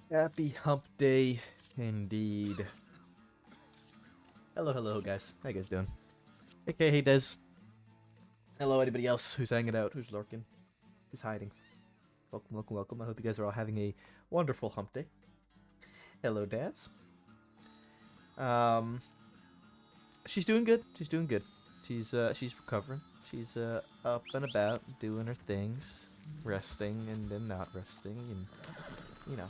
Happy hump day, indeed. Hello, guys. How you guys doing? Okay, hey, Des. Hello, anybody else who's hanging out, who's lurking, who's hiding. Welcome. I hope you guys are all having a wonderful hump day. Hello, Dabs. Um, she's doing good. She's recovering. She's up and about, doing her things, resting and then not resting, and you know.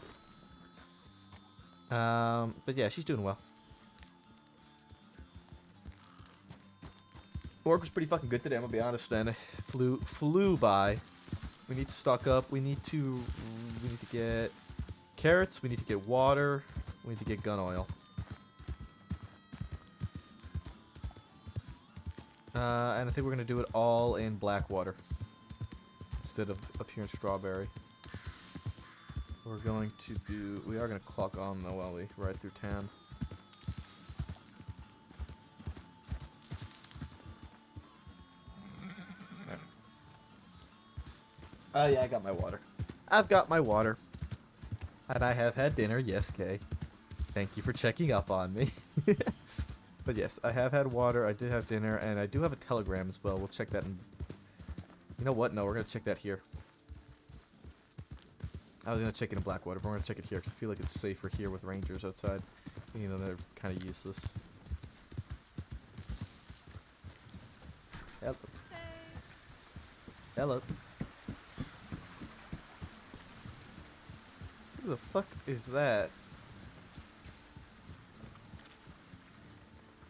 But yeah, she's doing well. Work was pretty fucking good today. I'm gonna be honest, man. It flew by. We need to stock up. We need to get carrots. We need to get water. We need to get gun oil. And I think we're gonna do it all in Blackwater instead of up here in Strawberry. We're going to do. We are gonna clock on though while we ride through town. Yeah, I got my water. I've got my water. And I have had dinner. Yes, Kay. Thank you for checking up on me. But yes, I have had water, I did have dinner, and I do have a telegram as well. We'll check that in... You know what? No, we're going to check that here. I was going to check it in Blackwater, but we're going to check it here because I feel like it's safer here with rangers outside. You know, they're kind of useless. Hello. Hello. Who the fuck is that?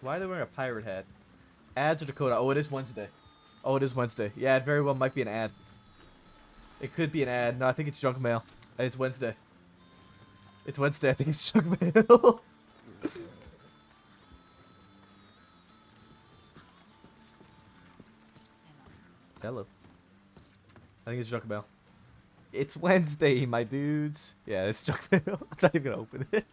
Why are they wearing a pirate hat? Ads or Dakota? Oh, it is Wednesday. Oh, it is Wednesday. Yeah, it very well might be an ad. It could be an ad. No, I think it's junk mail. It's Wednesday. It's Wednesday. I think it's junk mail. Hello. I think it's junk mail. It's Wednesday, my dudes. Yeah, it's junk mail. I'm not even gonna open it.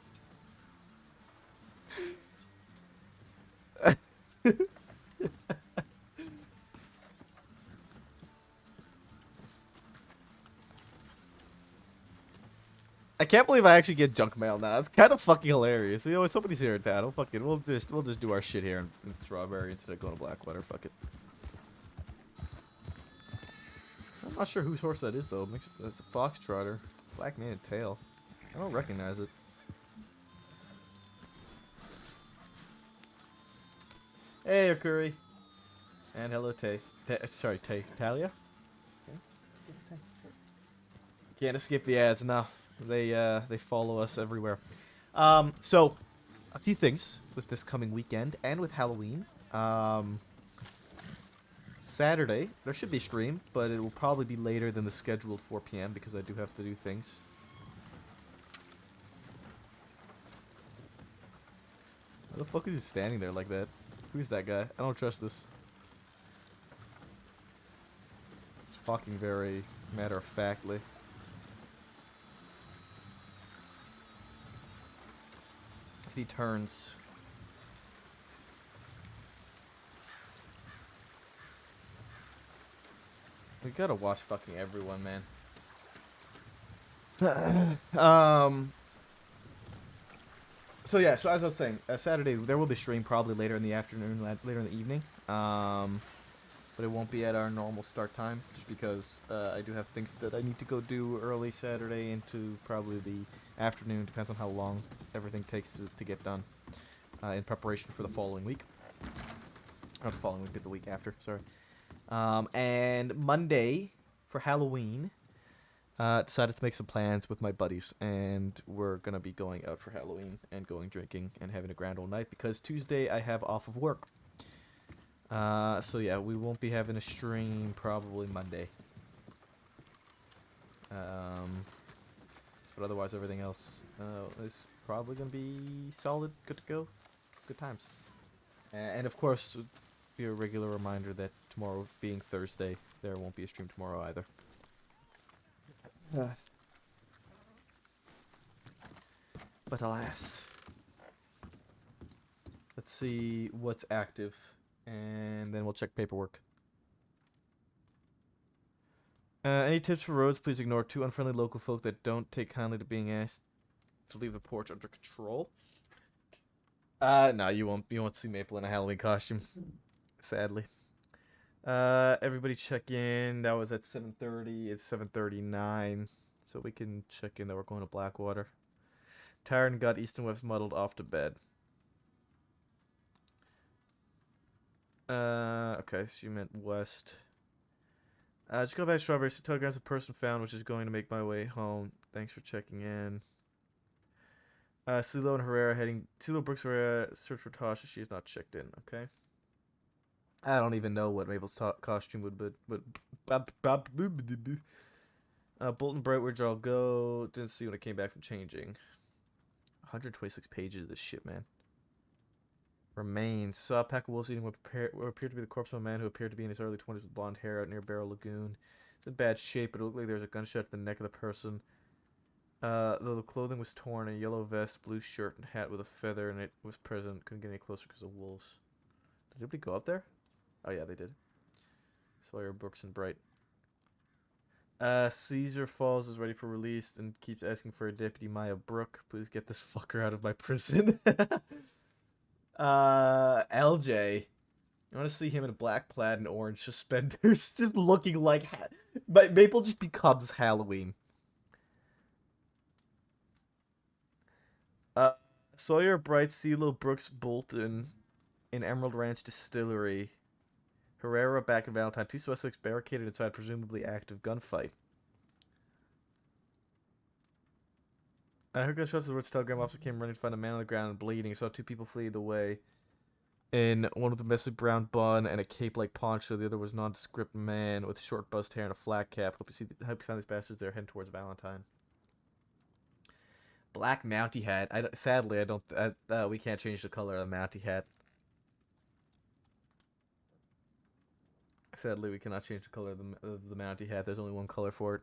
I can't believe I actually get junk mail now. It's kind of fucking hilarious. You know, somebody's here in town. We'll just do our shit here in Strawberry instead of going to Blackwater. Fuck it. I'm not sure whose horse that is though. It's a foxtrotter, black maned tail. I don't recognize it. Hey, Okuri. And hello, Tay. Sorry, Tay. Talia? Okay. Can't escape the ads now. They follow us everywhere. So a few things with this coming weekend and with Halloween. Saturday there should be a stream, but it will probably be later than the scheduled 4 p.m. because I do have to do things. Why the fuck is he standing there like that? Who's that guy? I don't trust this. He's talking very matter-of-factly. If he turns... We gotta watch fucking everyone, man. So yeah, so as I was saying, Saturday there will be stream probably later in the afternoon, later in the evening. But it won't be at our normal start time, just because I do have things that I need to go do early Saturday into probably the afternoon. Depends on how long everything takes to get done in preparation for the following week. Not the following week, but the week after. Sorry. And Monday for Halloween, decided to make some plans with my buddies, and we're gonna be going out for Halloween and going drinking and having a grand old night because Tuesday I have off of work. So yeah, we won't be having a stream probably Monday. But otherwise everything else is probably gonna be solid, good to go, good times. And of course, be a regular reminder that tomorrow being Thursday, there won't be a stream tomorrow either. But alas. Let's see what's active, and then we'll check paperwork. Any tips for roads? Please ignore 2 unfriendly local folk that don't take kindly to being asked to leave the porch under control. No, you won't see Maple in a Halloween costume, sadly. Everybody check in. That was at 7:30. It's 7:39, so we can check in that we're going to Blackwater. Tyron got east and west muddled off to bed. Okay, so you meant west. Just go back to Strawberry. So telegrams a person found, which is going to make my way home. Thanks for checking in. Silo and Herrera heading. Silo Brooks Herrera search for Tasha. She is not checked in. Okay. I don't even know what Mabel's costume would be. Bolton Bright, where'd y'all go? Didn't see when I came back from changing. 126 pages of this shit, man. Remains. Saw a pack of wolves eating what appeared to be the corpse of a man who appeared to be in his early 20s with blonde hair out near Barrow Lagoon. It's in bad shape, but it looked like there was a gunshot to the neck of the person. Though the clothing was torn, a yellow vest, blue shirt, and hat with a feather in it was present. Couldn't get any closer because of wolves. Did anybody go up there? Oh yeah, they did. Sawyer, Brooks, and Bright. Caesar Falls is ready for release and keeps asking for a deputy. Maya Brooke, please get this fucker out of my prison. LJ. I want to see him in a black plaid and orange suspenders, just looking like... But Maple just becomes Halloween. Sawyer, Bright, CeeLo, Brooks, Bolton in Emerald Ranch Distillery. Herrera back in Valentine. 2 suspects barricaded inside presumably active gunfight. I heard gunshots. The Roots telegram officer came running to find a man on the ground and bleeding. He saw 2 people flee the way. In one with a messy brown bun and a cape-like poncho. The other was a nondescript man with short buzzed hair and a flat cap. Hope you find these bastards there heading towards Valentine. Black Mountie hat. Sadly, I don't. We can't change the color of the Mountie hat. Sadly, we cannot change the color of the Mountie hat. There's only one color for it.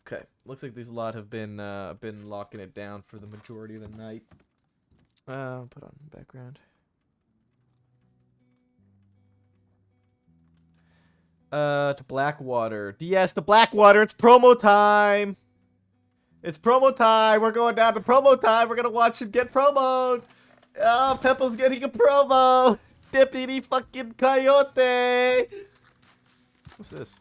Okay, looks like these lot have been locking it down for the majority of the night. Put on background. To Blackwater. DS to Blackwater. It's promo time. It's promo time. We're going down to promo time. We're gonna watch him get promoed. Oh, Peppo's getting a promo. Deputy fucking Coyote. What's this?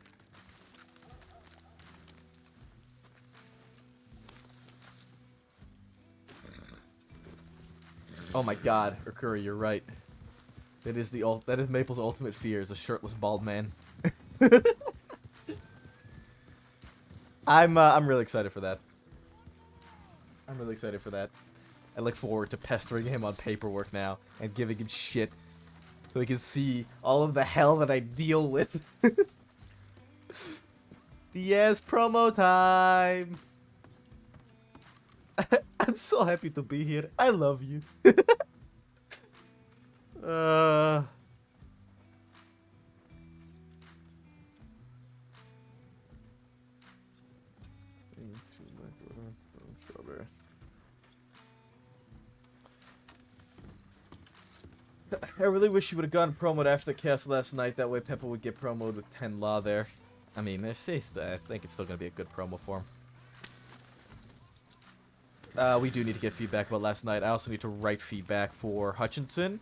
Oh my god, Urkuri, you're right. That is Maple's ultimate fear, is a shirtless bald man. I'm really excited for that. I'm really excited for that. I look forward to pestering him on paperwork now and giving him shit so he can see all of the hell that I deal with. Yes, promo time. I'm so happy to be here. I love you. Strawberry. I really wish you would have gotten promoted after the cast last night. That way Peppa would get promoted with 10 Law there. I mean, I think it's still going to be a good promo for him. We do need to get feedback about last night. I also need to write feedback for Hutchinson.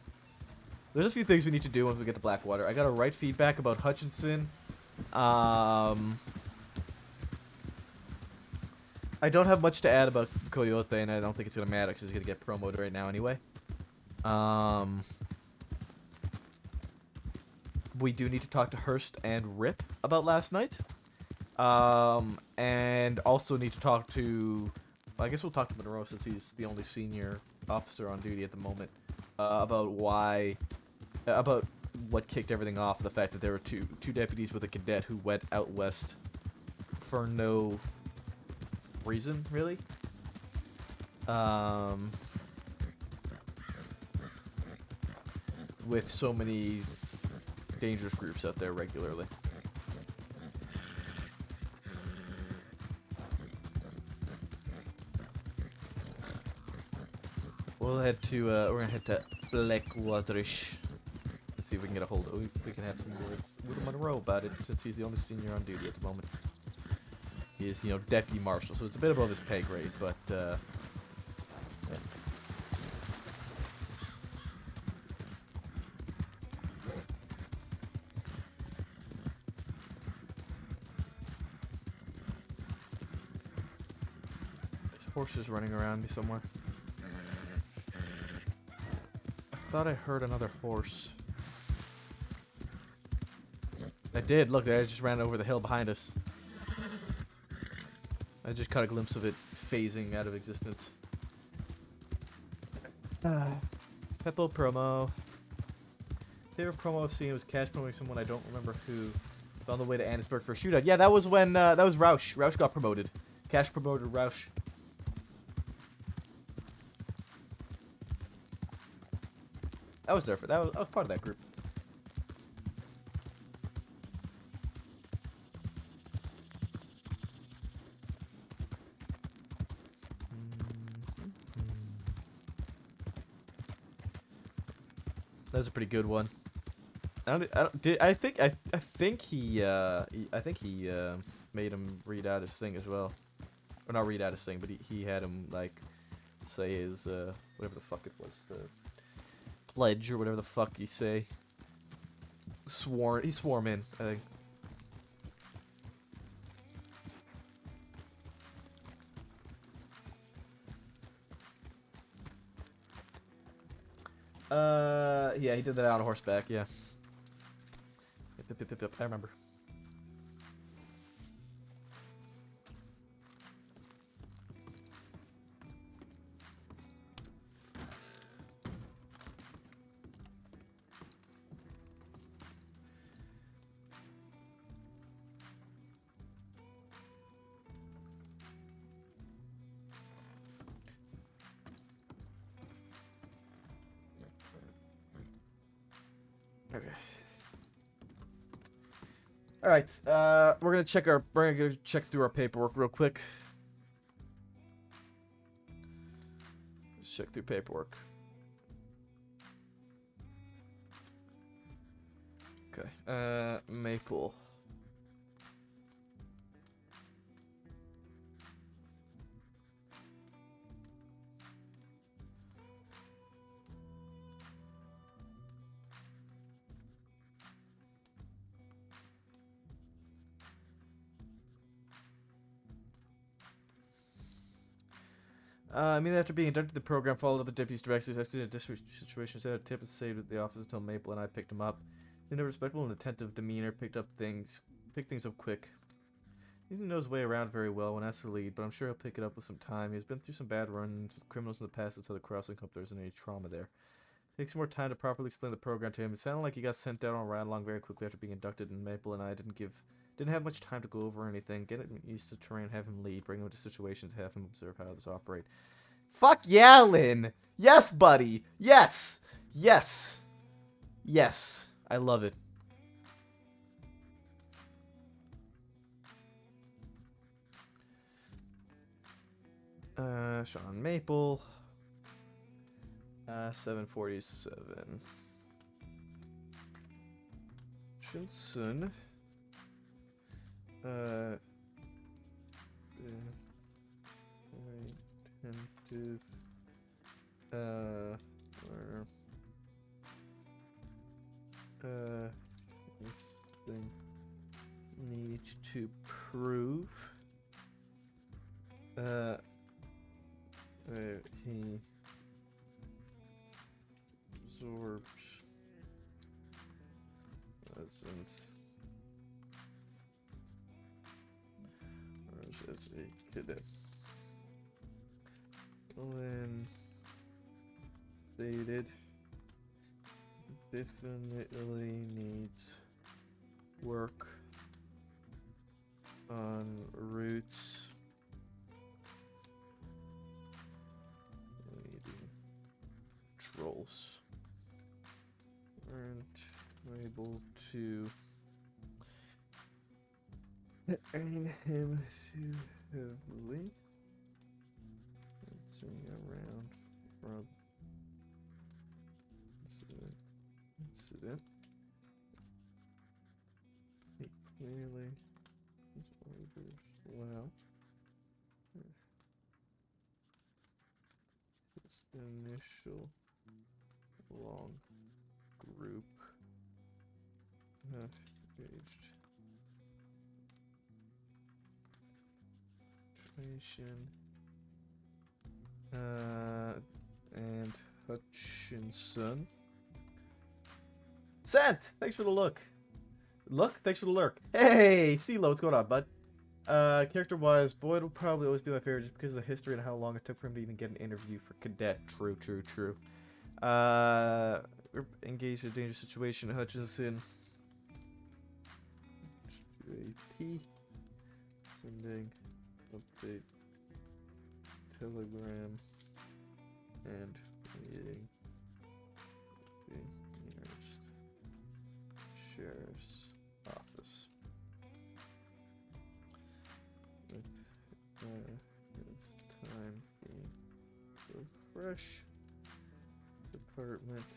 There's a few things we need to do once we get to Blackwater. I got to write feedback about Hutchinson. I don't have much to add about Coyote, and I don't think it's going to matter because he's going to get promoted right now anyway. We do need to talk to Hurst and Rip about last night. And also need to talk to... I guess we'll talk to Monroe since he's the only senior officer on duty at the moment. About why... About what kicked everything off. The fact that there were two deputies with a cadet who went out west for no reason, really. With so many dangerous groups out there regularly. We'll head to, we're gonna head to Blackwaterish. Let's see if we can get a hold of, if we can have some word with Monroe about it, since he's the only senior on duty at the moment. is, deputy marshal. So it's a bit above his pay grade, but yeah. There's horses running around me somewhere. I thought I heard another horse. I did. Look, I just ran over the hill behind us. I just caught a glimpse of it phasing out of existence. Peppo promo. Favorite promo I've seen was Cash promoting someone I don't remember who. On the way to Annisburg for a shootout. Yeah, that was when that was Roush. Roush got promoted. Cash promoted Roush. I was there for that. I was part of that group. That was a pretty good one. I think he made him read out his thing as well, or not read out his thing, but he had him like say his whatever the fuck it was, the pledge or whatever the fuck you say. He swore him in, I think. Yeah, he did that on horseback, yeah. Yep, I remember. Okay. All right. We're gonna check through our paperwork real quick. Let's check through paperwork. Okay. Maple. Immediately after being inducted to the program, followed other deputies directly in a district situation, sent a tip and stayed at the office until Maple and I picked him up. In a respectable and attentive demeanor, picked things up quick. He didn't know his way around very well when asked to lead, but I'm sure he'll pick it up with some time. He's been through some bad runs with criminals in the past, and so the crossing hope there isn't any trauma there. Takes more time to properly explain the program to him. It sounded like he got sent out on a ride along very quickly after being inducted, and Maple and I didn't have much time to go over anything. Get him used to terrain, have him lead, bring him into situations, have him observe how others operate. Fuck yeah, Lynn! Yes, buddy! Yes! Yes! Yes! I love it. Sean Maple. 747. Shinsun. Attentive. This thing need to prove. He absorbed since as a cadet. Lynn stated definitely needs work on roots. Trolls aren't able to aim him too heavily. Dancing around from incident. He clearly his orders well. Initial long group not engaged. Translation. And Hutchinson. Sent! Thanks for the look. Look? Thanks for the lurk. Hey! CeeLo, what's going on, bud? Character-wise, Boyd will probably always be my favorite just because of the history and how long it took for him to even get an interview for Cadet. True, true, true. We're engaged in a dangerous situation. Hutchinson. JP. Sending update. Telegram. And meeting the nearest sheriff's office. With its time being so fresh. Department.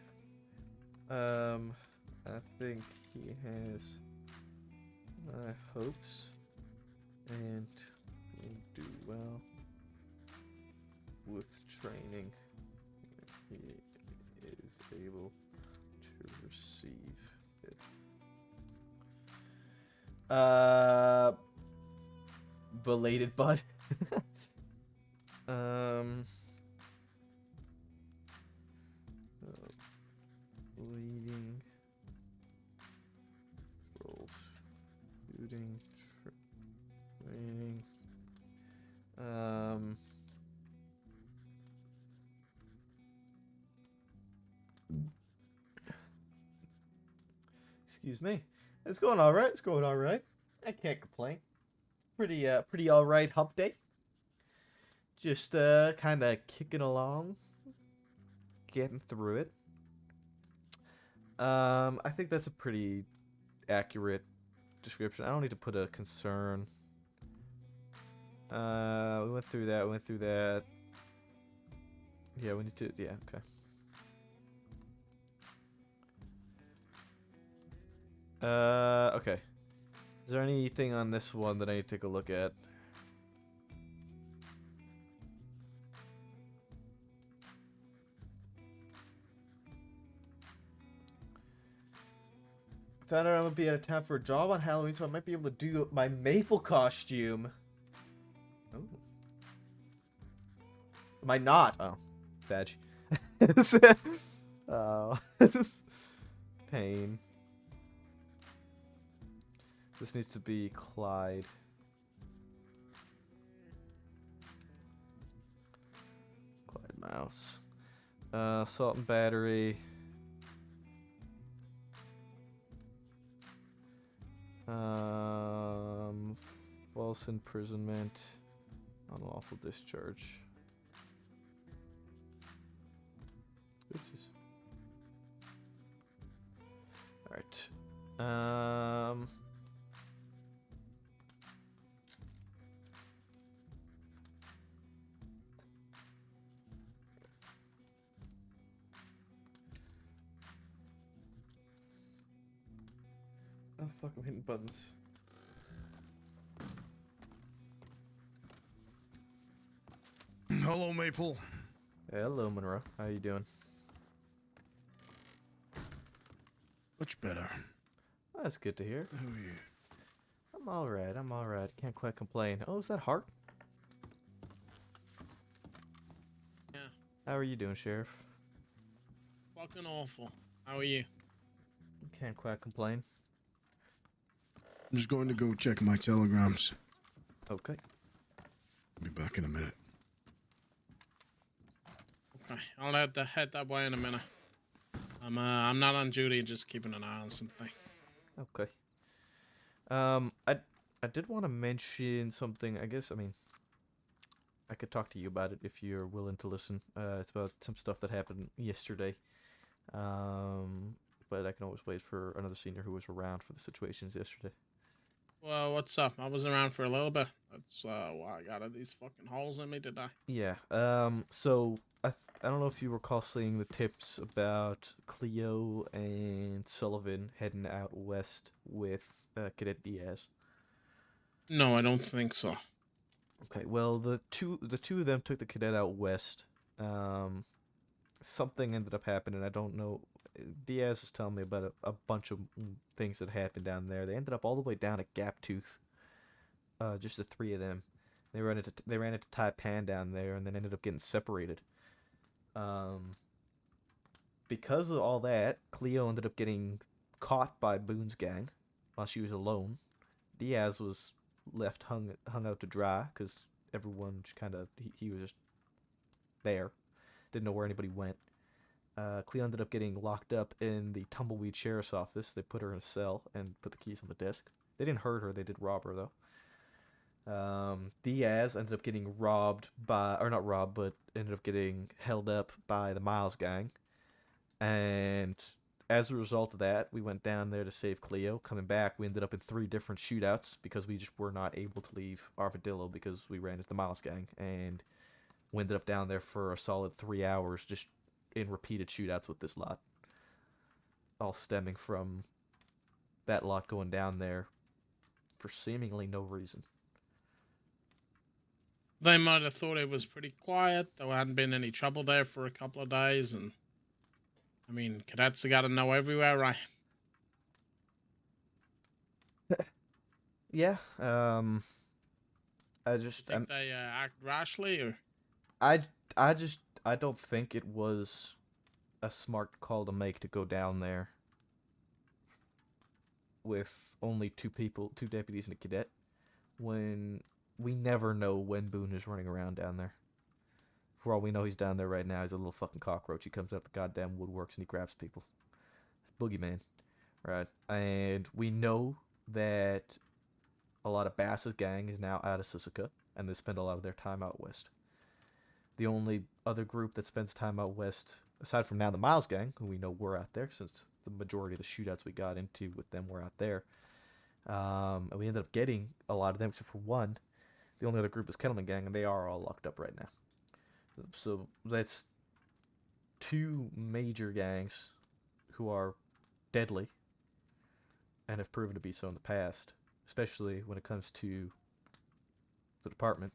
I think he has my hopes and will do well with training. He is able to receive it. Belated bud. Leading troubleshooting training. Excuse me. It's going all right. It's going all right. I can't complain. Pretty all right hump day. Just kind of kicking along, getting through it. I think that's a pretty accurate description. I don't need to put a concern. We went through that. We went through that. Yeah, we need to. Yeah, okay. Okay. Is there anything on this one that I need to take a look at? Found out I'm gonna be out of town for a job on Halloween, so I might be able to do my maple costume. Oh. Am I not? Oh. Fetch. Oh. Pain. This needs to be Clyde. Clyde Mouse. Assault and battery. False imprisonment. Unlawful discharge. Oopsies. Alright. Oh fuck, I'm hitting buttons. Hello, Maple. Hello, Monroe. How you doing? Much better. That's good to hear. How are you? I'm alright, I'm alright. Can't quite complain. Oh, is that Hart? Yeah. How are you doing, Sheriff? Fucking awful. How are you? Can't quite complain. I'm just going to go check my telegrams. Okay. Be back in a minute. Okay, I'll head that way in a minute. I'm not on duty, just keeping an eye on something. Okay. I did want to mention something. I guess, I mean, I could talk to you about it if you're willing to listen. It's about some stuff that happened yesterday. But I can always wait for another senior who was around for the situations yesterday. Well, what's up? I was around for a little bit. That's why I got these fucking holes in me, did I? Yeah. So I don't know if you recall seeing the tips about Cleo and Sullivan heading out west with Cadet Diaz. No, I don't think so. Okay. Well, the two of them took the cadet out west. something ended up happening. I don't know. Diaz was telling me about a bunch of things that happened down there. They ended up all the way down at Gaptooth. Just the three of them. They ran into Taipan down there, and then ended up getting separated. Um, because of all that, Cleo ended up getting caught by Boone's gang while she was alone. Diaz was left hung out to dry because everyone just kind of he was just there, didn't know where anybody went. Cleo ended up getting locked up in the Tumbleweed Sheriff's office. They put her in a cell and put the keys on the desk. They didn't hurt her. They did rob her though. Diaz ended up getting robbed by, or not robbed, but ended up getting held up by the Miles gang. And as a result of that, we went down there to save Cleo. Coming back, we ended up in 3 different shootouts because we just were not able to leave Armadillo because we ran into the Miles gang. And we ended up down there for a solid 3 hours just in repeated shootouts with this lot. All stemming from that lot going down there for seemingly no reason. They might have thought it was pretty quiet. There hadn't been any trouble there for a couple of days, and I mean, cadets have got to know everywhere, right? Yeah. I You just think they act rashly, or I I don't think it was a smart call to make to go down there with only 2 deputies and a cadet, when we never know when Boone is running around down there. For all we know, he's down there right now. He's a little fucking cockroach. He comes out the goddamn woodworks and he grabs people. Boogeyman, right? And we know that a lot of Bass's gang is now out of Sisika, and they spend a lot of their time out west. The only other group that spends time out west, aside from now the Miles gang, who we know were out there, since the majority of the shootouts we got into with them were out there, and we ended up getting a lot of them except for one. The only other group is Kettleman gang, and they are all locked up right now. So that's 2 major gangs who are deadly and have proven to be so in the past, especially when it comes to the department.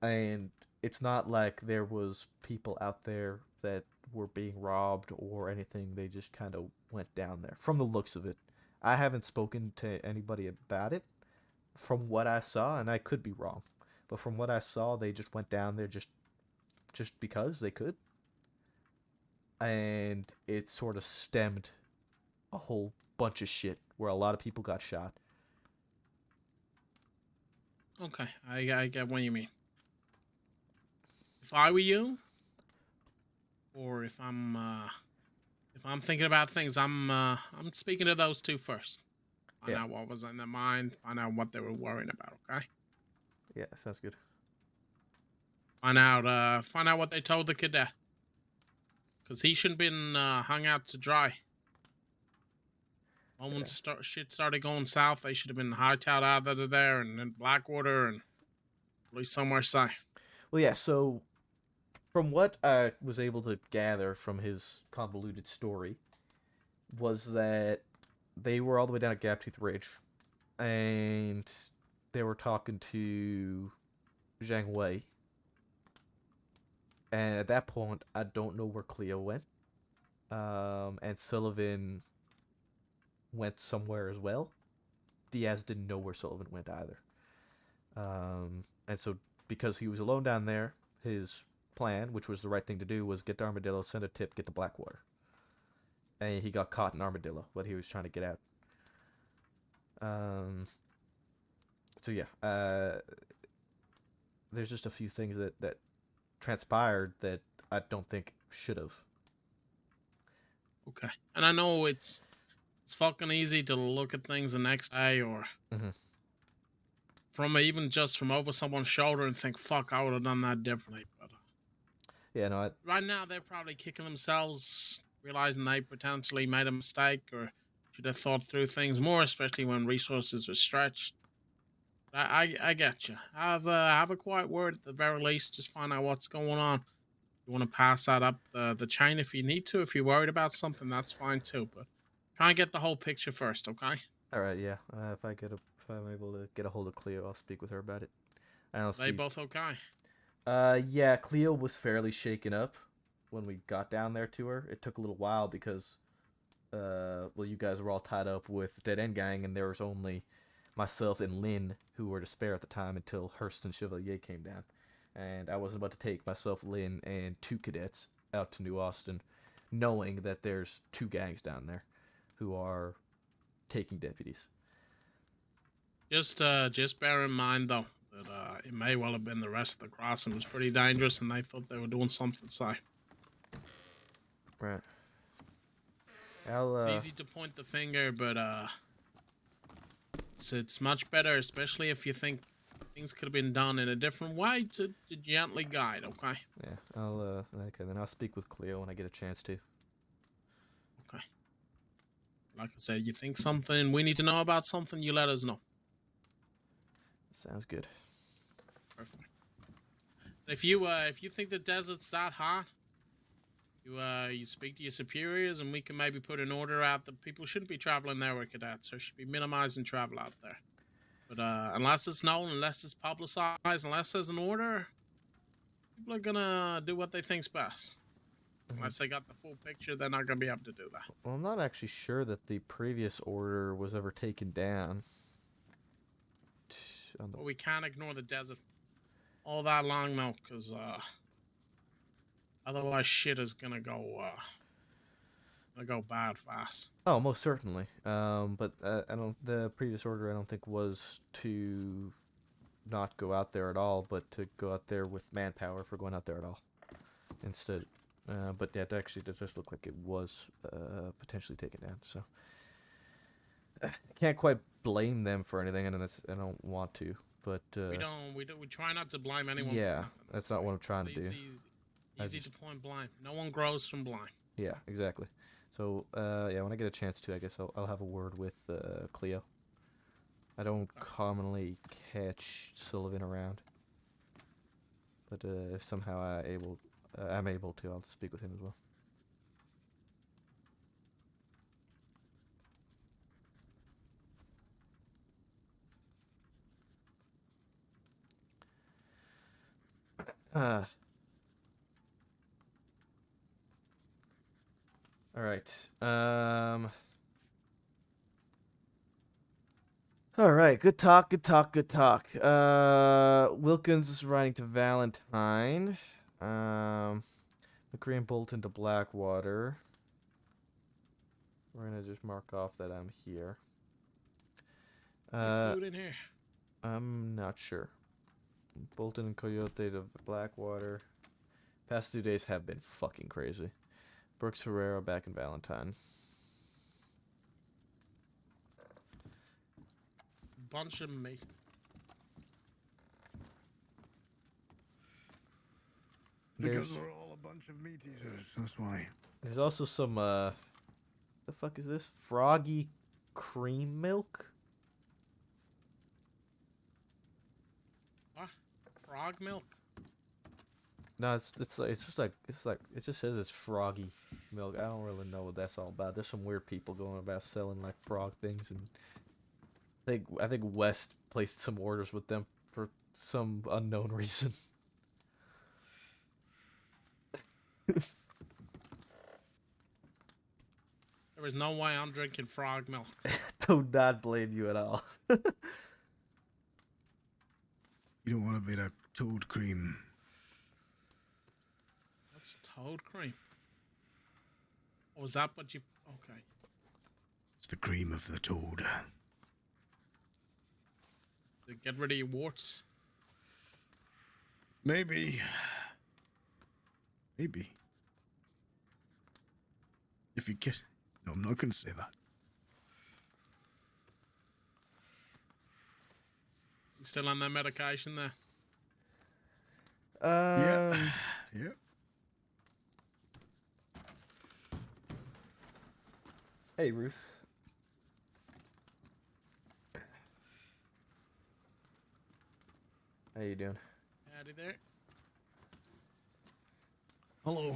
And it's not like there was people out there that were being robbed or anything. They just kind of went down there from the looks of it. I haven't spoken to anybody about it. From what I saw, and I could be wrong, but from what I saw, they just went down there just because they could. And it sort of stemmed a whole bunch of shit where a lot of people got shot. okay, I get what you mean. If I were you, or if I'm thinking about things, I'm speaking to those 2 first. Find Yeah. out what was in their mind. Find out what they were worrying about. Okay. Yeah, sounds good. Find out what they told the cadet. Because he shouldn't been hung out to dry. When shit started going south, they should have been hightailed out of there and in Blackwater and at least somewhere safe. Well, yeah, so from what I was able to gather from his convoluted story was that they were all the way down at Gaptooth Ridge, and they were talking to Zhang Wei. And at that point, I don't know where Cleo went. And Sullivan went somewhere as well. Diaz didn't know where Sullivan went either. And so because he was alone down there, his plan, which was the right thing to do, was get to Armadillo, send a tip, get to Blackwater. And he got caught in Armadillo, what he was trying to get at. So yeah, there's just a few things that transpired that I don't think should have. Okay. And I know it's fucking easy to look at things the next day or Mhm. from even just from over someone's shoulder and think, fuck, I would have done that differently. But Yeah, no, right now, they're probably kicking themselves, realizing they potentially made a mistake or should have thought through things more, especially when resources were stretched. I get you. Have a quiet word at the very least. Just find out what's going on. You want to pass that up the chain if you need to. If you're worried about something, that's fine too. But try and get the whole picture first, okay? all right, yeah. If I'm able to get a hold of Cleo, I'll speak with her about it. I don't They see. both okay? Yeah, Cleo was fairly shaken up. when we got down there to her, it took a little while because well, you guys were all tied up with Dead End Gang, and there was only myself and Lynn who were to spare at the time until Hurst and Chevalier came down. And I wasn't about to take myself, Lynn, and 2 cadets out to New Austin, knowing that there's 2 gangs down there who are taking deputies. Just bear in mind though that it may well have been the rest of the crossing was pretty dangerous, and they thought they were doing something. So Right. it's easy to point the finger, but it's much better, especially if you think things could have been done in a different way, to gently guide. Okay. Yeah, okay, then I'll speak with Cleo when I get a chance to. Okay. Like I said, you think something we need to know about something, you let us know. Sounds good. Perfect. If you think the desert's that hot, you speak to your superiors, and we can maybe put an order out that people shouldn't be traveling there with cadets, or should be minimizing travel out there. But unless it's known, unless it's publicized, unless there's an order, people are gonna do what they think's best. Unless they got the full picture, they're not gonna be able to do that. Well, I'm not actually sure that the previous order was ever taken down. But we can't ignore the desert all that long now, because otherwise shit is gonna go bad fast. Oh, most certainly. But I don't. The previous order, I don't think, was to not go out there at all, but to go out there with manpower for going out there at all. Instead, but yeah, it does just look like it was potentially taken down. So I can't quite blame them for anything, and I don't want to. But we try not to blame anyone. Yeah, for nothing. that's not what I'm trying to do. Easy to point blame. No one grows from blame. Yeah, exactly. So, yeah, when I get a chance to, I guess I'll have a word with Cleo. I don't commonly catch Sullivan around, but if somehow I'm able to, I'll speak with him as well. All right. All right. Good talk. Wilkins is writing to Valentine. McCree and Bolton to Blackwater. We're gonna just mark off that I'm here. Food in here. I'm not sure. Bolton and Coyote to Blackwater. Past 2 days have been fucking crazy. Brooks Herrera back in Valentine. Bunch of meat. Because we're all a bunch of meat eaters, that's why. There's also some, the fuck is this? Froggy cream milk? What? Frog milk? No, it just says it's froggy milk. I don't really know what that's all about. There's some weird people going about selling like frog things, and I think West placed some orders with them for some unknown reason. There was no way I'm drinking frog milk. Do not blame you at all. You don't want a bit of toad cream. That's toad cream. Oh, is that what you... Okay. It's the cream of the toad. To get rid of your warts? Maybe. Maybe. If you get... No, I'm not going to say that. You still on that medication there? Yeah. Yep. Hey, Ruth. How you doing? Howdy there. Hello.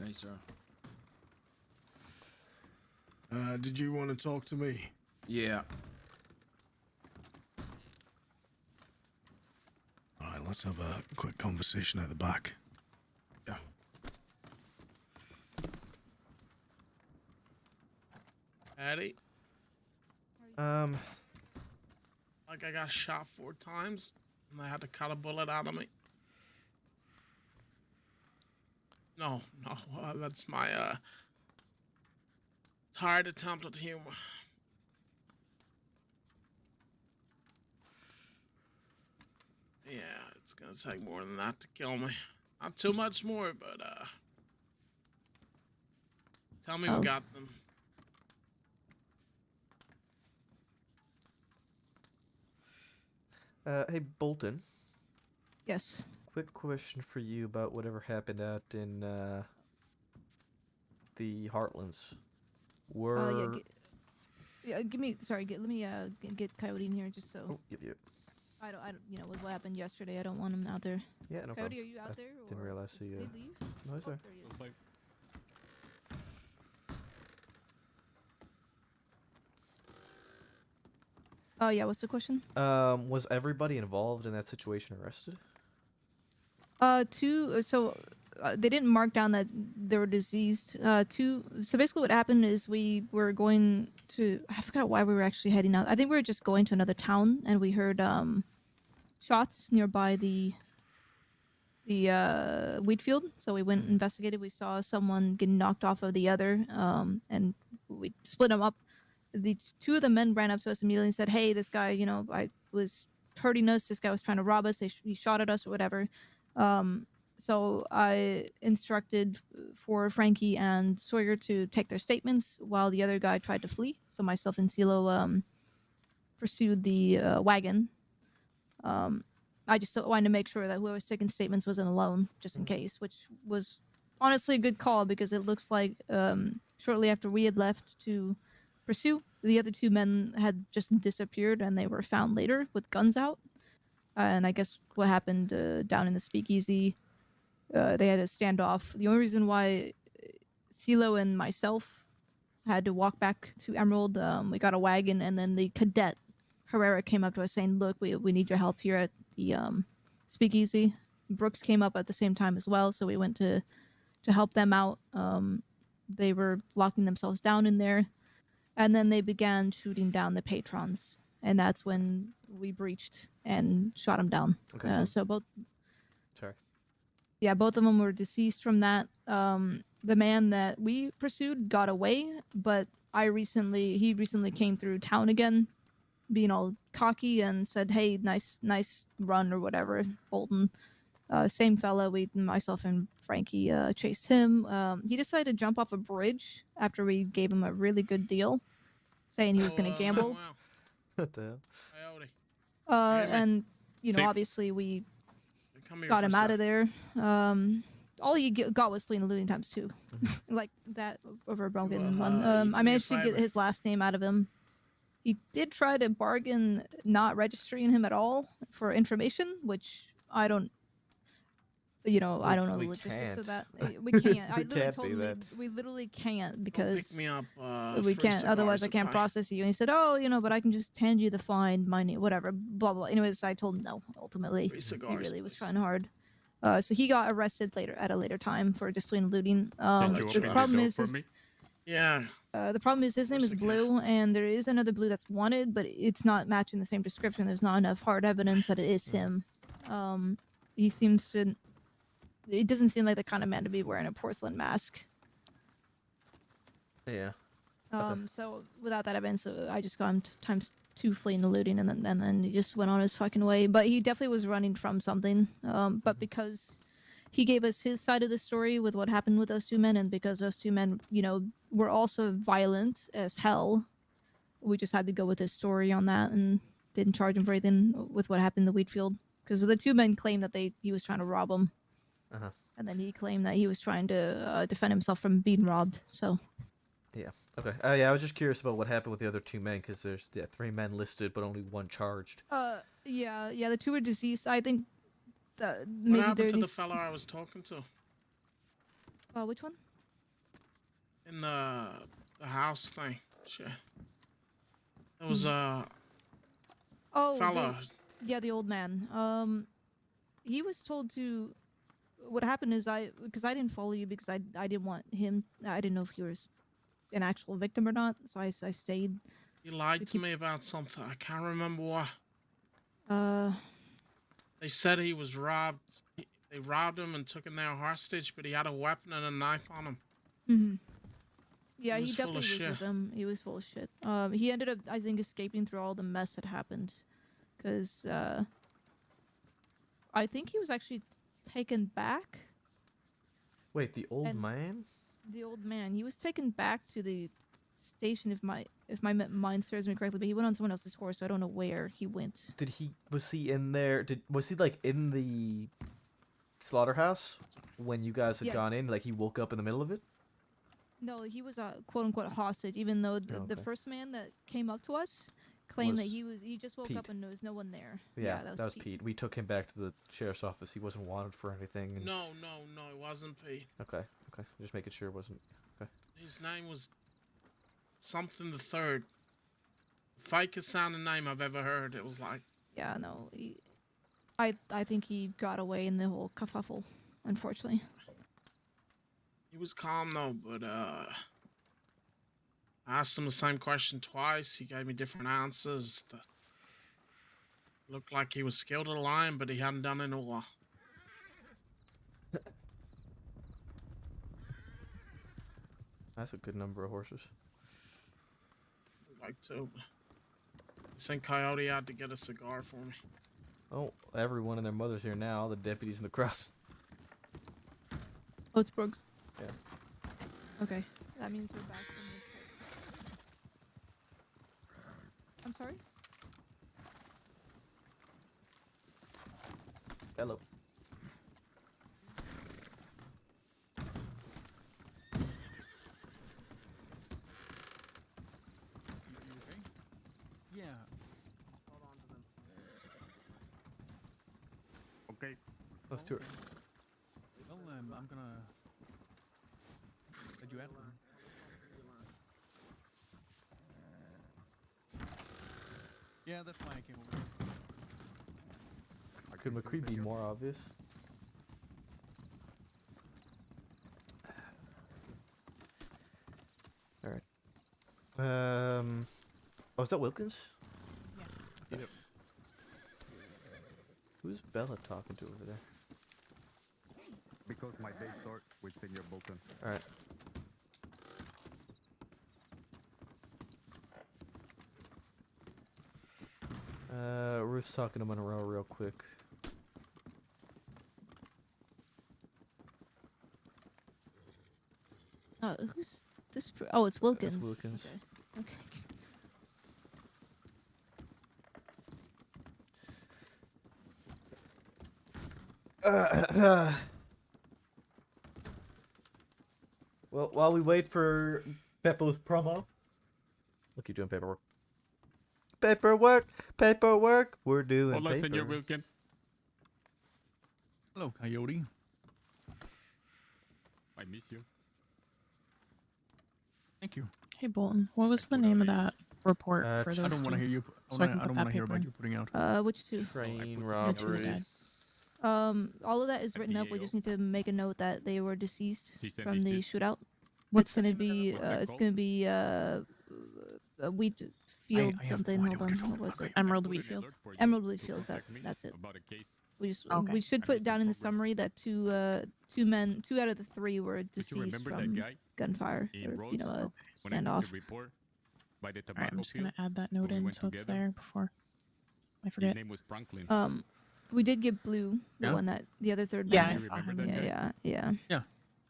Hey, sir. Did you want to talk to me? Yeah. All right, let's have a quick conversation at the back. Yeah. Eddie, Um, like I got shot 4 times, and they had to cut a bullet out of me. No, that's my tired attempt at humor. Yeah, it's gonna take more than that to kill me. Not too much more, but tell me we got them. hey Bolton, Yes. quick question for you about whatever happened out in the Heartlands. Were Give me. Sorry. Let me get Coyote in here just so oh, yep. I don't. You know, with what happened yesterday, I don't want him out there. Yeah, no Coyote, problem. are you out there? Didn't or realize did he he leave? No, he's there. There he is. Oh yeah. What's the question? Was everybody involved in that situation arrested? They didn't mark down that they were deceased. So basically what happened is we were going to, I forgot why we were actually heading out. I think we were just going to another town and we heard shots nearby the wheat field. So we went and investigated. We saw someone getting knocked off of the other, and we split them up. The two of the men ran up to us immediately and said, "Hey, this guy, I was hurting us. This guy was trying to rob us. He shot at us or whatever." So I instructed for Frankie and Sawyer to take their statements while the other guy tried to flee. So myself and CeeLo pursued the wagon. I just wanted to make sure that whoever was taking statements wasn't alone, just in case, which was honestly a good call because it looks like shortly after we had left to pursue, the other two men had just disappeared and they were found later with guns out. And I guess what happened down in the speakeasy, they had a standoff. The only reason why CeeLo and myself had to walk back to Emerald, we got a wagon, and then the cadet Herrera came up to us saying, "Look, we need your help here at the speakeasy." Brooks came up at the same time as well, so we went to help them out. They were locking themselves down in there, and then they began shooting down the patrons, and that's when we breached and shot them down. Okay, So both, sorry. yeah, both of them were deceased from that. The man that we pursued got away, but he recently came through town again, being all cocky and said, "Hey, nice run," or whatever, Bolton. Same fella, myself and Frankie chased him. He decided to jump off a bridge after we gave him a really good deal, saying he was going to gamble. Wow. What the hell? Coyote. And See- obviously we Come here got for a him out sec. of there. All you got was fleeing and looting times 2, like that over Brogan one. you do I me a managed to get favor. his last name out of him. He did try to bargain not registering him at all for information, which I don't. I don't know the we logistics of that. can't. We can't. I We literally can't told do him that. we literally can't Go because pick me up. we 3 can't. Otherwise, cigars I and can't pie. process you. And he said, "Oh, but I can just hand you the fine, money, whatever, blah blah." Anyways, I told him no. Ultimately, 3 he cigars, really was please. trying hard. So he got arrested at a later time for just fleeing and looting. Did The you open the problem door is, for me? Yeah. the problem is his name is Course I can. Blue, and there is another Blue that's wanted, but it's not matching the same description. There's not enough hard evidence that it is him. He seems to. It doesn't seem like the kind of man to be wearing a porcelain mask. Yeah. Okay. So without that evidence, I just got him times 2 fleeing and looting, and then he just went on his fucking way. But he definitely was running from something. But because he gave us his side of the story with what happened with those two men, and because those two men, were also violent as hell, we just had to go with his story on that and didn't charge him for anything with what happened in the wheat field. Because the two men claimed that he was trying to rob them. Uh-huh. And then he claimed that he was trying to defend himself from being robbed. So. Yeah. Okay. Yeah, I was just curious about what happened with the other 2 men because there's 3 men listed but only 1 charged. Yeah. The 2 are deceased. I think What maybe happened there to the needs. fella I was talking to Which one? in the house thing? Shit. There was a Oh, fella. the old man. He was told to. What happened is because I didn't follow you because I didn't want him. I didn't know if you were an actual victim or not. So I stayed. He lied To to keep- me about something. I can't remember what. Uh, They said he was robbed. They robbed him and took him there hostage, but he had a weapon and a knife on him. mhm. Yeah, He he was full of definitely was shit. with them. He was full of shit. He ended up, I think, escaping through all the mess that happened, because I think he was actually taken back. Wait, the old And- man? The old man, he was taken back to the station, if my mind serves me correctly, but he went on someone else's horse, so I don't know where he went. Was he in there? Was he like in the slaughterhouse when you guys had Yes. gone in? Like he woke up in the middle of it? No, he was a quote unquote hostage, even though the Okay. first man that came up to us claimed that Was he just woke Pete. up and there was no one there. Yeah, that was Pete. We took him back to the sheriff's office. He wasn't wanted for anything. And... No, it wasn't Pete. Okay. Just making sure it wasn't. His name was something the third. Fakest sounding name I've ever heard. It was like, Yeah, no, I think he got away in the whole kerfuffle, unfortunately. he was calm though, but I asked him the same question twice. He gave me different answers. Looked like he was skilled at lying, but he hadn't done it in a while. That's a good number of horses. I'd like to. I think Coyote had to get a cigar for me. Oh, everyone and their mother's here now. All the deputies in the cross. Oh, it's Brooks. Yeah. Okay, that means we're back. I'm sorry. Hello. Yeah. Okay. Let's do it. Well, I'm gonna let you out. Yeah, that's why I came over. Could McCree be more obvious? All right. Oh, is that Wilkins? Yeah. Yep. Who's Bella talking to over there? Because my day starts with Senior Bolton. All right. Ruth's talking to Monroe real quick. Who's this? Oh, it's Wilkins. Wilkins. Okay. Okay. Well, while we wait for Beppo's promo, look, you doing paperwork. Paperwork. We're doing Hola, paper. Senor Wilkin. Hello, Coyote. I miss you. Thank you. Hey Bolton, what was the name of that report for those I don't want to two? hear you. So I can I put don't that want to hear paper about in. you putting out. Which two? Train The two that robbery. died. All of that is written up. We FDAO. just need to make a note that they were deceased She said from the deceased. shootout. What's It's the gonna name of the be report? What's it it's called? gonna be a wheat field I have something. no idea Hold what on, you're what talking was about. it? Emerald Put an Wheatfields. alert for you Emerald to Wheatfields, contact me that's it. About a case. We just Okay. we should I put need down some in the progress. summary that two out of the three were But you deceased remember from that guy gunfire in or Rhodes? a When I took standoff. the report by the All right, tobacco I'm just field? gonna add that note we in went so it's together. there before I His forget. name was Franklin. We did get Blue, the Yeah? one that the other third Yeah, man. I Do you saw remember him. that Yeah, guy? yeah.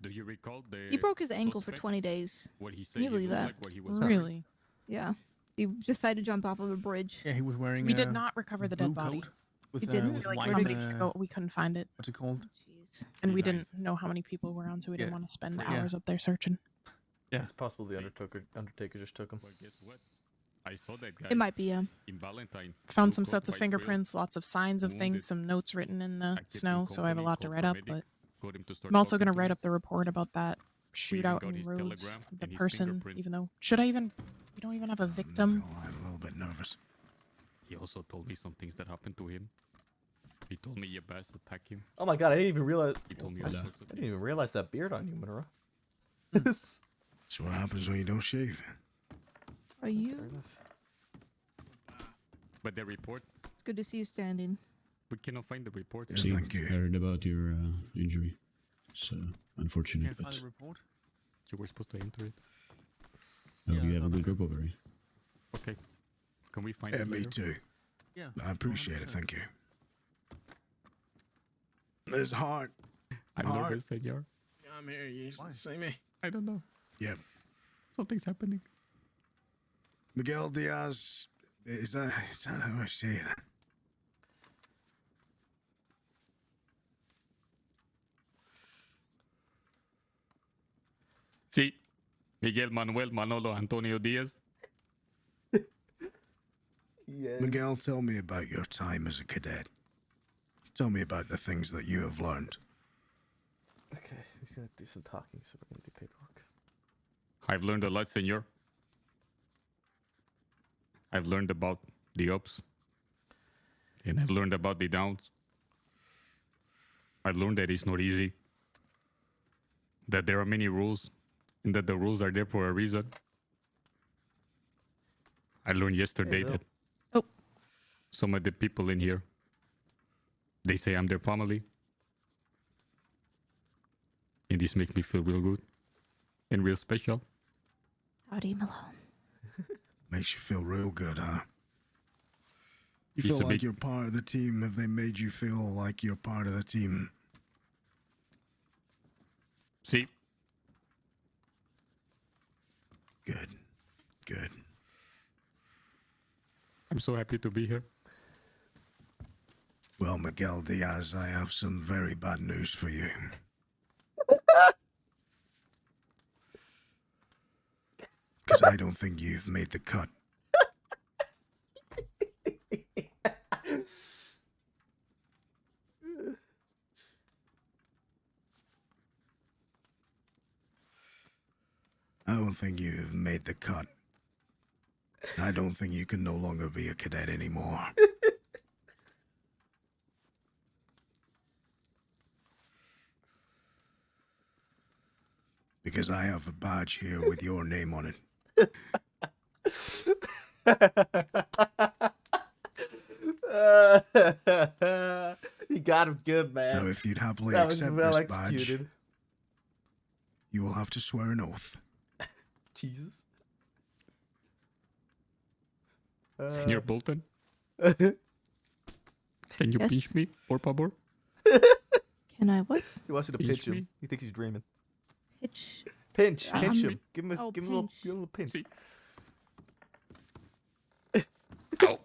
Do you recall the He broke his ankle for suspect? 20 days. What he said Can you he believe looked that? like what he was wearing? Really? Yeah. He decided to jump off of a bridge. Yeah, he was wearing. We did not recover the blue dead body. coat with, You didn't? with Like white, somebody could go, we couldn't find it, what's it called? Jeez. and we Designs. didn't know how many people were on, so we didn't Yeah. want to spend Yeah. hours up there searching. Yeah. It's possible the Undertaker just took him. But guess what? I saw that guy It might be, yeah. in Valentine. Found blue some coat, sets of white grill. fingerprints, lots of signs of wounded. things, some notes written in the I kept him snow, so I have a company, lot to called write for up. medic, But got him to start I'm also talking gonna to write me. up the report about that even shootout got in his Rhodes. telegram The and his person, fingerprint. even though we don't even have a victim. No, I'm a little bit nervous. He also told me some things that happened to him. He told me Yabaz attacked him. Oh my god, I didn't even realize. He told me I all didn't sorts of things. even realize that beard on you, Monroe. That's what happens when you don't shave. Are you? Fair enough. But the report, It's good to see you standing. we cannot find the report. Yeah, See, thank you. I heard about your injury. It's unfortunate, Can't find but the report. You were supposed to enter it. I hope Yeah, you have a another good recovery. Okay. Can we find Yeah, it me later? too. Yeah. I appreciate it. 100%. Thank you. It's hard. I'm Alright. nervous, senor. Yeah, I'm here. You Why? see me? I don't know. Yep. Something's happening. Miguel Diaz. Is that how I say it? Sí. Miguel Manuel Manolo Antonio Diaz. Yeah. Miguel, tell me about your time as a cadet. Tell me about the things that you have learned. Okay, he's gonna do some talking, so we're gonna do paperwork. I've learned a lot, senor. I've learned about the ups. And I've learned about the downs. I've learned that it's not easy. That there are many rules. And that the rules are there for a reason. I learned yesterday Zil. that Oh. some of the people in here, they say I'm their family. And this makes me feel real good and real special. Howdy, Malone. Makes you feel real good, huh? You Piece feel of like meat. you're part of the team. Have they made you feel like you're part of the team? See, Good. Good. I'm so happy to be here. Well, Miguel Diaz, I have some very bad news for you. Because I don't think you've made the cut. I don't think you've made the cut. I don't think you can no longer be a cadet anymore. Because I have a badge here with your name on it. You got him good, man. Now, if you'd happily That was accept well this badge, executed. you will have to swear an oath. Jesus. Senor Bolton, Uh, can you Yes? pinch me, por favor? Can I what? he wants you to Pinch pinch him. me? He thinks he's dreaming. Pitch. Pinch Pinch him. me. Give him a, Oh, give him a little, pinch. give him a little pinch. See. Ow!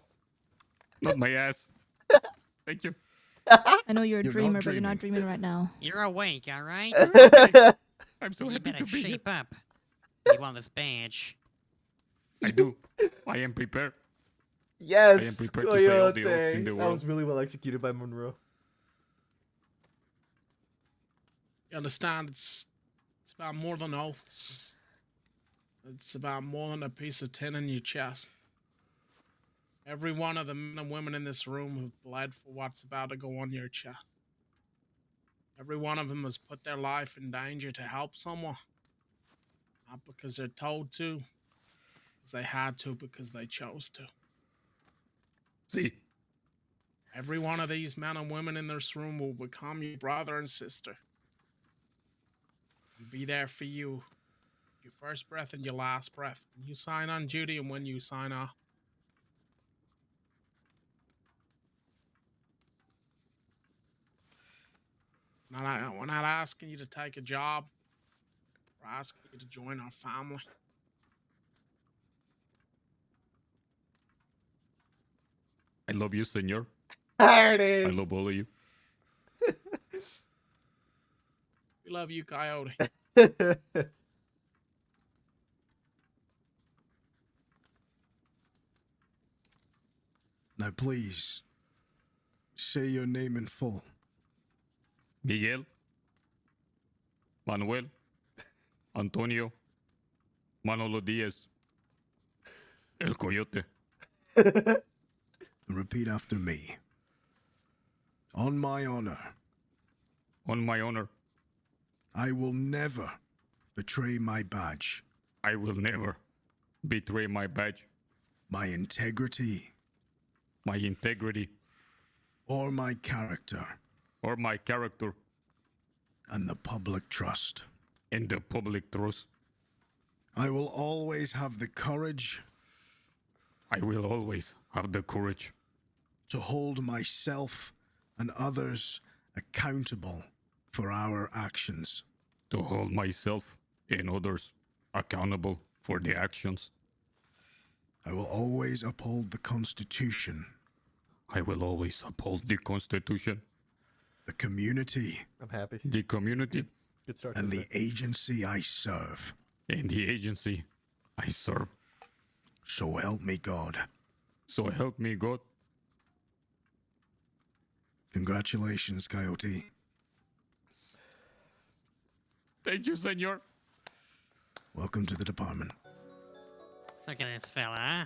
Not my ass. Thank you. I know you're a You're not dreamer, but you're not dreaming. dreaming right now. You're awake, all right? I'm so You happy better to be here. shape up. You want this badge? I do. I am prepared. Yes, prepared to say all the oaths in Coyote. the That world. was really well executed by Monroe. You understand? It's about more than oaths. It's about more than a piece of tin in your chest. Every one of the men and women in this room have bled for what's about to go on your chest. Every one of them has put their life in danger to help someone. Not because they're told to, because they had to, because they chose to. See, Every one of these men and women in this room will become your brother and sister. Will be there for you, your first breath and your last breath. When you sign on duty and when you sign off. We're not asking you to take a job. We're asking you to join our family. I love you, senor. There it I is. love all of you. We love you, Coyote. Now, please, say your name in full. Miguel, Manuel, Antonio, Manolo Diaz, El Coyote. Repeat after me. On my honor, On my honor, I will never betray my badge I will never betray my badge, my integrity, or my character, and the public trust. and the public trust. I will always have the courage I will always have the courage to hold myself and others accountable for our actions. to hold myself and others accountable for the actions. I will always uphold the Constitution, I will always uphold the Constitution, the community, I'm happy. the community, Good start. and to the agency I serve. and the agency I serve. So help me God. So help me God. Congratulations, Coyote. Thank you, senor. Welcome to the department. Look at this fella, huh?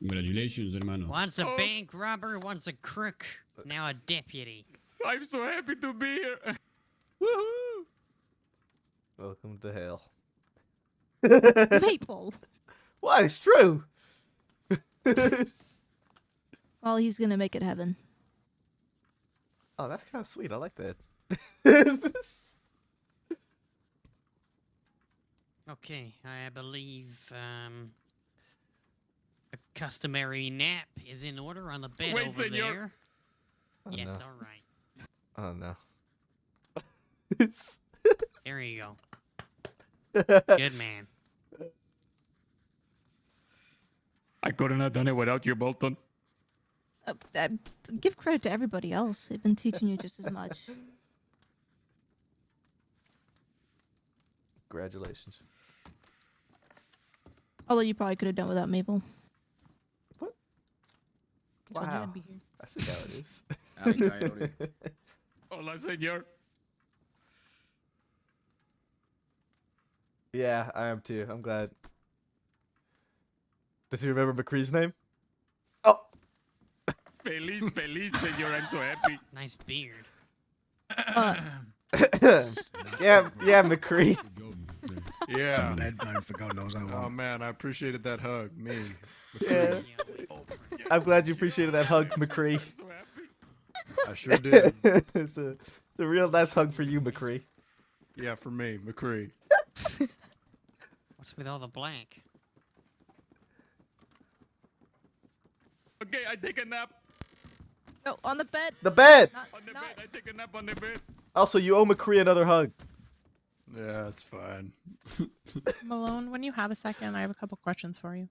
Congratulations, hermano. Once a bank robber, once a crook, now a deputy. I'm so happy to be here. Woohoo! Welcome to hell. Maple. What? It's true. Well, he's gonna make it heaven. Oh, that's kind of sweet. I like that. Okay, I believe a customary nap is in order on the bed Wait, over senor. there. Oh, Yes, no. all right. Oh no. There you go. Good man. I couldn't have done it without you, Bolton. Give credit to everybody else. They've been teaching you just as much. Congratulations. Although you probably could have done without Maple. What? Told you Wow. I'd be here. That's the how it is. Howdy, Coyote. Hola, senor. Yeah, I am too. I'm glad. Does he remember McCree's name? Oh. Feliz, senor. I'm so happy. Nice beard. yeah, McCree. Yeah. Bedbound for God knows how Oh long. man, I appreciated that hug. Me. Yeah. I'm glad you appreciated that hug, McCree. So happy. I sure did. it's a real nice hug for you, McCree. Yeah, for me, McCree. What's with all the black? Okay, I take a nap No, on the bed. The bed. Not, on the not- bed. I take a nap on the bed. Also, you owe McCree another hug. Yeah, that's fine. Malone, when you have a second, I have a couple questions for you.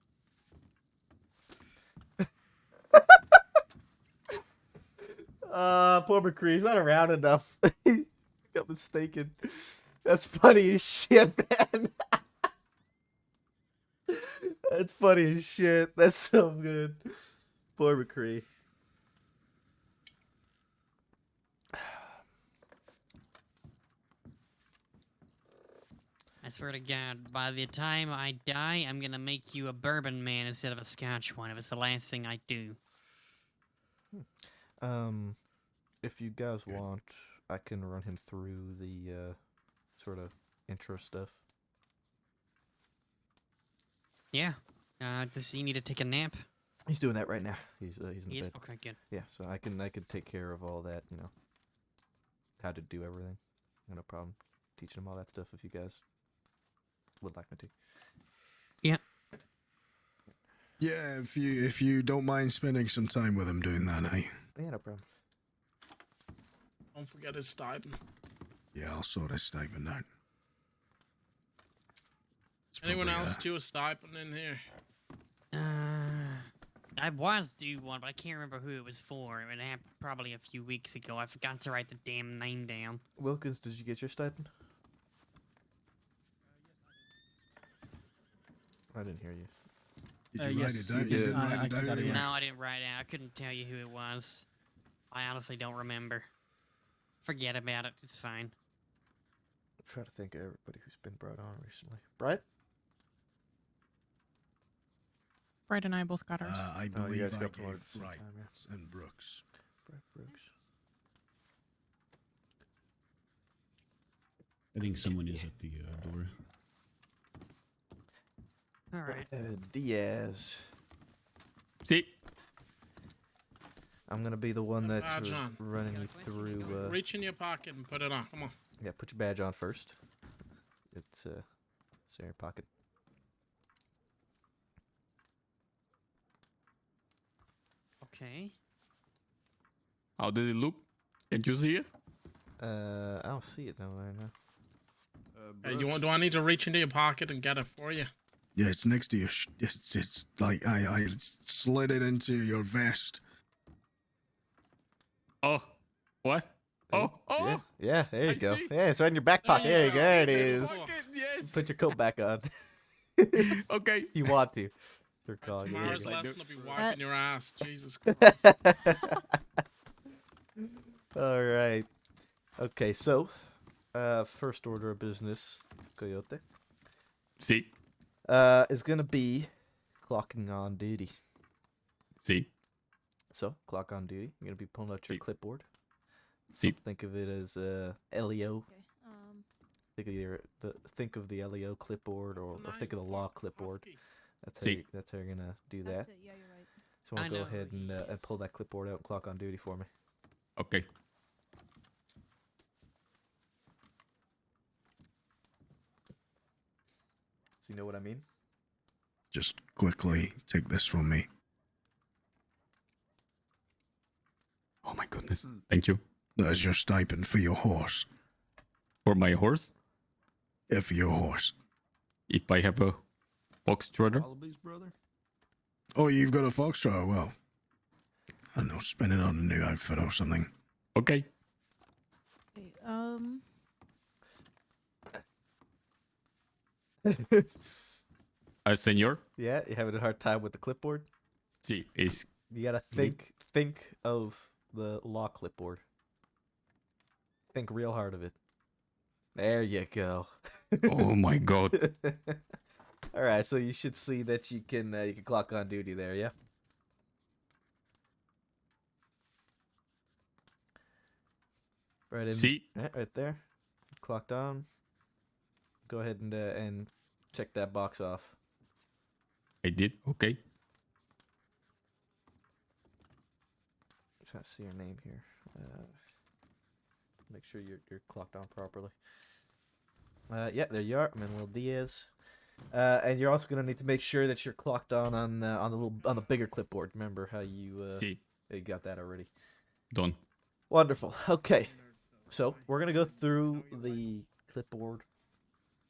Poor McCree. He's not around enough. He got mistaken. That's funny as shit, man. That's funny as shit. That's so good. Poor McCree. I swear to God, by the time I die, I'm gonna make you a bourbon man instead of a scotch one if it's the last thing I do. If you guys want, I can run him through the sort of intro stuff. Yeah. Does he need to take a nap? He's doing that right now. He's in the He is? bed. Okay, good. Yeah, so I can take care of all that, you know, how to do everything. No problem teaching him all that stuff if you guys would like me to. Yeah, if you don't mind spending some time with him doing that, eh? Yeah, no problem. Don't forget his stipend. Yeah, I'll sort his stipend out. It's Anyone probably, else do a stipend in here? I was due one, but I can't remember who it was for. It happened probably a few weeks ago. I forgot to write the damn name down. Wilkins, did you get your stipend? I didn't hear you. Did you yes, write it down? you You did. didn't write I it down? got it, anywhere? yeah. No, I didn't write it out. I couldn't tell you who it was. I honestly don't remember. Forget about it. It's fine. I'm trying to think of everybody who's been brought on recently. Brett? Brett and I both got ours. I Oh, you believe guys I got promoted gave at the same Wright time, yeah. and Brooks. Brett Brooks. I think someone is at the door. All right. Diaz. See? I'm gonna be the one Put that's badge on. running you through. Reach in your pocket and put it on. Come on. Yeah, put your badge on first. It's in your pocket. Okay. How does it look? Can you see it? I don't see it now right now. Hey, do I need to reach into your pocket and get it for you? Yeah, it's next to your. It's like I slid it into your vest. Oh, what? Oh, oh! Yeah, yeah, there you I go. see. Yeah, it's right in your back There pocket. you There you go. go. There it There you is. go. Yes. Put your coat back on. Okay. if you want to. Your call. Yeah, Tomorrow's there you lesson will be Uh, wiping your ass. Jesus go. Christ. All right. Okay, so first order of business, Coyote, See? is gonna be clocking on duty. See? So clock on duty. You're gonna be pulling out your See. clipboard. So See. think of it as LEO. Okay. Think of the LEO clipboard, or think of the law clipboard. That's how See. that's how you're gonna do that. That's it. Yeah, you're right. So I I want to go know ahead who he and is. pull that clipboard out and clock on duty for me. Okay. So you know what I mean? Just quickly take this from me. Oh my goodness. Thank you. That's your stipend for your horse. For my horse, Yeah, for your horse. if I have a fox trotter. Wallabies, brother. Oh, you've got a foxtrot. Well, I don't know, spend it on a new outfit or something. Okay. Okay. Senor. Yeah, you having a hard time with the clipboard? See, is You gotta think of the law clipboard. Think real hard of it. There you go. oh my god. All right, so you should see that you can clock on duty there, yeah. Right in. See? Yeah, right there. Clocked on. Go ahead and check that box off. I did. Okay. Trying to see your name here. Make sure you're clocked on properly. Yeah, there you are, Manuel Diaz. And you're also gonna need to make sure that you're clocked on the bigger clipboard. Remember how you See. you got that already. Done. Wonderful. Okay, so we're gonna go through the clipboard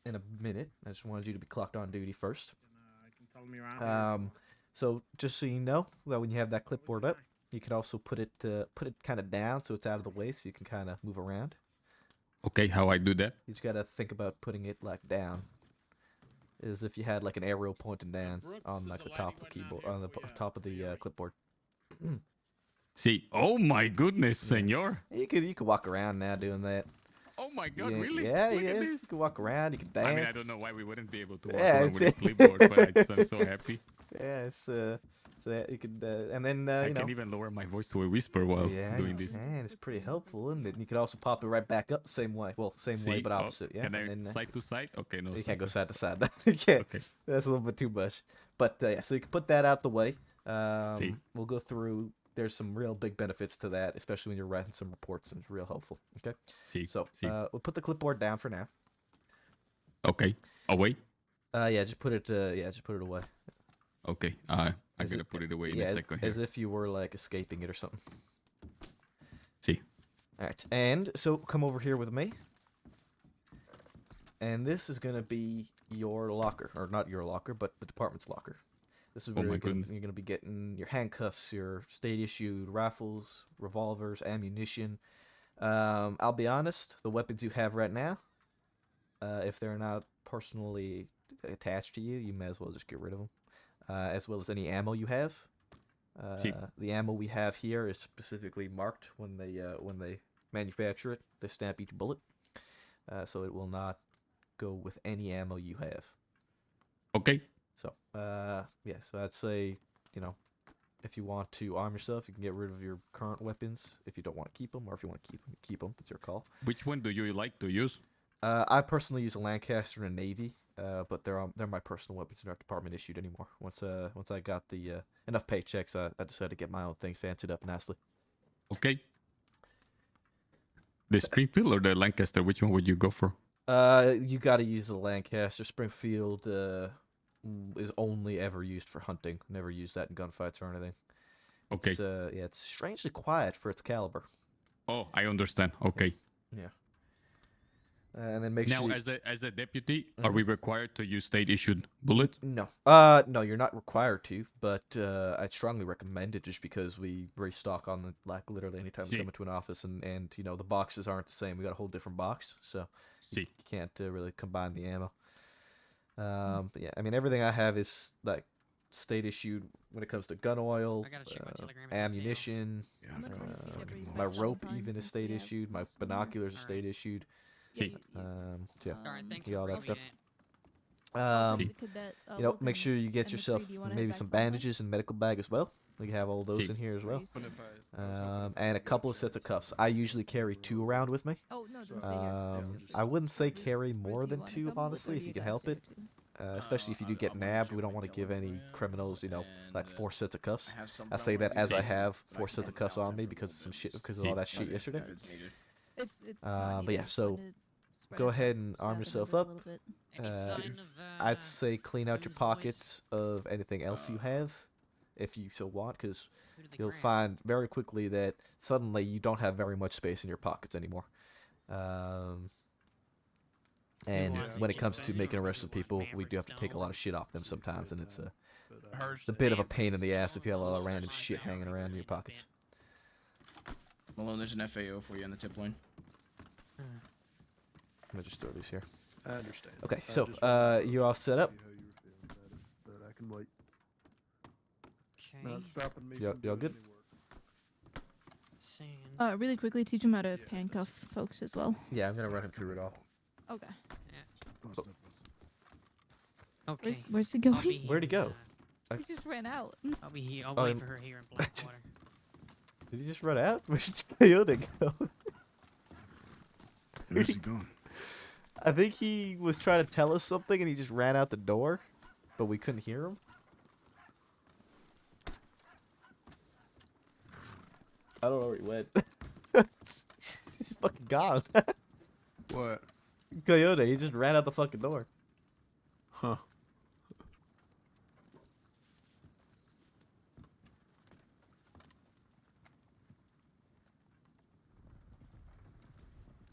in a minute. I just wanted you to be clocked on duty first. I can follow me around. So just so you know that when you have that clipboard up, you can also put it kind of down so it's out of the way, so you can kind of move around. Okay, how I do that? You just gotta think about putting it like down, as if you had like an arrow pointing down Brooks, on there's like a the lady top of the waiting out keyboard, here on the for you. top of the clipboard. See. Oh my goodness, senor. You could walk around now doing that. Oh my god, Yeah, really? Yeah, Look at yes. this. You can walk around. You can dance. I mean, I don't know why we wouldn't be able to walk Yeah, around with a it's- clipboard, but I'm so happy. Yeah, it's so that you could and then I you know. can even lower my voice to a whisper while Yeah, doing you this. can. It's pretty helpful, isn't it? And you could also pop it right back up the same way. Well, same way See? but Oh, opposite. Yeah. Can I and then, side to side? Okay, no. you side can't go to- side to side. You can't. Okay. That's a little bit too much. But yeah, so you can put that out the way. See. We'll go through. There's some real big benefits to that, especially when you're writing some reports, and it's real helpful. Okay. See. So See. we'll put the clipboard down for now. Okay. Oh wait. Yeah, just put it. Yeah, just put it away. Okay. I'm As gonna if- put it away in yeah, a second as here. if you were like escaping it or something. See. All right, and so come over here with me. And this is gonna be your locker, or not your locker, but the department's locker. This is Oh where my you're gonna be getting your handcuffs, your state-issued rifles, revolvers, ammunition. I'll be honest, the weapons you have right now, if they're not personally attached to you, you may as well just get rid of them. As well as any ammo you have. See. The ammo we have here is specifically marked when they manufacture it. They stamp each bullet, so it will not go with any ammo you have. Okay. So, yeah, so I'd say, you know, if you want to arm yourself, you can get rid of your current weapons if you don't want to keep them, or if you want to keep them. It's your call. Which one do you like to use? I personally use a Lancaster and a Navy. but they're my personal weapons. They're not department issued anymore. Once I got the enough paychecks, I decided to get my own things fancied up nicely. Okay. The Springfield or the Lancaster? Which one would you go for? You got to use the Lancaster. Springfield is only ever used for hunting. Never use that in gunfights or anything. Okay. It's, yeah, it's strangely quiet for its caliber. Oh, I understand. Okay. Yeah. And then make Now, sure. as a deputy, are we required to use state issued bullet? No. No, you're not required to, but I'd strongly recommend it just because we restock on the literally anytime we See. come into an office, and you know the boxes aren't the same. We got a whole different box, so you See. can't really combine the ammo. But yeah, I mean everything I have is like state issued when it comes to gun oil, I gotta check my telegram and see ammunition. Yeah, I'm I've gonna got read fucking every loads. My section rope sometimes even is since state we have issued. My most of them. binoculars are Alright. state issued. See. So yeah. Alright, thanks Yeah, for all that reading stuff. it. Um, See. The cadet, you know, Logan make sure you get and the yourself three, do you wanna head maybe back some to the base? bandages and medical bag as well. We have all those See. in here as well. But if I was hoping if I And a could get couple of sets of chance, cuffs. I'd I usually carry 2 around with me. Oh no, So, didn't say here. I wouldn't say carry Where more do you than wanna 2, come with, honestly, or if do you can guys help share it. too? Especially if you do get nabbed, we don't want to give any criminals, you know, like 4 sets of cuffs. I say that as I have 4 sets of cuffs on me because of some shit, because of all that shit yesterday. It's not But yeah, needed, so but it spread go it ahead and arm out yourself a up. little bit. Any Uh, sign of, I'd say clean out your Moon's voice? pockets of anything else you have, if you so want, because Who did they you'll grab? find very quickly that suddenly you don't have very much space in your pockets anymore. And was it? when it Just comes to Ben making or arrests of people, we Maverick do have to take a Stone? lot of shit off them sometimes, and it's Hurst a bit of a pain in the ass if you have a lot of random shit hanging around in your pockets. Malone, there's an FAO for you on the tip line. Let me just throw these here. I understand. Okay, I so just wanted to you all set up? see how you were feeling about it, but I can wait. Okay. Not stopping me Y'all- from y'all doing good? any work. Sand. Really quickly, teach him how to Yeah, that's handcuff folks as well. Yeah, I'm gonna run him through it all. Okay. Okay. Where's he I'll going? be here Where'd he in, go? He just ran out. I'll be here. I'll Oh, wait and- for her here in Blackwater. Did he just run out? Where's Coyote go? Where's he gone? I think he was trying to tell us something and he just ran out the door, but we couldn't hear him. I don't know where he went. He's fucking gone. What? Coyote, he just ran out the fucking door. Huh.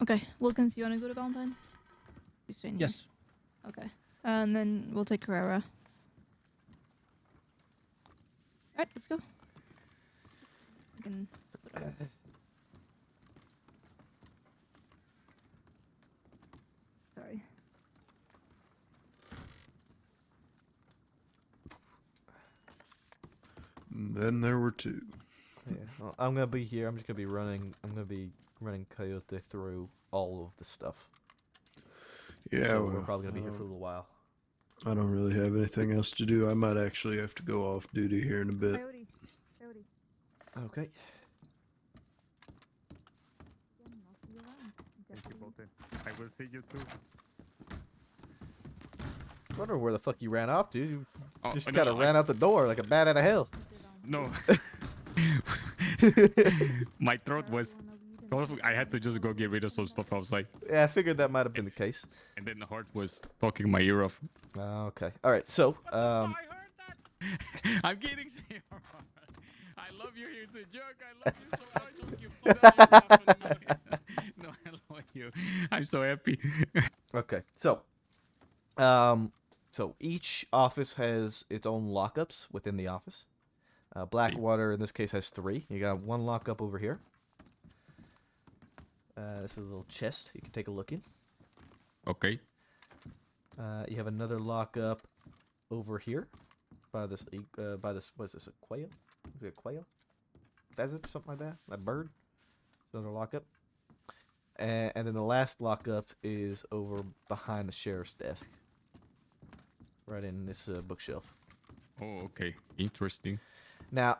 Okay, Wilkins, you want to go to Valentine? He's staying here. Yes. Okay. And then we'll take Carrera. Alright, let's go. We can split up. Sorry. And then there were 2. Yeah, well, I'm gonna be here. I'm just gonna be running. I'm gonna be running Coyote through all of the stuff. Yeah, so well, we're probably gonna be here for a little while. I don't really have anything else to do. I might actually have to go off duty here in a bit. Coyote. Coyote. Okay. Again, I'll see you around. Thank you, Definitely. Bolton. I will see you too. I wonder where the fuck you ran off, dude. You Oh, just no, kind of I- ran out the door like a bat out of hell. No. My throat was. I had to just go get rid of some stuff outside, Yeah, I figured that might have been the case. and then the heart was talking my ear off. Okay. All right. So, I heard that. I'm kidding. I love you. It's a joke. I love you so much. You put down your stuff and no, I love you. I'm so happy. okay. So, so each office has its own lockups within the office. Blackwater, in this case, has 3. You got 1 lockup over here. This is a little chest you can take a look in. Okay. You have another lockup over here by this what is this, a quail? Is it a quail? Pheasant or something like that? A bird? It's another lockup. And then the last lockup is over behind the sheriff's desk. Right in this bookshelf. Oh, okay. Interesting. Now,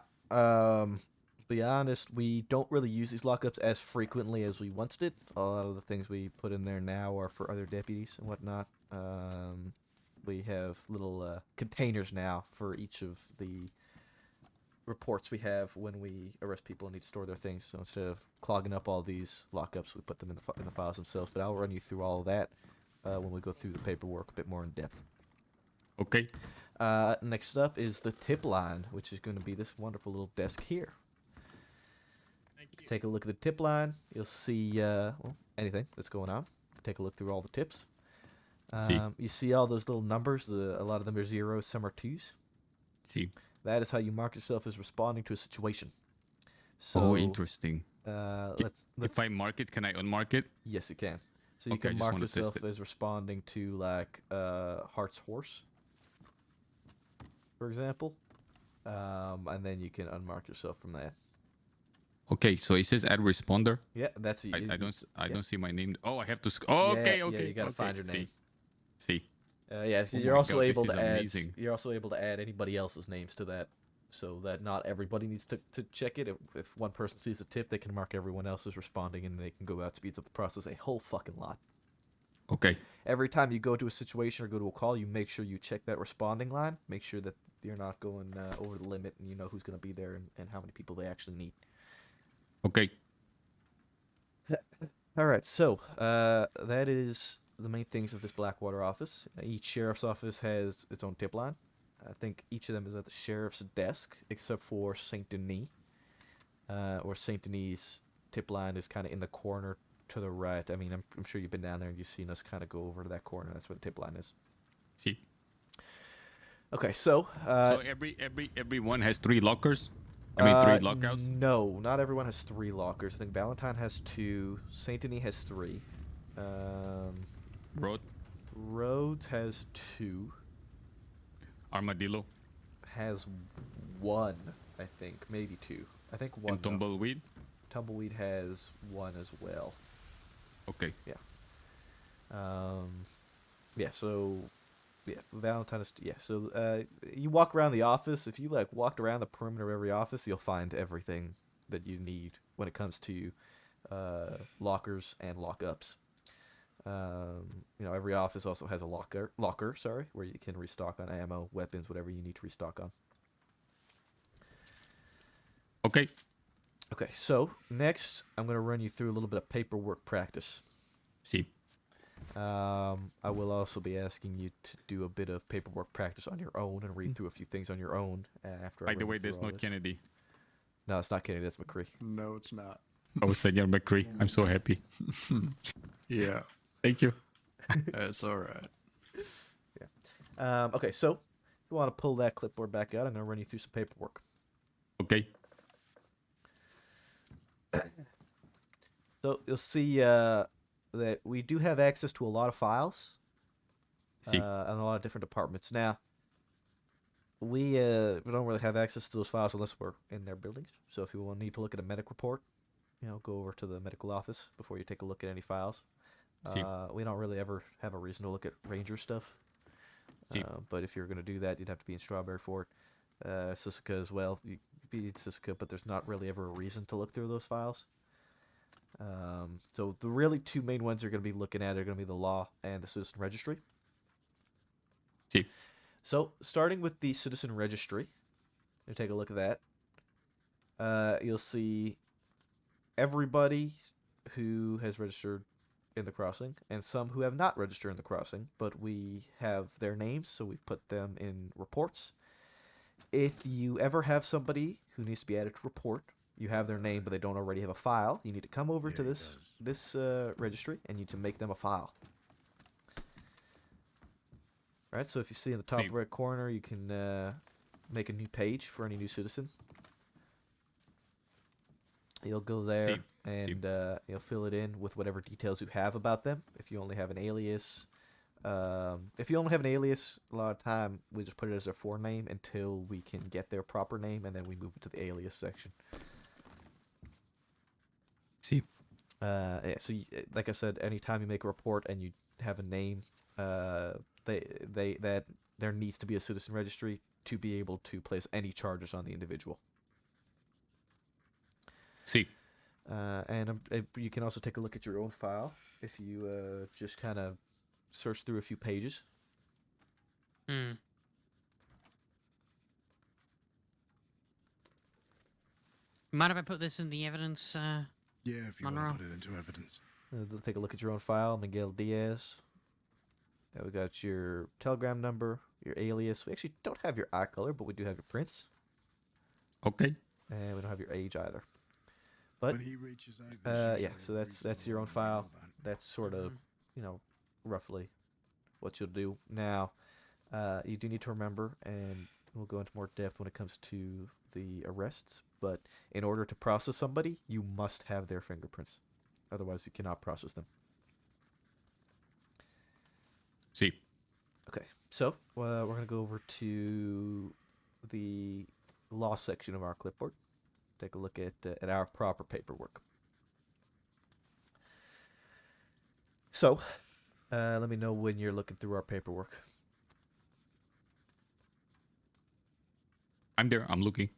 be honest, we don't really use these lockups as frequently as we once did. A lot of the things we put in there now are for other deputies and whatnot. we have little containers now for each of the reports we have when we arrest people and need to store their things. So instead of clogging up all these lockups, we put them in the files themselves. But I'll run you through all of that when we go through the paperwork a bit more in depth. Okay. Next up is the tip line, which is going to be this wonderful little desk here. Thank you. Take a look at the tip line. You'll see anything that's going on. Take a look through all the tips. You see all those little numbers. A lot of them are zeros, some are twos. See. That is how you mark yourself as responding to a situation. So, Oh, interesting. Let's If I mark it, can I unmark it? Yes, you can. So you Okay, I can just mark wanna test yourself it. as responding to like Heart's Horse, for example, and then you can unmark yourself from that. Okay, so it says add responder. Yeah, that's it. I don't see my name. Oh, I have to. Oh, okay, Yeah, okay. you gotta okay, find your name. See. Yeah, so Oh you're my also God, able this to is add. amazing. You're also able to add anybody else's names to that, so that not everybody needs to check it. If one person sees a tip, they can mark everyone else as responding, and they can go out, speeds up the process a whole fucking lot. Okay. Every time you go to a situation or go to a call, you make sure you check that responding line. Make sure that you're not going over the limit, and you know who's going to be there and how many people they actually need. Okay. All right, so that is the main things of this Blackwater office. Each sheriff's office has its own tip line. I think each of them is at the sheriff's desk, except for Saint Denis, or Saint Denis' tip line is kind of in the corner to the right. I mean, I'm sure you've been down there and you've seen us kind of go over to that corner. That's where the tip line is. See. Okay, so So everyone has 3 lockers. I mean 3 lockouts. No, not everyone has 3 lockers. I think Valentine has 2. Saint Denis has 3. Rhodes has 2. Armadillo. Has 1, I think, maybe 2. I think 1. And Tumbleweed. Tumbleweed has 1 as well. Okay. Yeah. Yeah. So, yeah, Valentine is. Yeah. So, you walk around the office. If you like walked around the perimeter of every office, you'll find everything that you need when it comes to lockers and lockups. Every office also has a locker, where you can restock on ammo, weapons, whatever you need to restock on. Okay. Okay, so next I'm going to run you through a little bit of paperwork practice. See. I will also be asking you to do a bit of paperwork practice on your own and read through a few things on your own after. By the way, there's no Kennedy. No, it's not Kennedy. That's McCree. No, it's not. Oh, Senor McCree. I'm so happy. Yeah. Thank you. That's all right. Yeah. Okay, so if you want to pull that clipboard back out, I'm going to run you through some paperwork. Okay. So you'll see that we do have access to a lot of files and a lot of different departments. Now, we don't really have access to those files unless we're in their buildings. So if you will need to look at a medic report, go over to the medical office before you take a look at any files. We don't really ever have a reason to look at Ranger stuff. But if you're going to do that, you'd have to be in Strawberry Fort. Sisika as well. You could be in Sisika, but there's not really ever a reason to look through those files. So the really 2 main ones you're going to be looking at are going to be the law and the citizen registry. See. So starting with the citizen registry, you take a look at that. You'll see everybody who has registered in the crossing and some who have not registered in the crossing, but we have their names, so we've put them in reports. If you ever have somebody who needs to be added to report, you have their name but they don't already have a file, you need to come over to this registry and you need to make them a file. Alright, so if you see in the top right corner, you can make a new page for any new citizen. You'll go there and you'll fill it in with whatever details you have about them. If you only have an alias, a lot of time we just put it as their forename until we can get their proper name, and then we move it to the alias section. See. Yeah, so like I said, anytime you make a report and you have a name, that there needs to be a citizen registry to be able to place any charges on the individual. See. And you can also take a look at your own file if you just kind of search through a few pages. Hmm. Mind if I put this in the evidence? Yeah, if you want Monroe? to put it into evidence. Take a look at your own file, Miguel Diaz. We got your telegram number, your alias. We actually don't have your eye color, but we do have your prints, Okay. and we don't have your age either. But When he reaches out, there's yeah, usually so a that's reasonable your own way to file. handle that. That's sort of, Mhm. roughly what you'll do. Now, you do need to remember, and we'll go into more depth when it comes to the arrests, but in order to process somebody, you must have their fingerprints. Otherwise, you cannot process them. See. Okay, so we're going to go over to the law section of our clipboard. Take a look at our proper paperwork. So, let me know when you're looking through our paperwork. I'm there. I'm looking.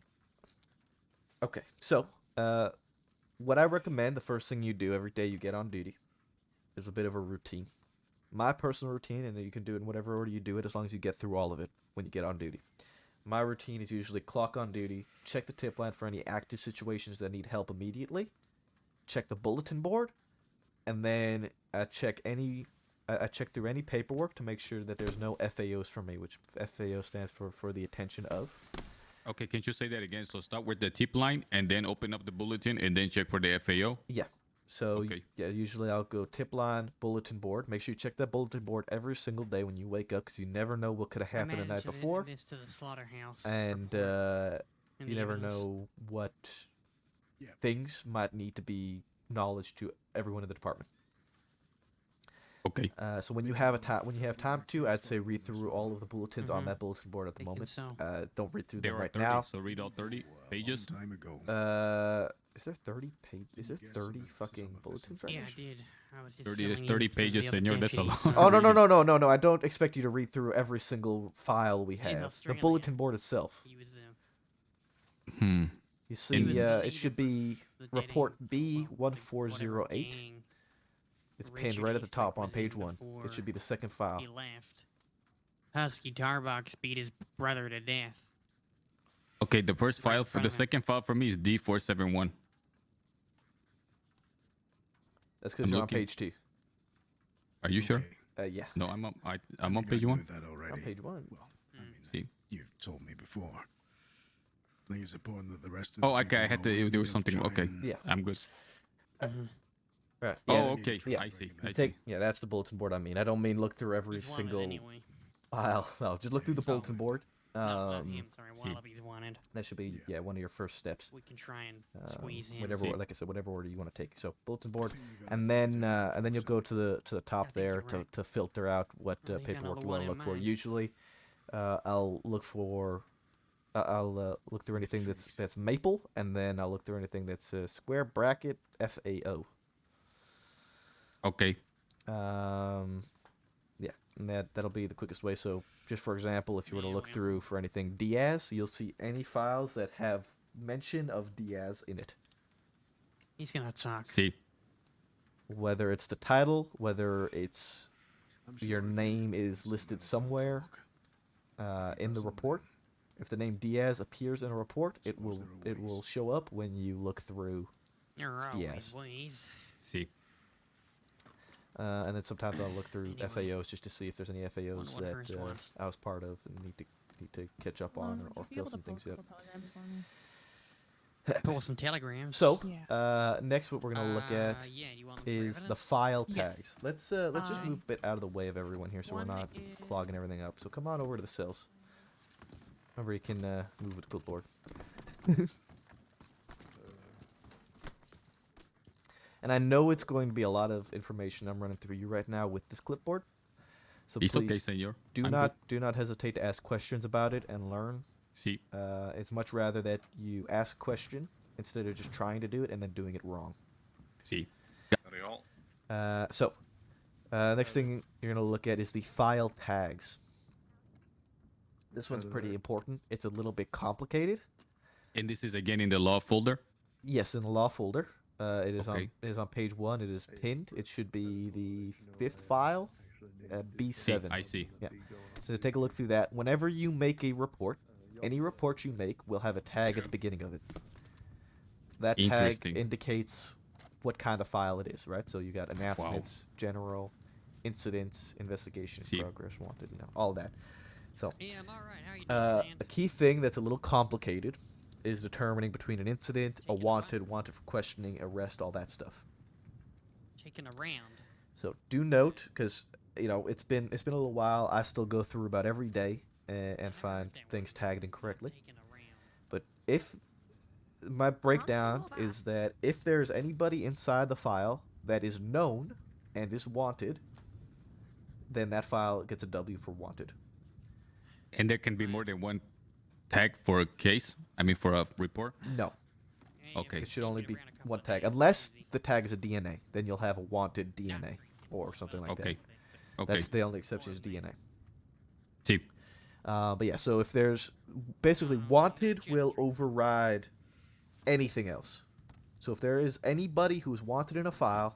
Okay, so what I recommend, the first thing you do every day you get on duty is a bit of a routine. My personal routine, and you can do it in whatever order you do it as long as you get through all of it when you get on duty. My routine is usually clock on duty, check the tip line for any active situations that need help immediately, check the bulletin board, and then I check through any paperwork to make sure that there's no FAOs for me, which FAO stands for the attention of. Okay, can you say that again? So start with the tip line and then open up the bulletin and then check for the FAO? Yeah. So Okay. yeah, usually I'll go tip line, bulletin board. Make sure you check that bulletin board every single day when you wake up, because you never know what could have I happened the night managed to add before, This to the slaughterhouse. and report in you the never evidence. know what Yeah. things might need to be knowledge to everyone in the department. Okay. So when you have time to, I'd say read through all of the bulletins on Mhm. that bulletin board at the Thinking moment. so. Don't read through There them are right 30, now. so read all 30 A pages. long time ago. Is there 30 pages? Is there Guess 30 about fucking some of this bulletins right Yeah, now? I did. I was just 30 there's filling 30 in through the pages, other senor, that's a entries, lot. so- Oh no! I don't expect you to read through every single file we In have. The Australia. bulletin board itself. He was Hmm. You see, was the it leader should for be the report dating- whatever B1408. gang It's Richard pinned right at the Eastwick top on was in page 1. before It should be the second file. he left. Husky Tarbox beat his brother to death. Okay, the first Right file in for front the of him. second file for me is D471. That's because I'm you're looking. on page 2. Are you sure? Okay. Yeah. No, I'm on I think page I 1. knew that already. On page 1. Well, I Mm. mean, See. you've told me before. I think it's important that the rest of Oh, the okay. I people had know to. we There was don't something. try Okay. and- Yeah. I'm good. Right. Oh, Yeah. okay. Yeah. I see. I see. Take, yeah, that's the bulletin board I mean. I don't mean look through every He's wanted single anyway. file. No, just look through the Yeah, bulletin board. No, not him. Sorry, see. Wallaby's wanted. That should be, Yeah. one of your first steps. We can try and squeeze him. Whatever, See. like I said, whatever order you want to take. So bulletin board, I think you got and then you'll go to the top think there you're to, right. to filter out what Well, you got paperwork another you want to one look in for. mind. Usually, I'll look for I'll look through anything that's maple, and then I'll look through anything that's square bracket FAO. Okay. Yeah, and that'll be the quickest way. So, just for example, if you were to Yeah, look yeah. through for anything Diaz, you'll see any files that have mention of Diaz in it. He's gonna talk. See. Whether it's the title, whether it's I'm your sure name it's is listed another somewhere talk. in the report. If the name Diaz appears in a report, it Suppose will there are it will ways. show up when you look through. There are always Yes. ways. See. And then sometimes I'll look through Anyway, FAOs just to see if there's any FAOs wonder what hers that was. I was part of and need to catch up on or Would you be fill able to some pull a things out. couple telegrams for me? Pull some telegrams. So, Yeah. next what we're gonna look at yeah, you want them for is the evidence? file Yes. tags. Let's just Uh, move a bit out of the way of everyone here, so we're one not is- clogging everything up. So come on over to the cells. Remember, you can move with the clipboard. And I know it's going to be a lot of information I'm running through you right now with this clipboard. So It's okay, please senor. do I'm not hesitate to ask questions about it and learn. See. It's much rather that you ask a question instead of just trying to do it and then doing it wrong. See. Next thing you're going to look at is the file tags. This one's pretty important. It's a little bit complicated. And this is again in the law folder. Yes, in the law folder. It is Okay. on page 1. It is pinned. It should be the 5th file B7. I see. Yeah. So take a look through that. Whenever you make a report, any report you make will have a tag at the beginning of it. That tag Interesting. indicates what kind of file it is, right? So you got announcements, general, incidents, investigation, See. progress, wanted, all that. So Yeah, I'm alright. How you doing, a key thing that's a little complicated is determining between an incident, a Taking a wanted, wanted for questioning, arrest, all that stuff. Taking a round. So do note, because it's been a little while. I still go through about every day and find things tagged incorrectly. But if my breakdown is that if there's anybody inside the file that is known and is wanted, then that file gets a W for wanted. And there can be more than one tag for a case? I mean, for a report? No. Okay. It should only be one tag, unless the tag is a DNA. Then you'll have a wanted DNA or something like that. Okay. Okay. That's the only exception is DNA. See. But yeah, so if there's basically wanted will override anything else. So if there is anybody who's wanted in a file,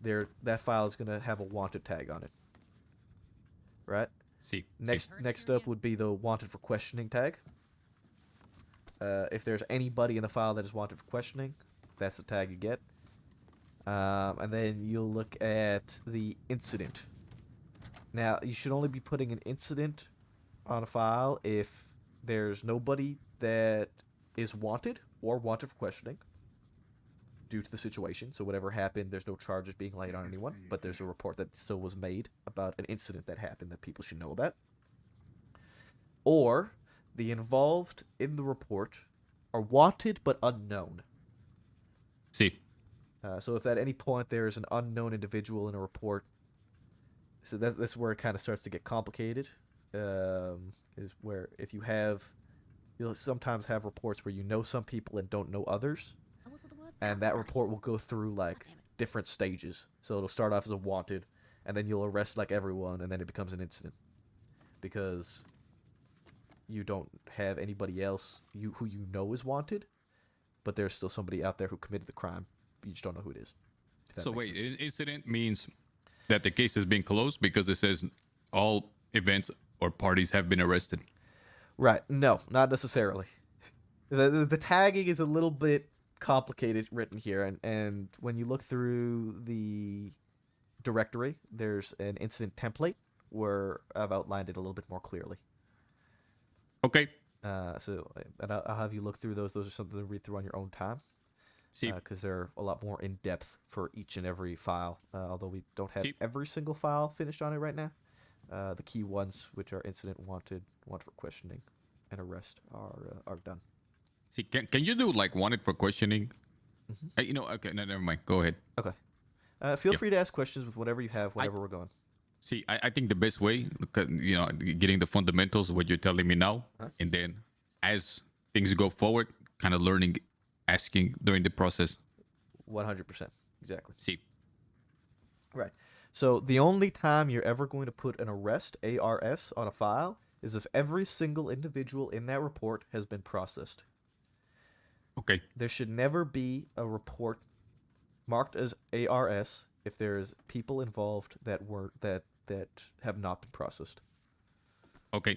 that file is going to have a wanted tag on it. Right? See. Next up would be the wanted for questioning tag. If there's anybody in the file that is wanted for questioning, that's the tag you get. And then you'll look at the incident. Now, you should only be putting an incident on a file if there's nobody that is wanted or wanted for questioning due to the situation. So whatever happened, there's no charges being laid on anyone, but there's a report that still was made about an incident that happened that people should know about. Or the involved in the report are wanted but unknown. See. So if at any point there is an unknown individual in a report, so that's where it kind of starts to get complicated. Is where if you'll sometimes have reports where you know some people and don't know others, and that report will go through like different stages. So it'll start off as a wanted, and then you'll arrest like everyone, and then it becomes an incident because you don't have anybody else who you know is wanted, but there's still somebody out there who committed the crime. You just don't know who it is. So wait, incident means that the case has been closed because it says all events or parties have been arrested. Right. No, not necessarily. The tagging is a little bit complicated written here, and when you look through the directory, there's an incident template where I've outlined it a little bit more clearly. Okay. And I'll have you look through those. Those are something to read through on your own time. Because they're a lot more in depth for each and every file. Although we don't have every single file finished on it right now. The key ones, which are incident, wanted for questioning, and arrest, are done. See, can you do like wanted for questioning? Okay, no, never mind. Go ahead. Okay. Feel free to ask questions with whatever you have, whenever we're going. See, I think the best way, getting the fundamentals, what you're telling me now, and then as things go forward, kind of learning, asking during the process. 100%. Exactly. See. Right. So the only time you're ever going to put an arrest, ARS, on a file is if every single individual in that report has been processed. Okay. There should never be a report marked as ARS if there's people involved that have not been processed. Okay.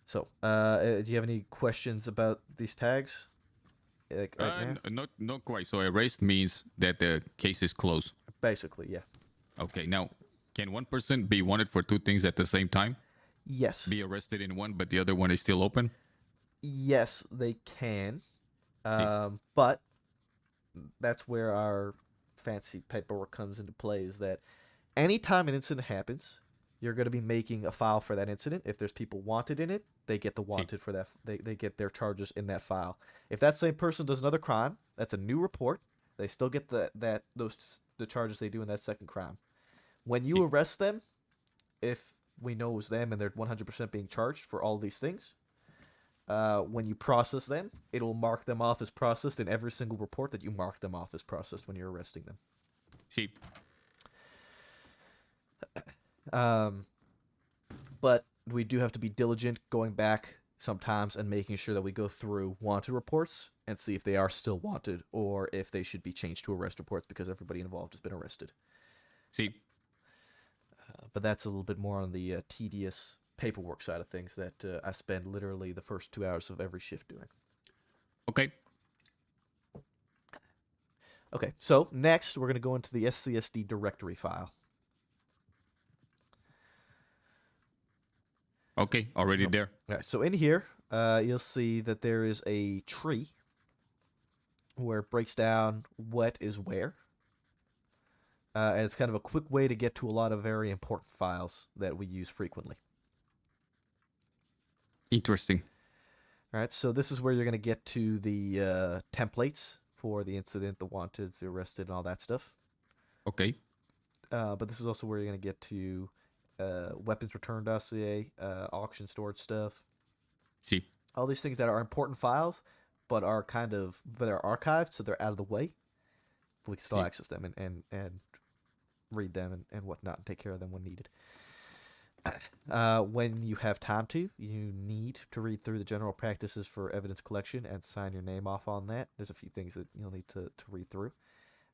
So, do you have any questions about these tags? Right now? Not quite. So erased means that the case is closed. Basically, yeah. Okay. Now, can one person be wanted for two things at the same time? Yes. Be arrested in one, but the other one is still open? Yes, they can. But that's where our fancy paperwork comes into play, is that anytime an incident happens, you're going to be making a file for that incident. If there's people wanted in it, they get the wanted for that. They get their charges in that file. If that same person does another crime, that's a new report. They still get the charges they do in that second crime. When you arrest them, if we know it was them and they're 100% being charged for all these things, when you process them, it'll mark them off as processed in every single report that you mark them off as processed when you're arresting them. See. But we do have to be diligent going back sometimes and making sure that we go through wanted reports and see if they are still wanted or if they should be changed to arrest reports because everybody involved has been arrested. See. But that's a little bit more on the tedious paperwork side of things that I spend literally the first 2 hours of every shift doing. Okay. Okay, so next we're going to go into the SCSD directory file. Okay, already there. All right, so in here, you'll see that there is a tree where it breaks down what is where. And it's kind of a quick way to get to a lot of very important files that we use frequently. Interesting. All right, so this is where you're going to get to the templates for the incident, the wanted, the arrested, and all that stuff. Okay. But this is also where you're going to get to weapons return dossier, auction storage stuff. See. All these things that are important files, but are they're archived, so they're out of the way. But we can still access them and read them and whatnot and take care of them when needed. When you have time to, you need to read through the general practices for evidence collection and sign your name off on that. There's a few things that you'll need to read through.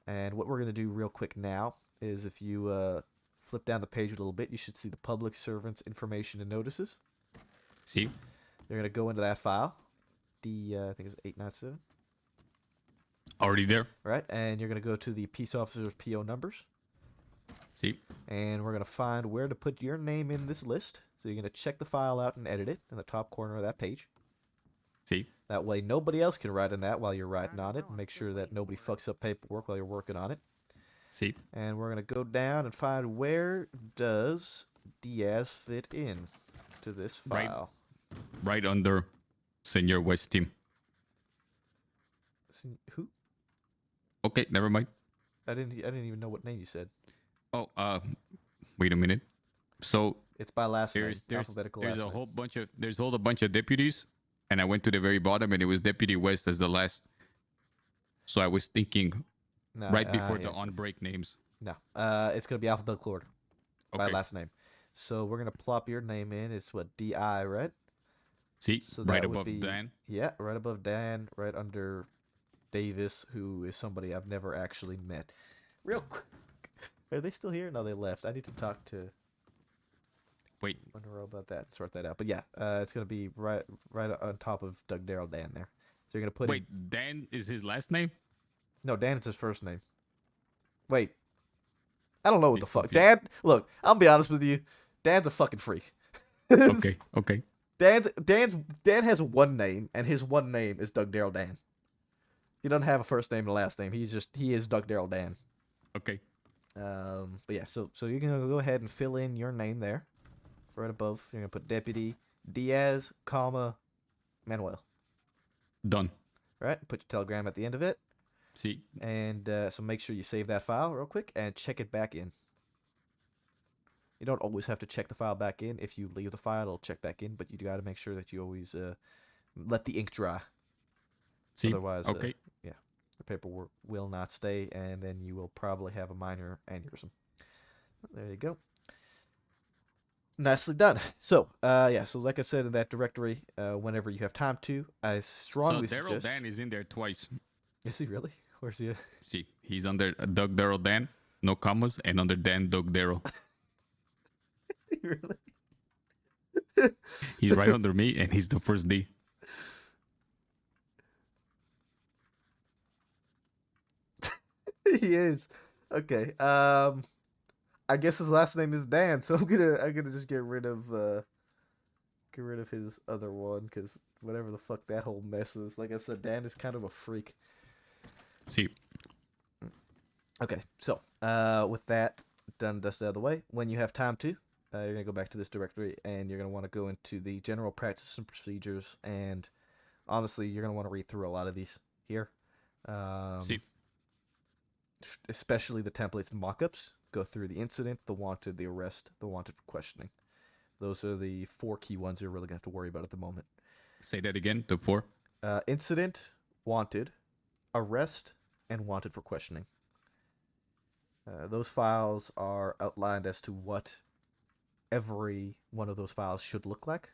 And what we're going to do real quick now is if you flip down the page a little bit, you should see the public servants information and notices. See. You're going to go into that file. I think it's 897. Already there. Right, and you're going to go to the peace officers' PO numbers. See. And we're going to find where to put your name in this list. So you're going to check the file out and edit it in the top corner of that page. See. That way nobody else can write in that while you're writing on it. And make sure that nobody fucks up paperwork while you're working on it. See. And we're going to go down and find where does Diaz fit in to this file. Right under Senior West Team. Who? Okay, never mind. I didn't even know what name you said. Oh, wait a minute. So it's by last name, there's alphabetical there's last a name. whole bunch of deputies, and I went to the very bottom, and it was Deputy West as the last. So I was thinking No, right before yes, the on-break names. No, it's gonna be alphabetical order by Okay. last name. So we're gonna plop your name in. It's what, DI, right? See, So right that would above be, Dan. Yeah, right above Dan, right under Davis, who is somebody I've never actually met. Real quick, are they still here? No, they left. I need to talk to Wait. Monroe about that, sort that out. But yeah, it's gonna be right on top of Doug Darrell Dan there. So you're gonna put Wait, Dan is his last name? No, Dan is his first name. Wait, I don't know what He's the fuck. fucking- Dan, look, I'll be honest with you. Dan's a fucking freak. Okay, okay. Dan has one name, and his one name is Doug Darrell Dan. He doesn't have a first name and a last name. He is Doug Darrell Dan. Okay. But yeah, so you're gonna go ahead and fill in your name there, right above. You're gonna put Deputy Diaz, comma Manuel. Done. Right. Put your telegram at the end of it. See. And so make sure you save that file real quick and check it back in. You don't always have to check the file back in. If you leave the file, it'll check back in, but you got to make sure that you always let the ink dry. See. Otherwise, Okay. yeah, the paperwork will not stay, and then you will probably have a minor aneurysm. There you go. Nicely done. So, yeah, so like I said in that directory, whenever you have time to, I strongly So Daryl suggest... Dan is in there twice. Is he really? Where's he? See, he's under Doug Daryl Dan, no commas, and under Dan Doug Daryl. Really? He's right under me, and he's the first D. He is. Okay. I guess his last name is Dan, so I'm gonna just get rid of his other one, because whatever the fuck that whole mess is. Like I said, Dan is kind of a freak. See. Okay, so with that done, dusted out of the way, when you have time to, you're gonna go back to this directory, and you're gonna want to go into the general practices and procedures, and honestly, you're gonna want to read through a lot of these here. See. Especially the templates and mockups. Go through the incident, the wanted, the arrest, the wanted for questioning. Those are the 4 key ones you're really gonna have to worry about at the moment. Say that again. The 4. Incident, wanted, arrest, and wanted for questioning. Those files are outlined as to what every one of those files should look like.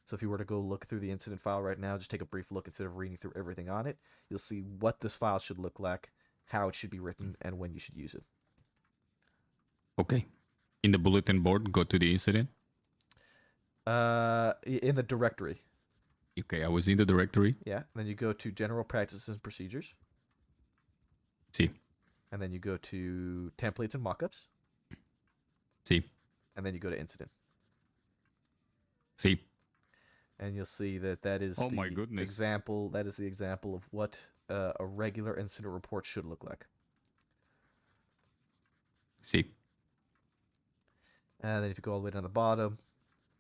So if you were to go look through the incident file right now, just take a brief look instead of reading through everything on it. You'll see what this file should look like, how it should be written, and when you should use it. Okay. In the bulletin board, go to the incident. In the directory. Okay, I was in the directory. Yeah. Then you go to General Practices and Procedures. See. And then you go to Templates and Mockups. See. And then you go to Incident. See. And you'll see that that is Oh the my goodness. example. That is the example of what a regular incident report should look like. See. And then if you go all the way down the bottom,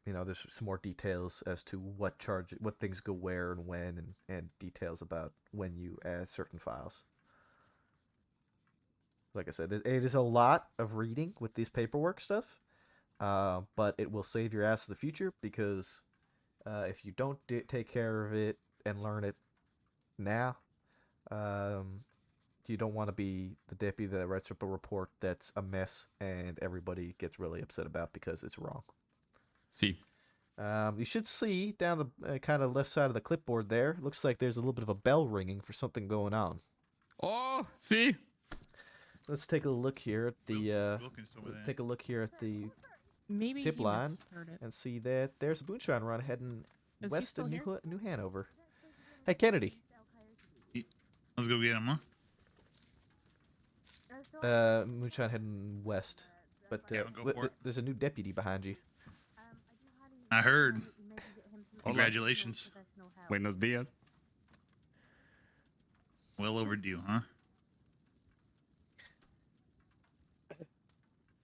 you know, there's some more details as to what things go where and when, and details about when you add certain files. Like I said, it is a lot of reading with these paperwork stuff, but it will save your ass in the future because if you don't take care of it and learn it now, you don't want to be the deputy that writes up a report that's a mess and everybody gets really upset about because it's wrong. See. You should see down the kind of left side of the clipboard there. Looks like there's a little bit of a bell ringing for something going on. Oh, see. Let's take a look here at the take a look here at the Maybe tip he line misheard it. and see that there's a moonshine run heading Is he west still of here? New Hanover. Hey Kennedy. Let's go get him, huh? Moonshine heading west, but Yeah, go for it. there's a new deputy behind you. I heard. Congratulations. Buenos dias. Well overdue, huh?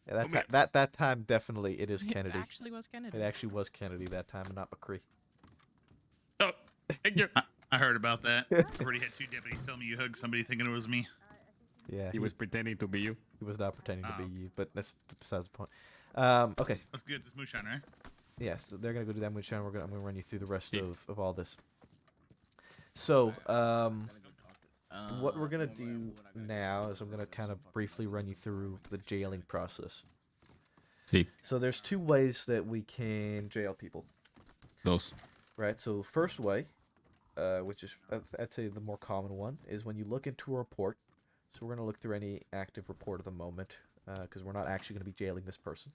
Yeah, that time definitely it is Kennedy. It actually was Kennedy. It actually was Kennedy that time, and not McCree. Oh, thank you. I heard about that. Already had 2 deputies tell me you hugged somebody thinking it was me. Yeah, He was pretending to be you. he was not pretending to Oh. be you, but that's besides the point. Okay, Let's get this moonshine, right? yeah, so they're gonna go do that moonshine. I'm gonna run you through the rest of all this. So, what we're gonna do now is I'm gonna kind of briefly run you through the jailing process. See. So there's 2 ways that we can jail people, Those. right? So the first way, which is I'd say the more common one, is when you look into a report. So we're gonna look through any active report at the moment, because we're not actually gonna be jailing this person,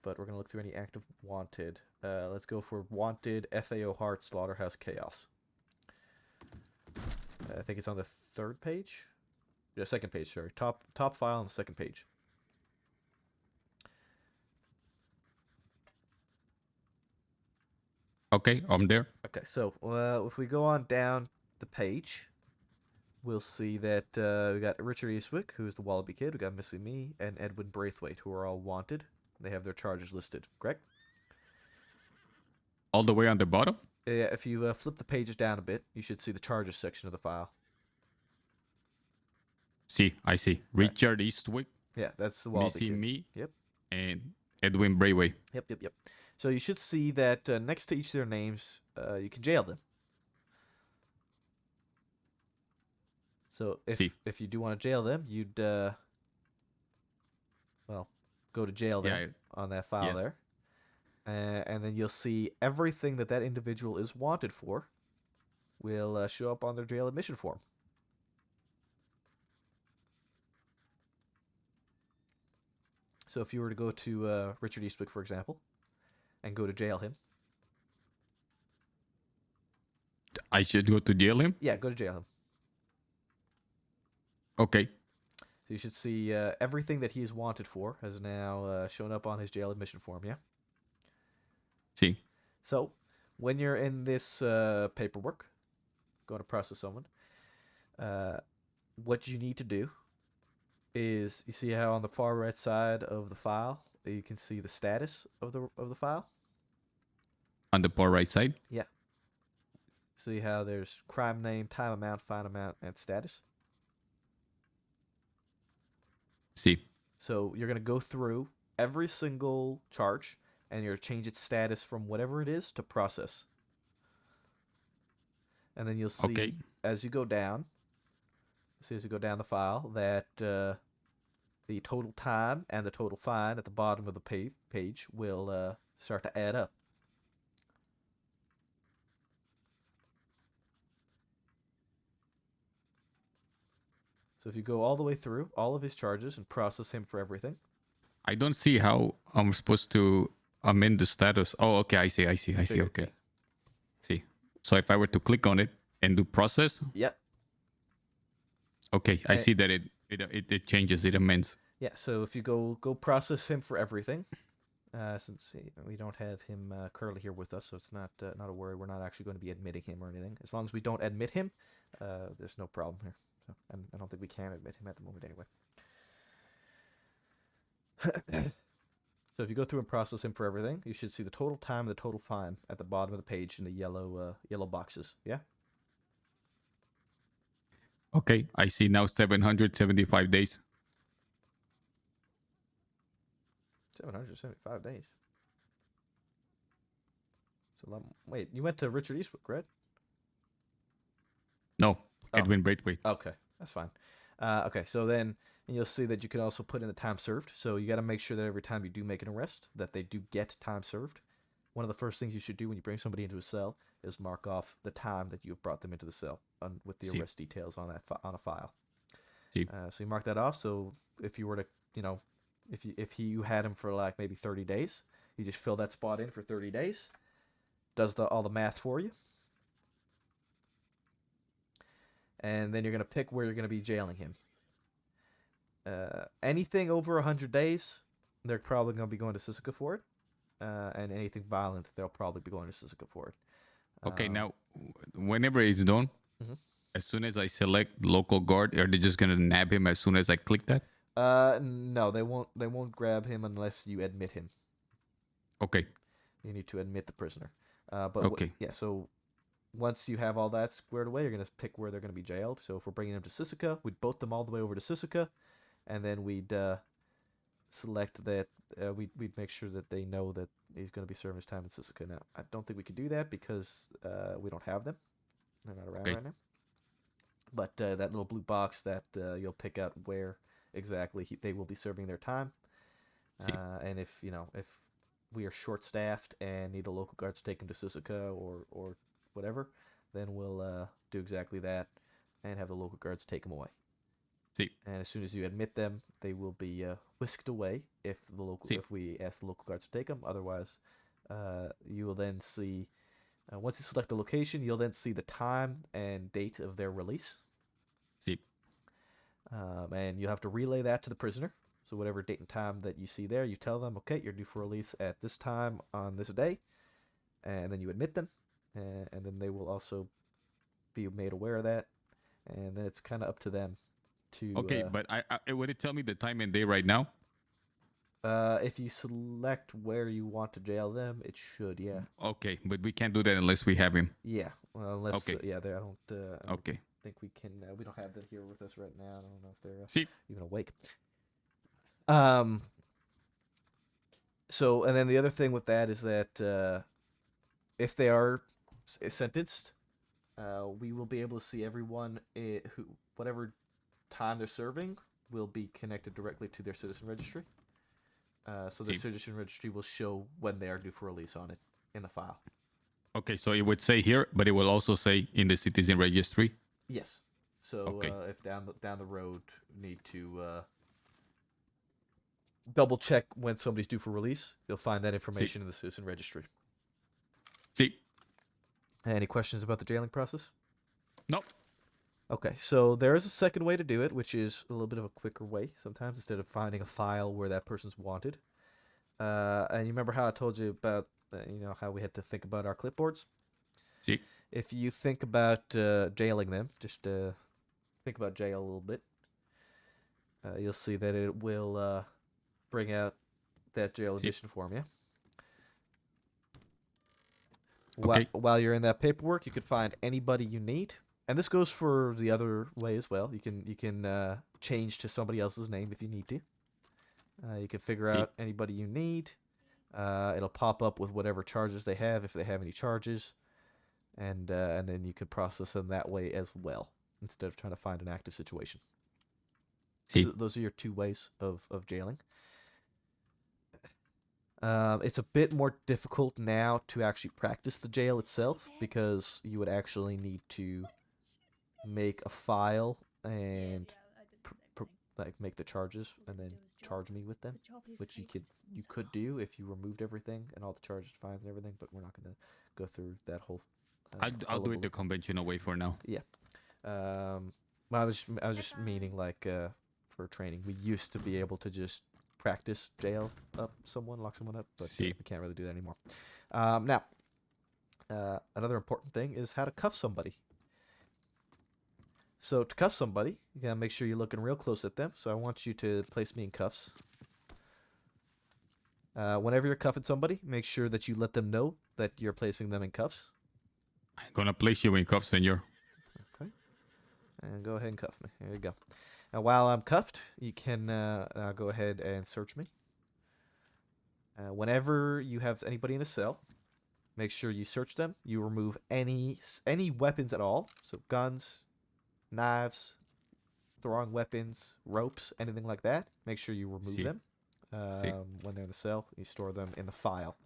but we're gonna look through any active wanted. Let's go for wanted FAO Hart Slaughterhouse Chaos. I think it's on the 3rd page. Yeah, 2nd page. Sorry, top file on the 2nd page. Okay, I'm there. Okay, so if we go on down the page, we'll see that we got Richard Eastwick, who's the Wallaby Kid. We got Missy Me and Edwin Braithwaite, who are all wanted. They have their charges listed, correct? All the way on the bottom? Yeah, if you flip the pages down a bit, you should see the charges section of the file. See, I see. Richard Eastwick, Yeah, that's the Wallaby Missy Kid. Me, Yep. and Edwin Brayway. Yep. So you should see that next to each of their names, you can jail them. So if you do want to jail them, you'd well, go to jail them Yeah, on that file yes. there, and then you'll see everything that individual is wanted for will show up on their jail admission form. So if you were to go to Richard Eastwick, for example, and go to jail him. I should go to jail him? Yeah, go to jail him. Okay. So you should see everything that he is wanted for has now shown up on his jail admission form, yeah? See. So, when you're in this paperwork, going to process someone, what you need to do is, you see how on the far right side of the file, you can see the status of the file? On the far right side? Yeah. See how there's crime name, time amount, fine amount, and status? See. So you're going to go through every single charge, and you're going to change its status from whatever it is to process. And then you'll see, Okay. as you go down, the file, that the total time and the total fine at the bottom of the page will start to add up. So if you go all the way through all of his charges and process him for everything. I don't see how I'm supposed to amend the status. Oh, okay. I see. Figured, Okay. See. So if I were to click on it and do process. Yep. Okay. I see that it changes. It amends. Yeah. So if you go process him for everything, since we don't have him currently here with us, so it's not a worry. We're not actually going to be admitting him or anything. As long as we don't admit him, there's no problem here. So I don't think we can admit him at the moment anyway. So if you go through and process him for everything, you should see the total time and the total fine at the bottom of the page in the yellow boxes. Yeah. Okay. I see now 775 days. 775 days. It's a lot. Wait, you went to Richard Eastwood, right? No, Oh. Edwin Braithwaite. Okay, that's fine. Okay, so then you'll see that you can also put in the time served. So you got to make sure that every time you do make an arrest, that they do get time served. One of the first things you should do when you bring somebody into a cell is mark off the time that you've brought them into the cell with the arrest details on that on a file. So you mark that off. So if you were to, if you had him for like maybe 30 days, you just fill that spot in for 30 days. Does all the math for you. And then you're going to pick where you're going to be jailing him. Anything over 100 days, they're probably going to be going to Sisika for it. And anything violent, they'll probably be going to Sisika for it. Okay, now, whenever it's done, Mhm. as soon as I select local guard, are they just going to nab him as soon as I click that? No, they won't. They won't grab him unless you admit him. Okay. You need to admit the prisoner. But Okay. yeah. So once you have all that squared away, you're gonna pick where they're gonna be jailed. So if we're bringing them to Sisika, we'd boat them all the way over to Sisika, and then we'd select that. We'd make sure that they know that he's gonna be serving his time in Sisika. Now, I don't think we could do that because we don't have them. They're not around right now. But that little blue box that you'll pick out where exactly they will be serving their time. And if we are short-staffed and need the local guards to take them to Sisika or whatever, then we'll do exactly that and have the local guards take them away. And as soon as you admit them, they will be whisked away if we ask the local guards to take them. Otherwise, you will then see, once you select the location, you'll then see the time and date of their release. And you have to relay that to the prisoner. So whatever date and time that you see there, you tell them, okay, you're due for release at this time on this day, and then you admit them, and then they will also be made aware of that, and then it's kind of up to them to. Okay, but would it tell me the time and day right now? If you select where you want to jail them, it should, yeah. Okay, but we can't do that unless we have him. Yeah, well, unless I don't. Okay. Think we can. We don't have them here with us right now. I don't know if they're even awake. So, and then the other thing with that is that if they are sentenced, we will be able to see everyone who whatever time they're serving will be connected directly to their citizen registry. So the citizen registry will show when they are due for release on it in the file. Okay, so it would say here, but it will also say in the citizen registry. Yes. So if down the road need to double check when somebody's due for release, you'll find that information in the citizen registry. Any questions about the jailing process? Nope. Okay, so there is a second way to do it, which is a little bit of a quicker way sometimes, instead of finding a file where that person's wanted. And you remember how I told you about how we had to think about our clipboards? If you think about jailing them, just think about jail a little bit, you'll see that it will bring out that jail admission form, yeah? Okay. While you're in that paperwork, you can find anybody you need. And this goes for the other way as well. You can change to somebody else's name if you need to. You can figure out anybody you need. It'll pop up with whatever charges they have, if they have any charges. And then you could process them that way as well, instead of trying to find an active situation. So those are your two ways of jailing. It's a bit more difficult now to actually practice the jail itself, because you would actually need to make a file and like make the charges and then charge me with them, which you could do if you removed everything and all the charges, fines, and everything. But we're not gonna go through that whole. I'll do it the conventional way for now. Yeah. Well, I was just meaning like for training, we used to be able to just practice jail up someone, lock someone up, but we can't really do that anymore. Now, another important thing is how to cuff somebody. So to cuff somebody, you gotta make sure you're looking real close at them. So I want you to place me in cuffs. Whenever you're cuffing somebody, make sure that you let them know that you're placing them in cuffs. I'm gonna place you in cuffs, senor. Okay. And go ahead and cuff me. There you go. Now, while I'm cuffed, you can go ahead and search me. Whenever you have anybody in a cell, make sure you search them. You remove any weapons at all. So guns, knives, throwing weapons, ropes, anything like that. Make sure you remove them when they're in the cell. You store them in the file.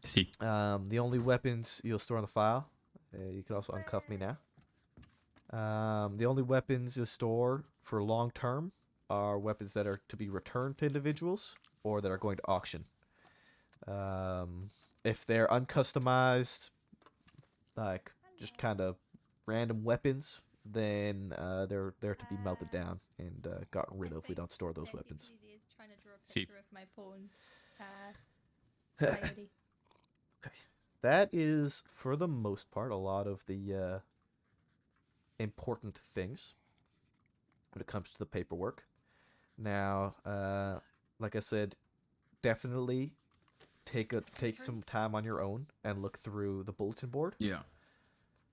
The only weapons you'll store in the file. You can also uncuff me now. The only weapons you'll store for long term are weapons that are to be returned to individuals or that are going to auction. If they're uncustomized, like just kind of random weapons, then they're to be melted down and gotten rid of. We don't store those weapons. Okay. That is, for the most part, a lot of the important things when it comes to the paperwork. Now, like I said, definitely take some time on your own and look through the bulletin board. Yeah.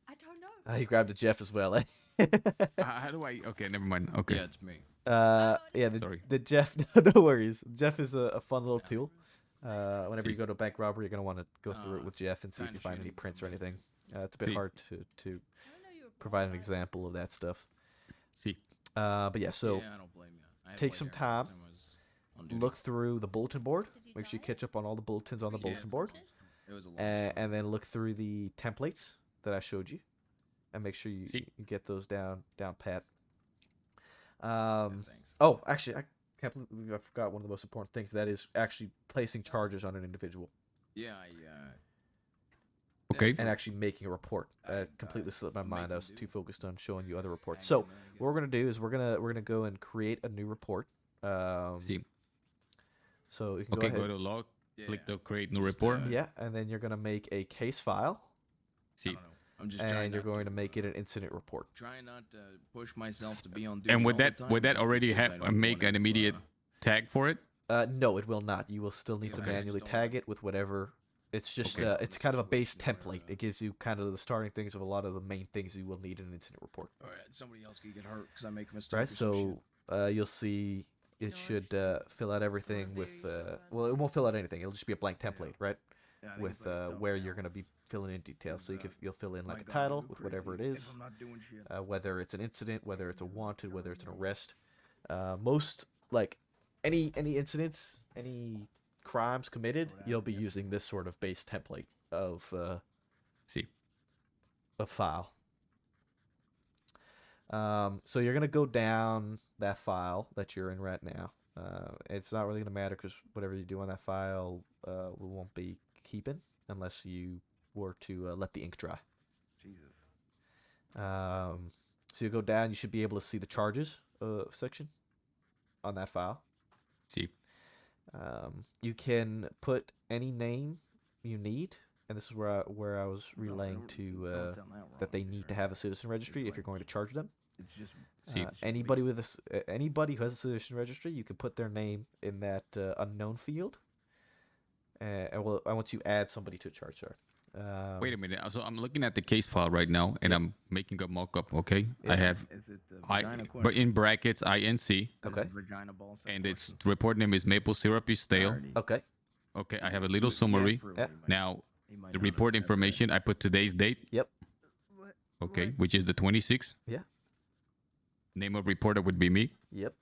I don't know. He grabbed a Jeff as well, eh? How do I? Okay, never mind. Okay. Yeah, it's me. Yeah, the Jeff. No worries. Jeff is a fun little tool. Whenever you go to a bank robbery, you're gonna want to go through it with Jeff and see if you find any prints or anything. It's a bit hard to provide an example of that stuff. But yeah, so Yeah, I don't blame you. take some time, look through the bulletin board. Make sure you catch up on all the bulletins on the bulletin board, It was a long and then look through the templates that I showed you, and make sure you get those down pat. Oh, actually, I can't believe I forgot one of the most important things. That is actually placing charges on an individual. Yeah, Okay. And actually making a report. Completely slipped my mind. I was too focused on showing you other reports. So what we're gonna do is we're gonna go and create a new report. So you can Okay, go ahead. go to log, click to create new report. Yeah, and then you're gonna make a case file. I'm just and trying you're not going to make it an incident report. Trying not to push myself to be on duty. And would all the that time, would that just already because I have don't make wanna, an immediate tag for it? No, it will not. You will still need to Okay. manually tag it with whatever. It's just it's kind of a base template. It gives you kind of the starting things of a lot of the main things you will need in an incident report. All right, somebody else could get hurt because I make a mistake. Right, or some so you'll see it should fill out everything with well, it won't fill out anything. It'll just be a blank template, right? With where you're going to be filling in details. So you'll fill in like a title with whatever it is, whether it's an incident, whether it's a wanted, whether it's an arrest. Most like any incidents, any crimes committed, you'll be using this sort of base template of a file. So you're gonna go down that file that you're in right now. It's not really gonna matter because whatever you do on that file, we won't be keeping unless you were to let the ink dry. Jesus. So you go down, you should be able to see the charges section on that file. You can put any name you need, and this is where I was relaying to that they need to have a citizen registry if you're going to charge them. Anybody with anybody who has a citizen registry, you can put their name in that unknown field. And I want you to add somebody to a charge. Sorry. Wait a minute. So I'm looking at the case file right now, and I'm making a mock-up. Okay, I have but in brackets INC. Okay. And its report name is maple syrup is stale. Okay. Okay, I have a little summary. Now, the report information I put today's date. Yep. Okay, which is the 26th. Yeah. Name of reporter would be me. Yep.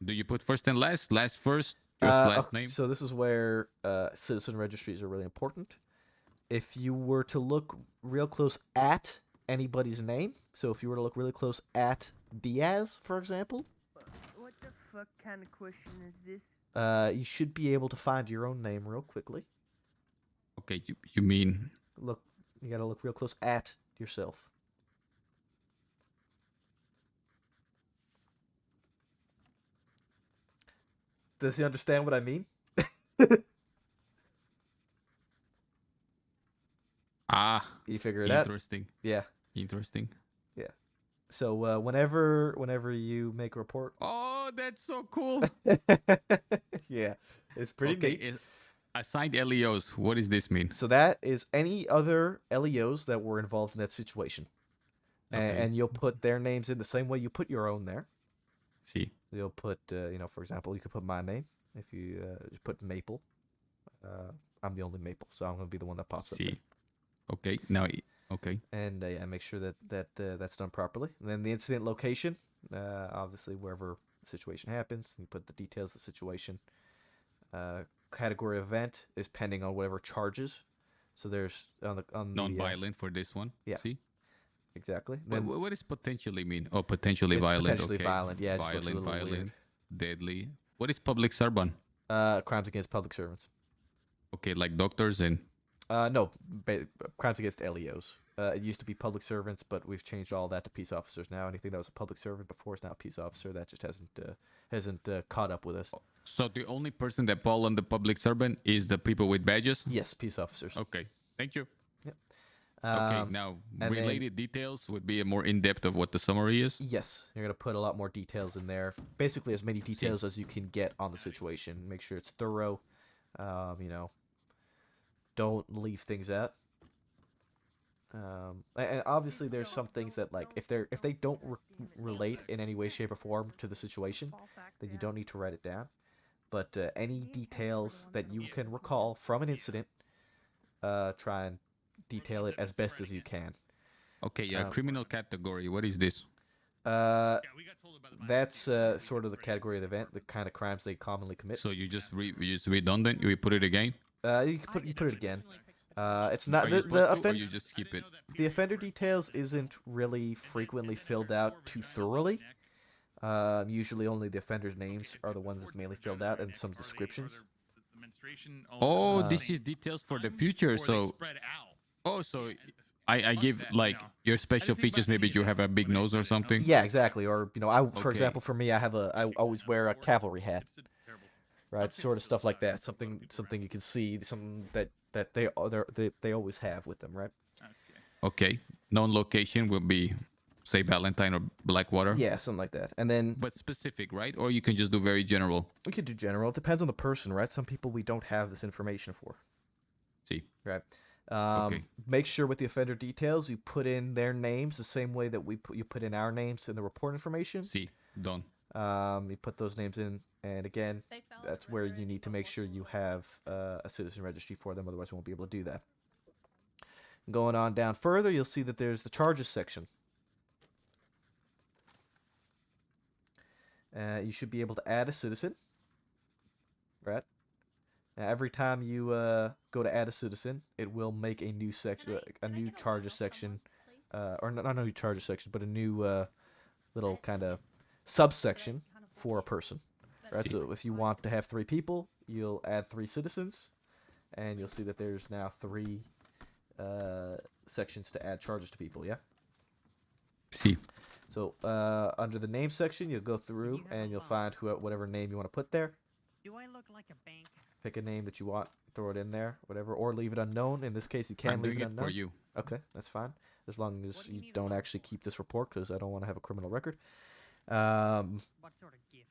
Do you put first and last? Last first? Just last Okay, name? So this is where citizen registries are really important. If you were to look real close at anybody's name. So if you were to look really close at Diaz, for example, What the fuck kind of question is this? you should be able to find your own name real quickly. Okay, you mean Look, you gotta look real close at yourself. Does he understand what I mean? You figure it out? interesting. Yeah. Interesting. Yeah. So whenever you make a report, Oh, that's so cool. yeah, it's pretty okay, neat. Assigned LEOs. What does this mean? So that is any other LEOs that were involved in that situation, Okay. and you'll put their names in the same way you put your own there. See. You'll put, for example, you could put my name if you just put Maple. I'm the only Maple, so I'm gonna be the one that pops up. See. There. Okay. Now. Okay. And make sure that that's done properly. And then the incident location, obviously wherever the situation happens, you put the details of the situation. Category event is pending on whatever charges. So there's on the Non-violent for this one. Yeah. See. Exactly. What does potentially mean? Oh, potentially It's violent. potentially okay. violent, yeah, it just looks a Violent, little violent, weird. deadly. What is public servant? Crimes against public servants. Okay, like doctors and. No, crimes against LEOs. It used to be public servants, but we've changed all that to peace officers now. Anything that was a public servant before is now a peace officer. That just hasn't caught up with us. So the only person that fall on the public servant is the people with badges? Yes, peace officers. Okay, thank you. Yep. Okay, now and then- related details would be a more in-depth of what the summary is. Yes, you're gonna put a lot more details in there. Basically, as many details as you can get on the situation. Make sure it's thorough. Don't leave things out. And obviously, there's some things that, like, if they don't relate in any way, shape, or form to the situation, then you don't need to write it down. But any details that you can recall from an incident, try and detail it as best as you can. Okay, yeah, criminal category. What is this? That's sort of the category of the event, the kind of crimes they commonly commit. So you just redundant? You put it again? You put it again. It's not Are you the supposed to, or offender. you just skip it? The offender details isn't really frequently filled out too thoroughly. Usually only the offender's names are the ones that's mainly filled out, and some descriptions. Oh, this is details for the future. So, so I give like your special features. Maybe you have a big nose or something. Yeah, exactly. Or for Okay. example, for me, I always wear a cavalry hat. Right, sort of stuff like that. Something you can see, something that they always have with them, right? Okay. Known location will be, say, Valentine or Blackwater. Yeah, something like that. And then But specific, right? Or you can just do very general. we could do general. It depends on the person, right? Some people we don't have this information for. See. Right. Okay. Make sure with the offender details you put in their names the same way that you put in our names in the report information. See. Done. You put those names in, and again, that's where you need to make sure you have a citizen registry for them. Otherwise, you won't be able to do that. Going on down further, you'll see that there's the charges section. You should be able to add a citizen, right? Now, every time you go to add a citizen, it will make a new section, a new charges section, or not a new charges section, but a new little kind of subsection for a person, right? So if you want to have 3 people, you'll add 3 citizens, and you'll see that there's now 3 sections to add charges to people. Yeah. See. So under the name section, you'll go through and you'll find whatever name you want to put there. Do I look like a bank? Pick a name that you want, throw it in there, whatever, or leave it unknown. In this case, you can I'm leave doing it it unknown. for you. Okay, that's fine, as long as you don't actually keep this report, because I don't want to have a criminal record. What sort of gift?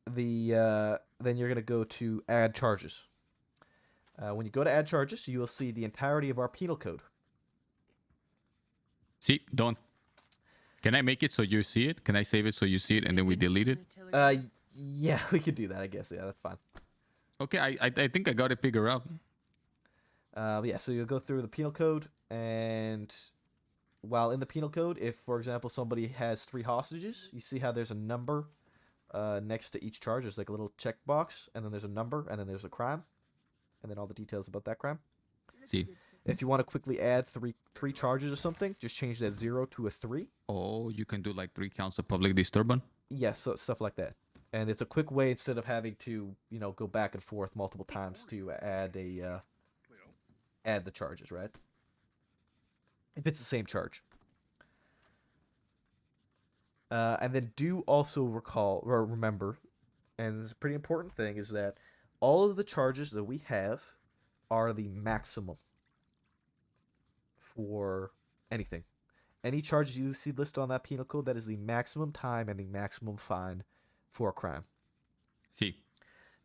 Then you're gonna go to add charges. When you go to add charges, you will see the entirety of our penal code. See. Done. Can I make it so you see it? Can I save it so you see it and then we delete it? Yeah, we could do that, I guess. Yeah, that's fine. Okay, I think I got it figured out. Yeah, so you'll go through the penal code, and while in the penal code, if, for example, somebody has 3 hostages, you see how there's a number next to each charge. There's like a little checkbox, and then there's a number, and then there's a crime, and then all the details about that crime. See. If you want to quickly add three charges or something, just change that 0 to a 3. Oh, you can do like 3 counts of public disturbance. Yes, so stuff like that. And it's a quick way instead of having to, go back and forth multiple times to add the charges, right? If it's the same charge. And then do also remember, and this is a pretty important thing, is that all of the charges that we have are the maximum for anything. Any charges you see listed on that penal code, that is the maximum time and the maximum fine for a crime. See.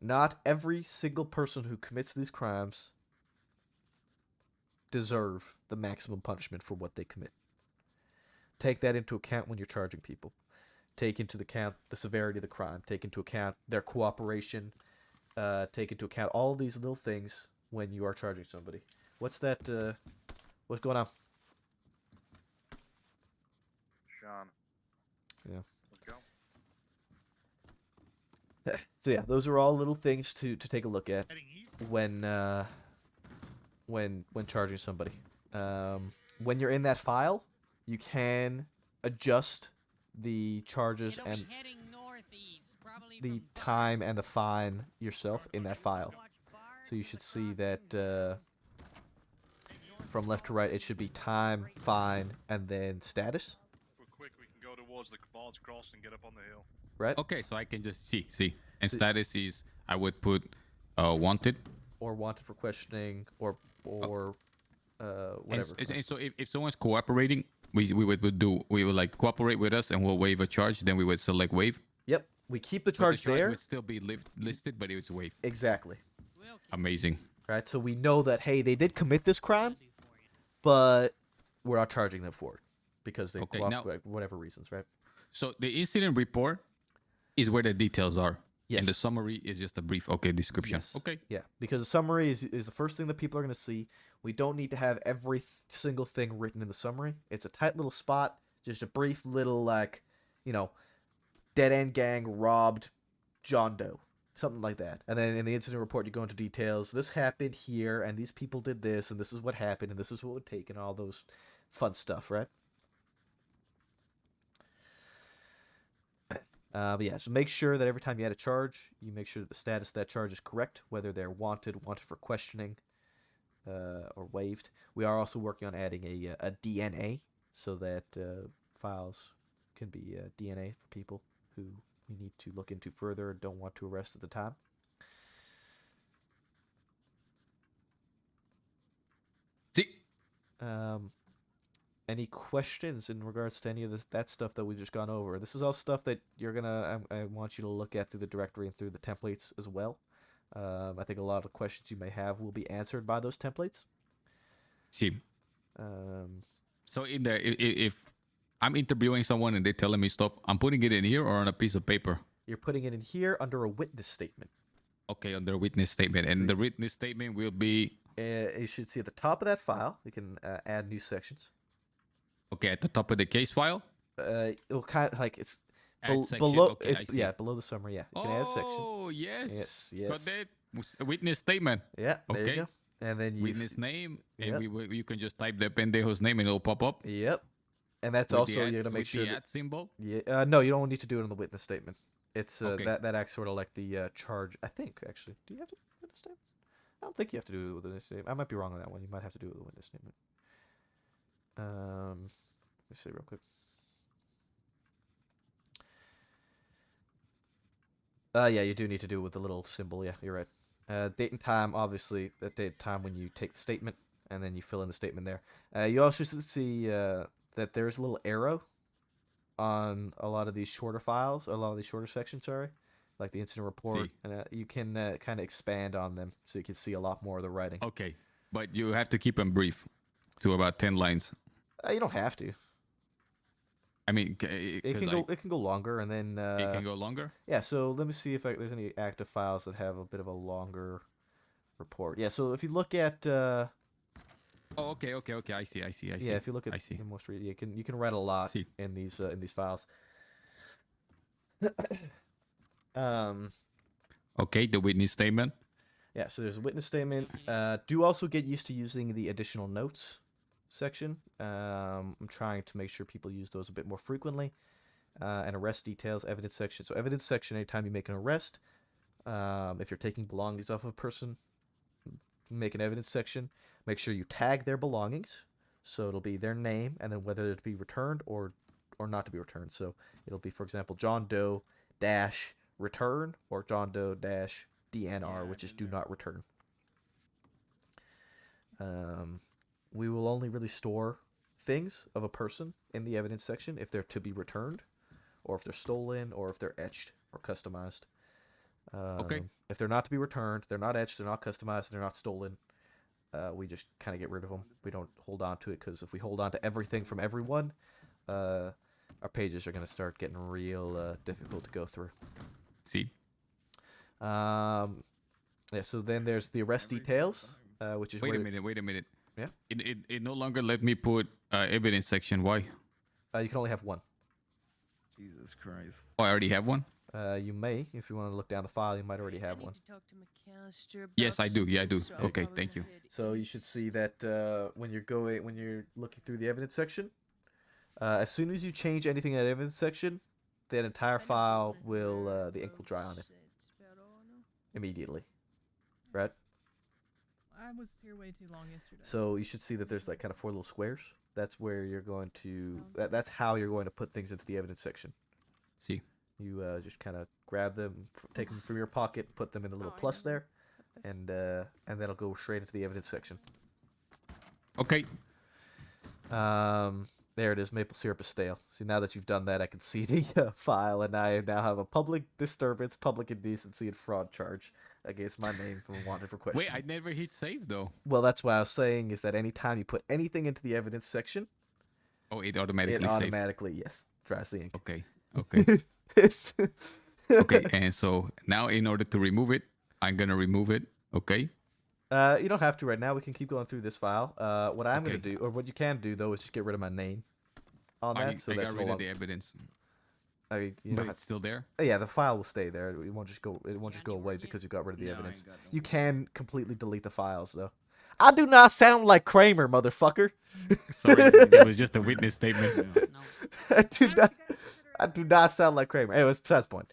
Not every single person who commits these crimes deserve the maximum punishment for what they commit. Take that into account when you're charging people. Take into account the severity of the crime. Take into account their cooperation. Take into account all these little things when you are charging somebody. What's that? What's going on? Sean. Yeah. Let's go. So yeah, those are all little things to take a look at when charging somebody. When you're in that file, you can adjust the charges and the time and the fine yourself in that file. So you should see that from left to right, it should be time, fine, and then status. We're quick. We can go towards the Cabal's Cross and get up on the hill. Right? Okay, so I can just see. And status is I would put wanted. Or wanted for questioning, or whatever. And so if someone's cooperating, we would like cooperate with us and we'll waive a charge. Then we would select waive. Yep, we keep the But charge, the charge there. would still be listed, but it was waived. Exactly. Amazing. Right, so we know that, hey, they did commit this crime, but we're not charging them for it because they cooperate for whatever reasons, right? So the incident report is where the details are. Yes. And the summary is just a brief description. Yes. Okay. Yeah, because the summary is the first thing that people are going to see. We don't need to have every single thing written in the summary. It's a tight little spot, just a brief little, dead end gang robbed John Doe. Something like that. And then in the incident report, you go into details. This happened here, and these people did this, and this is what happened, and this is what would take, and all those fun stuff, right? But yeah, so make sure that every time you add a charge, you make sure that the status of that charge is correct, whether they're wanted for questioning, or waived. We are also working on adding a DNA, so that files can be DNA for people who we need to look into further and don't want to arrest at the time. See. Any questions in regards to any of that stuff that we've just gone over? This is all stuff that you're I want you to look at through the directory and through the templates as well. I think a lot of the questions you may have will be answered by those templates. See. So in there, if I'm interviewing someone and they're telling me stuff, I'm putting it in here or on a piece of paper? You're putting it in here under a witness statement. Okay, under a witness statement. And the witness statement will be... you should see at the top of that file, you can add new sections. Okay, at the top of the case file? It will kind of like it's Section. below. Okay, It's I see. below the summary. Yeah, you can add a section. Oh, yes. Yes. Got that. Witness statement. Yeah. There Okay. you go. And then you Witness name, Yep. and you can just type the pendejo's name and it'll pop up. Yep. And that's With also the you're gonna at- make with sure the that at symbol. yeah. No, you don't need to do it on the witness statement. It's Okay. that acts sort of like the charge. I think actually. Do you have to do the witness statement? I don't think you have to do it with the witness statement. I might be wrong on that one. You might have to do it with the witness statement. Let me see real quick. Yeah, you do need to do it with the little symbol. Yeah, you're right. Date and time, obviously, that date and time when you take the statement, and then you fill in the statement there. You also should see that there's a little arrow on a lot of these shorter files, a lot of these shorter sections, sorry, like the incident report, and you can kind of expand on them so you can see a lot more of the writing. Okay, but you have to keep them brief to about 10 lines. You don't have to. I mean, It can go longer, and then it can go longer. Yeah, so let me see if there's any active files that have a bit of a longer report. Yeah, so if you look at Oh, okay. I see. yeah, if you look at the most recent, you can write a lot in these files. Okay, the witness statement. Yeah, so there's a witness statement. Do also get used to using the additional notes section. I'm trying to make sure people use those a bit more frequently. And arrest details, evidence section. So evidence section, anytime you make an arrest, if you're taking belongings off of a person, make an evidence section. Make sure you tag their belongings. So it'll be their name and then whether to be returned or not to be returned. So it'll be, for example, John Doe dash return or John Doe dash DNR, which is do not return. We will only really store things of a person in the evidence section if they're to be returned, or if they're stolen, or if they're etched or customized. Okay. If they're not to be returned, they're not etched, they're not customized, they're not stolen, we just kind of get rid of them. We don't hold on to it, because if we hold on to everything from everyone, our pages are going to start getting real difficult to go through. See. Yeah, so then there's the arrest details, which is Wait a minute. Yeah? It no longer let me put evidence section. Why? You can only have one. Jesus Christ. Oh, I already have one? You may, if you want to look down the file, you might already have one. Yes, I do. Yeah, I do. Okay, thank you. So you should see that when you're looking through the evidence section, as soon as you change anything in that evidence section, that entire file will the ink will dry on it immediately, right? I was here way too long yesterday. So you should see that there's like kind of 4 little squares. That's where you're going to. That's how you're going to put things into the evidence section. See. You just kind of grab them, take them from your pocket, put them in the little plus there, and that'll go straight into the evidence section. Okay. There it is. Maple syrup is stale. See, now that you've done that, I can see the file, and I now have a public disturbance, public indecency, and fraud charge against my name for wanted for question. Wait, I never hit save though. Well, that's what I was saying, is that anytime you put anything into the evidence section, it automatically yes, dries the ink. Okay. Okay. Okay, and so now in order to remove it, I'm gonna remove it. Okay. You don't have to right now. We can keep going through this file. What I'm gonna do, or what you can do though, is just get rid of my name on that. So I that's got rid of the evidence. You But it's still there. Yeah, the file will stay there. It won't just go. It won't just go away because you got rid of the evidence. You can completely delete the files though. I do not sound like Kramer, motherfucker. Sorry, it was just a witness statement. I do not sound like Kramer. Anyways, besides the point.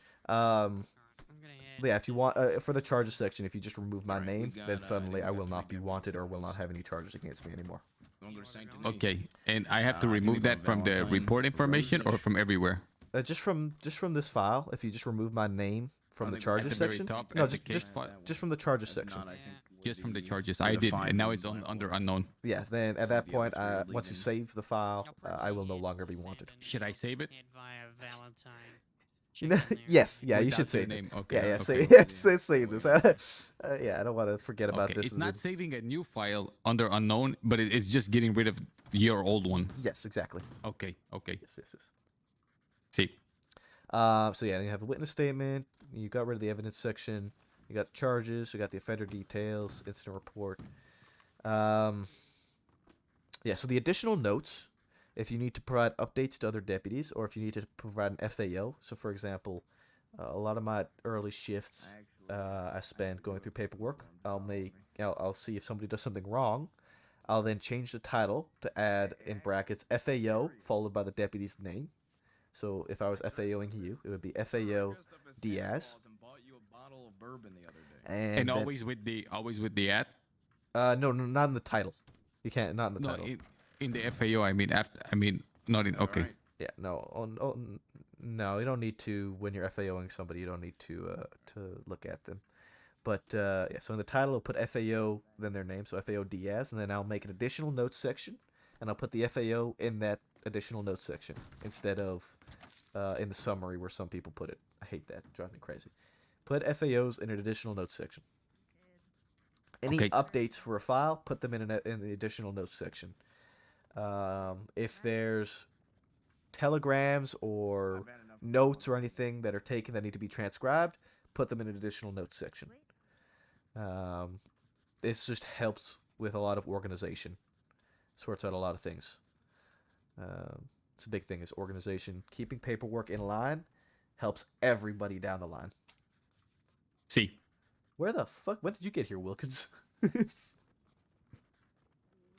Yeah, if you want for the charges section, if you just remove my name, then suddenly I will not be wanted or will not have any charges against me anymore. Okay, and I have to remove that from the report information or from everywhere. Just from this file. If you just remove my name from the charges section. No, just from the charges section. Just from the charges. I did, and now it's under unknown. Yeah. Then at that point, once you save the file, I will no longer be wanted. Should I save it? Yes, yeah, you Without should your save name. it. Okay, Yeah, okay. save this. Yeah, I don't want to forget about this. It's not saving a new file under unknown, but it's just getting rid of your old one. Yes, exactly. Okay, okay. Yes. See. So yeah, you have the witness statement. You got rid of the evidence section. You got the charges. You got the offender details, incident report. Yeah. So the additional notes, if you need to provide updates to other deputies, or if you need to provide an FAO. So, for example, a lot of my early shifts I spend going through paperwork. I'll see if somebody does something wrong. I'll then change the title to add in brackets FAO followed by the deputy's name. So if I was FAOing you, it would be FAO Diaz. And then, always with the ad. No, not in the title. You can't. Not in the title. In the FAO, I mean not in. Okay. Yeah, no, no, you don't need to. When you're FAOing somebody, you don't need to look at them. But yeah, so in the title, I'll put FAO, then their name, so FAO Diaz, and then I'll make an additional notes section, and I'll put the FAO in that additional notes section instead of in the summary where some people put it. I hate that. It drives me crazy. Put FAOs in an additional notes section. Any updates for a file, put them in the additional notes section. If there's telegrams or notes or anything that are taken that need to be transcribed, put them in an additional notes section. This just helps with a lot of organization. Sorts out a lot of things. It's a big thing is organization. Keeping paperwork in line helps everybody down the line. See. Where the fuck? When did you get here, Wilkins?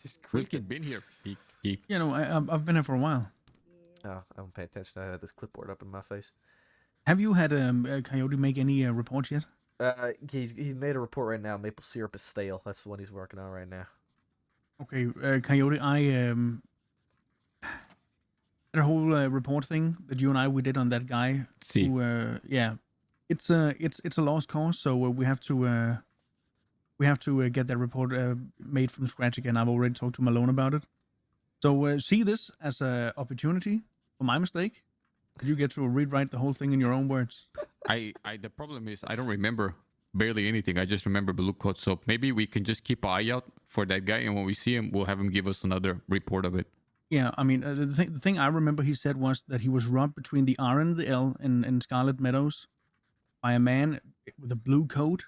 Just Wilkin creeping. been here. He You know, I've been here for a while. Oh, I don't pay attention. I had this clipboard up in my face. Have you had Coyote make any reports yet? He made a report right now. Maple syrup is stale. That's the one he's working on right now. Okay, Coyote, I that whole report thing that you and we did on that guy. See. Who, yeah, it's a lost cause, so we have to get that report made from scratch again. I've already talked to Malone about it. So see this as an opportunity for my mistake. You get to rewrite the whole thing in your own words. the problem is I don't remember barely anything. I just remember blue coat soap. Maybe we can just keep an eye out for that guy, and when we see him, we'll have him give us another report of it. Yeah, I mean, the thing I remember he said was that he was robbed between the R and the L in Scarlet Meadows by a man with a blue coat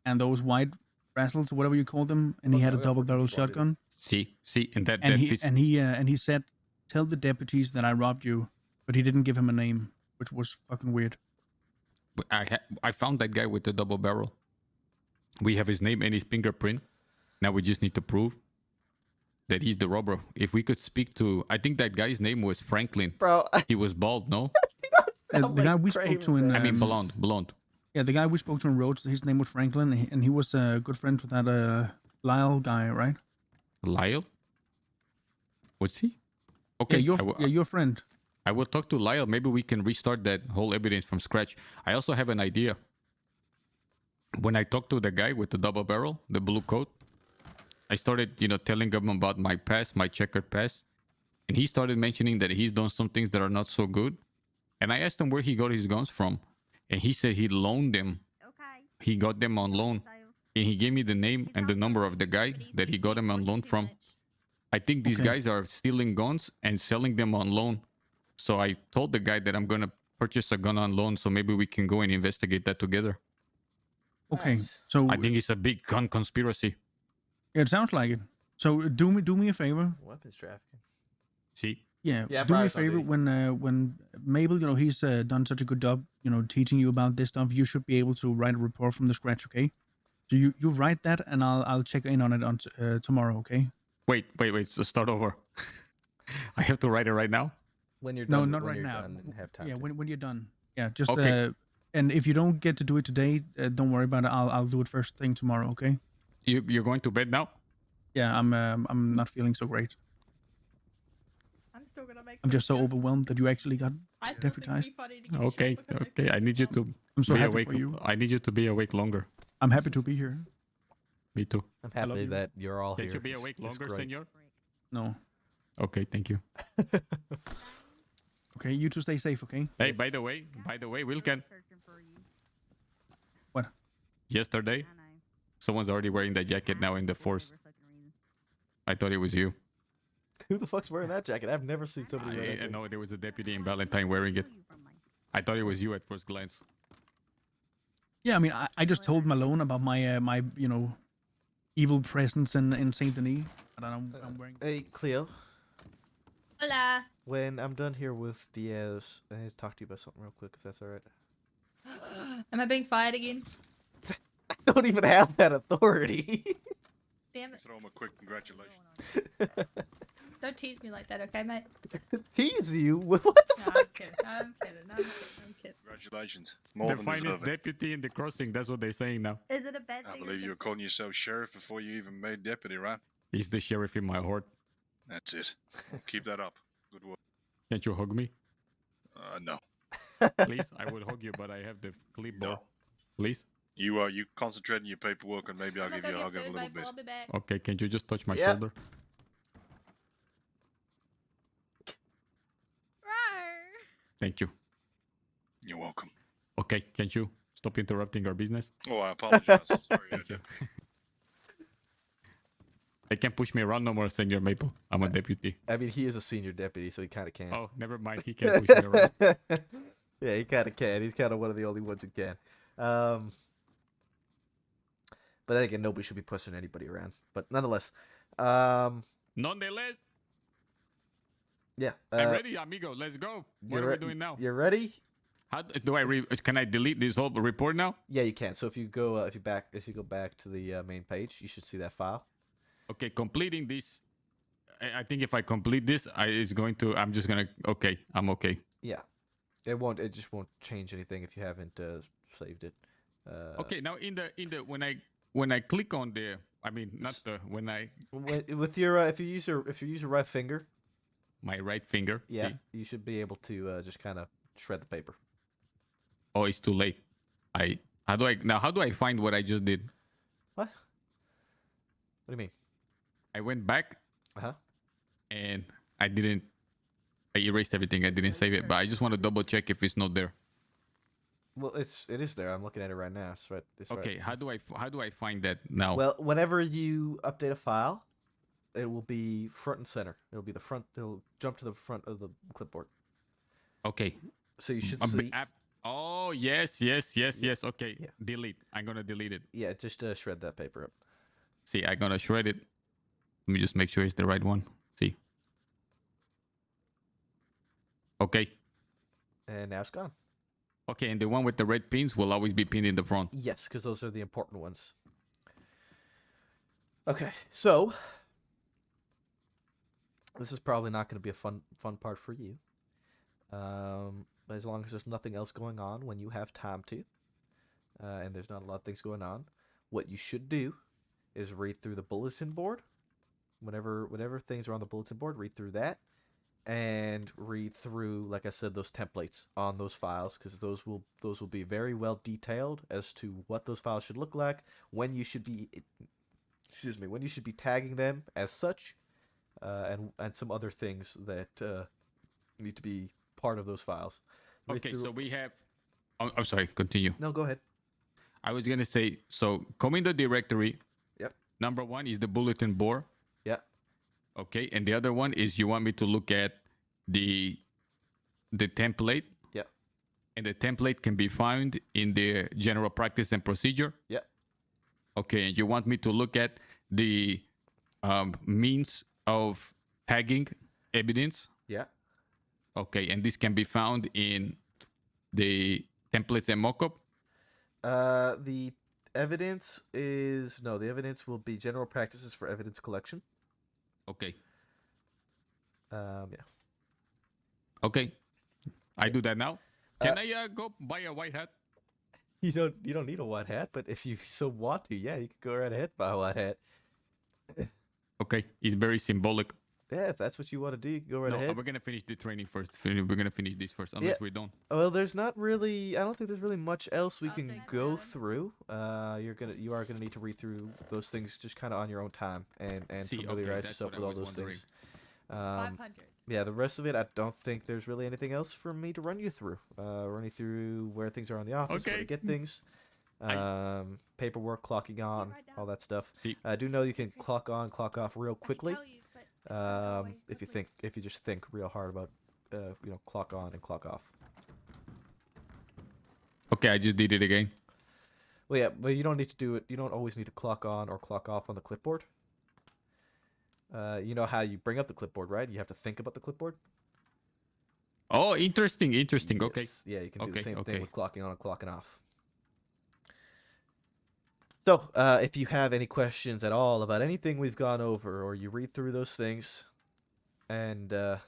and those white bracelets or whatever you call them, and he had a double-barrel shotgun. See, and that And fits. he said, "Tell the deputies that I robbed you," but he didn't give him a name, which was fucking weird. But I found that guy with the double barrel. We have his name and his fingerprint. Now we just need to prove that he's the robber. If we could speak to, I think that guy's name was Franklin. Bro, he was bald, no? The guy we spoke to in, I mean, blonde. Yeah, the guy we spoke to in Rhodes, his name was Franklin, and he was good friends with that Lyle guy, right? Lyle? What's he? Okay, Yeah, your friend. I will talk to Lyle. Maybe we can restart that whole evidence from scratch. I also have an idea. When I talked to the guy with the double barrel, the blue coat, I started, telling him about my past, my checkered past. And he started mentioning that he's done some things that are not so good. And I asked him where he got his guns from. And he said he loaned them. He got them on loan. And he gave me the name and the number of the guy that he got them on loan from. I think these guys are stealing guns and selling them on loan. So I told the guy that I'm going to purchase a gun on loan, so maybe we can go and investigate that together. Okay, so I think it's a big gun conspiracy. Yeah, it sounds like it. So do me a favor. Weapons trafficking. See? Yeah, Yeah, do me a Brian's on favor duty. when Mabel, he's done such a good job, teaching you about this stuff. You should be able to write a report from the scratch, okay? So you write that, and I'll check in on it on tomorrow, okay? Wait. So start over. I have to write it right now. When you're No, done. not when right you're now. Done and have time Yeah, to. when you're done. Yeah, just Okay. and if you don't get to do it today, don't worry about it. I'll do it first thing tomorrow, okay? You're going to bed now? Yeah, I'm not feeling so great. I'm still gonna make. I'm just so overwhelmed that you actually got I deputized. Okay. I need you to I'm so be happy awake. for you. I need you to be awake longer. I'm happy to be here. Me too. I'm love happy you. that you're all Can here. you be It's- awake it's longer, great. senor? No. Okay, thank you. Okay, you two stay safe, okay? Hey, by the way, Wilken. What? Yesterday, someone's already wearing that jacket now in the force. I thought it was you. Who the fuck's wearing that jacket? I've never seen somebody wear that I jacket. know there was a deputy in Valentine wearing it. I thought it was you at first glance. Yeah, I mean, I just told Malone about my my evil presence in Saint Denis. And I'm wearing. Hey, Cleo. Hola. When I'm done here with Diaz, I need to talk to you about something real quick, if that's all right. Am I being fired again? I don't even have that authority. Damn it. Throw him a quick congratulations. Don't tease me like that, okay, mate? Tease you? What the No, fuck? I'm kidding. I'm kidding. Congratulations. More The than finest deserving. deputy in the crossing, that's what they're saying now. Is it a bad I thing? believe you were calling yourself sheriff before you even made deputy, right? He's the sheriff in my heart. That's it. Keep that up. Good work. Can't you hug me? No. Please? I would hug you, but I have the clipboard. Please? You concentrate on your paperwork and maybe I'll give you a hug in a little bit. I'll be back. Okay, can you just touch my Yeah. shoulder? Thank you. You're welcome. Okay, can't you stop interrupting our business? Oh, I apologize. Sorry. Thank you. They can't push me around no more, Senor Maple. I'm a deputy. I mean, he is a senior deputy, so he kind of can. Oh, never mind. He can't push me around. Yeah, he kind of can. He's kind of one of the only ones who can. But then again, nobody should be pushing anybody around. But nonetheless, Nonetheless, yeah. I'm ready, amigo. Let's go. What are we doing now? You ready? How do I can I delete this whole report now? Yeah, you can. So if you go if you go back to the main page, you should see that file. Okay, completing this. I think if I complete this, it's going to. I'm just gonna. Okay, I'm okay. Yeah, it won't. It just won't change anything if you haven't saved it. Okay, now in the when I click on the, I mean not the when I with your if you use your right finger. My right finger. Yeah, see? you should be able to just kind of shred the paper. Oh, it's too late. How do I find what I just did? What? What do you mean? I went back. Uh-huh. And I erased everything. I didn't save it, but I just want to double check if it's not there. Well, it is there. I'm looking at it right now. It's right. Okay, how do I find that now? Well, whenever you update a file, it will be front and center. It'll be the front. It'll jump to the front of the clipboard. Okay. So you should see. Oh yes. Okay. Yeah. Delete. I'm gonna delete it. Yeah, just shred that paper up. See, I'm gonna shred it. Let me just make sure it's the right one. See. Okay. And now it's gone. Okay, and the one with the red pins will always be pinned in the front. Yes, because those are the important ones. Okay, so this is probably not going to be a fun part for you. But as long as there's nothing else going on when you have time to, and there's not a lot of things going on, what you should do is read through the bulletin board. Whatever things are on the bulletin board, read through that, and read through, like I said, those templates on those files, because those will be very well detailed as to what those files should look like, when you should be tagging them as such, and some other things that need to be part of those files. Okay, so we have. I'm sorry. Continue. No, go ahead. I was gonna say, so come in the directory. Yep. Number one is the bulletin board. Yeah. Okay, and the other one is you want me to look at the template. Yeah. And the template can be found in the general practice and procedure. Yeah. Okay, and you want me to look at the means of tagging evidence. Yeah. Okay, and this can be found in the templates and mockup. The evidence will be general practices for evidence collection. Okay. Yeah. Okay. I do that now. Can I go buy a white hat? You don't need a white hat, but if you so want to, yeah, you can go right ahead and buy a white hat. Okay, it's very symbolic. Yeah, if that's what you want to do, you can go right ahead. We're gonna finish the training first. We're gonna finish this first, unless we're done. Well, there's not really. I don't think there's really much else we can go through. You are gonna need to read through those things just kind of on your own time and familiarize yourself with all those things. 500. Yeah, the rest of it, I don't think there's really anything else for me to run you through. Run you through where things are in the office, where to get things, paperwork, clocking on, all that stuff. I do know you can clock on, clock off real quickly. If you just think real hard about, clock on and clock off. Okay, I just did it again. Well, yeah, but you don't need to do it. You don't always need to clock on or clock off on the clipboard. You know how you bring up the clipboard, right? You have to think about the clipboard. Oh, interesting. Yes. Okay. Yeah, you can do the same thing with clocking on and clocking off. So, if you have any questions at all about anything we've gone over, or you read through those things, and you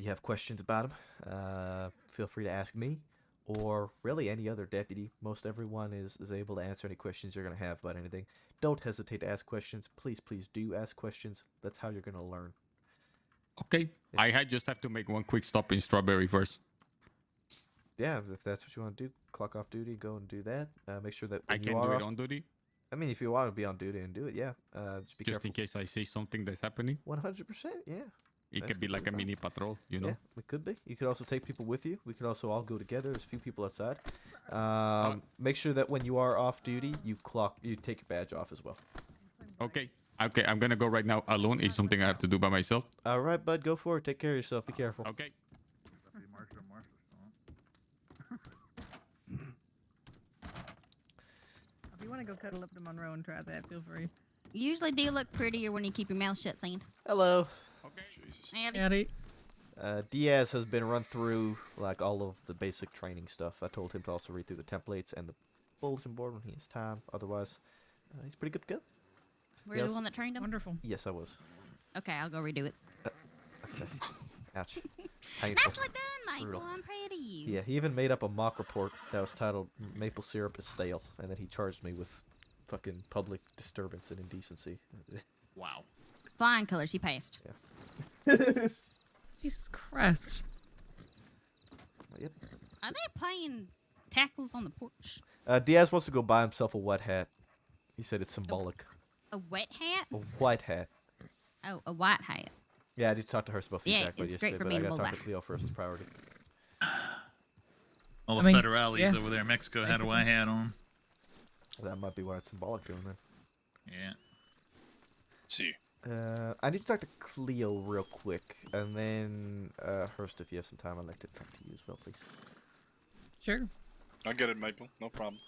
have questions about them, feel free to ask me, or really any other deputy. Most everyone is able to answer any questions you're going to have about anything. Don't hesitate to ask questions. Please do ask questions. That's how you're going to learn. Okay. I just have to make one quick stop in Strawberry first. Yeah, if that's what you want to do, clock off duty, go and do that. Make sure that I can do it on duty? I mean, if you want to be on duty and do it, yeah. Just be careful. In case I see something that's happening? 100%, yeah. It could be like a mini patrol, you know? Yeah, it could be. You could also take people with you. We could also all go together. There's a few people outside. Make sure that when you are off duty, you take your badge off as well. Okay. Okay, I'm gonna go right now alone. It's something I have to do by myself. All right, bud, go for it. Take care of yourself. Be careful. Okay. If you want to go cuddle up to Monroe and try that, feel free. You usually do look prettier when you keep your mouth shut, Sand. Hello. Okay. Howdy. Diaz has been run through like all of the basic training stuff. I told him to also read through the templates and the bulletin board when he has time. Otherwise, he's pretty good to go. Were you the one that trained him? Wonderful. Yes, I was. Okay, I'll go redo it. Okay. Ouch. Painful. Nicely done, Michael. Brutal. I'm proud of you. Yeah, he even made up a mock report that was titled "Maple Syrup is Stale," and then he charged me with fucking public disturbance and indecency. Wow. Flying colors. He passed. Yeah. Jesus Christ. Yep. Are they playing tackles on the porch? Diaz wants to go buy himself a wet hat. He said it's symbolic. A wet hat? A white hat. Oh, a white hat. Yeah, I did talk to her about Yeah, feedback, but it's great yesterday, for but I being got to a talk to bullback. Cleo first as priority. All I the mean, federales yeah. over there in Mexico had a white hat on. That might be why it's symbolic to him then. Yeah. See. I need to talk to Cleo real quick, and then Hurst, if you have some time, I'd like to talk to you as well, please. Sure. I get it, Maple. No problem.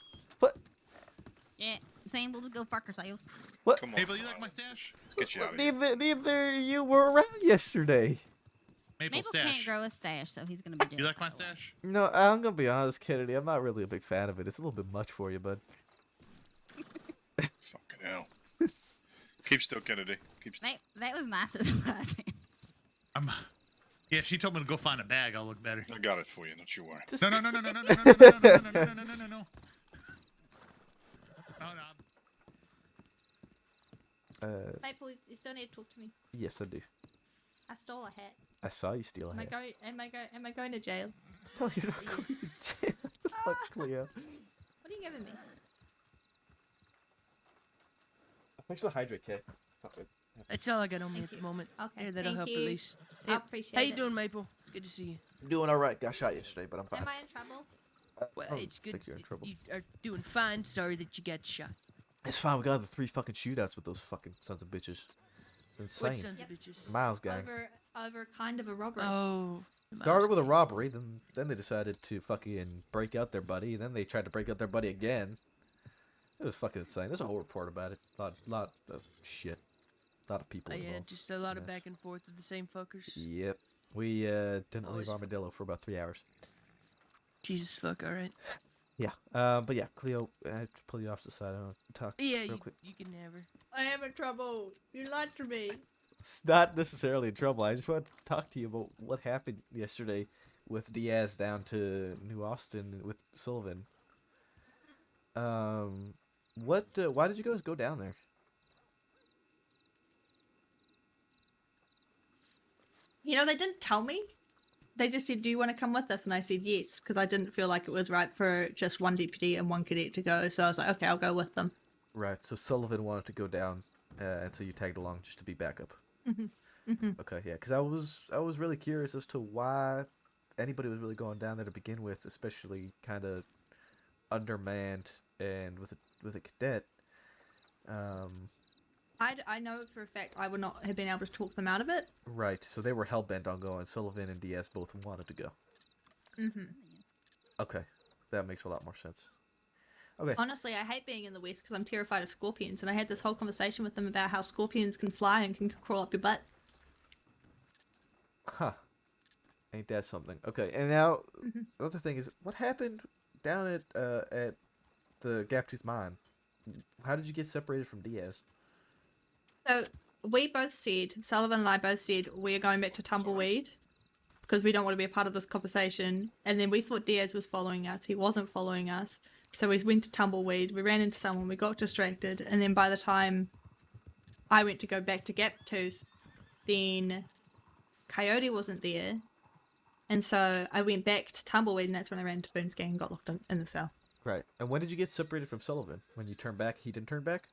Yeah, same. We'll just go fuck ourselves. What? Come on. Maple, you like my stash? Let's get you out of here. Neither you were around yesterday. Maple, Maple stash. can't grow a stash, so he's gonna be doing You it. like my stash? No, I'm gonna be honest, Kennedy. I'm not really a big fan of it. It's a little bit much for you, bud. Fucking hell. Keep still, Kennedy. Keep still. That was nicer than what I said. Yeah, she told me to go find a bag. I'll look better. I got it for you. Don't you worry. No, no, no, no, no, no, no, no, no, no, no, no, no, no, no, no. Oh, no. Maple, you still need to talk to me. Yes, I do. I stole a hat. I saw you steal a Am I hat. going? Am I going to jail? No, you're not going to jail. What the fuck, Cleo? What are you giving me? Thanks for the hydrate kit. Fuck it. That's all I got on me at the moment. Okay, Yeah, that'll thank help you. at least. I Yep. appreciate How you it. doing, Maple? Good to see you. I'm doing all right. Got shot yesterday, but I'm fine. Am I in trouble? Well, I don't it's good. think you're in trouble. You are doing fine. Sorry that you got shot. It's fine. We got the 3 fucking shootouts with those fucking sons of bitches. It's What insane. sons of bitches? Miles gang. Over kind of a robbery. Oh. Started with a robbery, then they decided to fucking break out their buddy, and then they tried to break out their buddy again. It was fucking insane. There's a whole report about it. Lot of shit. A lot of people Yeah, involved. just a lot of Mess. back and forth with the same fuckers. Yep. We didn't Always leave Armadillo for about 3 hours. Jesus fuck. All right. Yeah. But yeah, Cleo, I have to pull you off to the side. I want to talk Yeah, real you, quick. you can have her. I am in trouble. You lied to me. It's not necessarily in trouble. I just wanted to talk to you about what happened yesterday with Diaz down to New Austin with Sullivan. What? Why did you guys go down there? You know, they didn't tell me. They just said, "Do you want to come with us?" And I said yes, because I didn't feel like it was right for just one deputy and one cadet to go. So I was like, "Okay, I'll go with them." Right. So Sullivan wanted to go down, and so you tagged along just to be backup. Okay. Yeah. Because I was really curious as to why anybody was really going down there to begin with, especially kind of undermanned and with a cadet. I know for a fact I would not have been able to talk them out of it. Right. So they were hell bent on going. Sullivan and Diaz both wanted to go. Okay. That makes a lot more sense. Okay. Honestly, I hate being in the West because I'm terrified of scorpions, and I had this whole conversation with them about how scorpions can fly and can crawl up your butt. Huh. Ain't that something? Okay. And now the other thing is, what happened down at the Gaptooth Mine? How did you get separated from Diaz? So we both said, Sullivan and I both said, we're going back to Tumbleweed because we don't want to be a part of this conversation. And then we thought Diaz was following us. He wasn't following us. So we went to Tumbleweed. We ran into someone. We got distracted. And then by the time I went to go back to Gaptooth, then Coyote wasn't there. And so I went back to Tumbleweed, and that's when I ran into Boone's gang and got locked in the cell. Right. And when did you get separated from Sullivan? When you turned back, he didn't turn back?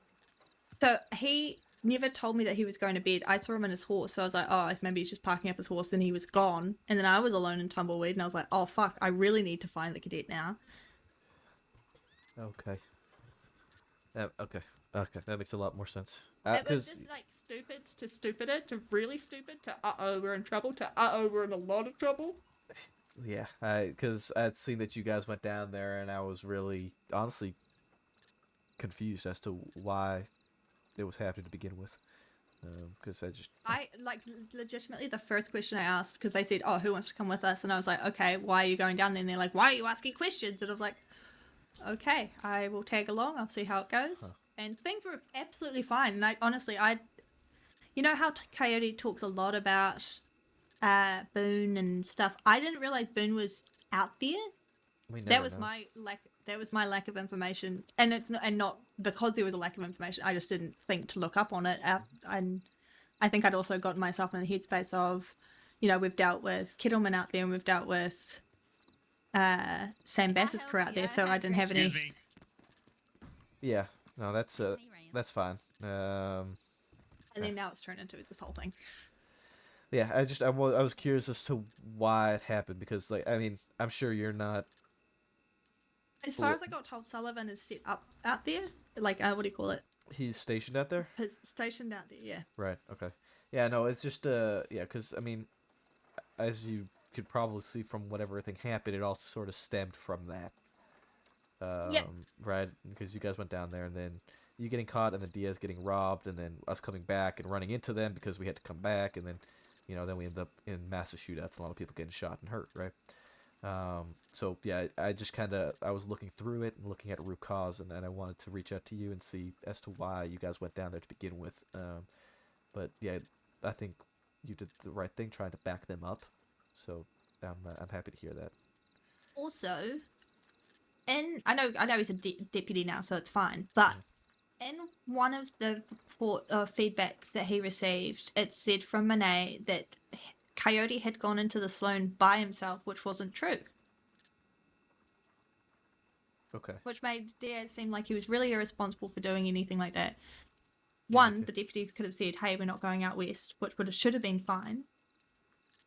So he never told me that he was going to bed. I saw him on his horse, so I was like, oh, maybe he's just parking up his horse. Then he was gone, and then I was alone in Tumbleweed, and I was like, oh fuck, I really need to find the cadet now. Okay. Okay. That makes a lot more sense. It was just like stupid to stupider to really stupid to we're in trouble to we're in a lot of trouble. Yeah, because I'd seen that you guys went down there, and I was really, honestly, confused as to why it was happening to begin with. because I just I legitimately the first question I asked because they said, "Oh, who wants to come with us?" And I was like, "Okay, why are you going down there?" And they're like, "Why are you asking questions?" And I was like, "Okay, I will tag along. I'll see how it goes." And things were absolutely fine. And I honestly, you know how Coyote talks a lot about Boone and stuff. I didn't realize Boone was out there. That was my lack of information, and not because there was a lack of information. I just didn't think to look up on it. And I think I'd also gotten myself in the headspace of, we've dealt with Kettleman out there, and we've dealt with Sam Bass's crew out there, so I didn't have any. Yeah, no, that's fine. And then now it's turned into this whole thing. Yeah, I was curious as to why it happened because, like, I mean, I'm sure you're not. As far as I got told, Sullivan is set up out there. Like, what do you call it? He's stationed out there? He's stationed out there, yeah. Right, okay. Yeah, no, it's just, yeah, because, I mean, as you could probably see from whatever thing happened, it all sort of stemmed from that. Yep. Right? Because you guys went down there, and then you getting caught, and then Diaz getting robbed, and then us coming back and running into them because we had to come back, and then, then we end up in massive shootouts, a lot of people getting shot and hurt, right? So yeah, I just I was looking through it and looking at root cause, and I wanted to reach out to you and see as to why you guys went down there to begin with. But yeah, I think you did the right thing trying to back them up. So I'm happy to hear that. Also, and I know he's a deputy now, so it's fine. But in one of the feedbacks that he received, it said from Monet that Coyote had gone into the Sloan by himself, which wasn't true. Okay. Which made Diaz seem like he was really irresponsible for doing anything like that. One, the deputies could have said, "Hey, we're not going out west," which should have been fine.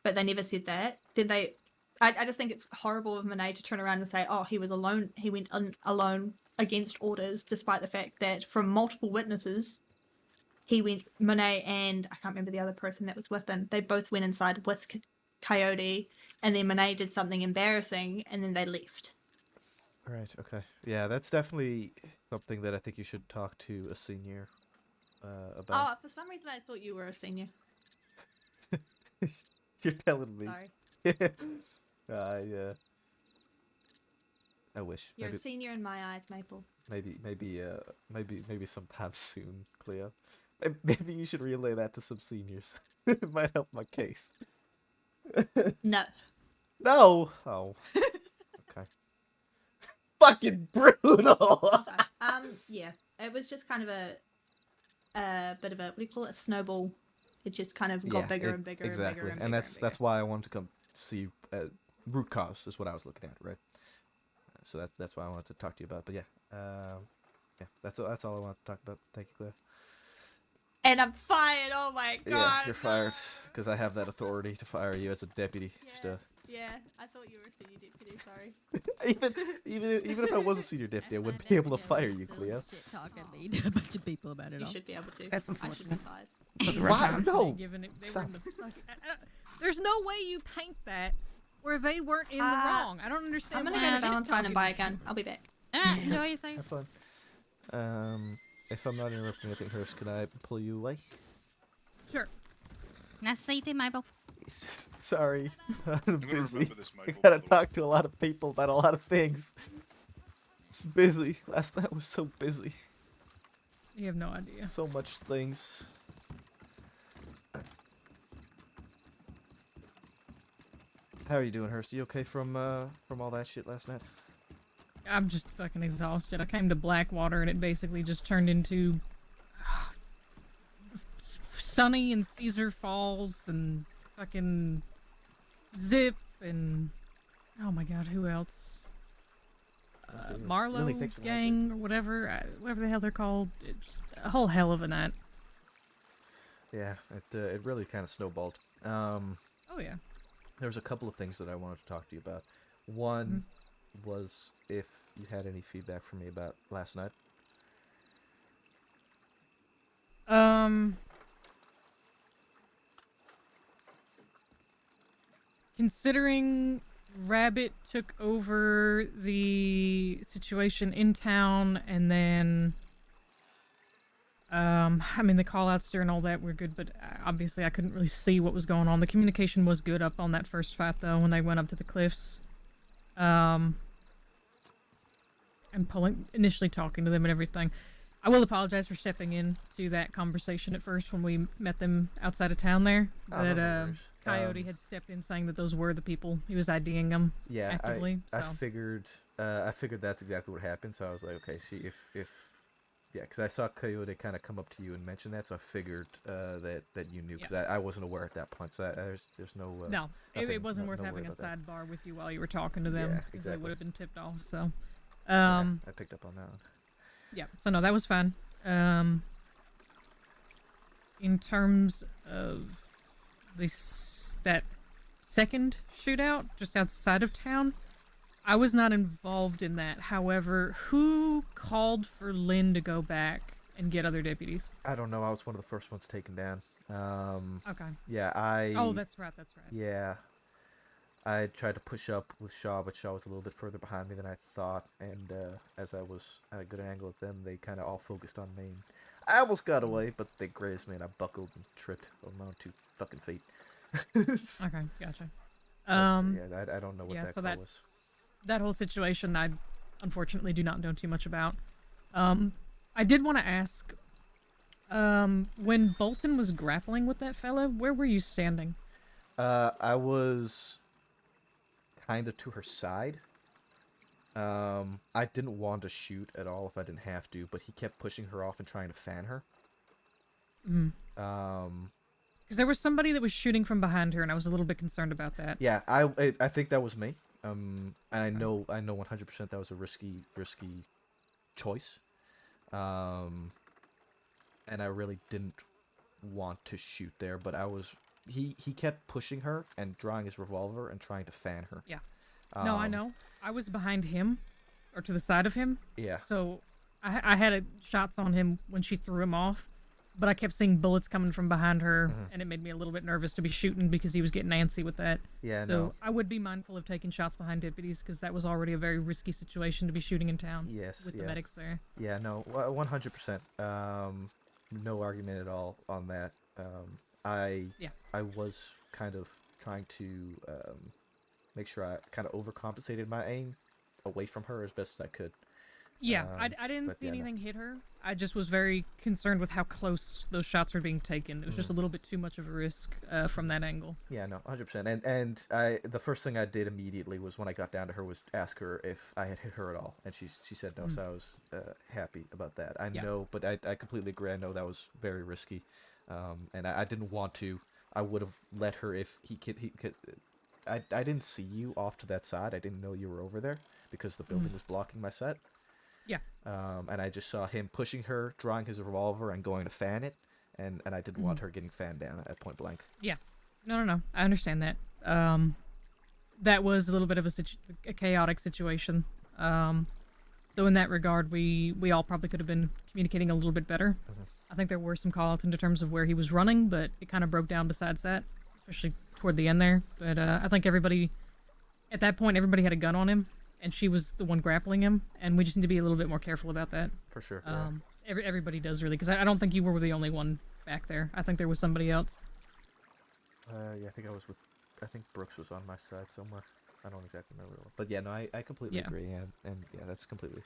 But they never said that. Did they? I just think it's horrible of Monet to turn around and say, "Oh, he was alone. He went alone against orders," despite the fact that from multiple witnesses, Monet and I can't remember the other person that was with him. They both went inside with Coyote, and then Monet did something embarrassing, and then they left. Right. Okay. Yeah, that's definitely something that I think you should talk to a senior about. Oh, for some reason I thought you were a senior. You're telling me. Sorry. I wish. You're a senior in my eyes, Maple. Maybe sometime soon, Cleo. Maybe you should relay that to some seniors. It might help my case. No. No. Oh. Okay. Fucking brutal. Yeah. It was just kind of a bit of a, what do you call it? A snowball. It just kind of got bigger and bigger exactly. and bigger. And that's why I wanted to come see root cause is what I was looking at, right? So that's why I wanted to talk to you about. But yeah, that's all I wanted to talk about. Thank you, Claire. And I'm fired. Oh my god. Yeah, you're fired because I have that authority to fire you as a deputy. Yeah, I thought you were a senior deputy. Sorry. even if I was a senior deputy, I wouldn't be able to fire you, Cleo. Shit talking me to a bunch of people about it You all. should be able to. That's I should be unfortunate. fired. Why? No. Given it, they were Stop. in the there's no way you paint that where they weren't in the wrong. I don't understand. I'm gonna why go to you're Valentine and talking buy a shit. gun. I'll be back. Enjoy yourself. Have fun. If I'm not interrupting anything, Hurst, can I pull you away? Sure. Nice to see you too, Mabel. Sorry, I'm gonna busy. remember this, I Michael, gotta by the way. talk to a lot of people about a lot of things. It's busy. Last night was so busy. You have no idea. So much things. How are you doing, Hurst? You okay from all that shit last night? I'm just fucking exhausted. I came to Blackwater and it basically just turned into Sunny and Caesar Falls and fucking Zip and oh my god, who else? Marlowe's thanks for gang or whatever the hell they're called. It's just a whole hell of a night. Yeah, it really kind of snowballed. Oh yeah. There was a couple of things that I wanted to talk to you about. One was if you had any feedback for me about last night. Considering Rabbit took over the situation in town and then I mean, the call-outs during all that were good, but obviously I couldn't really see what was going on. The communication was good up on that first fight, though, when they went up to the cliffs. And initially talking to them and everything. I will apologize for stepping in to that conversation at first when we met them outside of town there. Oh, no But worries. Coyote had stepped in saying that those were the people. He was IDing them Yeah, actively. I so. figured that's exactly what happened. So I was like, okay, see if yeah, because I saw Coyote kind of come up to you and mention that, so I figured that you knew, because I wasn't aware at that point. So there's no No, nothing- it wasn't no- worth no having worry a about that. sidebar with you while you were talking to them. Yeah, 'cause They exactly. would have been tipped off. So, Yeah, I picked up on that one. yeah. So no, that was fine. In terms of that second shootout just outside of town, I was not involved in that. However, who called for Lynn to go back and get other deputies? I don't know. I was one of the first ones taken down. Okay. Yeah, Oh, that's right. That's right. Yeah, I tried to push up with Shaw, but Shaw was a little bit further behind me than I thought. And as I was at a good angle with them, they kind of all focused on me. I almost got away, but they grazed me, and I buckled and tripped on my own 2 fucking feet. Okay, gotcha. Yeah, I don't know what yeah, that so call was. that whole situation, I unfortunately do not know too much about. I did want to ask, when Bolton was grappling with that fella, where were you standing? I was kind of to her side. I didn't want to shoot at all if I didn't have to, but he kept pushing her off and trying to fan her. Because there was somebody that was shooting from behind her, and I was a little bit concerned about that. Yeah, I think that was me. And I know 100% that was a risky choice. And I really didn't want to shoot there, but he kept pushing her and drawing his revolver and trying to fan her. Yeah. No, I know. I was behind him, or to the side of him. Yeah. So I had shots on him when she threw him off, but I kept seeing bullets coming from behind her, and it made me a little bit nervous to be shooting because he was getting antsy with that. Yeah, so no. I would be mindful of taking shots behind deputies because that was already a very risky situation to be shooting in town. Yes, With yeah. the medics there. Yeah, no, 100%. No argument at all on that. I was kind of trying to make sure I kind of overcompensated my aim away from her as best as I could. Yeah, I didn't see anything hit her. I just was very concerned with how close those shots were being taken. It was just a little bit too much of a risk from that angle. Yeah, no, 100%. And the first thing I did immediately was when I got down to her was ask her if I had hit her at all, and she said no, so I was happy about that. I know, but I completely agree. I know that was very risky, and I didn't want to. I would have let her if he could. I didn't see you off to that side. I didn't know you were over there because the building was blocking my set. Yeah. And I just saw him pushing her, drawing his revolver, and going to fan it, and I didn't want her getting fanned down at point blank. Yeah. No. I understand that. That was a little bit of a chaotic situation. So in that regard, we all probably could have been communicating a little bit better. I think there were some call-outs in terms of where he was running, but it kind of broke down besides that, especially toward the end there. But I think at that point, everybody had a gun on him, and she was the one grappling him, and we just need to be a little bit more careful about that. For sure. Yeah. Everybody does, really, because I don't think you were the only one back there. I think there was somebody else. Yeah, I think Brooks was on my side somewhere. I don't exactly remember. But yeah, no, I completely agree, and yeah, that's completely,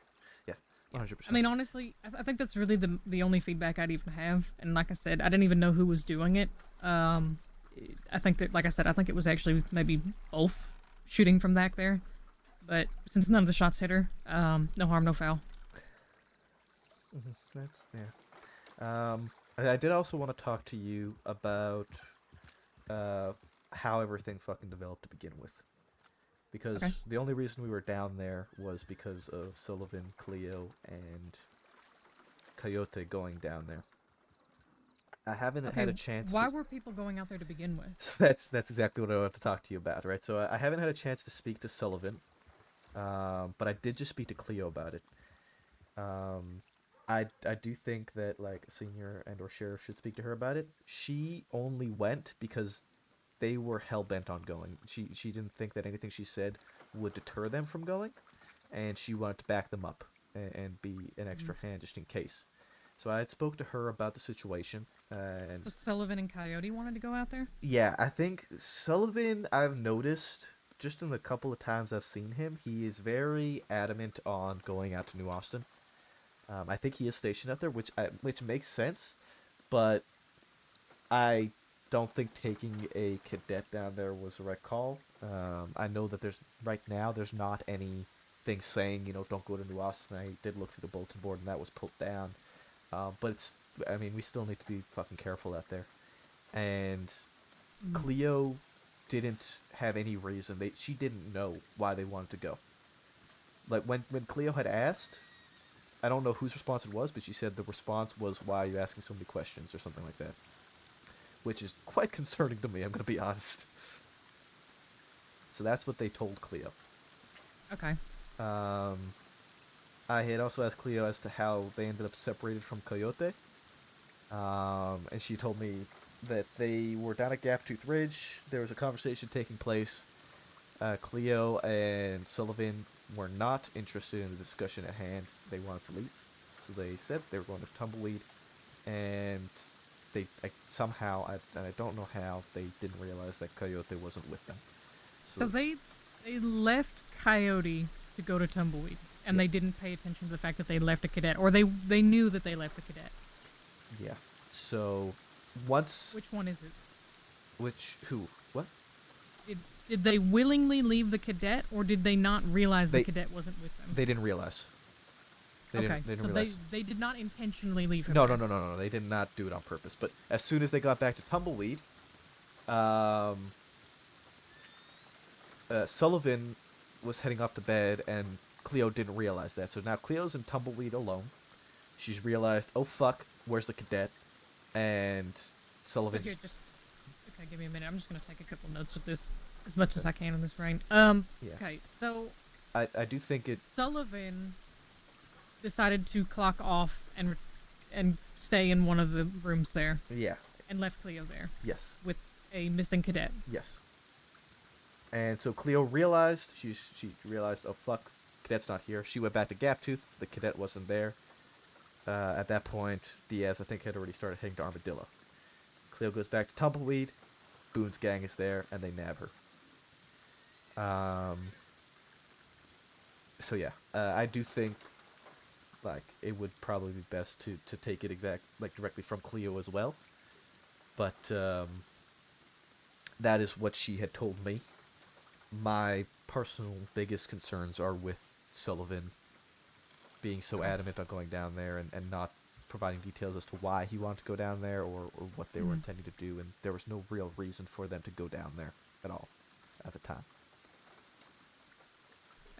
100%. I mean, honestly, I think that's really the only feedback I'd even have. And like I said, I didn't even know who was doing it. I think that, like I said, I think it was actually maybe both shooting from back there. But since none of the shots hit her, no harm, no foul. That's, yeah. I did also want to talk to you about how everything fucking developed to begin with. Because the only reason we were down there was because of Sullivan, Cleo, and Coyote going down there. I haven't had a chance. Why were people going out there to begin with? So that's exactly what I wanted to talk to you about, right? So I haven't had a chance to speak to Sullivan, but I did just speak to Cleo about it. I do think that like a senior and or sheriff should speak to her about it. She only went because they were hell-bent on going. She didn't think that anything she said would deter them from going, and she wanted to back them up and be an extra hand just in case. So I had spoke to her about the situation, and So Sullivan and Coyote wanted to go out there? yeah, I think Sullivan, I've noticed just in the couple of times I've seen him, he is very adamant on going out to New Austin. I think he is stationed out there, which makes sense, but I don't think taking a cadet down there was the right call. I know that right now there's not anything saying, don't go to New Austin. I did look through the bulletin board and that was pulled down. But we still need to be fucking careful out there. And Cleo didn't have any reason. She didn't know why they wanted to go. Like when Cleo had asked, I don't know whose response it was, but she said the response was, "Why are you asking so many questions?" or something like that. Which is quite concerning to me, I'm going to be honest. So that's what they told Cleo. Okay. I had also asked Cleo as to how they ended up separated from Coyote. And she told me that they were down at Gaptooth Ridge. There was a conversation taking place. Cleo and Sullivan were not interested in the discussion at hand. They wanted to leave. So they said they were going to Tumbleweed. And somehow, I don't know how, they didn't realize that Coyote wasn't with them. So they left Coyote to go to Tumbleweed, and they didn't pay attention to the fact that they left a cadet, or they knew that they left a cadet. Yeah. So once. Which one is it? Who? What? Did they willingly leave the cadet, or did they not realize the cadet wasn't with them? They didn't realize. They didn't realize. They did not intentionally leave him. No. They did not do it on purpose. But as soon as they got back to Tumbleweed, Sullivan was heading off to bed, and Cleo didn't realize that. So now Cleo's in Tumbleweed alone. She's realized, oh fuck, where's the cadet? And Sullivan. Okay, give me a minute. I'm just gonna take a couple notes with this as much as I can in this brain. Yeah. Okay, so I do think it. Sullivan decided to clock off and stay in one of the rooms there. Yeah. And left Cleo there. Yes. With a missing cadet. Yes. And so Cleo realized, she realized, oh fuck, cadet's not here. She went back to Gaptooth. The cadet wasn't there. At that point, Diaz, I think, had already started heading to Armadillo. Cleo goes back to Tumbleweed. Boone's gang is there, and they nab her. So yeah, I do think, like, it would probably be best to take it directly from Cleo as well. But that is what she had told me. My personal biggest concerns are with Sullivan being so adamant on going down there and not providing details as to why he wanted to go down there or what they were intending to do, and there was no real reason for them to go down there at all at the time.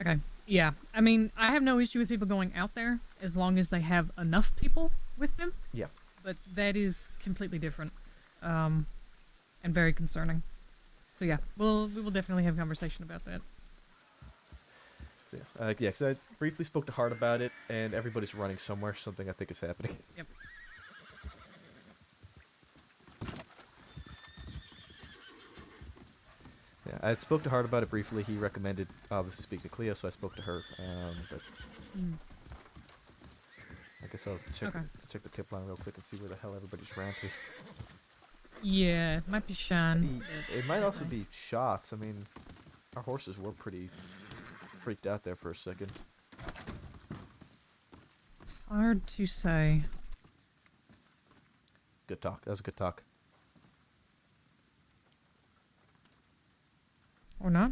Okay, yeah. I mean, I have no issue with people going out there as long as they have enough people with them. Yeah. But that is completely different, and very concerning. So yeah, we will definitely have a conversation about that. So yeah, because I briefly spoke to Hart about it, and everybody's running somewhere. Something I think is happening. Yep. Yeah, I spoke to Hart about it briefly. He recommended obviously speak to Cleo, so I spoke to her. But I guess I'll check the tip line real quick and see where the hell everybody's rant is. Yeah, it might be Sean. It might also be shots. I mean, our horses were pretty freaked out there for a second. Hard to say. Good talk. That was a good talk. Or not?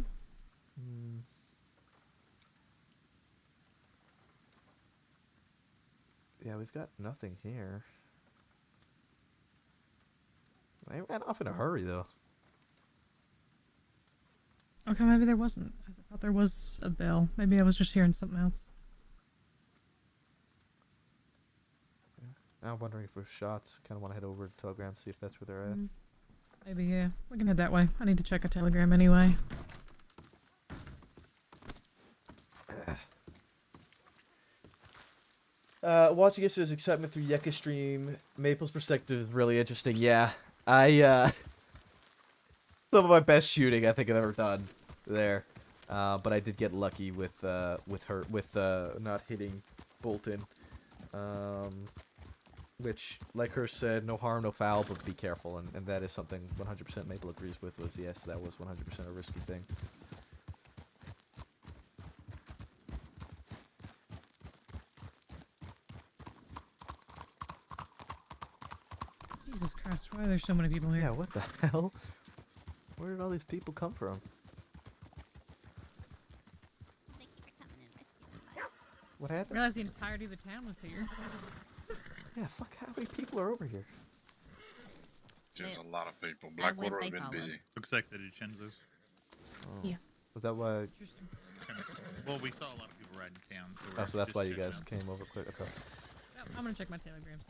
Yeah, we've got nothing here. They ran off in a hurry, though. Okay, maybe there wasn't. I thought there was a bell. Maybe I was just hearing something else. I'm wondering if there's shots. Kind of want to head over to Telegram, see if that's where they're at. Maybe, yeah. We can head that way. I need to check a Telegram anyway. Watching his excitement through Yeka stream, Maple's perspective is really interesting. Yeah, some of my best shooting I think I've ever done there, but I did get lucky with not hitting Bolton. Which, like her said, no harm, no foul, but be careful, and that is something 100% Maple agrees with. Was yes, that was 100% a risky thing. Jesus Christ, why are there so many people here? Yeah, what the hell? Where did all these people come from? What I happened? realized the entirety of the town was here. Yeah, fuck, how many people are over here? There's a lot of people. I went Blackwater has they been followed. busy. Looks like the DiCenzos. Oh. Yeah. Was that why? Well, we saw a lot of people riding town. So Oh, so that's just why you catching guys up. came over quick. Okay. Yep, I'm gonna check my telegrams.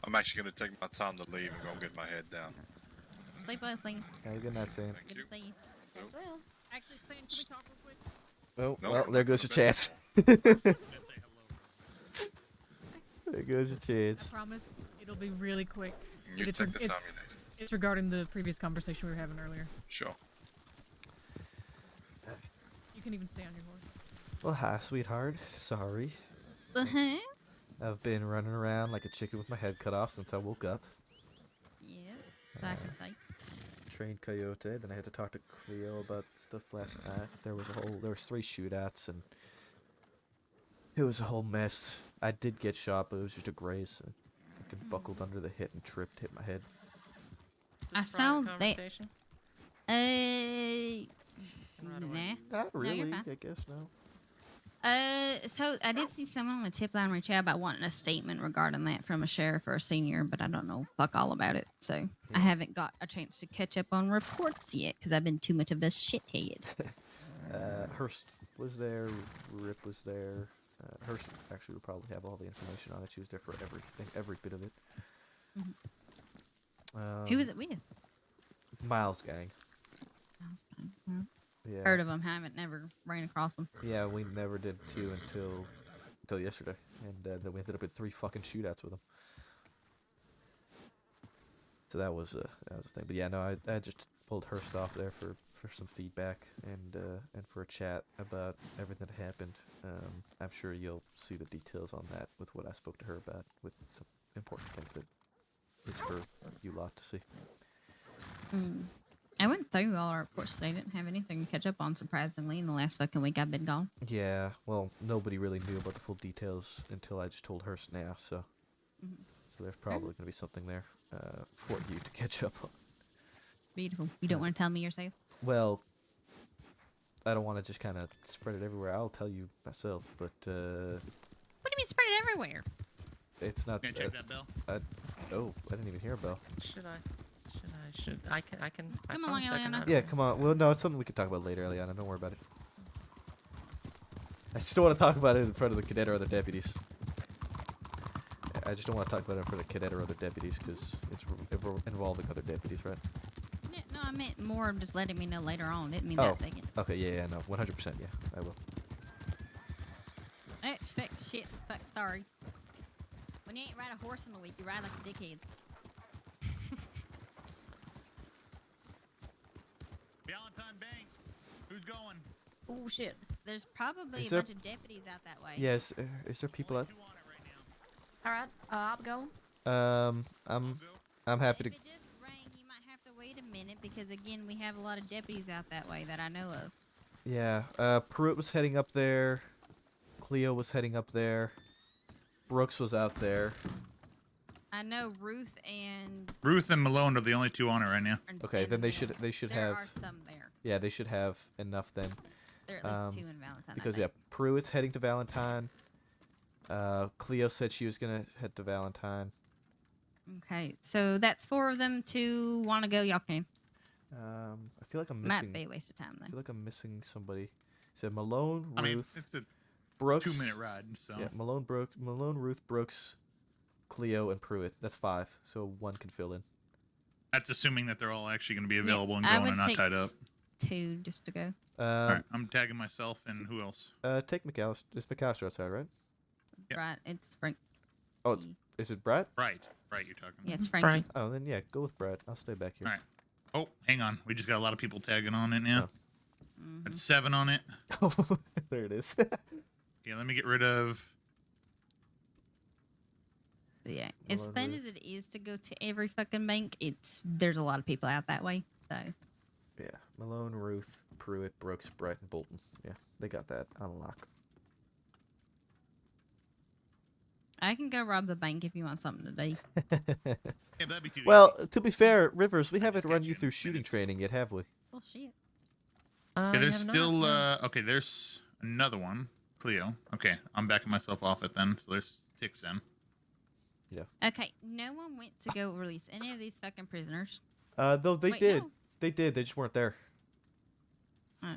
I'm actually going to take my time to leave and go get my head down. Sleep well, Sam. Have a good night, Sam. Good to see you. Well, actually, Sam, can we talk real quick? Oh, No, well, there goes your chance. There goes your I chance. promise it'll be really quick. You It's- take the it's- time you need. It's regarding the previous conversation we were having earlier. Sure. You can even stay on your horse. Well, hi, sweetheart. Sorry. uh-huh. I've been running around like a chicken with my head cut off since I woke up. Yeah, I can say. Trained Coyote. Then I had to talk to Cleo about stuff last night. There was 3 shootouts and it was a whole mess. I did get shot, but it was just a graze. I fucking buckled under the hit and hit my head. I saw that. Nah. Not No, you're really. fine. I guess no. So I did see someone on the tip line reach out about wanting a statement regarding that from a sheriff or a senior, but I don't know fuck all about it. So I haven't got a chance to catch up on reports yet because I've been too much of a shithead. Hurst was there. Rip was there. Hurst actually would probably have all the information on it. She was there for everything, every bit of it. Who was it with? Miles Gang. Well, Yeah. heard of them, haven't never ran across them. Yeah, we never did too until yesterday, and then we ended up in 3 fucking shootouts with them. So that was the thing. But yeah, no, I just pulled Hurst off there for some feedback and for a chat about everything that happened. I'm sure you'll see the details on that with what I spoke to her about, with some important things that is for you lot to see. I went through all our reports today. Didn't have anything to catch up on, surprisingly. In the last fucking week I've been gone. Yeah, well, nobody really knew about the full details until I just told Hurst now, so so there's probably going to be something there for you to catch up on. Beautiful. You don't want to tell me yourself? Well, I don't want to just kind of spread it everywhere. I'll tell you myself, but What do you mean spread it everywhere? it's not. Can I check that bell? Oh, I didn't even hear a bell. I can. I Come along, promise I can Eliana. handle Yeah, it. come on. Well, no, it's something we can talk about later, Eliana. Don't worry about it. I just don't want to talk about it in front of the cadet or other deputies. I just don't want to talk about it in front of the cadet or other deputies because it's involving other deputies, right? No, I meant more of just letting me know later on. Didn't mean Oh, that second. okay, yeah, no, 100%, yeah, I will. Fuck, shit, fuck, sorry. When you ain't ride a horse in a week, you ride like a dickhead. Valentine Bank. Who's going? Oh shit. There's probably Is a there- bunch of deputies out that way. Yes, is there people out? Alright, I'll go. I'm happy to. If it just rang, you might have to wait a minute because again, we have a lot of deputies out that way that I know of. Yeah, Pruitt was heading up there. Cleo was heading up there. Brooks was out there. I know Ruth and Ruth and Malone are the only 2 on it right now. Okay, then they should there have. are some there. Yeah, they should have enough then. There are at least 2 in Valentine. I Because think. yeah, Pruitt's heading to Valentine. Cleo said she was gonna head to Valentine. Okay, so that's 4 of them. 2 want to go. Y'all can. I feel like I'm Might missing. be a waste of time I then. feel like I'm missing somebody. Said Malone, Ruth, I mean, it's a Brooks. 2-minute ride, so. Yeah, Malone, Ruth, Brooks, Cleo, and Pruitt. That's 5, so 1 can fill in. That's assuming that they're all actually going to be available and I going would and not take tied up. 2 just to go. All right, I'm tagging myself and who else? Take McAllister. It's McAllister outside, right? Yep. Right, it's Frank. Oh, is it Brad? Right, you're talking. Yeah, it's Frankie. Oh, then yeah, go with Brad. I'll stay back here. All right. Oh, hang on. We just got a lot of people tagging on it now. That's 7 on it. There it is. Yeah, let me get rid of Yeah, as Malone fun Ruth. as it is to go to every fucking bank, there's a lot of people out that way. So Yeah, Malone, Ruth, Pruitt, Brooks, Brett, and Bolton. Yeah, they got that on lock. I can go rob the bank if you want something to do. Yeah, but that'd be too Well, to be fair, Rivers, we haven't run you through shooting training yet, have we? Bullshit. Okay, you there's have not, still no. okay. There's another one, Cleo. Okay, I'm backing myself off it then. So there's 6 then. Yeah. Okay, no one went to go release any of these fucking prisoners. Though they Wait, did. no. They did. They just weren't there. Oh.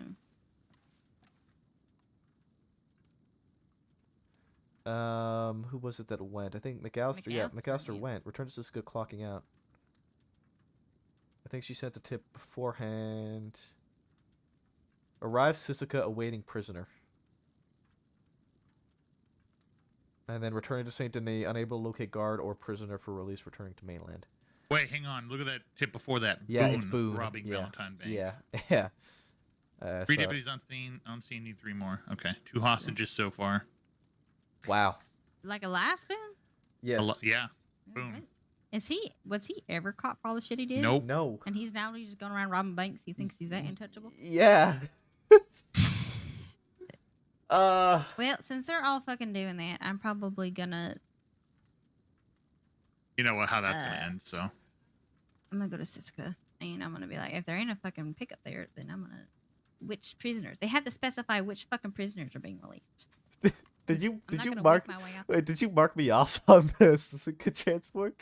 Who was it that went? I think McAllister. Yeah, McAllister, McAllister yeah. went. Return to Cisco clocking out. I think she sent the tip beforehand. Arrives Sisika awaiting prisoner. And then returning to Saint Denis, unable to locate guard or prisoner for release, returning to mainland. Wait, hang on. Look at that tip before that. Yeah, Boone it's Boone. robbing Yeah. Valentine Bank. Yeah, yeah. 3 so- deputies on scene. On scene. Need 3 more. Okay, 2 hostages so far. Wow. Like a last Boone? Yes. Yeah. Boom. Was he ever caught for all the shit he did? Nope. No. And he's just going around robbing banks. He thinks he's that untouchable. Yeah. Well, since they're all fucking doing that, I'm probably gonna. You know how that's gonna end. So. I'm gonna go to Siska, and I'm gonna be like, if there ain't a fucking pickup there, then I'm gonna. Which prisoners? They have to specify which fucking prisoners are being released. Did you I'm not gonna mark? work my way out. Wait, did you mark me off on the Sisika transport?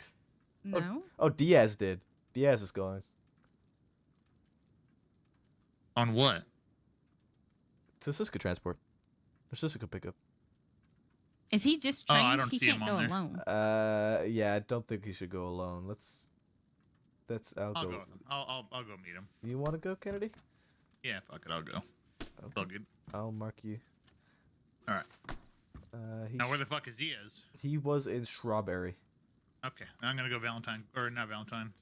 No. Oh, Diaz did. Diaz is going. On what? To Sisika transport. Or Sisika pickup. Is he just Oh, trained? I don't He see can't him go on there. alone. Yeah, I don't think he should go alone. I'll I'll go. go with him. I'll go meet him. You want to go, Kennedy? Yeah, fuck it. I'll go. It's all good. I'll mark you. All right. Now where the fuck is Diaz? He was in Strawberry. Okay, I'm gonna go Valentine or not Valentine.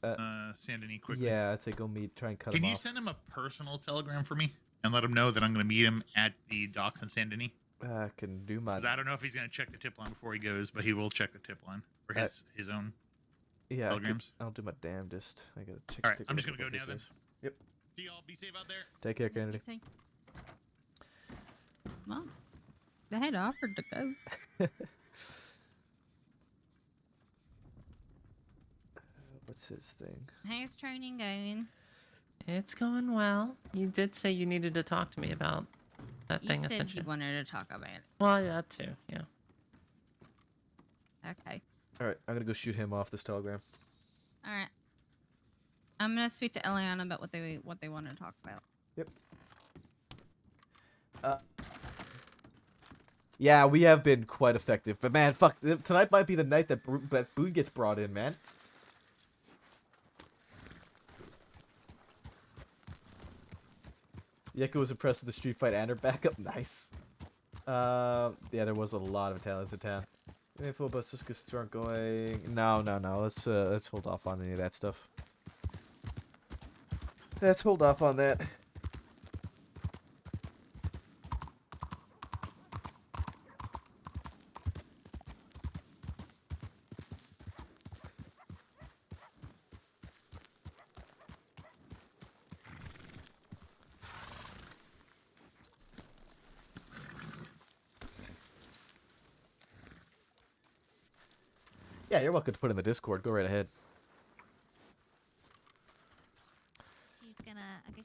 Saint Denis quickly. Yeah, I'd say go meet. Try and cut Can him you off. send him a personal telegram for me and let him know that I'm gonna meet him at the docks in Saint Denis? I can do my. 'Cause I don't know if he's gonna check the tip line before he goes, but he will check the tip line for his own. Yeah, telegrams. I'll do my damnedest. I gotta check. All right, take a I'm look just gonna at go what now this then. is. Yep. See y'all. Be safe out there. Take care, Kennedy. Well, they had offered to go. What's his thing? How's training going? It's going well. You did say you needed to talk to me about that You thing. said essentially. you wanted to talk about it. Well, that too. Yeah. Okay. All right, I'm gonna go shoot him off this telegram. All right. I'm gonna speak to Eliana about what they want to talk about. Yep. Yeah, we have been quite effective, but man, fuck, tonight might be the night that Boone gets brought in, man. Yeko was impressed with the street fight and her backup. Nice. Yeah, there was a lot of Italians in town. Info about Siska's aren't going. No. Let's hold off on any of that stuff. Let's hold off on that. Yeah, you're welcome to put in the Discord. Go right ahead. He's gonna. Okay.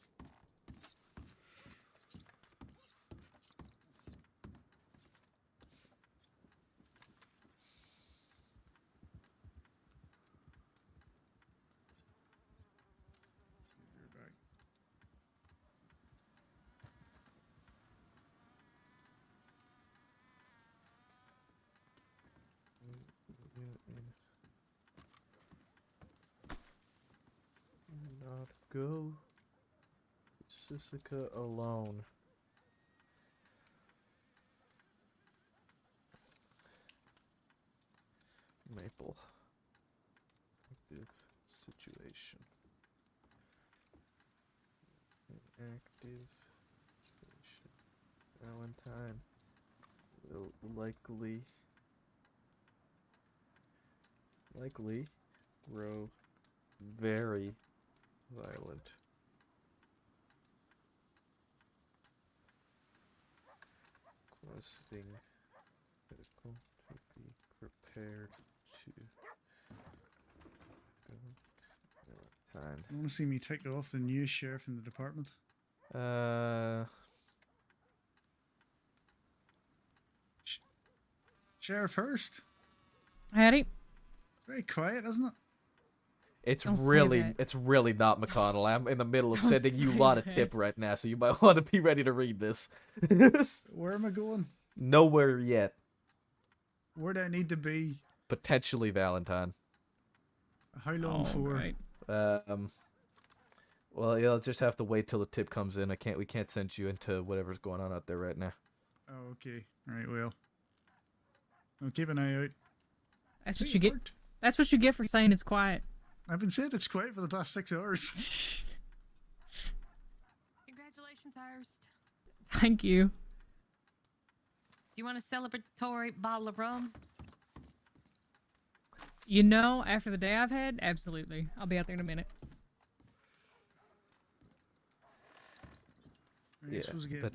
Not go. Sisika alone. Maple. Active situation. Inactive situation. Valentine will likely Likely grow very violent. Questing critical to be prepared to go time. You want to see me take off the new sheriff in the department? Sheriff Hurst. Howdy. It's very quiet, isn't it? It's Don't say really, that. it's really not McConnell. I'm in the middle of Don't sending you a say lot of that. tip right now, so you might want to be ready to read this. Where am I going? Nowhere yet. Where do I need to be? Potentially Valentine. How long for? Well, you'll just have to wait till the tip comes in. We can't send you into whatever's going on out there right now. Oh, okay. All right. Well, I'll keep an eye out. That's See, what you it get. worked. That's what you get for saying it's quiet. I've been saying it's quiet for the past 6 hours. Congratulations, Hurst. Thank you. Do you want a celebratory bottle of rum? You know, after the day I've had, absolutely. I'll be out there in a minute. Yeah, but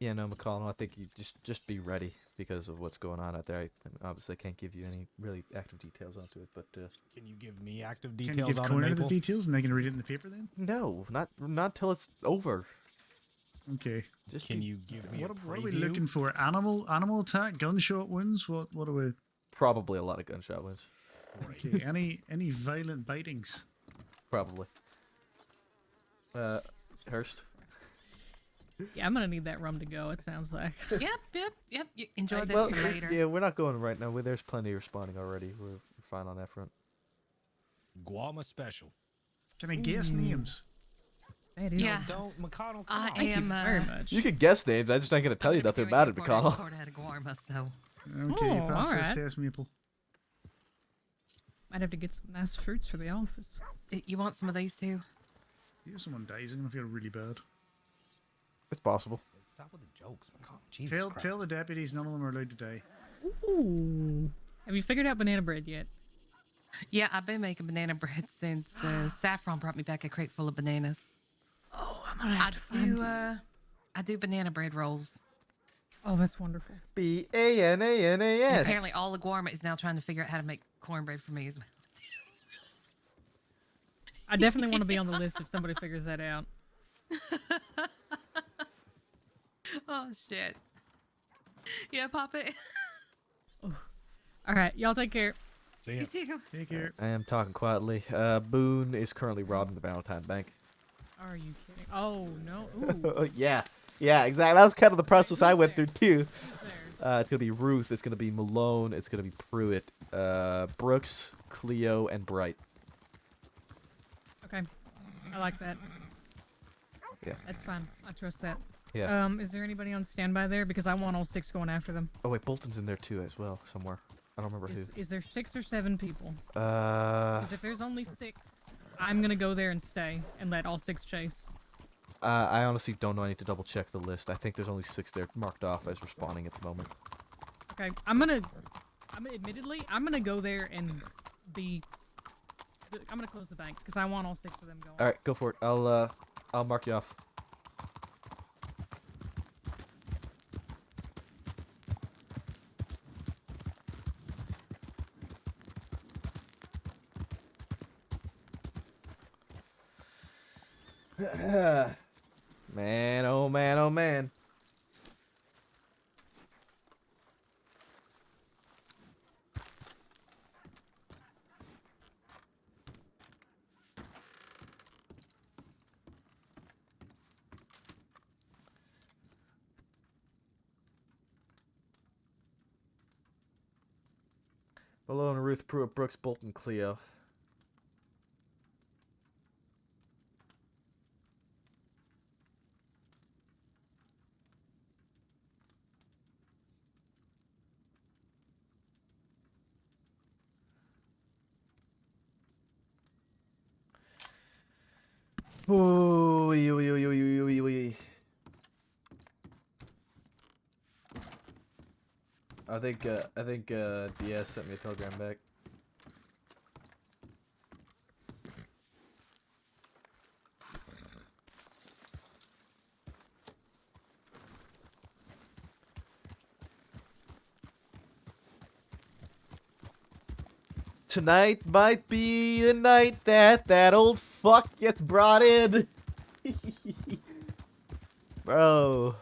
yeah, no, McConnell. I think you just be ready because of what's going on out there. I obviously can't give you any really active details onto it, but Can you give me active Can you details give on it, Connor the Maple? details and I can read it in the paper then? no, not till it's over. Okay. Just Can be- you give me What, a what are we preview? looking for? Animal attack, gunshot wounds. What are we? Probably a lot of gunshot wounds. Okay. any violent bitings? Probably. Hurst. Yeah, I'm gonna need that rum to go. It sounds like. Yep. You enjoy this Well, for later. yeah, we're not going right now. There's plenty responding already. We're fine on that front. Guama special. Can I guess names? It No, Yeah. don't McConnell. Come I on. Thank you am. very much. You can guess names. I just ain't gonna tell you nothing about it, McConnell. Out of Guarma, so. Okay, Oh, pass this alright. test, Maple. Might have to get some nice fruits for the office. You want some of these too? If someone dies, I'm gonna feel really bad. It's possible. Stop with the jokes, McConnell. Jesus Christ. Tell the deputies none of them are allowed to die. Ooh. Have you figured out banana bread yet? Yeah, I've been making banana bread since Saffron brought me back a crate full of bananas. Oh, I'm gonna have to find you. I do banana bread rolls. Oh, that's wonderful. BANANAS. And apparently, all of Guarma is now trying to figure out how to make cornbread for me as well. I definitely want to be on the list if somebody figures that out. Oh shit! Yeah, pop it. All right, y'all take care. See ya. You too. Take care. I am talking quietly. Boone is currently robbing the Valentine Bank. Are you kidding? Oh no. Ooh. Yeah, exactly. That was kind of the process I went through too. It's gonna be Ruth. It's gonna be Malone. It's gonna be Pruitt, Brooks, Cleo, and Bright. Okay, I like that. Yeah. That's fine. I trust that. Yeah. Is there anybody on standby there? Because I want all 6 going after them. Oh wait, Bolton's in there too as well somewhere. I don't remember who. Is there 6 or 7 people? Uh, Because if there's only 6, I'm gonna go there and stay and let all 6 chase. I honestly don't know. I need to double check the list. I think there's only 6 there marked off as responding at the moment. Okay, admittedly, I'm gonna go there and I'm gonna close the bank because I want all 6 of them going. All right, go for it. I'll mark you off. Man, oh man, oh man. Malone, Ruth, Pruitt, Brooks, Bolton, Cleo. Ooh, ee, ee, ee, ee, ee, ee. I think Diaz sent me a telegram back. Tonight might be the night that old fuck gets brought in. Bro.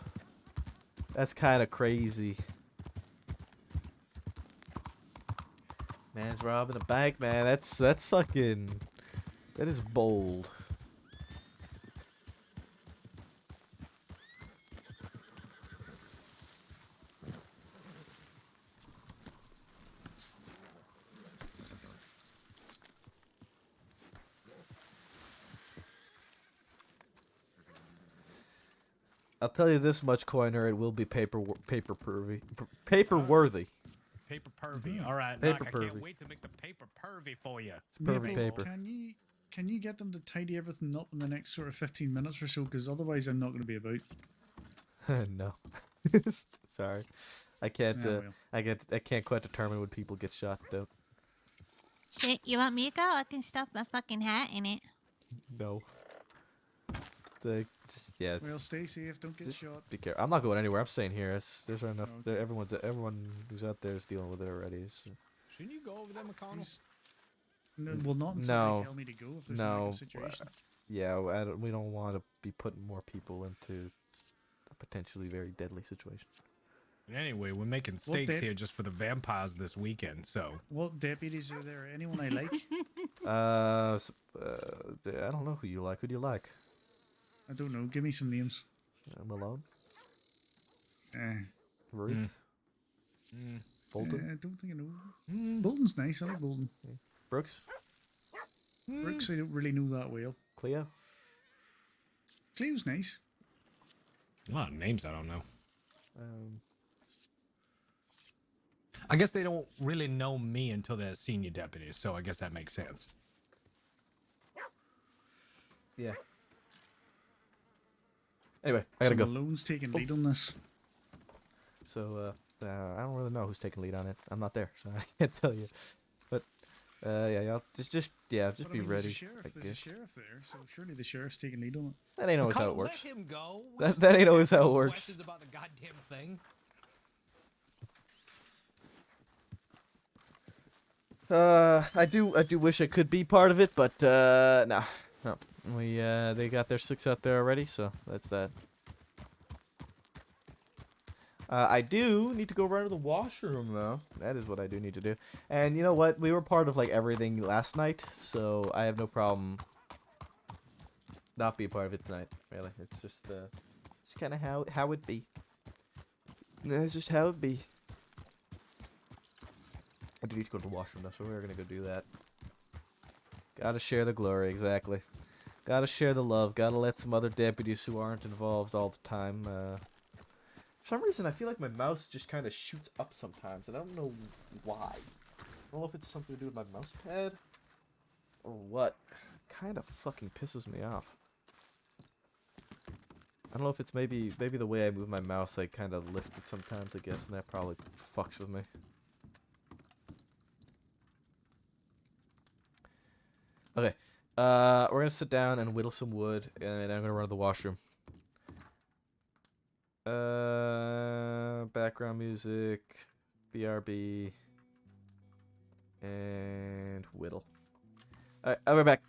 That's kind of crazy. Man's robbing a bank, man. That's fucking... That is bold. I'll tell you this much, Coiner, it will be paper worthy. Paper pervy. All right, Paper Knock, I pervy. can't wait to make the paper pervy for you. It's perfect Maple, paper. Can you get them to tidy everything up in the next sort of 15 minutes or so? Because otherwise, I'm not going to be about. No. Sorry. I can't. Yeah, well. I can't quite determine when people get shot. Don't. Shit, you want me to go? I can stuff my fucking hat in it. No. Yeah. It's, Well, stay safe. Don't get just shot. be careful. I'm not going anywhere. I'm staying here. There's enough. Everyone who's out there is dealing with it already. So. Shouldn't you go over there, McConnell? No, well, not until No. they tell me to go. If there's No. no situation. Yeah, we don't want to be putting more people into a potentially very deadly situation. But anyway, we're making What steaks did- here just for the vampires this weekend, so. What deputies are there? Anyone I like? I don't know who you like. Who do you like? I don't know. Give me some names. Malone? Ruth? Ruth? Bolton? I don't think I know. Bolton's nice. I like Bolton. Brooks? Brooks, I don't really know that well. Cleo? Cleo's nice. A lot of names I don't know. Um, I guess they don't really know me until they're senior deputies, so I guess that makes sense. yeah. Anyway, I gotta So go. Malone's taking lead on this. So, I don't really know who's taking lead on it. I'm not there, so I can't tell you. But, yeah, y'all just But, be I mean, ready. There's a sheriff. I There's a guess. sheriff there, so surely the sheriff's taking lead on it. That ain't always how McConnell, it works. Let him go. That ain't always how it works. Questions about the goddamn thing. I do wish I could be part of it, but no. They got their 6 out there already, so that's that. I do need to go run to the washroom though. That is what I do need to do. And you know what? We were part of like everything last night, so I have no problem not be a part of it tonight. Really, it's just kind of how it be. That's just how it be. I do need to go to the washroom though, so we're gonna go do that. Gotta share the glory, exactly. Gotta share the love. Gotta let some other deputies who aren't involved all the time. For some reason, I feel like my mouse just kind of shoots up sometimes, and I don't know why. I don't know if it's something to do with my mouse pad or what. Kind of fucking pisses me off. I don't know if it's maybe the way I move my mouse, I kind of lift it sometimes, I guess, and that probably fucks with me. Okay, we're gonna sit down and whittle some wood, and I'm gonna run to the washroom. Background music, BRB, and whittle. Alright, I'll be back.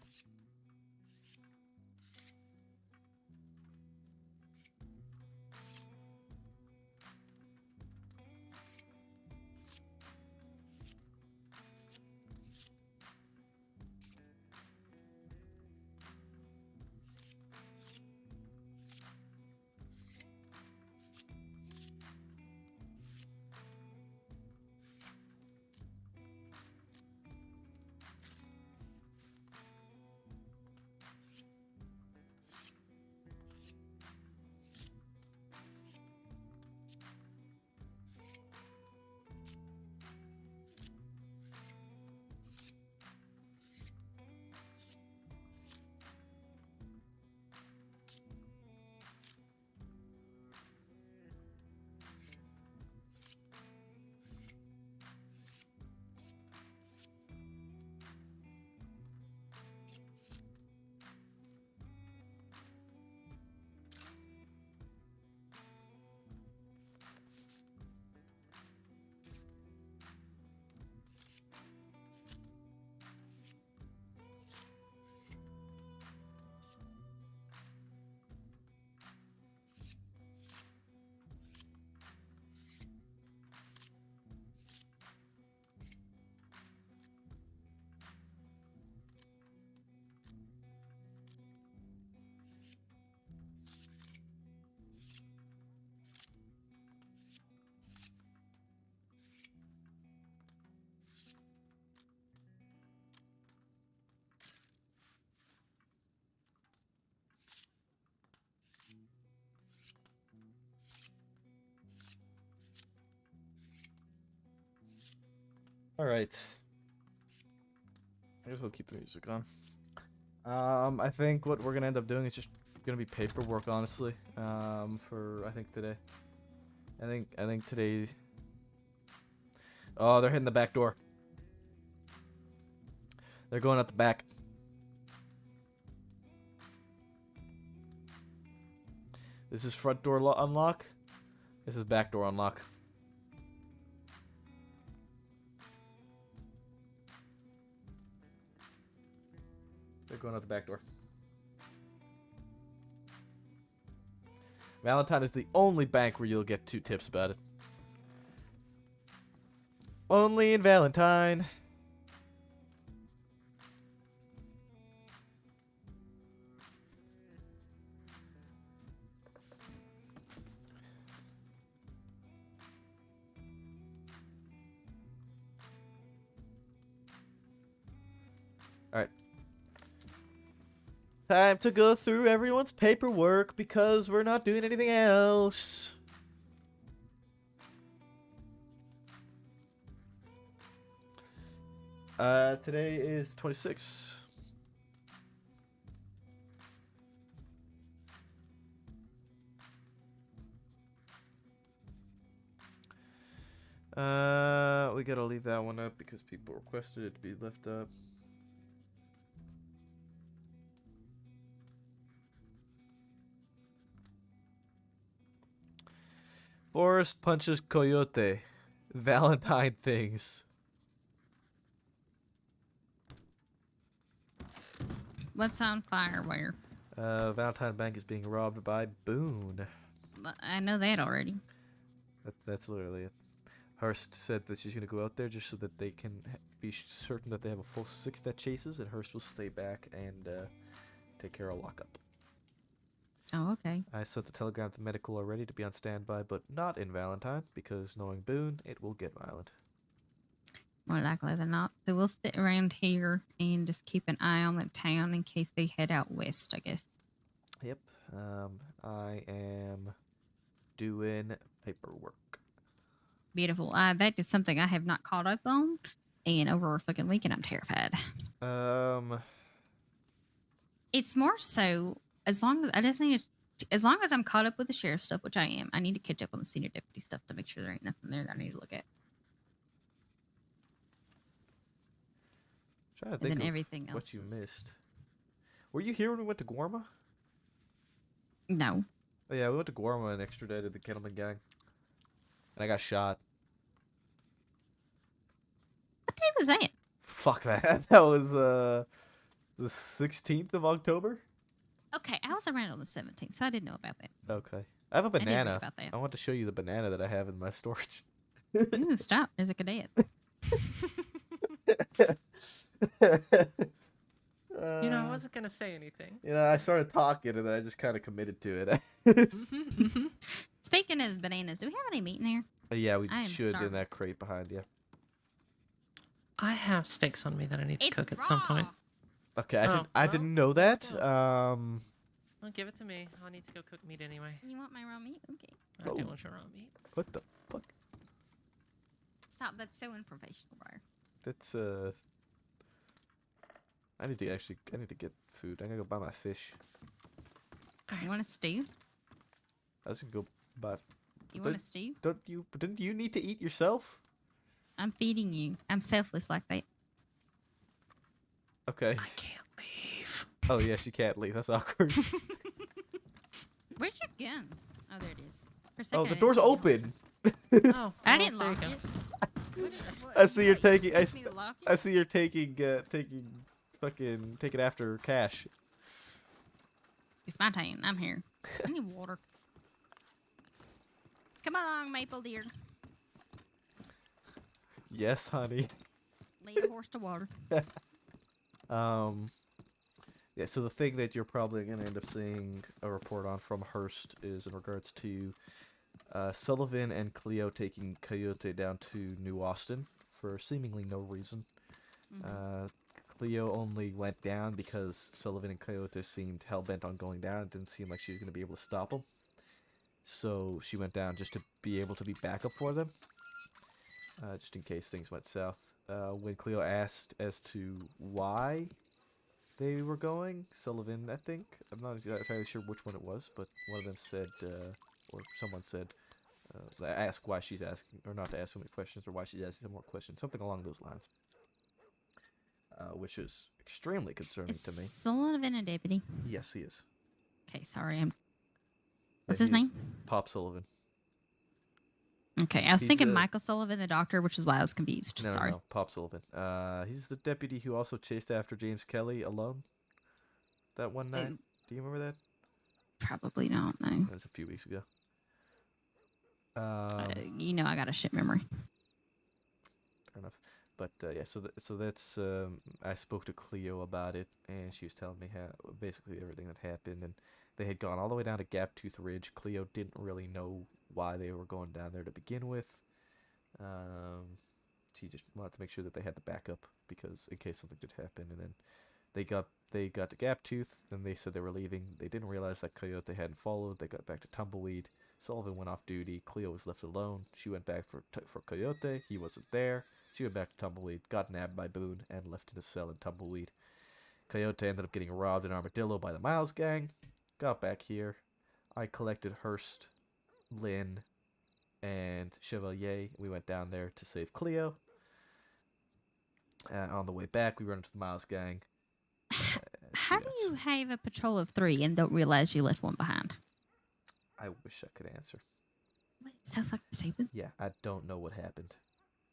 All right. I guess we'll keep the music on. I think what we're gonna end up doing is just gonna be paperwork, honestly. For I think today. I think today. Oh, they're hitting the back door. They're going out the back. This is front door unlock. This is back door unlock. They're going out the back door. Valentine is the only bank where you'll get 2 tips about it. Only in Valentine. Alright. Time to go through everyone's paperwork because we're not doing anything else. Today is 26. We gotta leave that one up because people requested it to be left up. Forrest punches Coyote. Valentine things. What's on fire where? Valentine Bank is being robbed by Boone. I know that already. That's literally it. Hearst said that she's going to go out there just so that they can be certain that they have a full 6 that chases, and Hearst will stay back and take care of lockup. Oh, okay. I sent the telegram to medical already to be on standby, but not in Valentine, because knowing Boone, it will get violent. More likely than not. So we'll sit around here and just keep an eye on the town in case they head out west, I guess. Yep. I am doing paperwork. Beautiful. That is something I have not caught up on, and over a fucking weekend I'm terrified. It's more so as long as I just need to, as long as I'm caught up with the sheriff stuff, which I am. I need to catch up on the senior deputy stuff to make sure there ain't nothing there that I need to look at. Trying to And think then of everything what else you is- missed. Were you here when we went to Guarma? No. Oh yeah, we went to Guarma and extradited the Kettleman gang. And I got shot. What day was that? Fuck that. That was the 16th of October? Okay, I was around on the 17th, so I didn't know about that. Okay. I have a didn't read banana. about that. I want to show you the banana that I have in my storage. Ooh, stop. There's a cadet. You know, I wasn't gonna say anything. You know, I started talking and then I just kind of committed to it. Speaking of bananas, do we have any meat in here? Yeah, we I am should in starving. that crate behind you. I have steaks on me that I need to It's cook at some point. Okay, Oh, I didn't know that. Well, give it to me. I need to go cook meat anyway. You want my raw meat? Okay. I do Oh. want your raw meat. What the fuck? Stop. That's so unprofessional, bro. That's I need to get food. I gotta go buy my fish. You want a stew? I was gonna go buy. You want a Don't- stew? Didn't you need to eat yourself? I'm feeding you. I'm selfless like that. Okay. I can't leave. Oh yes, you can't leave. That's awkward. Where's your gun? Oh, there it is. For a Oh, second, I the didn't door's see it. open. Oh, I well, didn't there you lock go. it. I see you're What, taking. you expect me to lock it? I see you're taking taking after cash. It's my turn. I'm here. I need water. Come along, Maple dear. Yes, honey. Lead a horse to water. Yeah, so the thing that you're probably going to end up seeing a report on from Hearst is in regards to Sullivan and Cleo taking Coyote down to New Austin for seemingly no reason. Cleo only went down because Sullivan and Coyote seemed hell-bent on going down. It didn't seem like she was going to be able to stop them. So she went down just to be able to be backup for them. Just in case things went south. when Cleo asked as to why they were going. Sullivan, I think. I'm not entirely sure which one it was, but one of them said, or someone said, ask why she's asking, or not to ask so many questions, or why she's asking some more questions, something along those lines. Which is extremely concerning to me. Sullivan a deputy? Yes, he is. Okay, sorry. What's Yeah, his he is name? Pop Sullivan. Okay, I was He's thinking the- Michael Sullivan, the doctor, which is why I was confused. No, Sorry. no, Pop Sullivan. He's the deputy who also chased after James Kelly alone that one night. Do you remember that? Probably not, no. That was a few weeks ago. You know I got a shit memory. Fair enough. But yeah, so that's I spoke to Cleo about it, and she was telling me how basically everything that happened, and they had gone all the way down to Gaptooth Ridge. Cleo didn't really know why they were going down there to begin with. She just wanted to make sure that they had the backup because in case something did happen, and then they got to Gaptooth, then they said they were leaving. They didn't realize that Coyote hadn't followed. They got back to Tumbleweed. Sullivan went off duty. Cleo was left alone. She went back for Coyote. He wasn't there. She went back to Tumbleweed, got nabbed by Boone, and left in a cell in Tumbleweed. Coyote ended up getting robbed in Armadillo by the Miles gang. Got back here. I collected Hurst, Lynn, and Chevalier. We went down there to save Cleo. On the way back, we run into the Miles gang. How do you have a patrol of 3 and don't realize you left one behind? I wish I could answer. So fucking stupid. Yeah, I don't know what happened.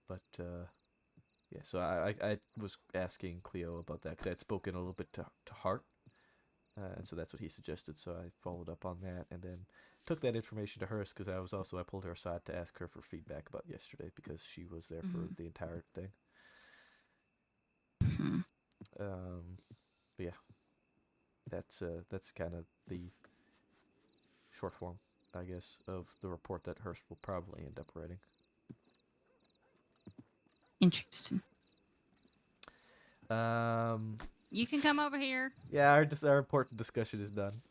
But, yeah, so I was asking Cleo about that because I had spoken a little bit to Hart. And so that's what he suggested. So I followed up on that and then took that information to Hurst because I pulled her aside to ask her for feedback about yesterday because she was there for the entire thing. But yeah, that's kind of the short form, I guess, of the report that Hurst will probably end up writing. Interesting. You can come over here. Yeah, our important discussion is done.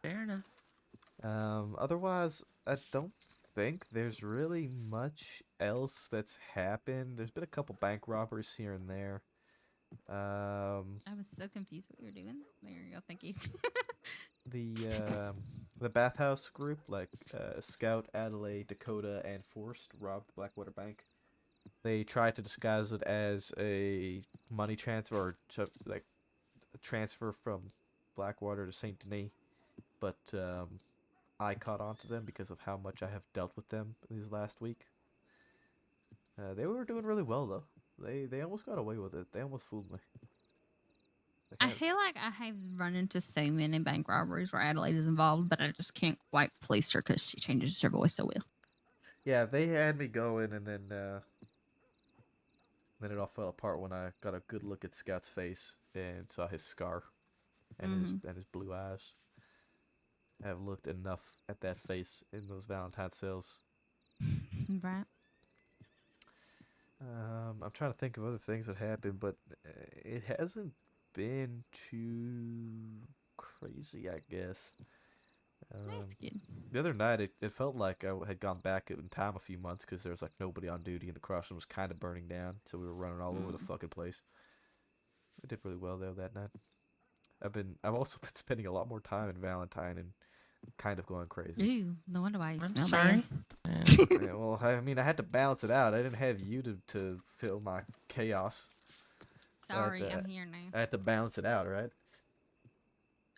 Fair enough. Otherwise, I don't think there's really much else that's happened. There's been a couple bank robberies here and there. I was so confused what you were doing. There you go. Thank you. The bathhouse group, like Scout, Adelaide, Dakota, and Forrest, robbed Blackwater Bank. They tried to disguise it as a money transfer, or like a transfer from Blackwater to Saint Denis, but I caught on to them because of how much I have dealt with them these last week. They were doing really well though. They almost got away with it. They almost fooled me. I feel like I have run into so many bank robberies where Adelaide is involved, but I just can't quite place her because she changes her voice so well. Yeah, they had me going, and then it all fell apart when I got a good look at Scout's face and saw his scar and his blue eyes. I have looked enough at that face in those Valentine sales. Right. I'm trying to think of other things that happened, but it hasn't been too crazy, I guess. That's good. The other night, it felt like I had gone back in time a few months because there was like nobody on duty and the crossroom was kind of burning down, so we were running all over the fucking place. I did really well though that night. I've also been spending a lot more time in Valentine and kind of going crazy. Ooh, no wonder why you I'm smell sorry. Yeah, well, I mean, I had to balance it out. I didn't have you to fill my chaos. Sorry, I'm here now. I had to balance it out, right?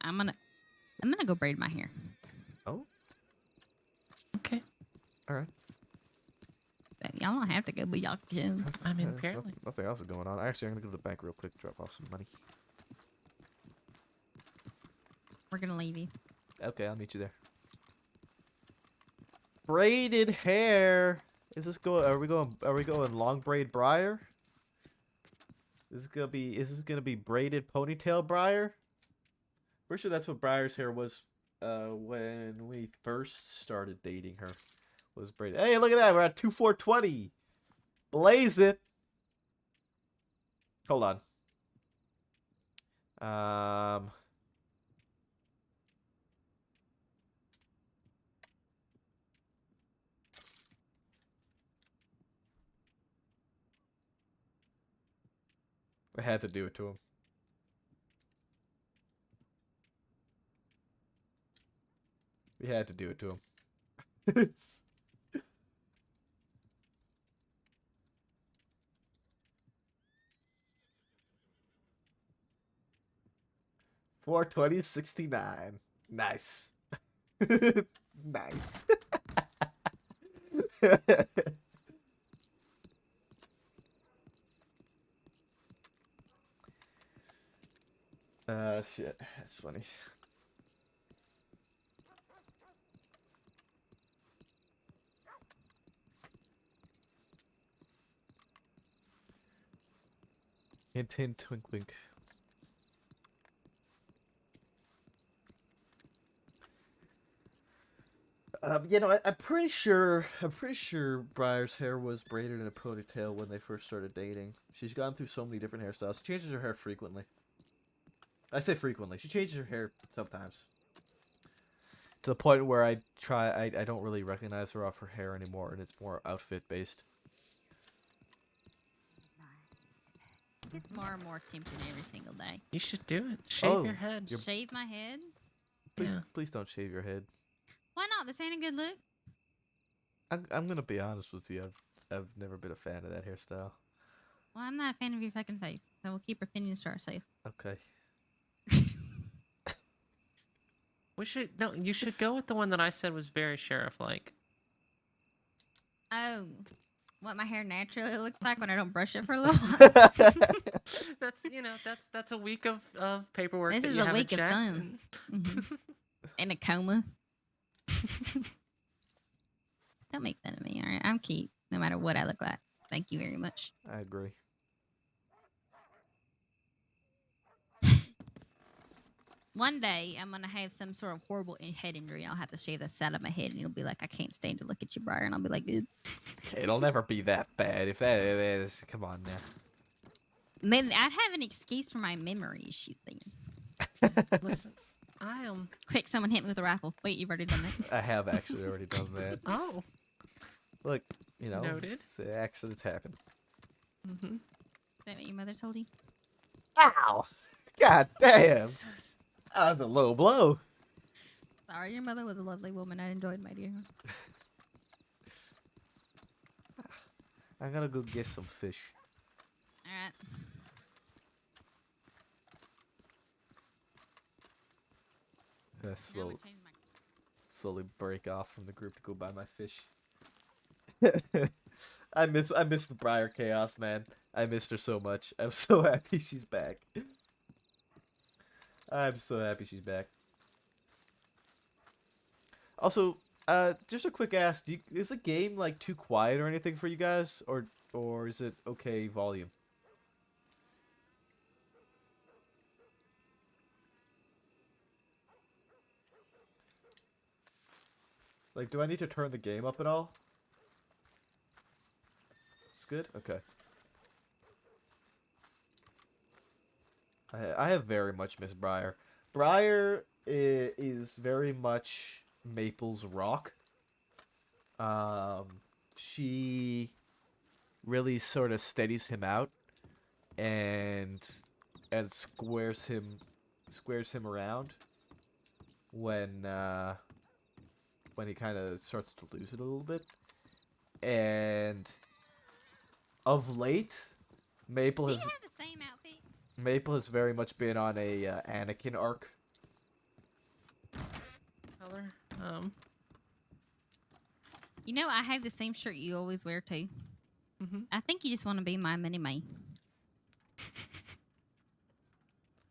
I'm gonna go braid my hair. Oh. Okay. All right. Y'all don't have to go, but y'all can. I mean, There's apparently. nothing else is going on. Actually, I'm gonna go to the bank real quick, drop off some money. We're gonna leave you. Okay, I'll meet you there. Braided hair. Is this go? Are we going long braid Briar? Is this gonna be braided ponytail Briar? Pretty sure that's what Briar's hair was when we first started dating her. Was braided. Hey, look at that. We're at 2420. Blaze it. Hold on. I had to do it to him. We had to do it to him. It's... 420.69. Nice. Nice. Shit. That's funny. Hint, hint, wink, wink. You know, I'm pretty sure Briar's hair was braided in a ponytail when they first started dating. She's gone through so many different hairstyles. She changes her hair frequently. I say frequently. She changes her hair sometimes. To the point where I don't really recognize her off her hair anymore, and it's more outfit based. More and more tempting every single day. You should do it. Shave your head. Shave my head? Please don't shave your head. Why not? This ain't a good look. I'm gonna be honest with you. I've never been a fan of that hairstyle. Well, I'm not a fan of your fucking face, so we'll keep our opinions to ourselves. Okay. You should go with the one that I said was very sheriff-like. Oh, what my hair naturally looks like when I don't brush it for a little while. That's a week of paperwork. This that is you a haven't week of checked fun. In a coma. Don't make fun of me, alright? I'm cute, no matter what I look like. Thank you very much. I agree. One day, I'm gonna have some sort of horrible head injury, and I'll have to shave the side of my head, and you'll be like, I can't stand to look at you, Briar, and I'll be like, good. It'll never be that bad. If that is, come on now. Then I'd have an excuse for my memory issues then. Listen, Quick, someone hit me with a rifle. Wait, you've already done that. I have actually already done that. Oh. Look, you know, Noted. accidents happen. Mm-hmm. Is that what your mother told you? Ow! God damn! That was a low blow. Sorry, your mother was a lovely woman. I enjoyed my dear. I'm gonna go get some fish. Alright. Slowly break off from the group to go buy my fish. I miss the Briar Chaos, man. I missed her so much. I'm so happy she's back. I'm so happy she's back. Also, just a quick ask: is the game like too quiet or anything for you guys, or is it okay volume? Like, do I need to turn the game up at all? It's good? Okay. I have very much missed Briar. Briar is very much Maple's rock. She really sort of steadies him out and squares him around when he kind of starts to lose it a little bit. And of late, Maple has very much been on a Anakin arc. Color. You know, I have the same shirt you always wear too. I think you just want to be my mini-me.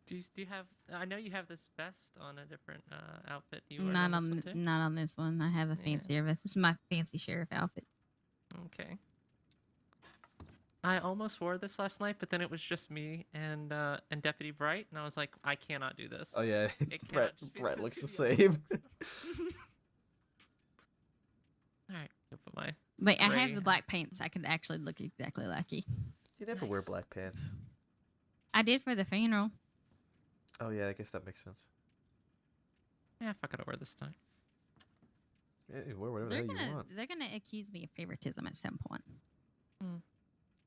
Do you have? I know you have this vest on a different outfit. Do you wear Not this one on too? not on this one. I have a fancier vest. This is my fancy sheriff outfit. Okay. I almost wore this last night, but then it was just me and Deputy Bright, and I was like, I cannot do this. Oh yeah, It cannot just be Brett looks the two same. All right, I'll put my. Wait, I have gray- the black pants. I can actually look exactly like you. You never wear black pants. I did for the funeral. Oh yeah, I guess that makes sense. Yeah, fuck it, I'll wear this time. Yeah, you wear whatever the hell you want. They're gonna accuse me of favoritism at some point.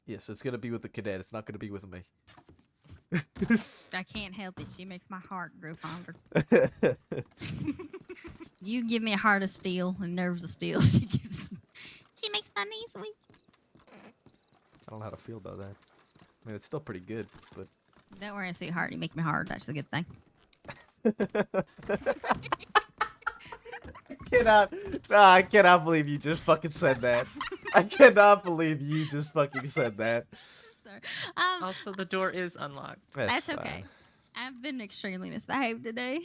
Yes, it's gonna be with the cadet. It's not gonna be with me. I can't help it. She makes my heart grow fonder. You give me a heart of steel and nerves of steel. She makes my knees weak. I don't know how to feel about that. I mean, it's still pretty good, but Don't worry, sweetheart. You make me hard. That's a good thing. I cannot believe you just fucking said that. I cannot believe you just fucking said that. Sorry. Also, the door is unlocked. That's okay. I've been extremely misbehaved today.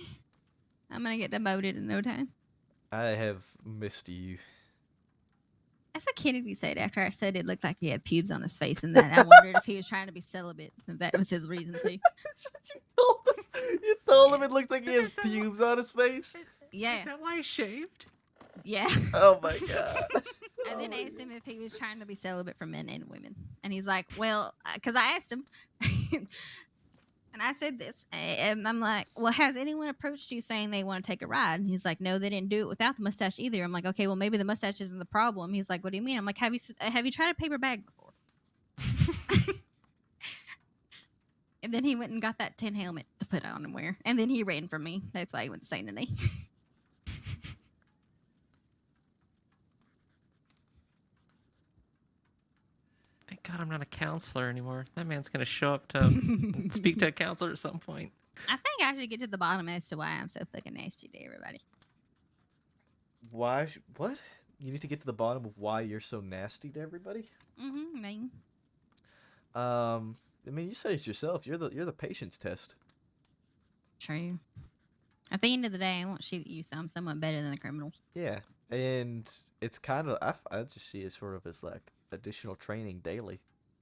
I'm gonna get demoted in no time. I have missed you. That's what Kennedy said after I said it looked like he had pubes on his face, and that I wondered if he was trying to be celibate. And that was his reason too. You told him it looks like he has pubes on his face? Yeah. Is that why he shaved? Yeah. Oh my god. I then asked him if he was trying to be celibate for men and women, and he's like, "Well," because I asked him, and I said this, and I'm like, "Well, has anyone approached you saying they want to take a ride?" And he's like, "No, they didn't do it without the mustache either." I'm like, "Okay, well, maybe the mustache isn't the problem." He's like, "What do you mean?" I'm like, "Have you tried a paper bag before?" And then he went and got that tin helmet to put on and wear, and then he ran from me. That's why he went to Saint Denis. Thank God I'm not a counselor anymore. That man's gonna show up to speak to a counselor at some point. I think I should get to the bottom as to why I'm so fucking nasty to everybody. Why? What? You need to get to the bottom of why you're so nasty to everybody. Mean. I mean, you said it yourself. You're the patience test. True. At the end of the day, I won't shoot you, so I'm somewhat better than the criminals. Yeah, and it's kind of I just see it sort of as like additional training daily.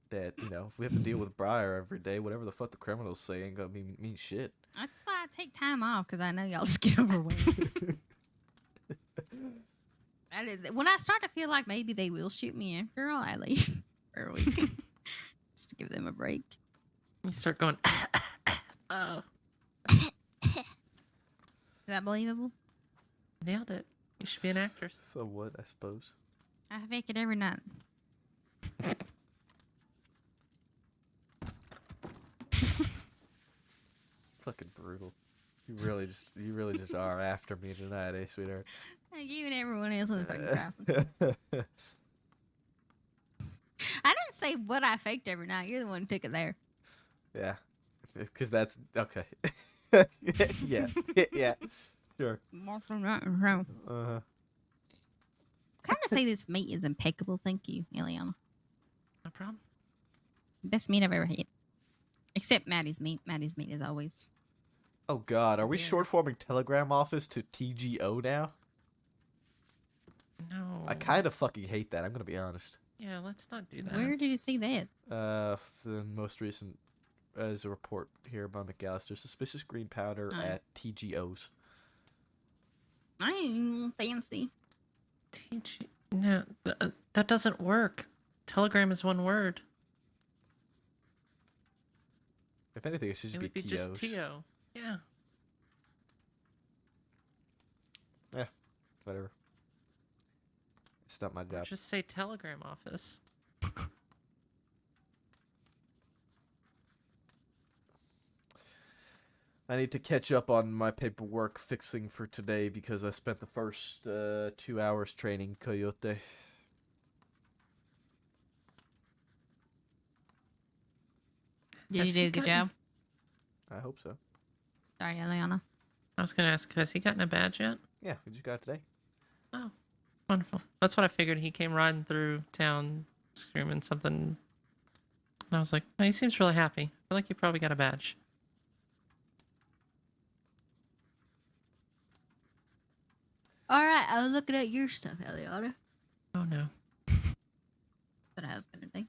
That if we have to deal with Briar every day, whatever the fuck the criminals say ain't gonna mean shit. That's why I take time off, because I know y'all just get overwhelmed. That is when I start to feel like maybe they will shoot me after all, I leave for a week just to give them a break. You start going. Oh. Is that believable? Nailed it. You should be an actress. So what? I suppose. I fake it every night. Fucking brutal. You really just are after me tonight, eh, sweetheart? Like you and everyone else in the fucking crossing. I didn't say what I faked every night. You're the one who took it there. Yeah, because that's okay. yeah, yeah, sure. More from that and from. Uh-huh. I'm trying to say this meat is impeccable. Thank you, Eliana. No problem. Best meat I've ever had. Except Maddie's meat. Maddie's meat is always. Oh God, are we short-forming Telegram Office to TGO now? No. I kind of fucking hate that. I'm gonna be honest. Yeah, let's not do that. Where did you see that? The most recent is a report here by McAllister. Suspicious green powder at TGOs. I ain't fancy. No, that doesn't work. Telegram is one word. If anything, it should just It would be TOs. just TO. Yeah. Yeah, whatever. It's not my job. Just say Telegram Office. I need to catch up on my paperwork fixing for today because I spent the first 2 hours training Coyote. Did you do a good job? I hope so. Sorry, Eliana. I was gonna ask, has he gotten a badge yet? Yeah, we just got it today. Oh, wonderful. That's what I figured. He came riding through town screaming something. And I was like, oh, he seems really happy. I feel like he probably got a badge. All right, I was looking at your stuff, Eliana. Oh no. But I was gonna do.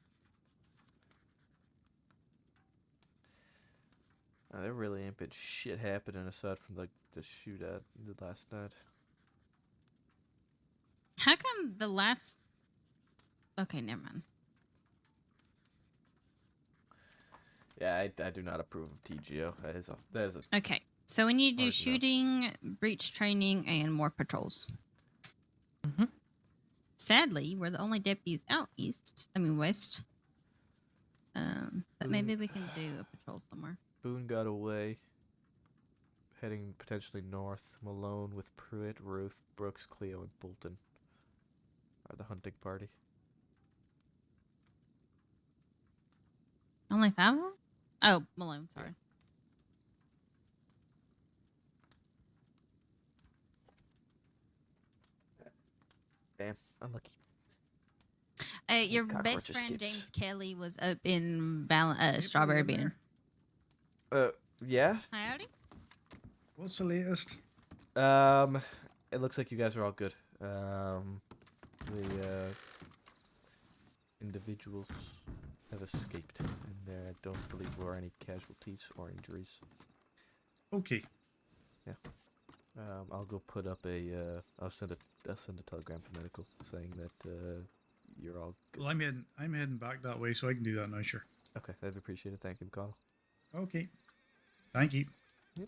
There really ain't been shit happening aside from the shootout the last night. How come the last? Okay, never mind. Yeah, I do not approve of TGO. That is a Okay, so we need to do Hard enough. shooting, breach training, and more patrols. Sadly, we're the only deputies out west. But maybe we can do a patrol somewhere. Boone got away. Heading potentially north. Malone with Pruitt, Ruth, Brooks, Cleo, and Bolton are the hunting party. Only 5 of them? Oh, Malone, sorry. Damn, unlucky. Your best Cockroaches friend skips. James Kelly was up in Strawberry Bean. Yeah. Howdy. What's the latest? It looks like you guys are all good. The individuals have escaped, and there I don't believe there were any casualties or injuries. Okay. Yeah. I'll go put up a. I'll send a telegram to medical saying that you're all good. Well, I'm heading back that way, so I can do that now. Sure. Okay, that'd be appreciated. Thank you, McConnell. Okay. Thank you. Yeah.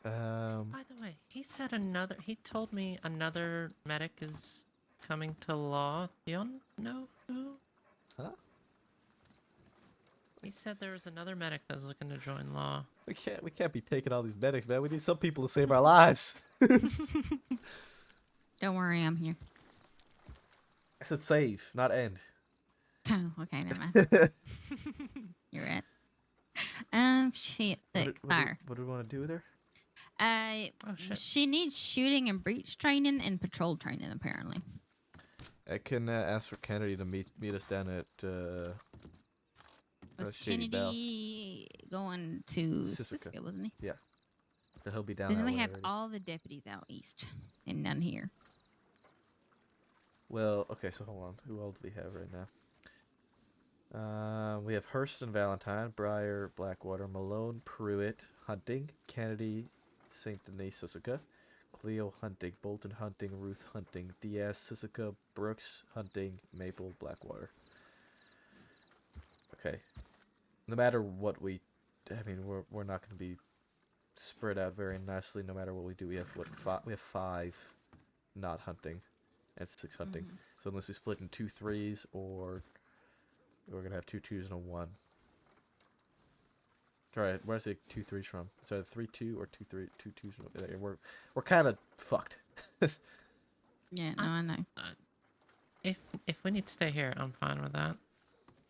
By the way, he said another. He told me another medic is coming to law. Do you know who? Huh? He said there was another medic that's looking to join law. We can't be taking all these medics, man. We need some people to save our lives. Don't worry, I'm here. I said save, not end. Oh, okay, never mind. You're right. Shit, look, fire. What do we want to do with her? She needs shooting and breach training and patrol training, apparently. I can ask for Kennedy to meet us down at Was Shady Bell. Kennedy going to Siska, wasn't he? Yeah. So he'll be down Then that we way have already. all the deputies out east and none here. Well, okay, so hold on. Who all do we have right now? We have Hurst and Valentine, Breyer, Blackwater, Malone, Pruitt, Hunting, Kennedy, St. Denis, Sisika, Cleo, Hunting, Bolton, Hunting, Ruth, Hunting, Diaz, Sisika, Brooks, Hunting, Maple, Blackwater. Okay. No matter what we... I mean, we're not going to be spread out very nicely no matter what we do. We have, we have 5 not hunting and 6 hunting. So unless we split in 2 3s or... We're going to have 2 2s and a 1. Sorry, where did I say 2 3s from? It's either 3 2 or 2 3 2 2s. We're kind of fucked. Yeah, no, I know. If we need to stay here, I'm fine with that.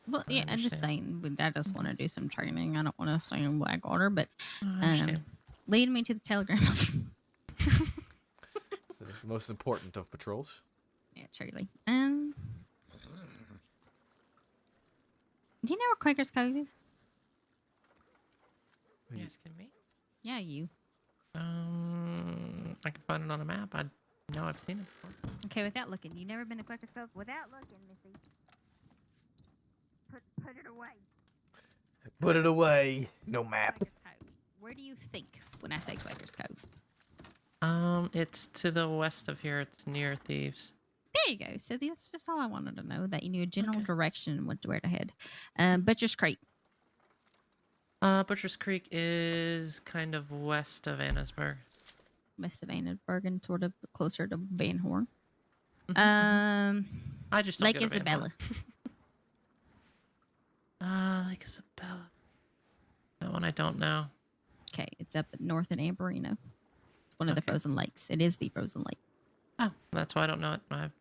Well, I yeah, I'm just understand. saying, I just want to do some training. I don't want to stay in Blackwater, but I understand. lead me to the telegram office. The most important of patrols. Yeah, truly. Do you know where Quaker's Cove is? You asking me? Yeah, you. I can find it on a map. I know I've seen it before. Okay, without looking. You never been to Quaker's Cove? Without looking, Missy. Put it away. Put it away. No map. Quaker's Cove. Where do you think when I say Quaker's Cove? It's to the west of here. It's near Thieves. There you go. So that's just all I wanted to know, that you knew a general direction and where to head. Butcher's Creek. Butcher's Creek is kind of west of Annesburg. West of Annenberg and sort of closer to Van Horn. I just don't Lake go to Van Isabella. Horn. Lake Isabella. That one I don't know. Okay, it's up north in Amberino. It's one of the frozen lakes. It is the frozen lake. Oh, that's why I don't know it. I'm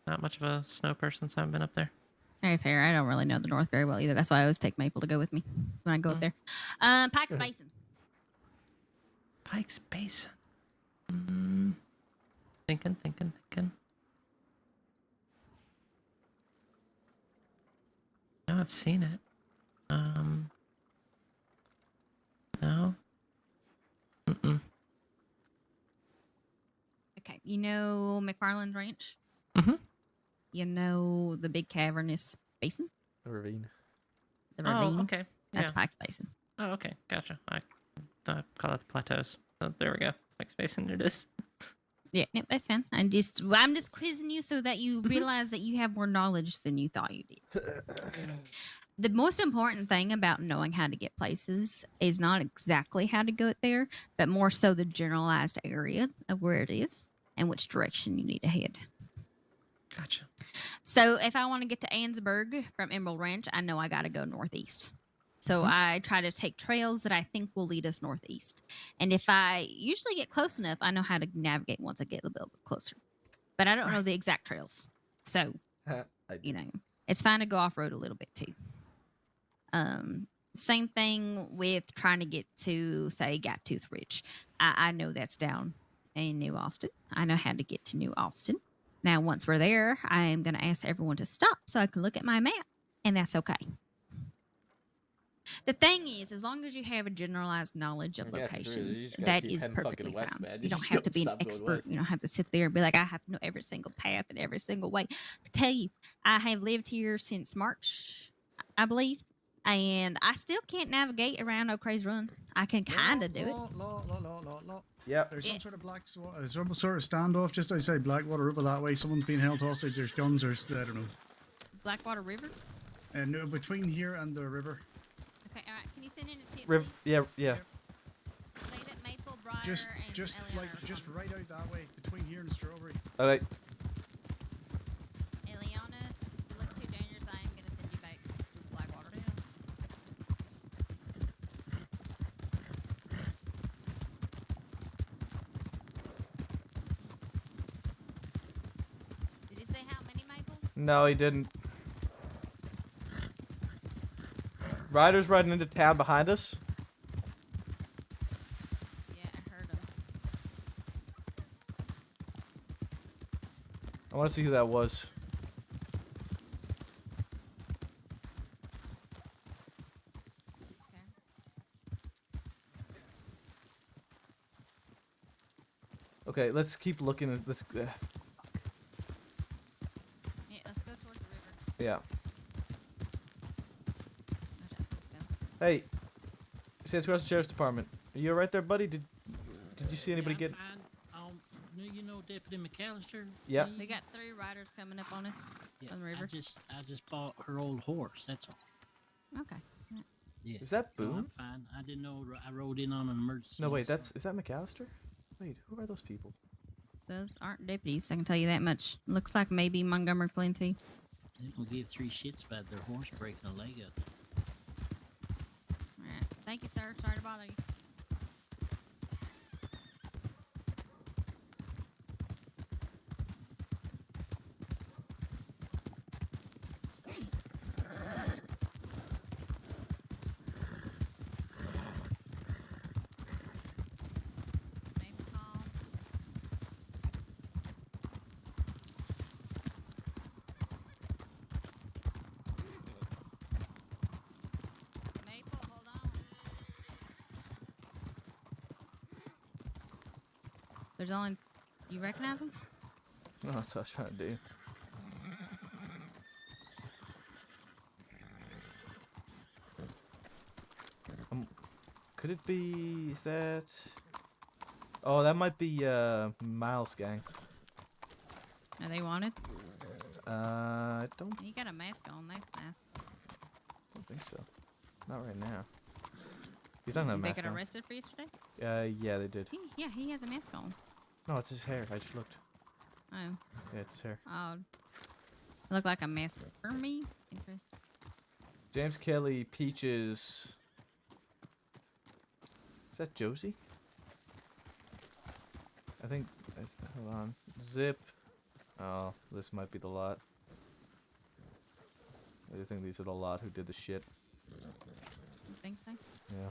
not much of a snow person, so I haven't been up there. Very fair. I don't really know the north very well either. That's why I always take Maple to go with me when I go up there. Pike's Basin. Pike's Basin. Thinking. No, I've seen it. No. Okay, you know McFarland Ranch? Mm-hmm. You know the big cavernous basin? The ravine. The ravine? Oh, okay. That's Yeah. Pike's Basin. Oh, okay. Gotcha. I call it the plateaus. Oh, there we go. Pike's Basin, it is. Yeah, no, that's fine. I'm just quizzing you so that you realize that you have more knowledge than you thought you did. The most important thing about knowing how to get places is not exactly how to go there, but more so the generalized area of where it is and which direction you need to head. Gotcha. So if I want to get to Ansburg from Emerald Ranch, I know I got to go northeast. So Mm-hmm. I try to take trails that I think will lead us northeast. And if I usually get close enough, I know how to navigate once I get a little bit closer. But I don't know the exact trails. So, you know, it's fine to go off road a little bit too. Same thing with trying to get to, say, Gaptooth Ridge. I know that's down in New Austin. I know how to get to New Austin. Now, once we're there, I am going to ask everyone to stop so I can look at my map, and that's okay. The thing is, as long as you have a generalized knowledge of Yeah, 'cause really, you locations, just gotta that keep is heading fucking perfectly west, fine. man. You You don't just have to don't be an stop going expert. west. You don't have to sit there and be like, I have to know every single path and every single way. I tell you, I have lived here since March, I believe, and I still can't navigate around O'Crae's Run. I can kind of do it. Yep. There's some sort of some sort of standoff just outside Blackwater River that way. Someone's being held hostage. There's guns or I don't know. Blackwater River? And no, between here and the river. Okay, all right. Can you send in a tip? Yeah. Say that Maple, Briar, Just and like Eliana are just coming. right out that way between here and Strawberry. Okay. Eliana, if it looks too dangerous, I am going to send you back to Blackwater. Did he say how many, Maple? No, he didn't. Riders riding into town behind us. Yeah, I heard him. I want to see who that was. Okay, let's keep looking at this. Yeah, let's go towards the river. Yeah. Hey, San Sebastian Sheriff's Department. Are you alright there, buddy? Did you see anybody get? You know Deputy McAllister? Yep. We got 3 riders coming up on us on the river. I just bought her old horse. That's all. Okay. Yeah. Is that So I'm Boone? fine. I didn't know I rode in on an emergency. No, wait. so- Is that McAllister? Wait, who are those people? Those aren't deputies, I can tell you that much. Looks like maybe Montgomery Plenty. They don't give 3 shits about their horse breaking a leg up. Alright. Thank you, sir. Sorry to bother you. Maple, hold on. There's only... You recognize him? No, that's what I was trying to do. Could it be? Is that? Oh, that might be Miles' gang. Are they wanted? I don't You got a mask on. That's nice. think so. Not right now. You don't have a Did they mask get on. arrested for yesterday? Yeah, they did. Yeah, he has a mask on. No, it's his hair. I just looked. Oh. Yeah, it's his hair. Odd. Look like a mask for me. Interesting. James Kelly, Peaches. Is that Josie? I think. Hold on. Zip. Oh, this might be the lot. I think these are the lot who did the shit. You think so? Yeah.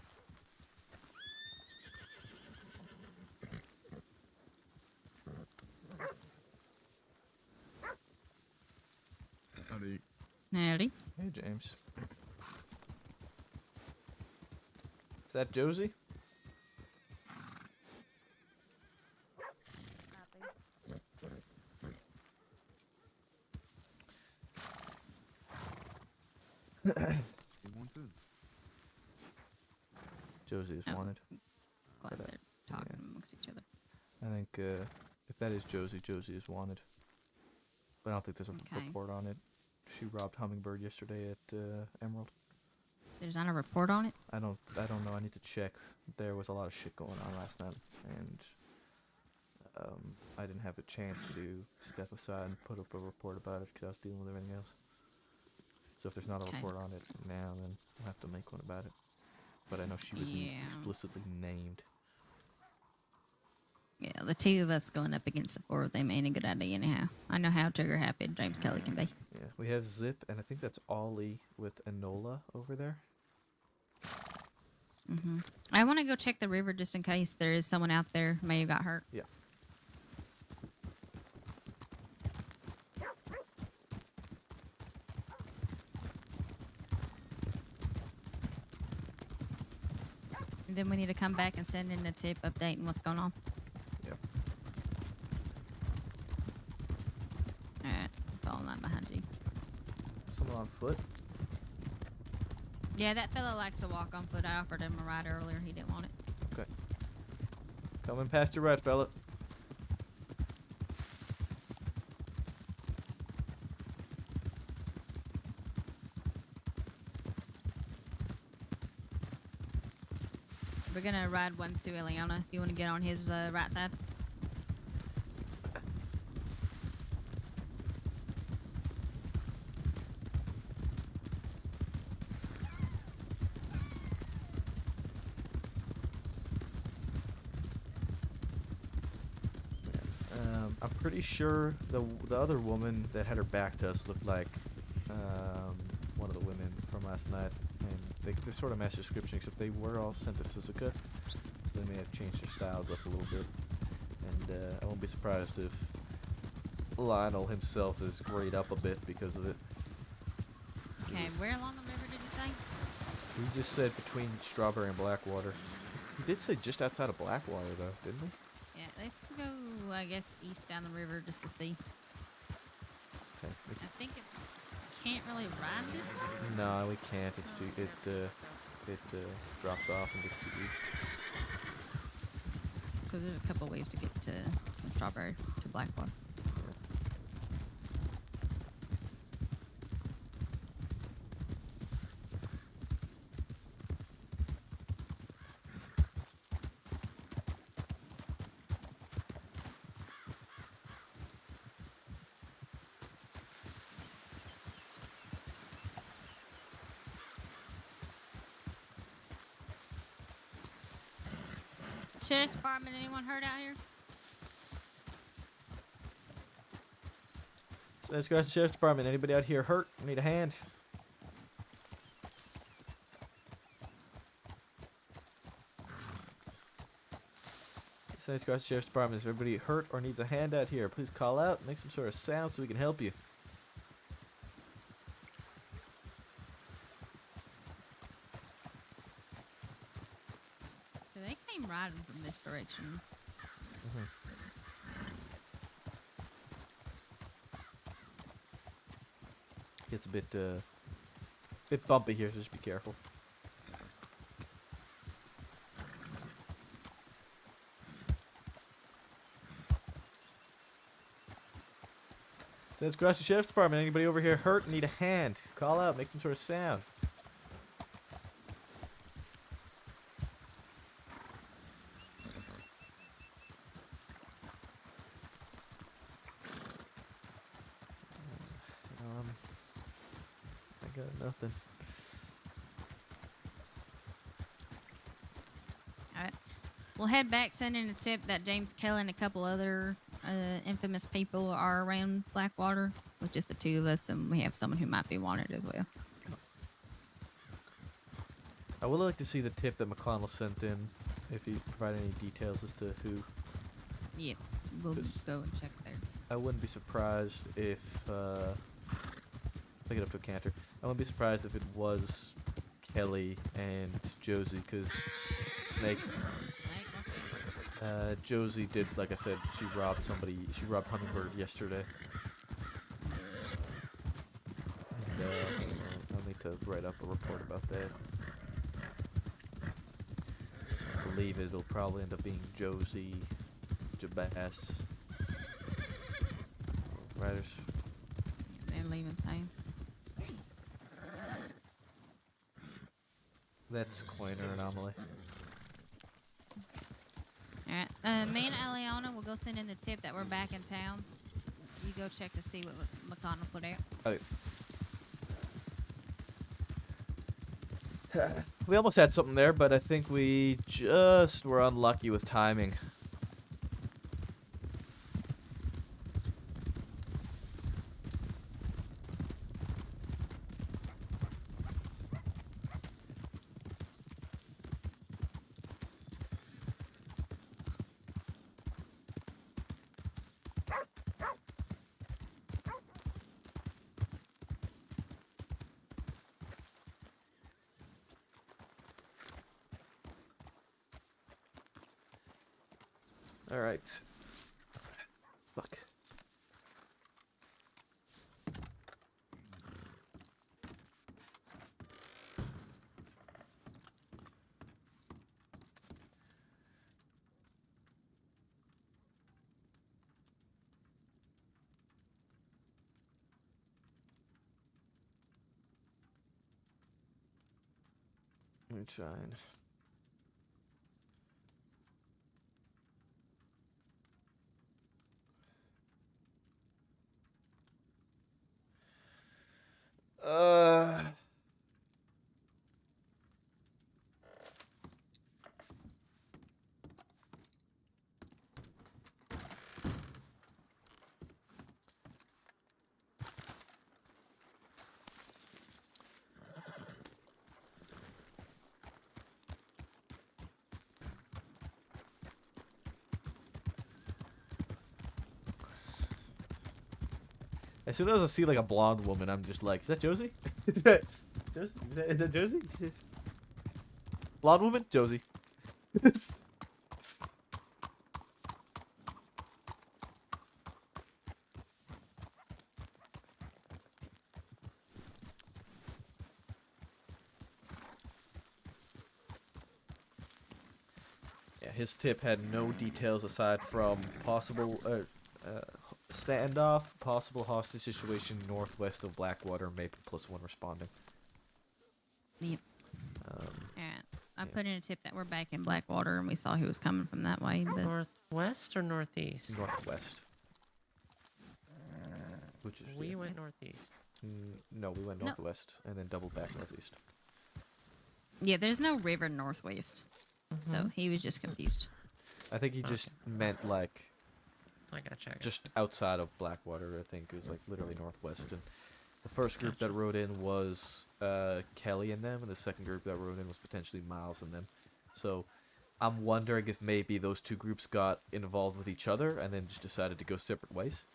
Howdy. Howdy. Hey, James. Is that Josie? You wanted? Josie is Oh. wanted. Glad But, they're talking amongst each other. I think if that is Josie, Josie is wanted. But I don't think there's a Okay. report on it. She robbed Hummingbird yesterday at Emerald. There's not a report on it? I don't know. I need to check. There was a lot of shit going on last night, and I didn't have a chance to step aside and put up a report about it because I was dealing with everything else. So if there's not a Okay. report on it now, then I'll have to make one about it. But I know she was Yeah. explicitly named. Yeah, the two of us going up against the four of them ain't a good idea anyhow. I know how trigger happy James Kelly can be. Yeah, we have Zip, and I think that's Ollie with Enola over there. I want to go check the river just in case there is someone out there who may have got hurt. Yeah. And then we need to come back and send in a tip updating what's going on. Yep. Alright, following that behind you. Someone on foot. Yeah, that fellow likes to walk on foot. I offered him a ride earlier. He didn't want it. Okay. Coming past your right, fella. We're gonna ride one to Ileana if you want to get on his right side. I'm pretty sure the other woman that had her back to us looked like one of the women from last night, and they sort of match the description, except they were all sent to Suzuka, so they may have changed their styles up a little bit. And I won't be surprised if Lionel himself is grayed up a bit because of it. Okay, where along the river did you say? He just said between Strawberry and Blackwater. He did say just outside of Blackwater, though, didn't he? Yeah, let's go, I guess, east down the river just to see. Okay. I think it's... Can't really ride this way? No, we can't. It's too. It drops off and gets too deep. Because there's a couple ways to get to Strawberry to Blackwater. Sheriff's Department, anyone hurt out here? So let's go to the Sheriff's Department. Anybody out here hurt? Need a hand? So let's go to the Sheriff's Department. Is everybody hurt or needs a hand out here? Please call out. Make some sort of sound so we can help you. So they came riding from this direction. It's a bit bumpy here, so just be careful. So let's go to the Sheriff's Department. Anybody over here hurt? Need a hand? Call out. Make some sort of sound. I got nothing. Alright. We'll head back, send in a tip that James Kelly and a couple other infamous people are around Blackwater with just the two of us, and we have someone who might be wanted as well. I would like to see the tip that McConnell sent in, if he provided any details as to who. Yeah, we'll go and check there. I wouldn't be surprised if, pick it up to a canter. I wouldn't be surprised if it was Kelly and Josie, because Snake. Josie did, like I said, she robbed Hummingbird yesterday. And, I'll need to write up a report about that. I believe it'll probably end up being Josie, Jabas. Riders. They're leaving town. That's Coiner Anomaly. All right. Me and Eliana will go send in the tip that we're back in town. You go check to see what McConnell put out. We almost had something there, but I think we just were unlucky with timing. All right. Fuck. Moonshine. As soon as I see like a blonde woman, I'm just like, is that Josie? Is that Josie? Is that Josie? Blonde woman? Josie. Yeah, his tip had no details aside from possible standoff, possible hostage situation northwest of Blackwater, Maple +1 responding. Yep. Alright. I put in a tip that we're back in Blackwater and we saw he was coming from that way. But Northwest or northeast? Northwest. Which is We went northeast. No, we went northwest and then doubled back northeast. yeah, there's no river northwest. So Mhm. he was just confused. I think he just meant like I gotcha. just outside of Blackwater. I think it was like literally northwest. And the first group that rode in was Kelly and them, and the second group that rode in was potentially Miles and them. So I'm wondering if maybe those two groups got involved with each other and then just decided to go separate ways.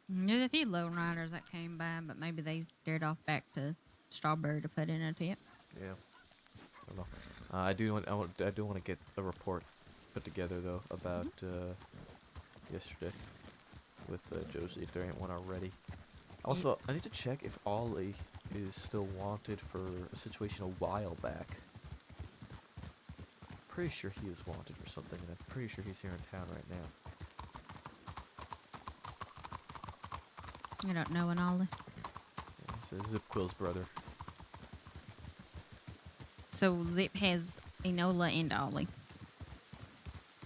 There's a few lone riders that came by, but maybe they steered off back to Strawberry to put in a tip. Yeah. I don't know. I do want to get a report put together though about yesterday with Josie if there ain't one already. Also, I need to check if Ollie is still wanted for a situation a while back. Pretty sure he was wanted for something, and I'm pretty sure he's here in town right now. I don't know an Ollie. Yeah, it's Zip Quill's brother. So Zip has Enola and Ollie.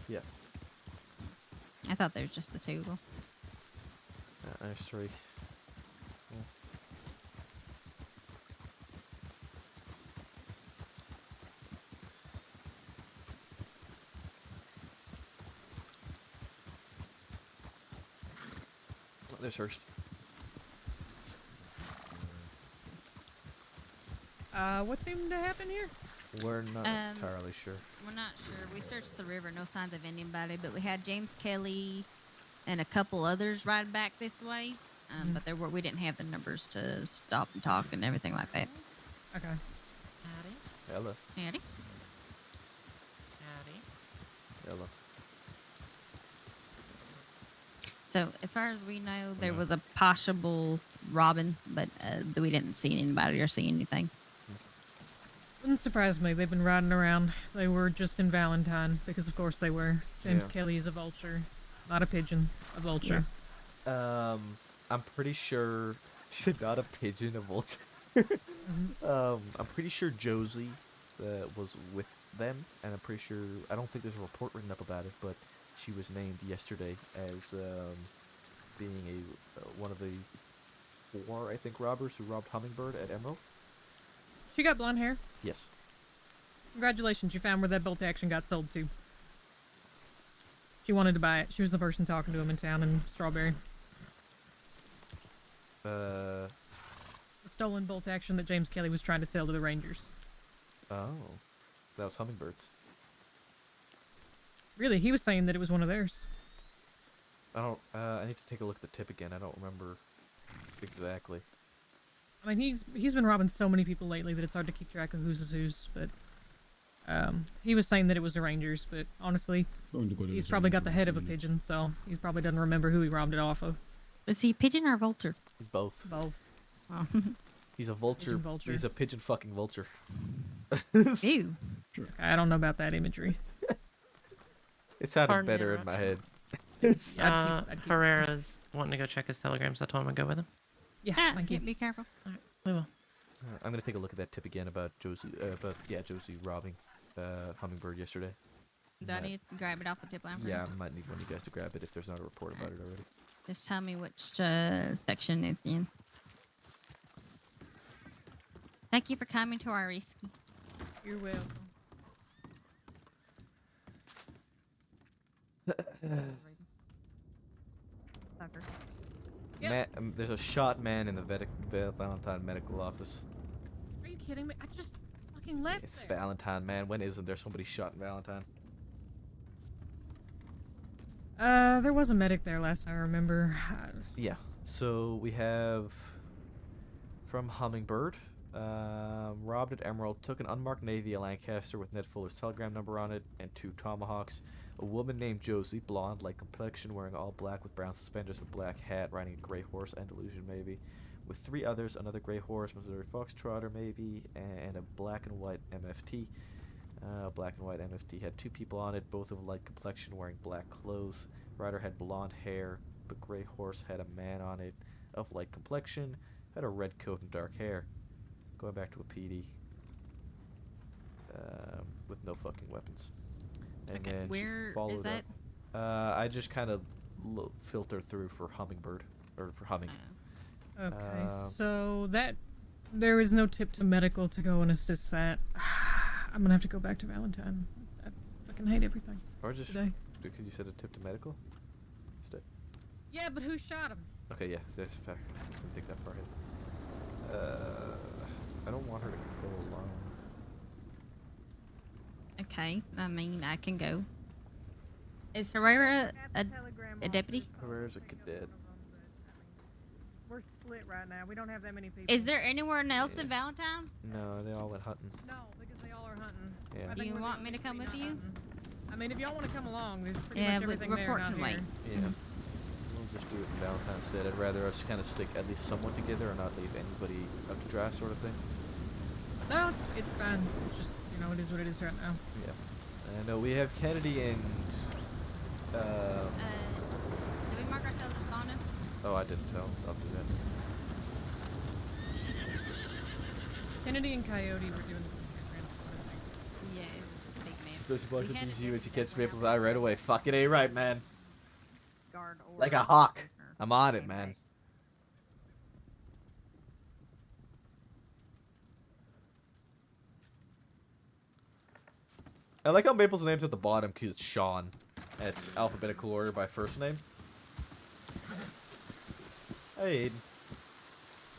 Yeah. I thought there was just the two of them. There's three. Yeah. Oh, there's Hurst. What seemed to happen here? We're not entirely sure. We're not sure. We searched the river, no signs of anybody, but we had James Kelly and a couple others ride back this way. But we didn't have the numbers to stop and talk and everything like that. Okay. Howdy. Hello. Howdy. Howdy. Hello. So as far as we know, there was a possible Robin, but we didn't see anybody or see anything. Wouldn't surprise me. They've been riding around. They were just in Valentine because, of course, they were. James Yeah. Kelly is a vulture, not a pigeon. A vulture. I'm pretty sure. Not a pigeon, a vulture. I'm pretty sure Josie was with them, and I'm pretty sure I don't think there's a report written up about it, but she was named yesterday as being one of the 4, I think, robbers who robbed Hummingbird at Emerald. She got blonde hair. Yes. Congratulations, you found where that bolt action got sold to. She wanted to buy it. She was the person talking to him in town in Strawberry. The stolen bolt action that James Kelly was trying to sell to the Rangers. Oh, that was Hummingbird's. Really, he was saying that it was one of theirs. I don't. I need to take a look at the tip again. I don't remember exactly. I mean, he's been robbing so many people lately that it's hard to keep track of who's whose. But he was saying that it was the Rangers. But honestly, he's probably got the head of a pigeon, so he probably doesn't remember who he robbed it off of. Is he pigeon or vulture? He's both. Both. Oh. He's a vulture. Vulture. He's a pigeon fucking vulture. Ew. I don't know about that imagery. It sounded Pardon the better in my head. I'd keep Herrera's wanting to go check his telegrams. I told him I'd go with him. Yeah, thank you. Be careful. We will. I'm gonna take a look at that tip again about Josie. Josie robbing Hummingbird yesterday. Do I need to grab it off the tip line? for Yeah, you? I might need one of you guys to grab it if there's not a report about it already. Just tell me which section it's in. Thank you for coming to our rescue. You're welcome. Sucker. There's a shot man in the Valentine medical office. Are you kidding me? I just fucking left It's there. Valentine, man. When isn't there somebody shot in Valentine? There was a medic there last I remember. Yeah. So we have from Hummingbird, robbed at Emerald, took an unmarked Navy, a Lancaster with Ned Fuller's telegram number on it, and 2 Tomahawks. A woman named Josie, blonde, light complexion, wearing all black with brown suspenders and black hat, riding a gray horse, Andalusian maybe. With 3 others, another gray horse, Missouri Foxtrotter maybe, and a black and white MFT. Black and white MFT had 2 people on it, both of light complexion, wearing black clothes. Rider had blonde hair. The gray horse had a man on it of light complexion, had a red coat and dark hair. Going back to a PD. With no fucking weapons. And Okay, then where she is followed that? up. I just kind of filter through for Hummingbird. Or for Humming. Okay, so that there is no tip to medical to go and assist that. I'm gonna have to go back to Valentine. I fucking hate everything. Or just today. because you said a tip to medical instead. Yeah, but who shot him? Okay, yeah, that's fair. I didn't think that far ahead. I don't want her to go alone. Okay, I mean, I can go. Is Herrera a deputy? Herrera's a cadet. We're split right now. We don't have that many people. Is there anywhere else in Valentine? No, they all went hunting. No, because they all are hunting. Yeah. I Do think you we're the want me only to come three with not you? hunting. I mean, if y'all want to come along, there's pretty Yeah, much but everything there, report not can wait. here. Yeah. We'll just do it in Valentine instead. I'd rather us kind of stick at least somewhat together and not leave anybody up to dry, sort of thing. No, it's fine. It's just, it is what it is right now. Yeah. And we have Kennedy and. Did we mark ourselves responding? Oh, I didn't tell. I'll do that. Kennedy and Coyote were doing this. Yeah, it's a big mess. There's a bunch We of had these a units. You different catch me up deadline with eye right away. Fucking A right, man. Guard or Like a hawk. I'm on it, man. I like how Maple's name's at the bottom because it's Sean. And it's alphabetical order by first name. Hey, Aiden.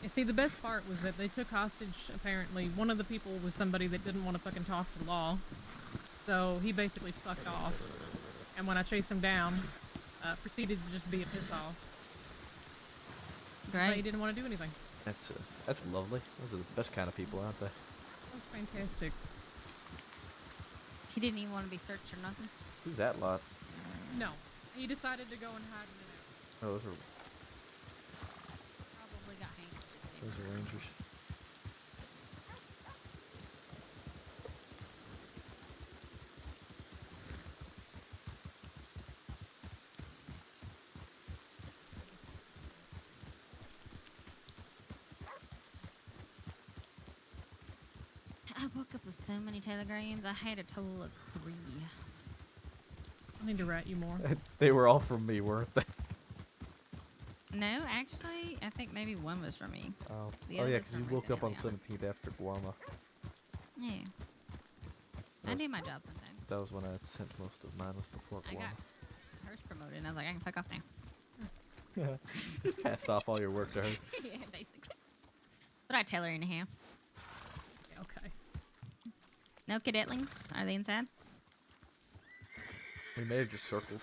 You see, the best part was that they took hostage, apparently. One of the people was somebody that didn't want to fucking talk to the law. So he basically fucked off. And when I chased him down, proceeded to just be a piss off. Great. But he didn't want to do anything. That's lovely. Those are the best kind of people, aren't they? That's fantastic. He didn't even want to be searched or nothing. Who's that lot? No. He decided to go and hide in an Oh, those are Probably got hanged. those are Rangers. I woke up with so many telegrams. I had a total of 3. I need to write you more. They were all from me, weren't they? No, actually, I think maybe one was from me. Oh, The oh other yeah, was because you from woke up on Eliana. 17th after Guama. Yeah. I That do was- my job sometimes. That was when I had sent most of mine, was before I got Guama. hers promoted, and I was like, I can fuck off now. Just passed off all your work to her. Yeah, basically. But I tell her anyhow. Okay. No cadetlings? Are they inside? We may have just circled.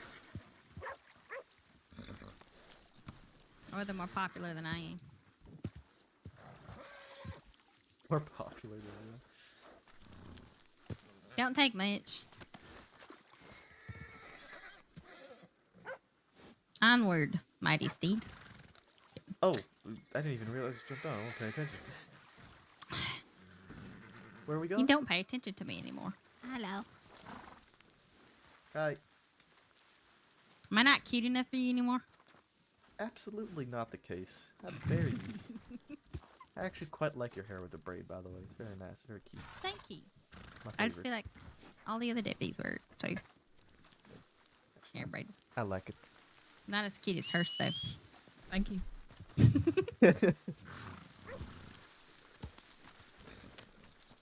Or they're more popular than I am? More popular than you. Don't take much. Onward, mighty steed. Oh, I didn't even realize you jumped on. I wasn't paying attention. Where are we going? You don't pay attention to me anymore. Hello. Hi. Am I not cute enough for you anymore? Absolutely not the case. How dare you? I actually quite like your hair with the braid, by the way. It's very nice, very cute. Thank you. My I just favorite. feel like all the other deputies were too. Hair braid. I like it. Not as cute as hers though. Thank you.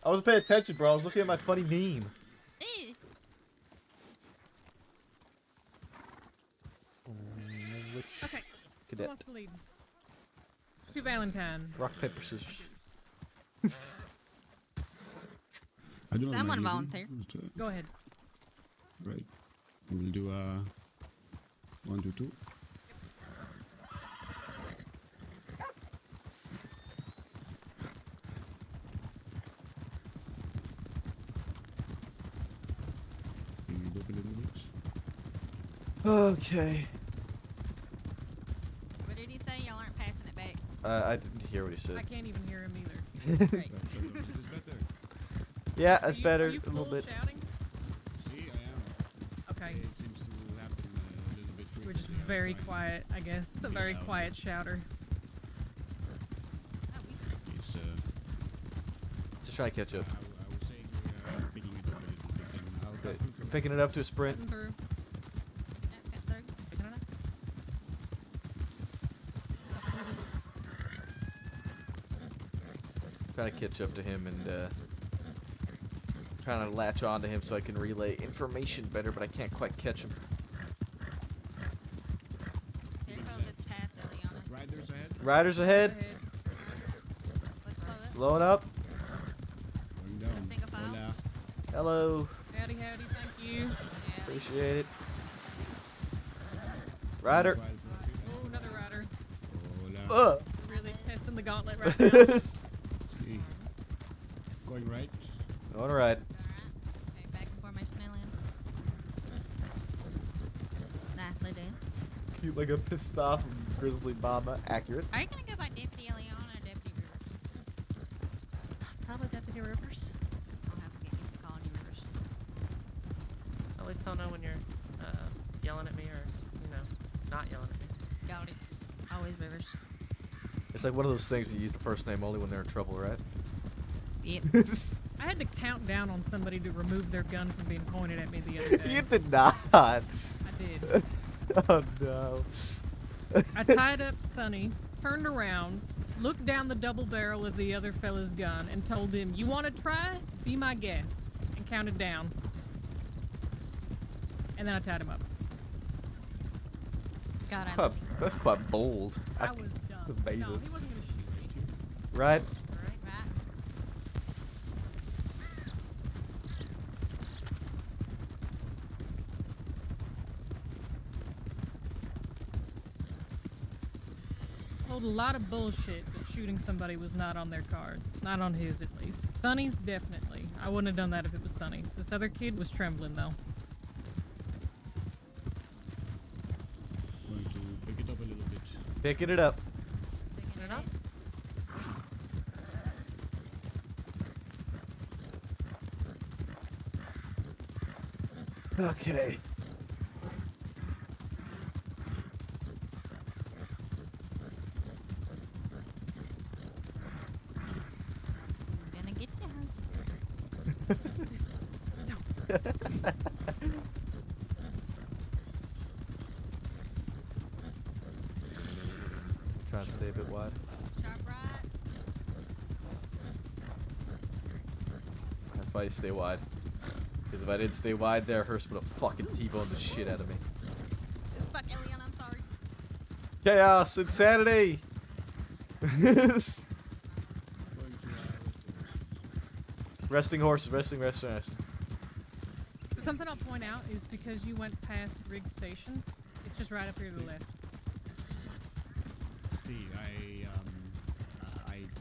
I wasn't paying attention, bro. I was looking at my funny meme. Which Okay. Who cadet? wants to lead? To Valentine. Rock, paper, scissors. I don't know. Someone maybe, volunteer. but, Go ahead. Right. We'll do 1, 2, 2. Bring it up a little bit. Okay. What did he say? Y'all aren't passing it back. I didn't hear what he said. I can't even hear him either. Great. Is this better? Yeah, that's Are you- better. are you A little full bit. shouting? See, I am. Okay. It seems to happen a little bit We're just frequently. very quiet, I guess. A very loud. quiet shouter. It's Just try to catch up. I was saying picking it up a little bit, and I'll Okay, cut through. we're picking it up to a sprint. Cutting through. Picking it up. Trying to catch up to him and trying to latch on to him so I can relay information better, but I can't quite catch him. Here goes this pass, Eliana. Riders ahead. Riders ahead. Let's slow it. Slowing up. Going down. Single file. Hola. Hello. Howdy, howdy, thank you. Appreciate it. Rider. Oh, another rider. Hola. We're really testing the gauntlet right now. See. Going right. All right. Okay, back in formation, Eliana. Nicely done. Cute like a pissed off grizzly mama. Accurate. Are you gonna go by Deputy Eliana or Deputy Rivers? Probably Deputy Rivers. I'll have to get used to calling you Rivers. At least I'll know when you're yelling at me or, you know, not yelling at me. Got it. Always Rivers. It's like one of those things where you use the first name only when they're in trouble, right? Yep. I had to count down on somebody to remove their gun from being pointed at me the other day. You did not. I did. Oh no. I tied up Sonny, turned around, looked down the double barrel of the other fella's gun, and told him, "You want to try? Be my guest," and counted down. And then I tied him up. God, I Quite- love you. that's quite bold. I was dumb. Amazing. No, he wasn't gonna shoot me. Right? Right. Told a lot of bullshit that shooting somebody was not on their cards. Not on his, at least. Sonny's definitely. I wouldn't have done that if it was Sonny. This other kid was trembling, though. Going to pick it up a little bit. Picking it up. Picking it up. Okay. Gonna get you. stay a bit wide. Sharp right. That's why you stay wide. Because if I didn't stay wide there, Hearst would have fucking T-boned the shit out of me. Fuck Elian, I'm sorry. Chaos! Insanity! Resting horses, resting. So something I'll point out is because you went past Riggs Station, it's just right up here to the left. See, I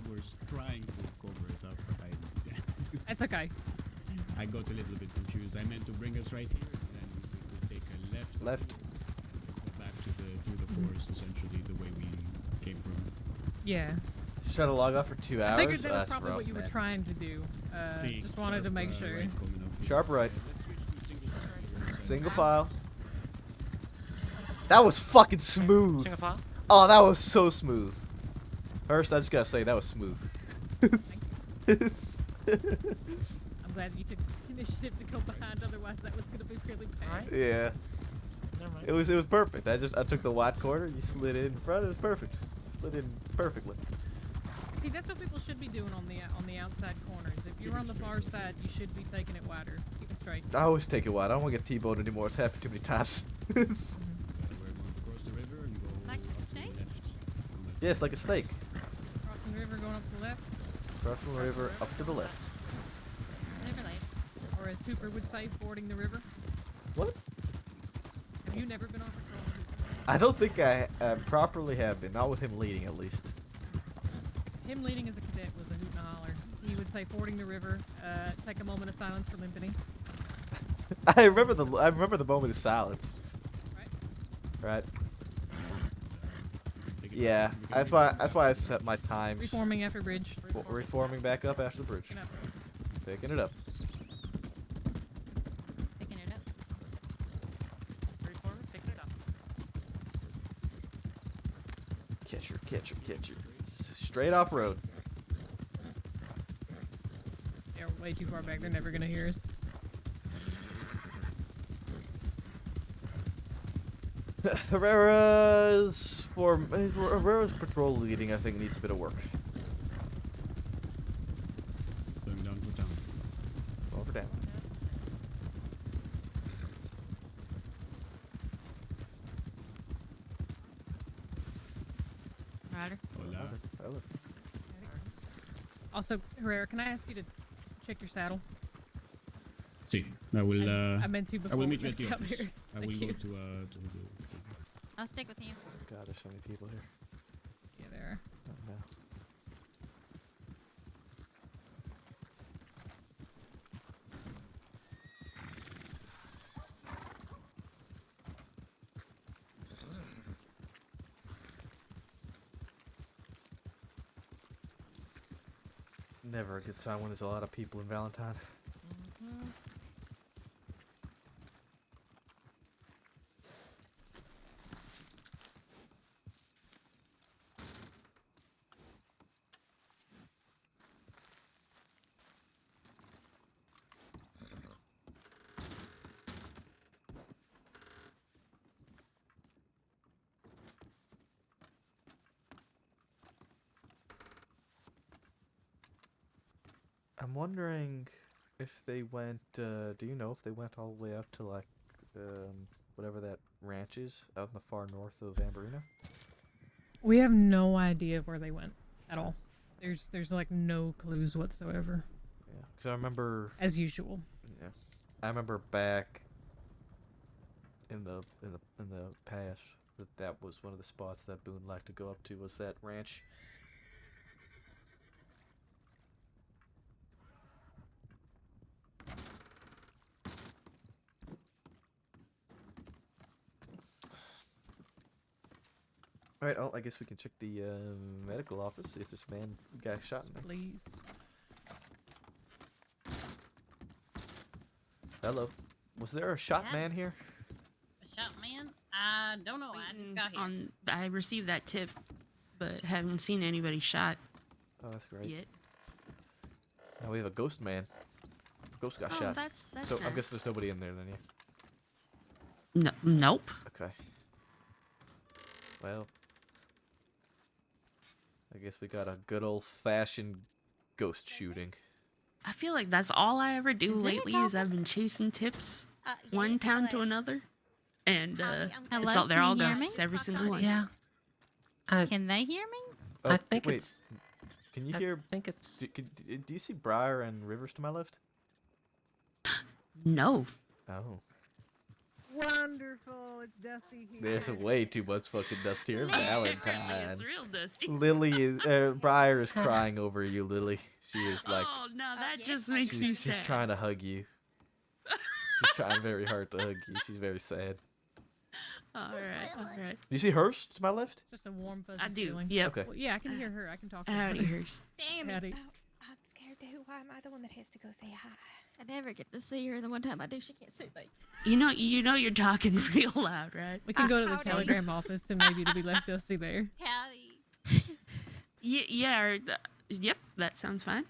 was trying to cover it up, but That's okay. I got a little bit confused. I meant to bring us right here, and then we could take a left. Left. Back to through the forest, essentially the way we came from. Yeah. Just try to log off for 2 hours. I figured that was That's probably rough, what you man. were trying to do. See, Just wanted to make sure. right coming up. Sharp right. Single file. That was fucking smooth. Single file? Oh, that was so smooth. First, I just gotta say that was smooth. I'm glad you took initiative to go behind, otherwise that was gonna be really bad. Yeah. Never mind. It was perfect. I took the white corner, you slid it in front, it was perfect. Slid in perfectly. See, that's what people should be doing on the outside corners. If you're on the far side, you should be taking it wider. Keep it straight. I always take it wide. I don't want to get T-boned anymore. It's happened too many times. We're going to cross the river and go Like up to the snake? left. Yes, like a snake. Crossing the river, going up to the left. Crossing the river up to the left. Never late. Or as Hooper would say, fording the river. What? Have you never been on patrol? I don't think I properly have been. Not with him leading, at least. Him leading as a cadet was a hoot and a holler. He would say fording the river, take a moment of silence for Limpany. I remember the moment of silence. Right. Yeah, that's why I set my times. Reforming after bridge. Reforming back up after the bridge. Picking it up. Picking it up. Reforming, picking it up. Catcher. Straight off road. They're way too far back. They're never gonna hear us. Herrera's patrol leading, I think, needs a bit of work. Going down for town. It's all for down. Ryder. Hola. Also, Herrera, can I ask you to check your saddle? See, I will. I meant to I before will we meet you at the left out office. here. I Thank will go you. to the. I'll stick with you. God, there's so many people here. Yeah, there. Oh, no. It's never a good sign when there's a lot of people in Valentine. I'm wondering if they went, do you know if they went all the way out to, like, whatever that ranch is out in the far north of Amberino? We have no idea where they went at all. There's like no clues whatsoever. Yeah, because I remember... As usual. Yeah. I remember back in the past that was one of the spots that Boone liked to go up to, was that ranch. Alright, oh, I guess we can check the medical office, see if this man got shot in there. Please. Hello. Was there a shot man here? A shot man? I don't know. I just got here. I received that tip, but haven't seen anybody shot Oh, that's great. yet. Now we have a ghost man. Ghost got Oh, shot. that's so I nice. guess there's nobody in there then, yeah. No, nope. Okay. Well. I guess we got a good old-fashioned ghost shooting. I feel like that's all I ever do Is there a lately is I've been chasing tips one town to another. And Hello, it's all, they're can all you hear me? ghosts, every single one. Yeah. Can they hear me? Oh, I think wait. it's. Can you I hear? think it's. Do you see Briar and Rivers to my left? No. Oh. Wonderful. It's dusty here. There's way too much fucking dust here. Valentine. It's real dusty. Lily is. Briar is crying over you, Lily. She is like. Oh no, that just makes me sad. She's trying to hug you. She's trying very hard to hug you. She's very sad. All right, all right. Do you see Hurst to my left? Just a warm, fuzzy I do. feeling. Yep. Okay. Well, yeah, I can hear her. I can talk to Howdy, her. Hurst. Damn Howdy. it. I'm scared too. Why am I the one that has to go say hi? I never get to see her. The one time I do, she can't see me. You know you're talking real loud, right? We can go to the Howdy. telegram office and maybe it'll be less dusty there. Howdy. Yeah, yep, that sounds fine.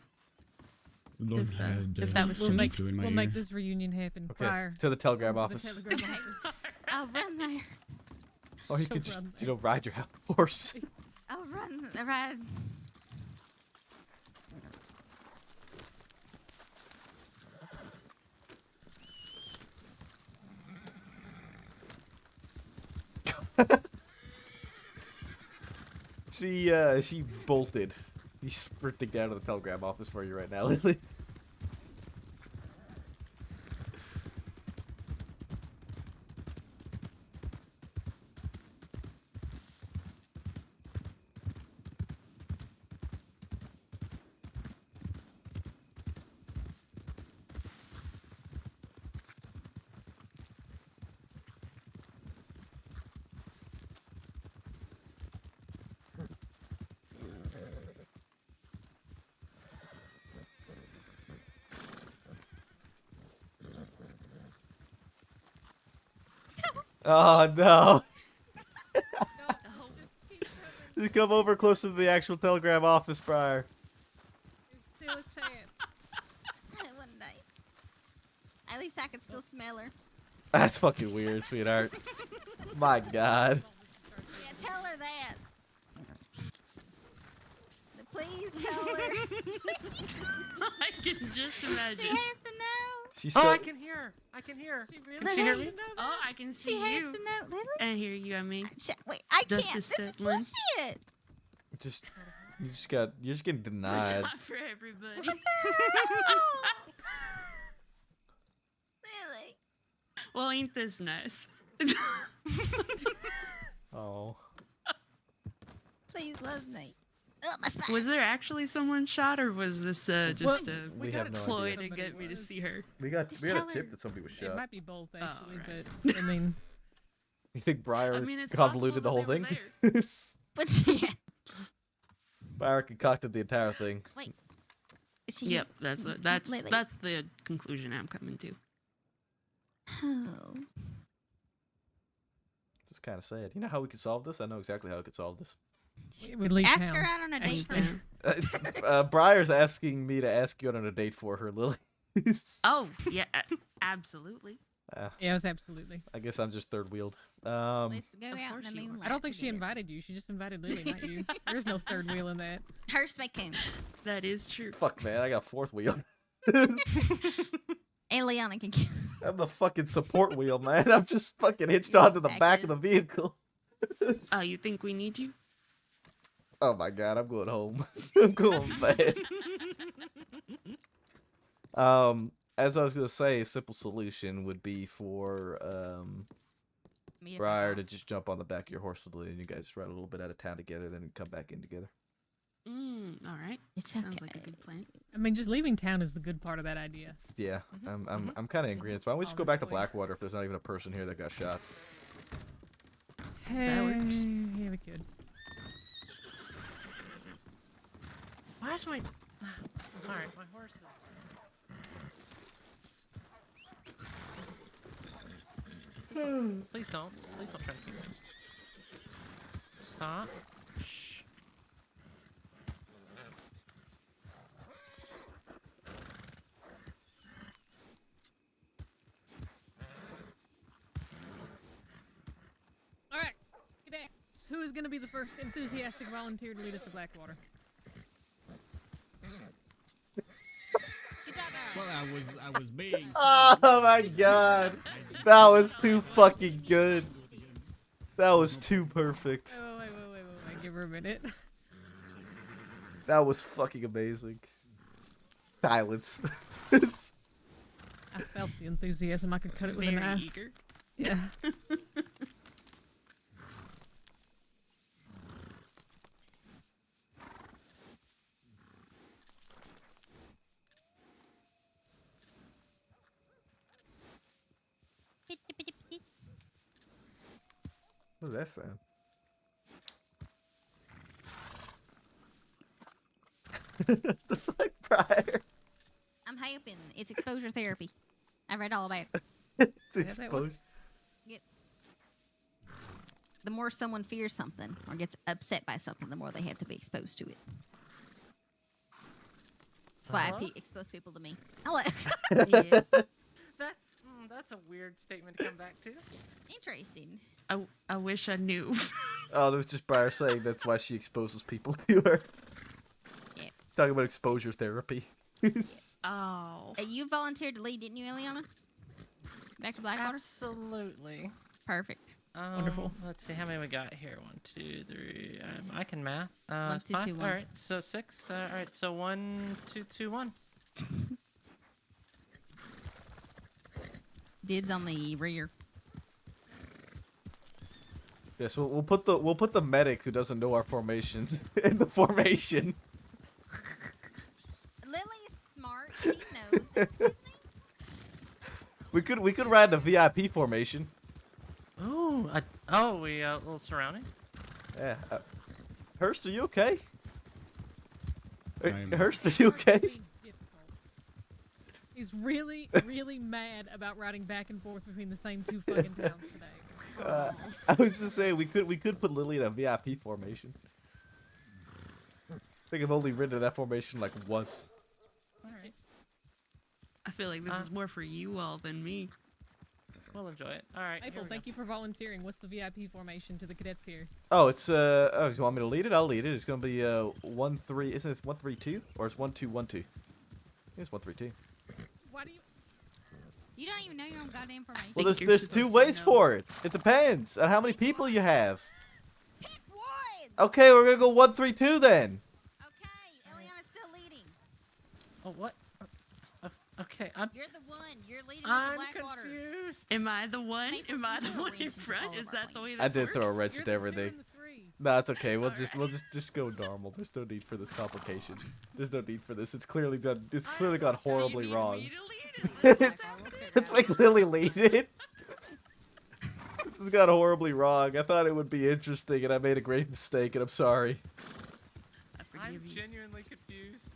Lord, If that was We'll to me. make, we'll make this reunion happen. Okay. Prior. To the telegram To the office. telegram office. I'll run there. Or you She'll could just, run ride your horse. I'll run. Ride. She bolted. He's sprinting down to the telegram office for you right now, Lily. Oh no! You come over closer to the actual telegram office, Briar. Still a chance. One night. At least I can still smell her. That's fucking weird, sweetheart. My God. Yeah, tell her that. Please tell her. I can just imagine. She has to know. She Oh, said. I can hear her. I can hear her. She really Can she hear has me? to know Oh, that? I can see She has you. to know. Lily? And hear you, I mean. Wait, I Dust can't. is This is settling. bullshit. Just. You're just getting denied. Not for everybody. Lily. Well, ain't this nice? Oh. Please love me. Ugh, my spine. Was there actually someone shot, or was this just Well, a we have no ploy idea. to get me to see her? We got Just a tell tip her. that somebody was It shot. might be both, actually, right. but I mean, You think Briar I mean, it's convoluted the possible whole that thing? they But yeah. Briar concocted the entire thing. Wait. Is she Yep, that's Lily. that's the conclusion I'm coming to. Oh. Just kind of sad. You know how we could solve this? I know exactly how we could solve this. we leave Ask town. her out on a date. Actually. Briar's asking me to ask you out on a date for her, Lily. Oh yeah, absolutely. Yes, absolutely. I guess I'm just third wheeled. Let's go out in course the you are. moonlight. I don't think she together. invited you. She just invited Lily, not you. There's no third wheel in that. Her speaking. That is true. Fuck, man, I got fourth wheel. Eliana can get. I'm the fucking support wheel, man. I'm just fucking hitched onto the back of the vehicle. Oh, you think we need you? Oh my god, I'm going home. I'm going bad. As I was gonna say, a simple solution would be for Me to Briar go to just jump on the back of your horse, Lily, and you guys just ride a little bit out of town together, then come back in together. All right. It's Sounds like a good plan. I mean, just leaving town is the good part of that idea. Yeah, I'm kind of in agreement. So why don't we just go back to Blackwater if there's not even a person here that got shot? Hey, works. Yeah, we could. Why is my? All right, my horse. Please don't. Please don't try to kick me. Stop. Shh. All right, cadets. Who was gonna be the first enthusiastic volunteer to lead us to Blackwater. Well, I was being. Oh my god. That was too fucking good. That was too perfect. Oh, wait. Give her a minute. That was fucking amazing. Silence. I felt the enthusiasm. I could cut it with a Very knife. eager. Yeah. What does that sound? The fuck, Briar? I'm hoping it's exposure therapy. I read all about it. It's exposure. Yep. The more someone fears something or gets upset by something, the more they have to be exposed to it. That's why Hello? expose people to me. Hello. Yes. That's a weird statement to come back to. Interesting. I wish I knew. Oh, that was just Briar saying that's why she exposes people to her. Yeah. He's talking about exposure therapy. Oh. You volunteered to lead, didn't you, Eliana? Back to Blackwater? Absolutely. Perfect. Wonderful. Let's see how many we got here. 1, 2, 3. I can math. 1, 2, 5. 2, 1. All right, so 6. All right, so 1, 2, 2, 1. Dibs on the rear. Yes, we'll put the medic who doesn't know our formations in the formation. Lily is smart. She knows. Excuse me? We could ride the VIP formation. Ooh, we a little surrounding. Yeah. Hurst, are you okay? I'm- Hurst, are you okay? He's really, really mad about riding back and forth between the same two fucking towns today. I was just saying we could put Lily in a VIP formation. I think I've only ridden that formation like once. All right, I feel like this is more for you all than me. we'll enjoy it. All right. April, thank you for volunteering. What's the VIP formation to the cadets here? Oh, it's oh, you want me to lead it? I'll lead it. It's gonna be 1-3. Isn't it 1-3-2 or it's 1-2-1-2? I think it's 1-3-2. Why do you? You don't even know your own goddamn formation. Well, there's two ways for it. It depends on how many people you have. Pick one. Okay, we're gonna go 1-3-2 then. Okay, Eliana's still leading. Oh, what? Okay, You're the one. You're leading us I'm to Blackwater. confused. Am I the one? Am I the you one in arranged front? all Is of that our the way this I did throw a works? wrench to everything. No, it's okay. We'll just go normal. There's no need for this complication. There's no need for this. It's clearly done. It's clearly gone horribly wrong. It's like Lily lead it. This has gone horribly wrong. I thought it would be interesting, and I made a great mistake, and I'm sorry. I'm genuinely confused.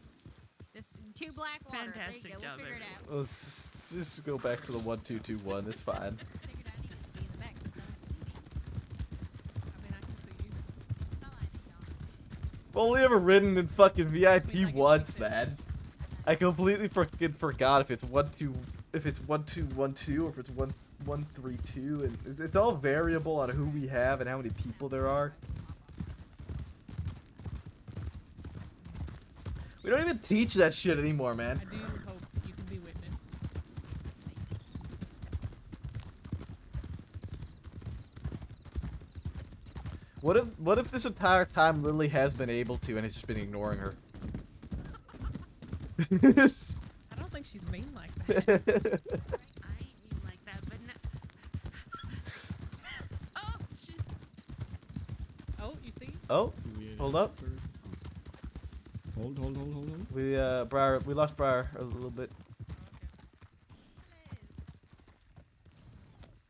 Just two Blackwater. Fantastic there you go. job, We'll figure it out. Let's just go back to the 1-2-2-1. It's fine. Figured I needed to be in the back. I mean, I can see you. I've only ever ridden in fucking VIP once, man. I completely fucking forgot if it's 1-2, if it's 1-2-1-2, or if it's 1-1-3-2, and it's all variable on who we have and how many people there are. We don't even teach that shit anymore, man. I do hope you can be witness. What if this entire time Lily has been able to and has just been ignoring her? I don't think she's mean like that. I ain't mean like that, but no. Oh, shit. Oh, you see? Oh, hold up. Hold. We Briar, we lost Briar a little bit.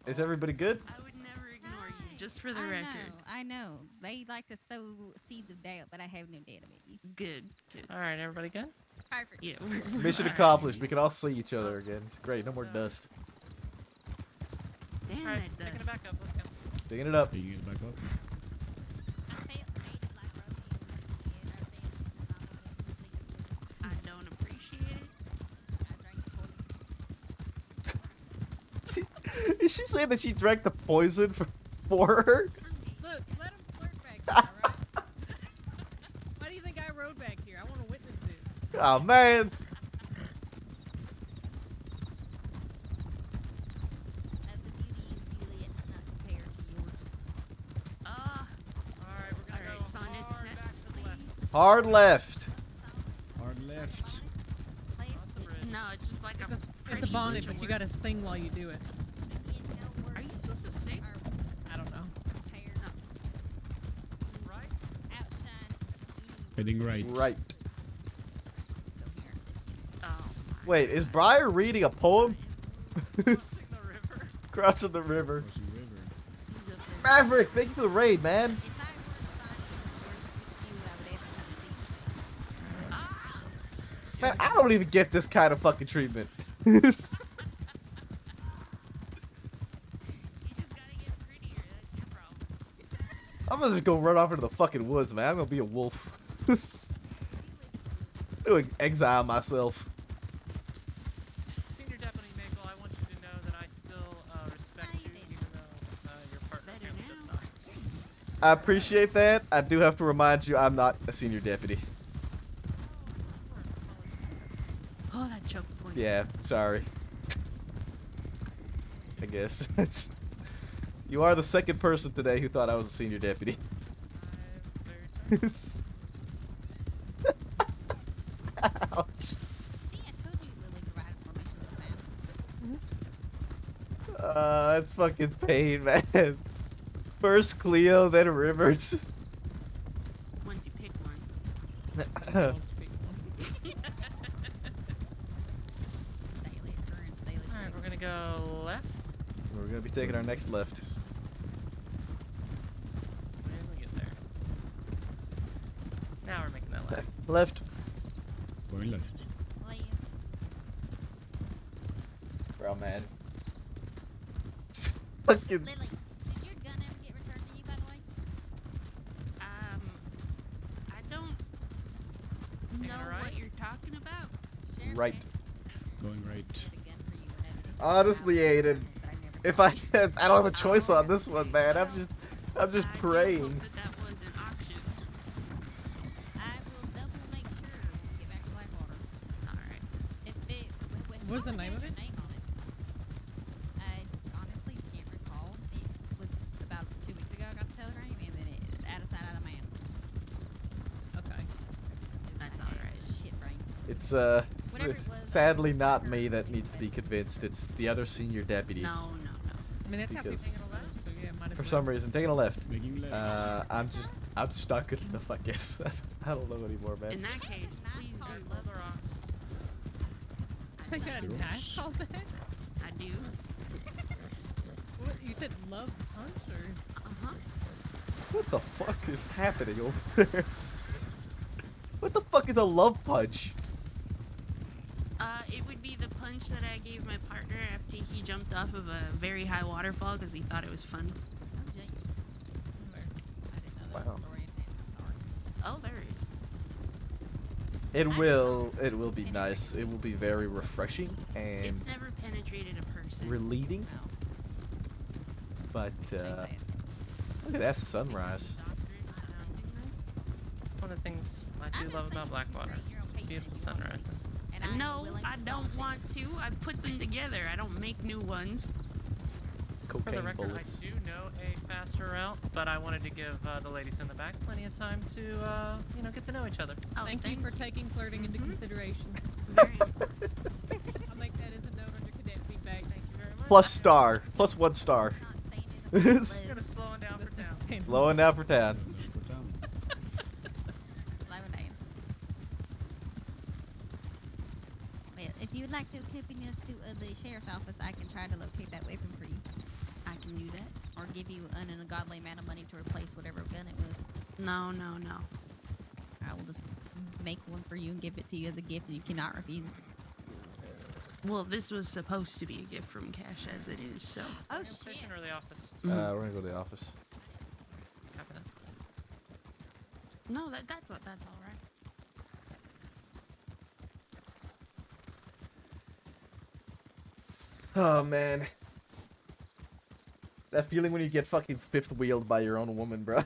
Is everybody good? I would never ignore you, just for the record. I know. They like to sow seeds of doubt, but I have no doubt about you. Good. All right, everybody good? Perfect. Yeah. Mission accomplished. We can all see each other again. It's great. No more dust. Damn All right, that picking it dust. back up. Let's go. Digging it up. Digging it back up. I don't appreciate it. Is she saying that she drank the poison for her? Look, let him flirt back Oh man. Alright, we're gonna go son, it's next, please. Hard left. Hard left. No, it's just like a It's pretty a bonnet, bridge but you gotta sing while you do it. Are you supposed to sing? I don't know. Right? Heading right. Right. Oh. Wait, is Briar reading a poem? Crossing the river. Maverick, thank you for the raid, man. Man, I don't even get this kind of fucking treatment. I'm gonna just go run off into the fucking woods, man. I'm gonna be a wolf. Doing exile myself. Senior Deputy Maple, I want you to know that I still respect you, even though your partner apparently does not. I appreciate that. I do have to remind you, I'm not a senior deputy. Oh, that choke point. Yeah, sorry. I guess. You are the second person today who thought I was a senior deputy. Ouch. That's fucking pain, man. First Cleo, then Rivers. Once you pick one. Alright, we're gonna go left. We're gonna be taking our next left. When did we get there? Now we're making that left. Left. Going left. Bro, man. Fucking. I don't know what you're talking about. Right. Going right. Honestly, Aiden, if I don't have a choice on this one, man. I'm just praying. That was an auction. What's the name of it? Honestly can't recall. It was about 2 weeks ago I got the telegram, and then it out of sight, out of mind. Okay. That's alright. Shit brain. It's Whatever it was, sadly not me that needs to be convinced. It's the other senior deputies. No. I mean, that's how Because- taking a left, so yeah, might as For well. some reason, taking a left. Making left. I'm just not good enough, I guess. I don't know anymore, man. In that case, please do. Hold the rocks. I got a knife called that? I do. What, you said love punch or? Uh-huh. What the fuck is happening over there? What the fuck is a love punch? It would be the punch that I gave my partner after he jumped off of a very high waterfall because he thought it was fun. Wow. Oh, there is. It will be nice. It will be very refreshing and It's never penetrated a person. relieving. But look at that sunrise. One of the things I do love about Blackwater. Beautiful sunrises. No, I don't want to. I put them together. I don't make new ones. For the Cocaine record, bullets. I do know a faster route, but I wanted to give the ladies in the back plenty of time to, get to know each other. Oh, Thank you for taking flirting into consideration. Very I'll make that as a note under cadet feedback. Thank you very much. Plus star. Plus 1 star. Just gonna slow it down for town. Slowing down for town. Well, if you would like to accompany us to the sheriff's office, I can try to locate that weapon for you. I can do that. Or give you an ungodly amount of money to replace whatever gun it was. No. I will just make one for you and give it to you as a gift, and you cannot refuse. Well, this was supposed to be a gift from Cash as it is, so. Oh, Station or the office? We're gonna go to the office. Copy that. No, that's all right. Oh man. That feeling when you get fucking fifth wheeled by your own woman, bro.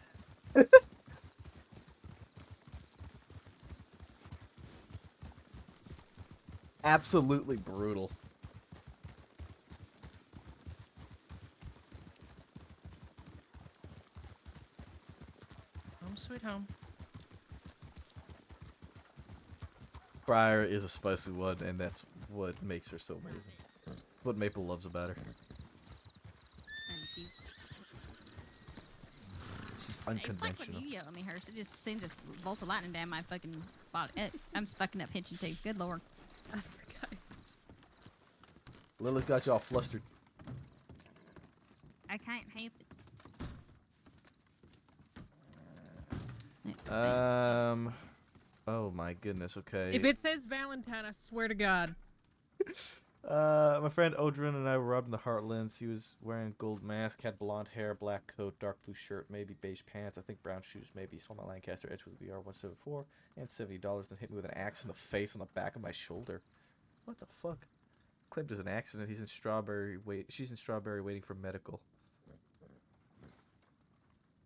absolutely brutal. Home sweet home. Briar is a spicy one, and that's what makes her so amazing. What Maple loves about her. Thank you. She's It's like unconventional. when you yell at me, Hurst. It just sends a bolt of lightning down my fucking body. I'm fucking up pinching too. Good lord. Lily's got you all flustered. I can't help it. Oh my goodness. Okay. If it says Valentine, I swear to God. My friend Odrin and I were robbed in the Heartlands. He was wearing a gold mask, had blonde hair, black coat, dark blue shirt, maybe beige pants, I think brown shoes, maybe. He stole my Lancaster Edge with a VR 174 and $70, then hit me with an axe in the face on the back of my shoulder. What the fuck? Claimed there's an accident. He's in Strawberry. She's in Strawberry waiting for medical.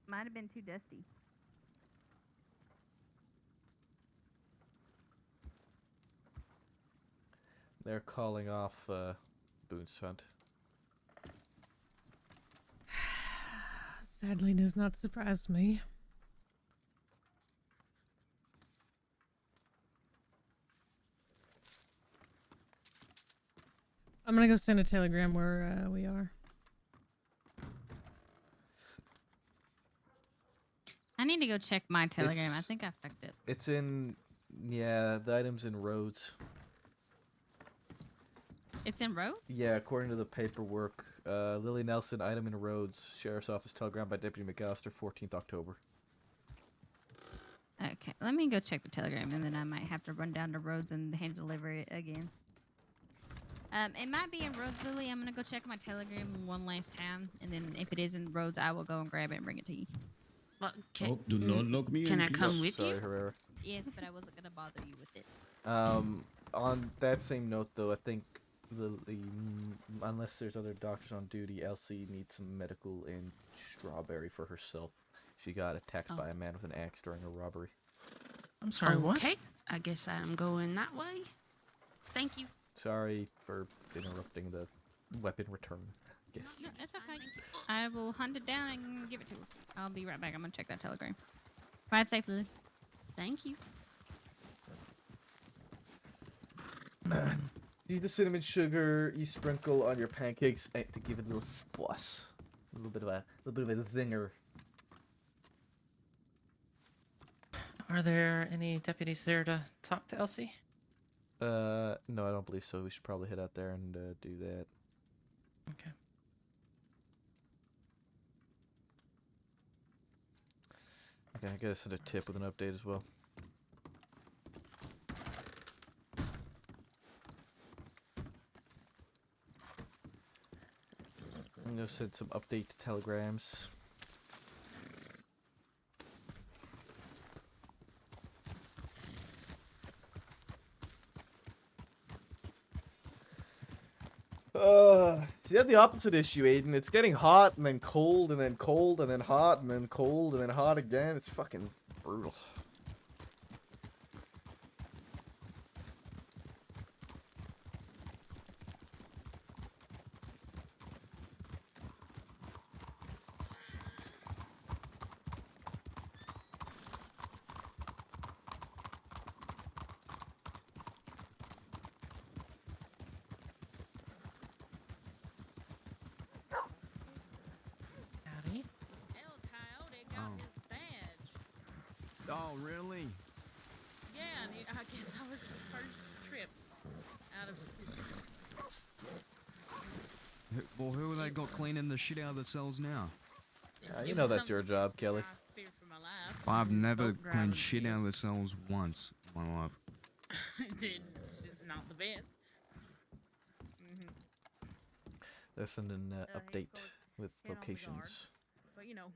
Might have been too dusty. They're calling off Boone's Hunt. Sadly, does not surprise me. I'm gonna go send a telegram where we are. I need to go check my telegram. I It's- think I fucked it. It's in, yeah, the item's in Rhodes. It's in Rhodes? Yeah, according to the paperwork, Lily Nelson, item in Rhodes, Sheriff's Office, telegram by Deputy McAllister, 14th October. Okay, let me go check the telegram, and then I might have to run down to Rhodes and hand deliver it again. It might be in Rhodes, Lily. I'm gonna go check my telegram one last time, and then if it is in Rhodes, I will go and grab it and bring it to you. Well, Oh, do not lock me Can in. I come with Sorry, you? Herrera. Yes, but I wasn't gonna bother you with it. On that same note, though, I think unless there's other doctors on duty, Elsie needs some medical in Strawberry for herself. She got attacked by a man with an axe during a robbery. I'm sorry, what? Okay, I guess I'm going that way. Thank you. Sorry for interrupting the weapon return. Yes. No, it's okay. I will hunt it down and give it to her. I'll be right back. I'm gonna check that telegram. Ride safe, Lily. Thank you. See the cinnamon sugar you sprinkle on your pancakes to give it a little spice, a little bit of a zinger. Are there any deputies there to talk to Elsie? No, I don't believe so. We should probably head out there and do that. Okay. Okay, I gotta send a tip with an update as well. I'm gonna send some update telegrams. See, you have the opposite issue, Aiden. It's getting hot and then cold and then cold and then hot and then cold and then hot again. It's fucking brutal. Howdy. El Coyote got his badge. Oh, really? Yeah, and I guess that was his first trip out of the city. Well, who they got cleaning the shit out of the cells now? You know that's your job, Kelly. I feared for my life. I've never Boat driving cleaned shit out of is- the cells once in my life. It's not the best. They're sending an he, of update course, with hit on the guard. locations. But you know.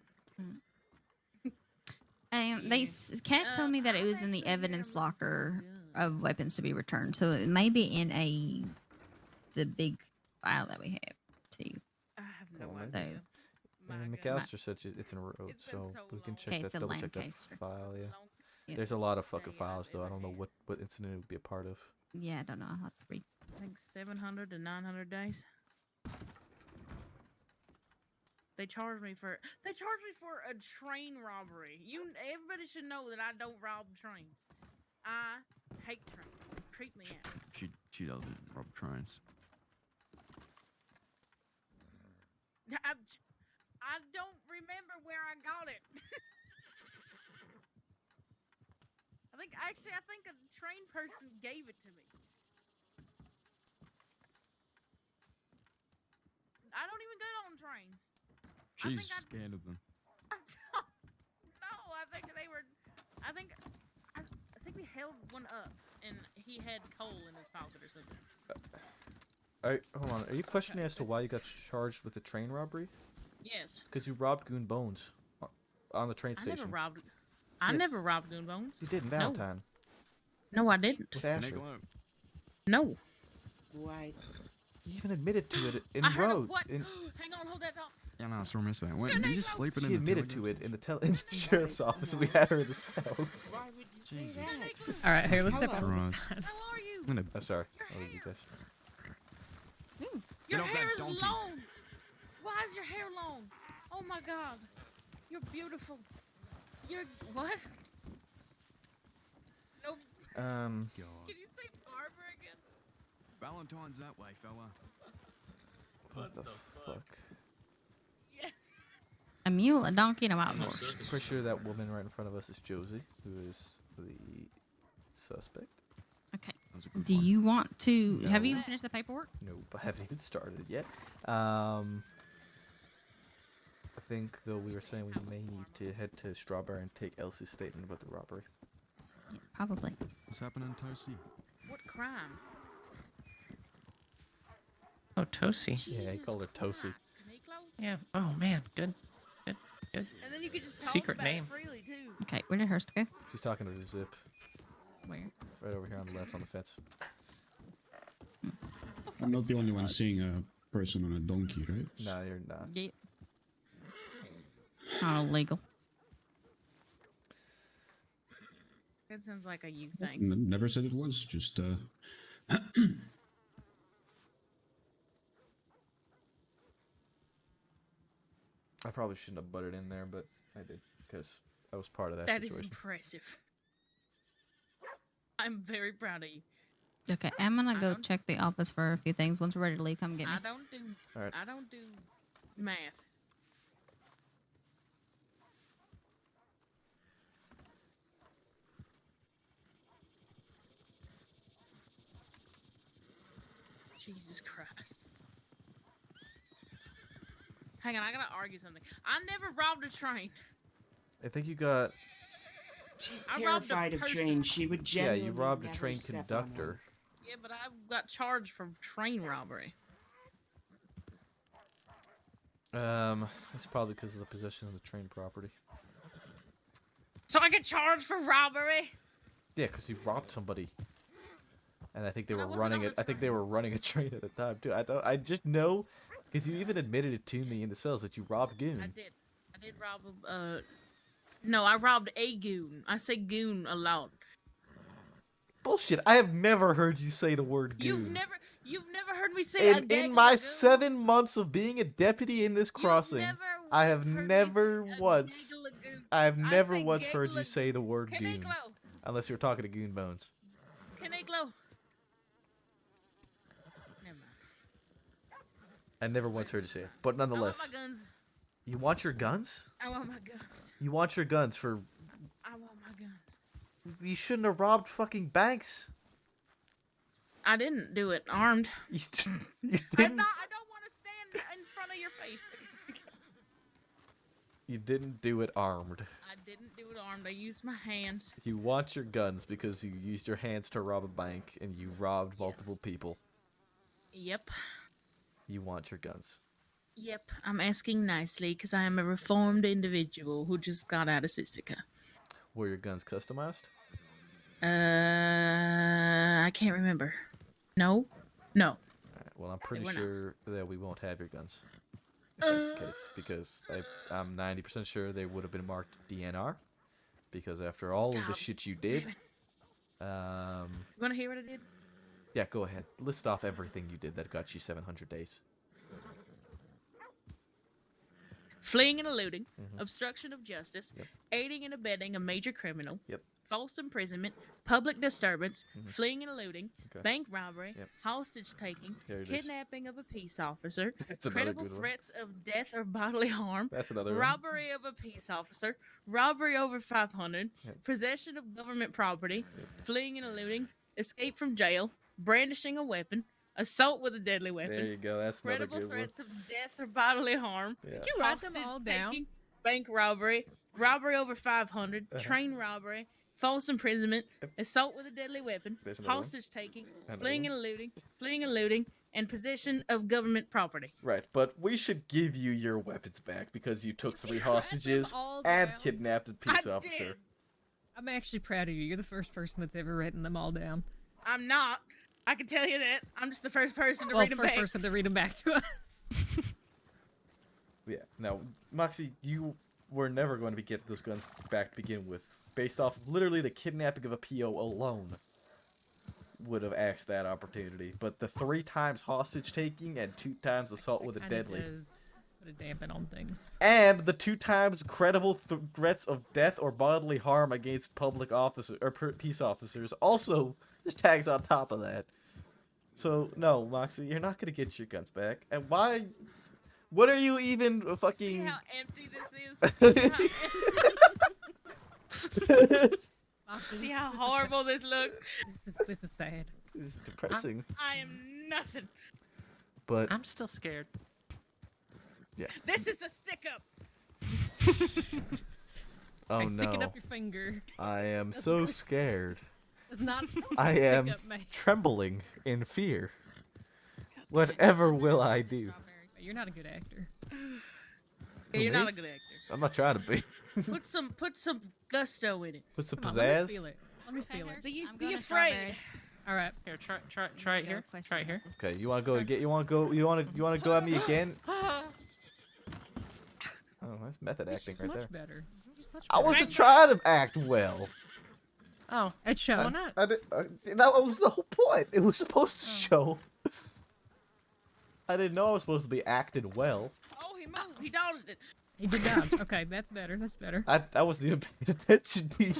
Cash told me that it was in the evidence locker of weapons to be returned, so it may be in the big file that we have too. I have no Oh, idea. And McAllister said it's in Rhodes, so we can check Okay, that. it's a Double check that Lancaster. file. Yeah. Yep. There's a lot of fucking files though. I don't know what incident it would be a part of. Yeah, I don't know. I'll have to read. I think 700 to 900 days. They charged me for a train robbery. Everybody should know that I don't rob trains. I hate trains. Creep me out. She doesn't rob trains. I don't remember where I got it. I think a train person gave it to me. I don't even get on trains. She's scared of them. No, I think they were. I think we held one up, and he had coal in his pocket or something. Hold on. Are you questioning as to why you got charged with a train robbery? Yes. Because you robbed Goon Bones on the train I station. never robbed. I Yes. never robbed Goon Bones. You did in Valentine. No, I didn't. With Asher. No. Why? You even admitted to it in I heard road. what? In, Hang on, hold that thought. Yeah, no, I saw miss that. Wait, you just sleeping she in the admitted to it in the sheriff's office. We had her in the cells. Why would you say that? All right, here, let's step Hello. out. Right. How are you? I'm sorry. I'll leave you guys. Your off hair that is donkey. long. Why is your hair long? Oh my God, you're beautiful. You're what? Nope. Um. Can you say Barbara again? Valentine's that way, fella. What the fuck? Yes. A mule, a donkey, and a wild I'm horse. pretty sure that woman right in front of us is Josie, who is the suspect. Okay. Do you want to? Have you finished the paperwork? Nope, I haven't even started yet. I think though we were saying we may need to head to Strawberry and take Elsie's statement about the robbery. Yeah, probably. What's happening, Toasty? What crime? Oh, Tosi. Yeah, he called her Tosi. Yeah. Oh man, good. Good. And then you could just talk Secret about name. it freely too. Okay, where did hers go? She's talking to Zip. Where? Right over here on the left on the fence. I'm not the only one seeing a person on a donkey, right? No, you're not. Yeah. Not illegal. That sounds like a you thing. Never said it was, just I probably shouldn't have butted in there, but I did because I was part of that That is situation. impressive. I'm very proud of you. Okay, I'm gonna go check the office for a few things. Once we're ready to leave, come get me. I don't do. Alright. I don't do math. Jesus Christ. Hang on, I gotta argue something. I never robbed a train. I think you got. She's I robbed a terrified of person. trains. She would Yeah, genuinely you robbed a never train step on conductor. Yeah, but I got charged for train robbery. It's probably because of the possession of the train property. So I get charged for robbery? Yeah, because you robbed somebody. And I think they But I were wasn't running on it. the I think they were running a train at the time too. I just know because you even admitted it to me in the cells that you robbed Goon. I did rob a, no, I robbed a goon. I say goon a lot. Bullshit! I have never heard you say the word Goon. You've never heard me say a In gaggle my of goon? 7 months of being a deputy in this crossing, I have never once. gaggle of goon. I have I never say once heard gaggle you of- say the word Can I Goon, glow? unless you were talking to Goon Bones. Can I glow? Never mind. I never once heard you say it, but I want nonetheless, my guns. you want your guns? I want my guns. You want your guns for? I want my guns. You shouldn't have robbed fucking banks. I didn't do it armed. You I didn't. don't want to stand in front of your face. You didn't do it armed. I didn't do it armed. I used my hands. You want your guns because you used your hands to rob a bank and you robbed multiple people. Yep. You want your guns. Yep. I'm asking nicely because I am a reformed individual who just got out of Sissica. Were your guns customized? I can't remember. No. No. Alright, well, I'm pretty were not. sure that we won't have your guns. If that's the case. Because I'm 90% sure they would have been marked DNR. Because after all of the God shit you did, You want to hear what I did? Yeah, go ahead. List off everything you did that got you 700 days. Fleeing and eluding, Mhm. obstruction of justice, Yep. aiding and abetting a major criminal, Yep. false imprisonment, public disturbance, Mhm. fleeing and eluding, Okay. bank robbery, Yep. hostage taking, Here it is. kidnapping of a peace officer, That's another credible good one. threats of death or bodily harm, That's another one. robbery of a peace officer, robbery over 500, Yep. possession of government property, fleeing and eluding, escape from jail, brandishing a weapon, assault with a deadly weapon. There you go. That's another Credible good one. threats of death or bodily harm. Yeah. You write them all down? Taking, bank robbery, robbery over 500, Uh-huh. train robbery, false imprisonment, assault with a deadly weapon, There's another one. hostage taking, Another fleeing and eluding, and possession of government property. Right, but we should give you your weapons back because you took 3 hostages all and down. kidnapped a peace I officer. did. I'm actually proud of you. You're the first person that's ever written them all down. I'm not. I can tell you that. I'm just the first person to Well, read them first back. person to read them back to us. Yeah. Now, Moxie, you were never going to get those guns back to begin with, based off literally the kidnapping of a PO alone. Would have axed that opportunity, but the 3 times hostage taking and 2 times assault with a Kinda deadly, does put a dampen on things. and the 2 times credible threats of death or bodily harm against public officer or peace officers also just tags on top of that. So no, Moxie, you're not gonna get your guns back. And why? What are you even See fucking? how empty this is? See how horrible this looks? This is sad. This is depressing. I am nothing. But I'm still scared. yeah. This is a stick up. Oh Hey, no. stick it up your finger. I am so scared. It's not. I stick am up, mate. trembling in fear. Whatever will I do? You're not a good actor. Yeah, you're me? not a good actor. I'm not trying to be. Put some gusto in it. Put some Come on, let me pizzazz. feel it. Let me feel it. Be afraid. All right. Here, try it here. Try it here. Okay, you want to go to get? You want to go? You want to go at me again? Oh, that's method acting right much there. better. Much I better. wasn't trying to act well. Oh, it showed. Why not? That was the whole point. It was supposed to show. I didn't know I was supposed to be acting well. Oh, he moved. He dodged it. He did not. Okay, that's better. That's better. I wasn't even paying attention to you.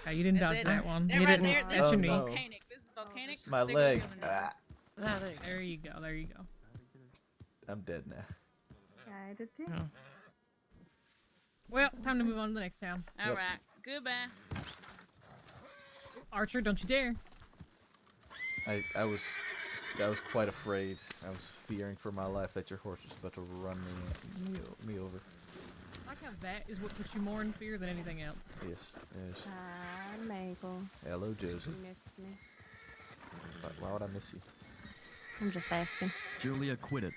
Okay, you didn't dodge That- that one. that You right didn't. there, That's this your is knee. volcanic. This is volcanic. My Stick leg. over here. Ah, There you go. There you go. I'm dead now. I did too. Oh. Well, time to move on to the next town. All right. Goodbye. Archer, don't you dare. I was quite afraid. I was fearing for my life that your horse was about to run me over. I like how that is what puts you more in fear than anything else. Yes, yes. Hi, Mabel. Hello, Josie. You miss me. Why would I miss you? I'm just asking. Julia, quit it.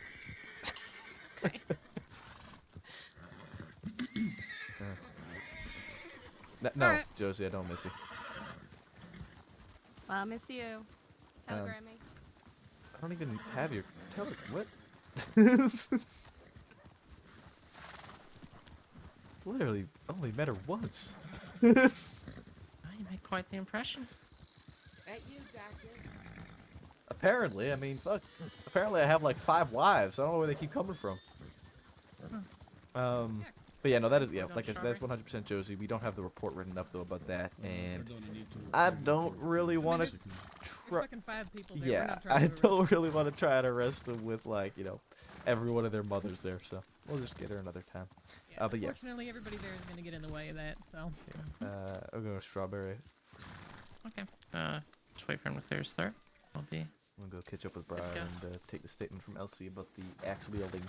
No, Alright. Josie, I don't miss you. Well, I miss you. Telegram me. I don't even have your what? Literally only met her once. Oh, you made quite the impression. At you, Doctor. Apparently, I mean, fuck. Apparently, I have like 5 wives. I don't know where they keep coming from. But yeah, no, that is like I said, that's 100% Josie. We don't have the report written up though about that, and I don't really want to try. Fucking 5 people there. We're Yeah, not trying I to arrest don't really want to try to arrest them with like every one of their mothers there. So we'll just get her another time. But yeah, Unfortunately, everybody there is going to get in the way of that, so. I'm going to strawberry. Okay. Just wait for him to clear his throat. I'll be. I'm gonna go catch up with Good Brian to and take the statement from Elsie about the axe wielding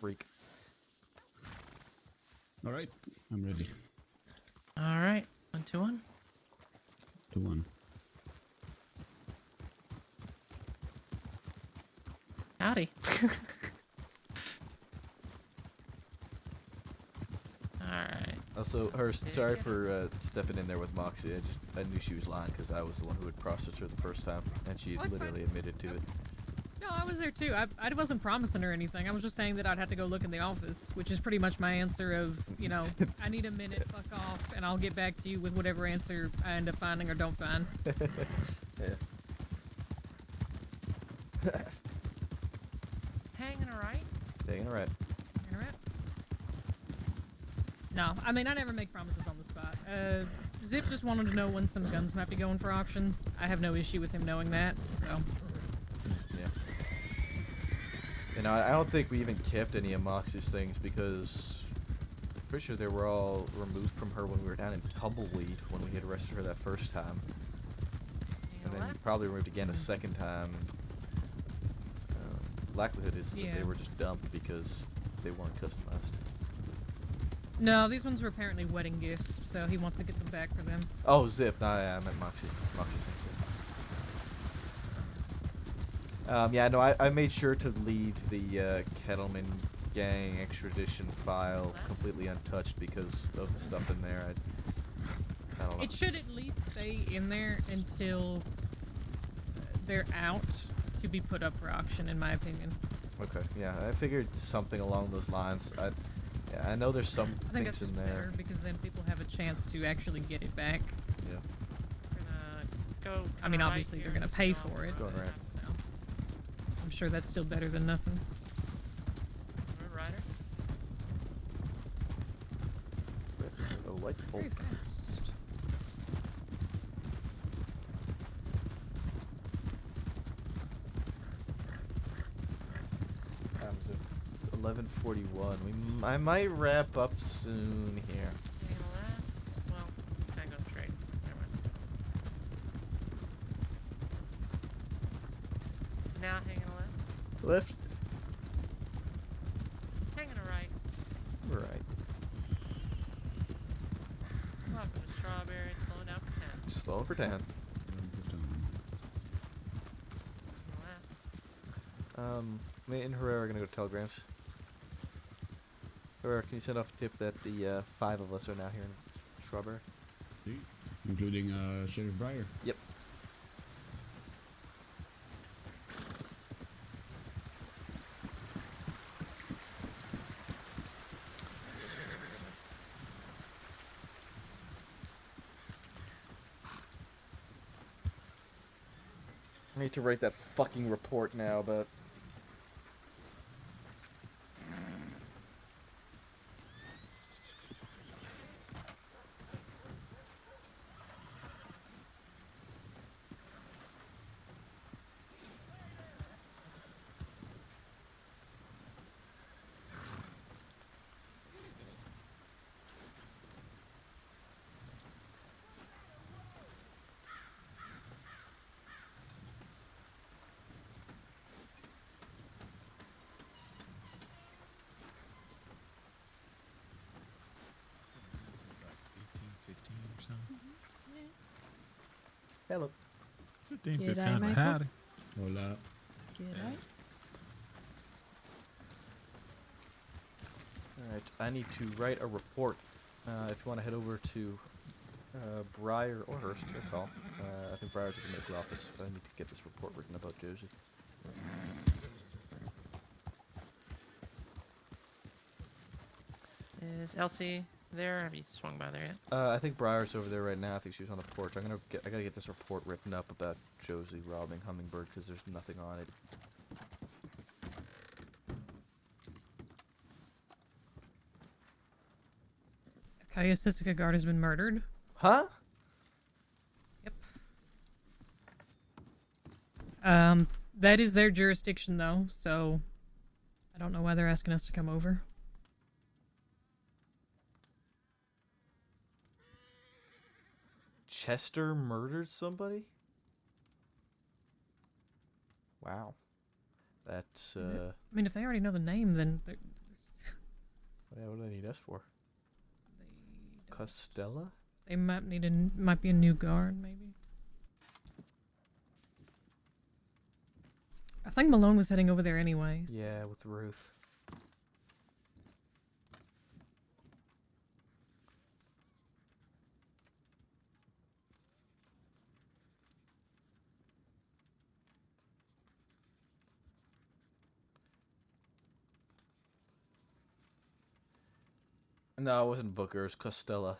freak. All right, I'm ready. All right. 1, 2, 1. 2, 1. Howdy. Alright. Also, sorry for stepping in there with Moxie. I knew she was lying because I was the one who had processed her the first time, and she had What? literally admitted to it. No, I was there too. I wasn't promising her anything. I was just saying that I'd have to go look in the office, which is pretty much my answer of, you know, I need a minute, fuck off, and I'll get back to you with whatever answer I end up finding or don't find. Yeah. Hanging all right. Dang, all right. All right. No, I mean, I never make promises on the spot. Zip just wanted to know when some guns might be going for auction. I have no issue with him knowing that, so. Yeah. You know, I don't think we even kept any of Moxie's things because I'm pretty sure they were all removed from her when we were down in Tumbleweed when we had arrested her that first time. And then probably removed again a second time. Likelihood is that Yeah. they were just dumped because they weren't customized. No, these ones were apparently wedding gifts, so he wants to get them back for them. Oh, Zip. No, yeah, I meant Moxie. Moxie's things. Yeah, no, I made sure to leave the Kettleman Gang extradition file completely untouched because of the stuff in there. I don't know. It should at least stay in there until they're out to be put up for auction, in my opinion. Okay, yeah, I figured something along those lines. Yeah, I know there's some I think that's things just in there. better because then people have a chance to actually get it back. Yeah. Go. I mean, right obviously they're here. gonna pay for it. Going right. So I'm sure that's still better than nothing. We're rider. A light bulb. Very fast. It's 11:41. I might wrap up soon here. Hanging left. Well, I go straight. Never mind. Now hanging left. Left. Hanging a right. Right. Welcome to Strawberry. Slowing down for 10. Slowing for 10. Me and Herrera are gonna go to Telegrams. Herrera, can you send off a tip that the 5 of us are now here in Strawberry? Including Sheriff Breyer. Yep. I need to write that fucking report now, but... Hello. It's a damn G'day, good kind of Michael. howdy. Hola. G'day. Alright, I need to write a report. If you want to head over to Breyer or Hurst, your call. I think Breyer's at the medical office, but I need to get this report written about Josie. Is Elsie there? Have you swung by there yet? I think Breyer's over there right now. I think she was on the porch. I gotta get this report written up about Josie robbing Hummingbird because there's nothing on it. Okay, a Sissica guard has been murdered. Huh? That is their jurisdiction though, so I don't know why they're asking us to come over. Chester murdered somebody? Wow. That's, I mean, if they already know the name, then yeah, what do they need us for? Costello? they might need might be a new guard, maybe. I think Malone was heading over there anyways. Yeah, with Ruth. No, it wasn't Booker. It was Costello.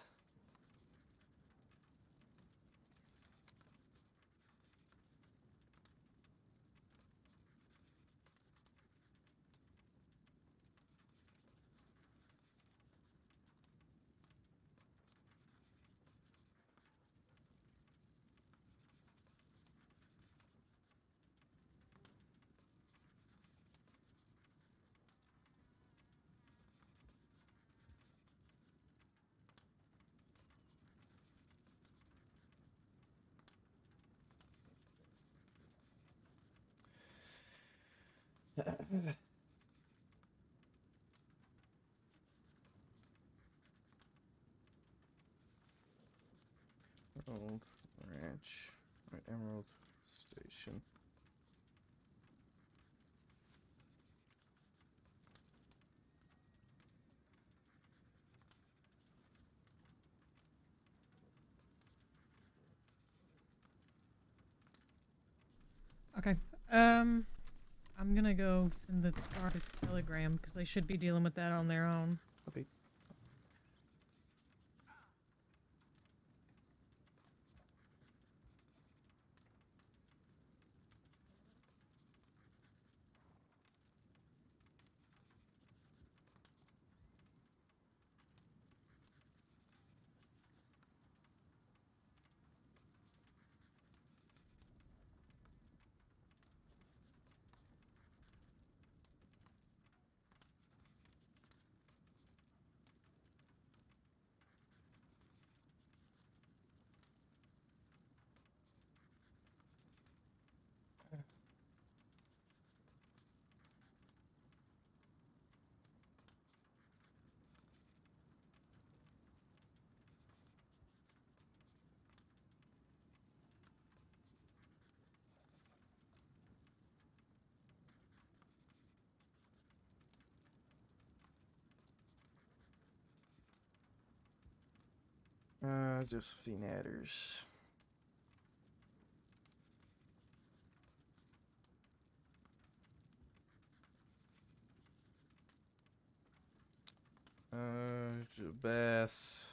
Emerald Ranch. Right, Emerald Station. Okay. I'm gonna go send the guard a telegram because they should be dealing with that on their own. Okay. Josephine Adders. Bass.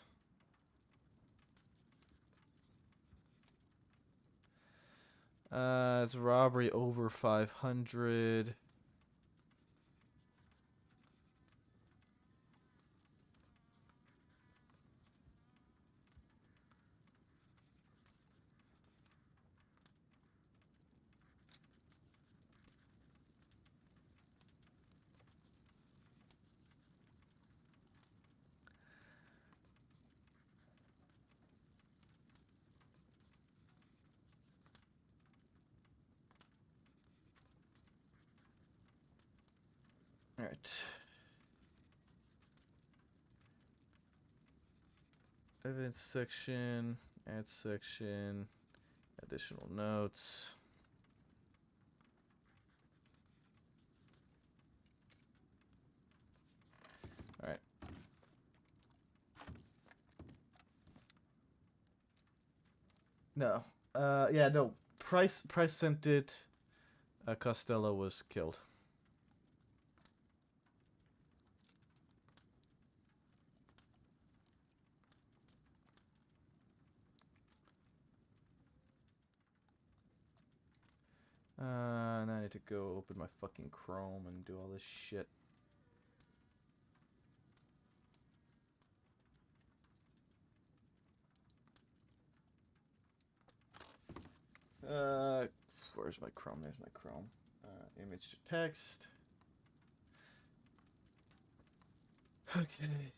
It's robbery over 500. All right. Evidence section, add section, additional notes. All right. No. Yeah, no. Price sent it. Costello was killed. Now I need to go open my fucking Chrome and do all this shit. Where's my Chrome? There's my Chrome. Image to text. Okay.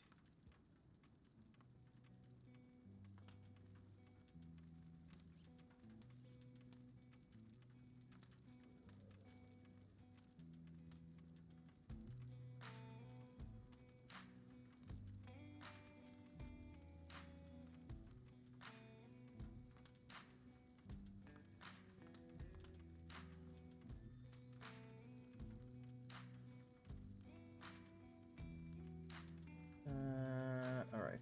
Alright.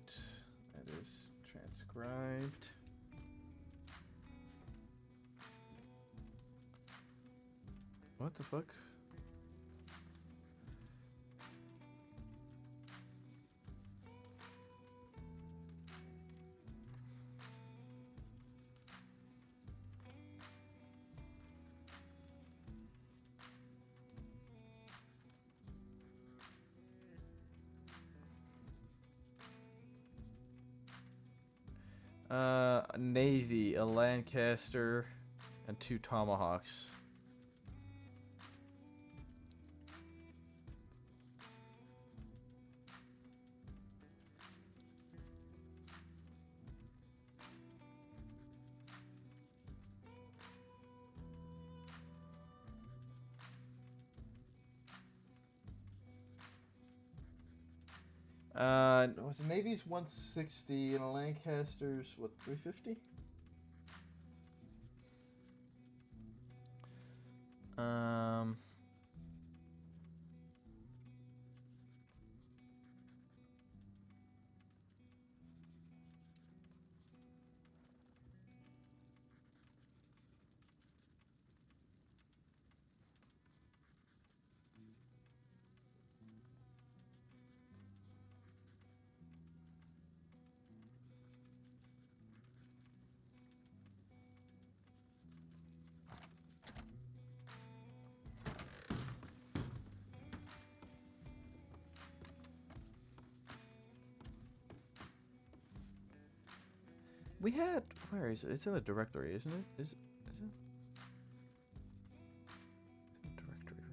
That is transcribed. What the fuck? A Navy, a Lancaster, and 2 Tomahawks. Was the Navy's 160 and a Lancaster's what 350? We had, where is it? It's in the directory, isn't it? Is it? It's in the directory,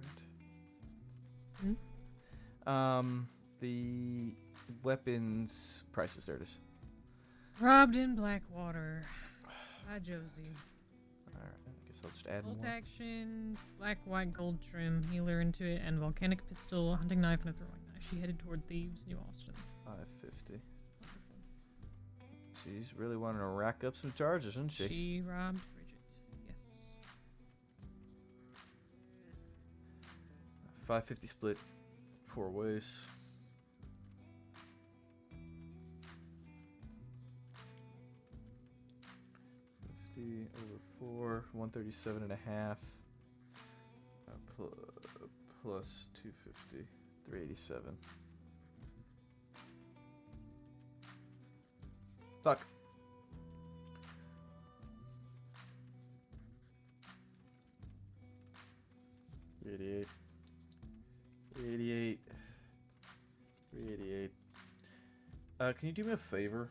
right? The weapons prices. There it is. Robbed in Blackwater. Hi, Josie. All right, I guess I'll just add Bolt more. action, black, white, gold trim, healer into it, and volcanic pistol, hunting knife, and a throwing knife. She headed toward Thieves, New Austin. 550. She's really wanting to rack up some charges, isn't she? She robbed Bridget. Yes. 550 split 4 ways. Over 4, 137 and a half. Plus 250, 387. Fuck. $388. $388. $388. Can you do me a favor?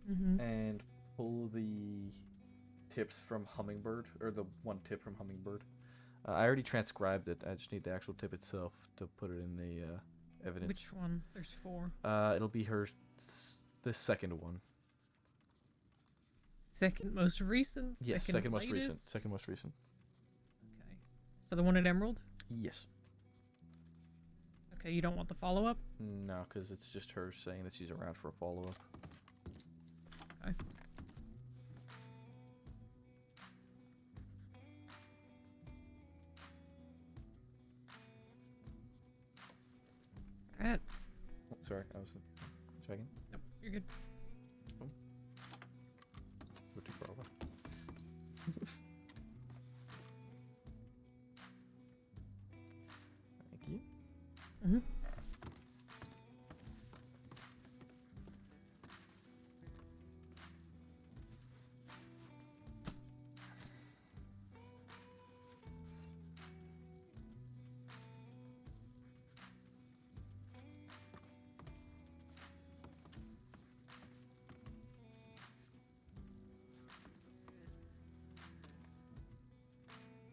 And pull the tips from Hummingbird, or the one tip from Hummingbird. I already transcribed it. I just need the actual tip itself to put it in the evidence. Which one? There's 4. It'll be her, the second one. Second most recent? Yes, second most recent. latest? Second most recent. Okay. So the one at Emerald? Yes. Okay, you don't want the follow-up? No, because it's just her saying that she's around for a follow-up. Okay. Alright. Oh, sorry, I was checking. Nope, you're good. Oh. We're too far away. Thank you.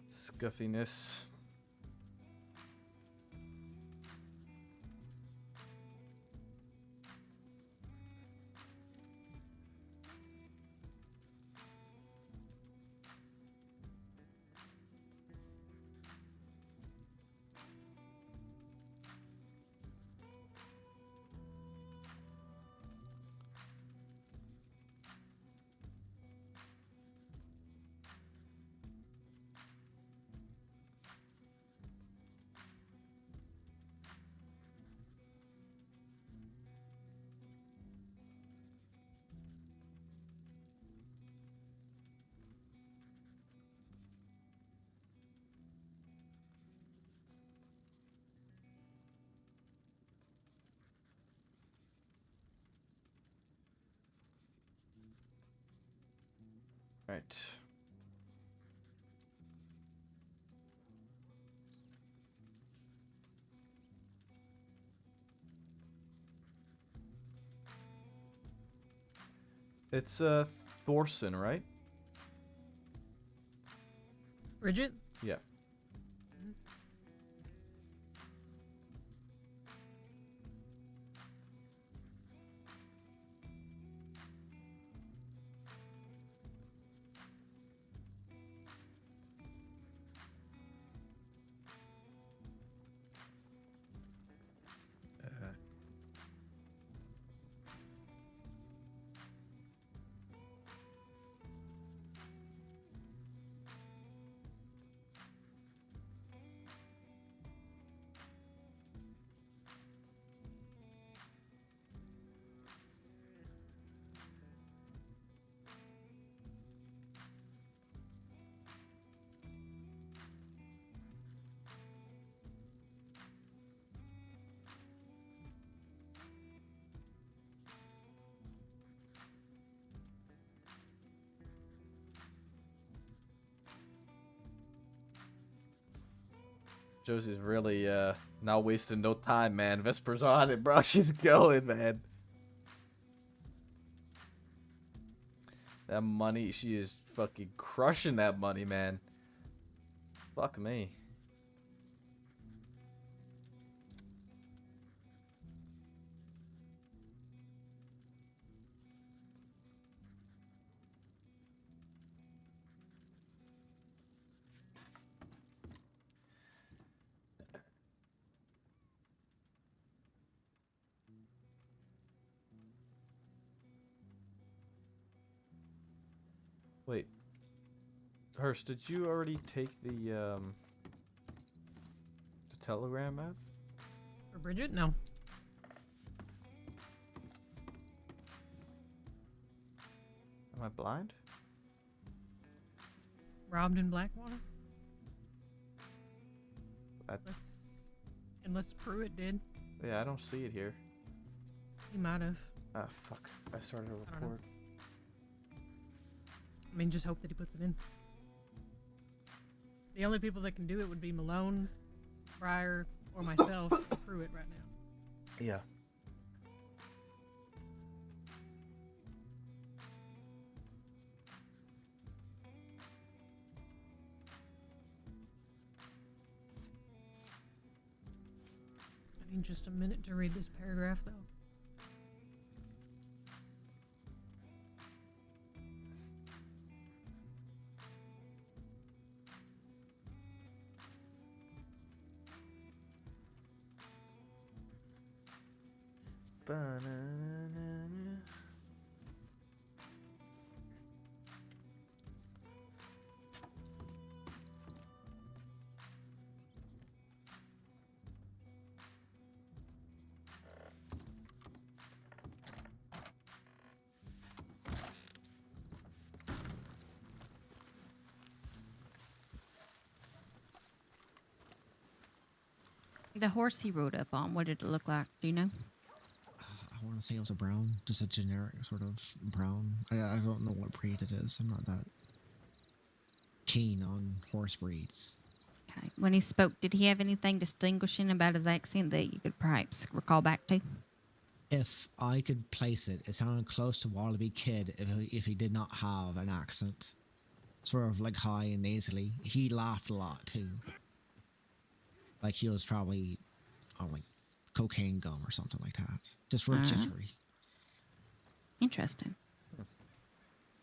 Scuffiness. Right. It's Thorson, right? Bridget? Yeah. Josie's really not wasting no time, man. Vesper's on it, bro. She's going, man. That money, she is fucking crushing that money, man. Fuck me. Wait. Hurst, did you already take the Telegram app? For Bridget? No. Am I blind? Robbed in Blackwater? I, Unless Pruitt did. yeah, I don't see it here. He might have. Ah, fuck. I started a I don't know. report. I mean, just hope that he puts it in. The only people that can do it would be Malone, Fryer, or myself, Pruitt right now. Yeah. I need just a minute to read this paragraph, though. Ba-na-na-na-na. The horse he rode up on, what did it look like? Do you know? I want to say it was a brown, just a generic sort of brown. I don't know what breed it is. I'm not that keen on horse breeds. Okay. When he spoke, did he have anything distinguishing about his accent that you could perhaps recall back to? If I could place it, it sounded close to Wallaby Kid if he did not have an accent. Sort of like high and nasally. He laughed a lot too. Like he was probably on like cocaine gum or something like that. Just real jittery. Interesting.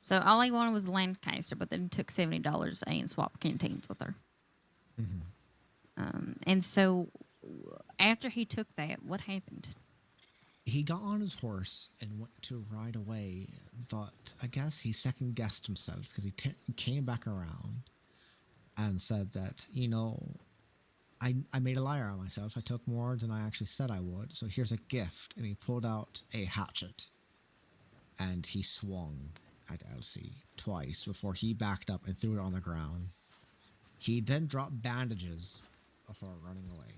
So all he wanted was the Lancaster, but then took $70 and swapped canteens with her. And so after he took that, what happened? He got on his horse and went to ride away, but I guess he second guessed himself because he came back around and said that, you know, I made a liar on myself. I took more than I actually said I would. So here's a gift. And he pulled out a hatchet. And he swung at Elsie twice before he backed up and threw it on the ground. He then dropped bandages before running away.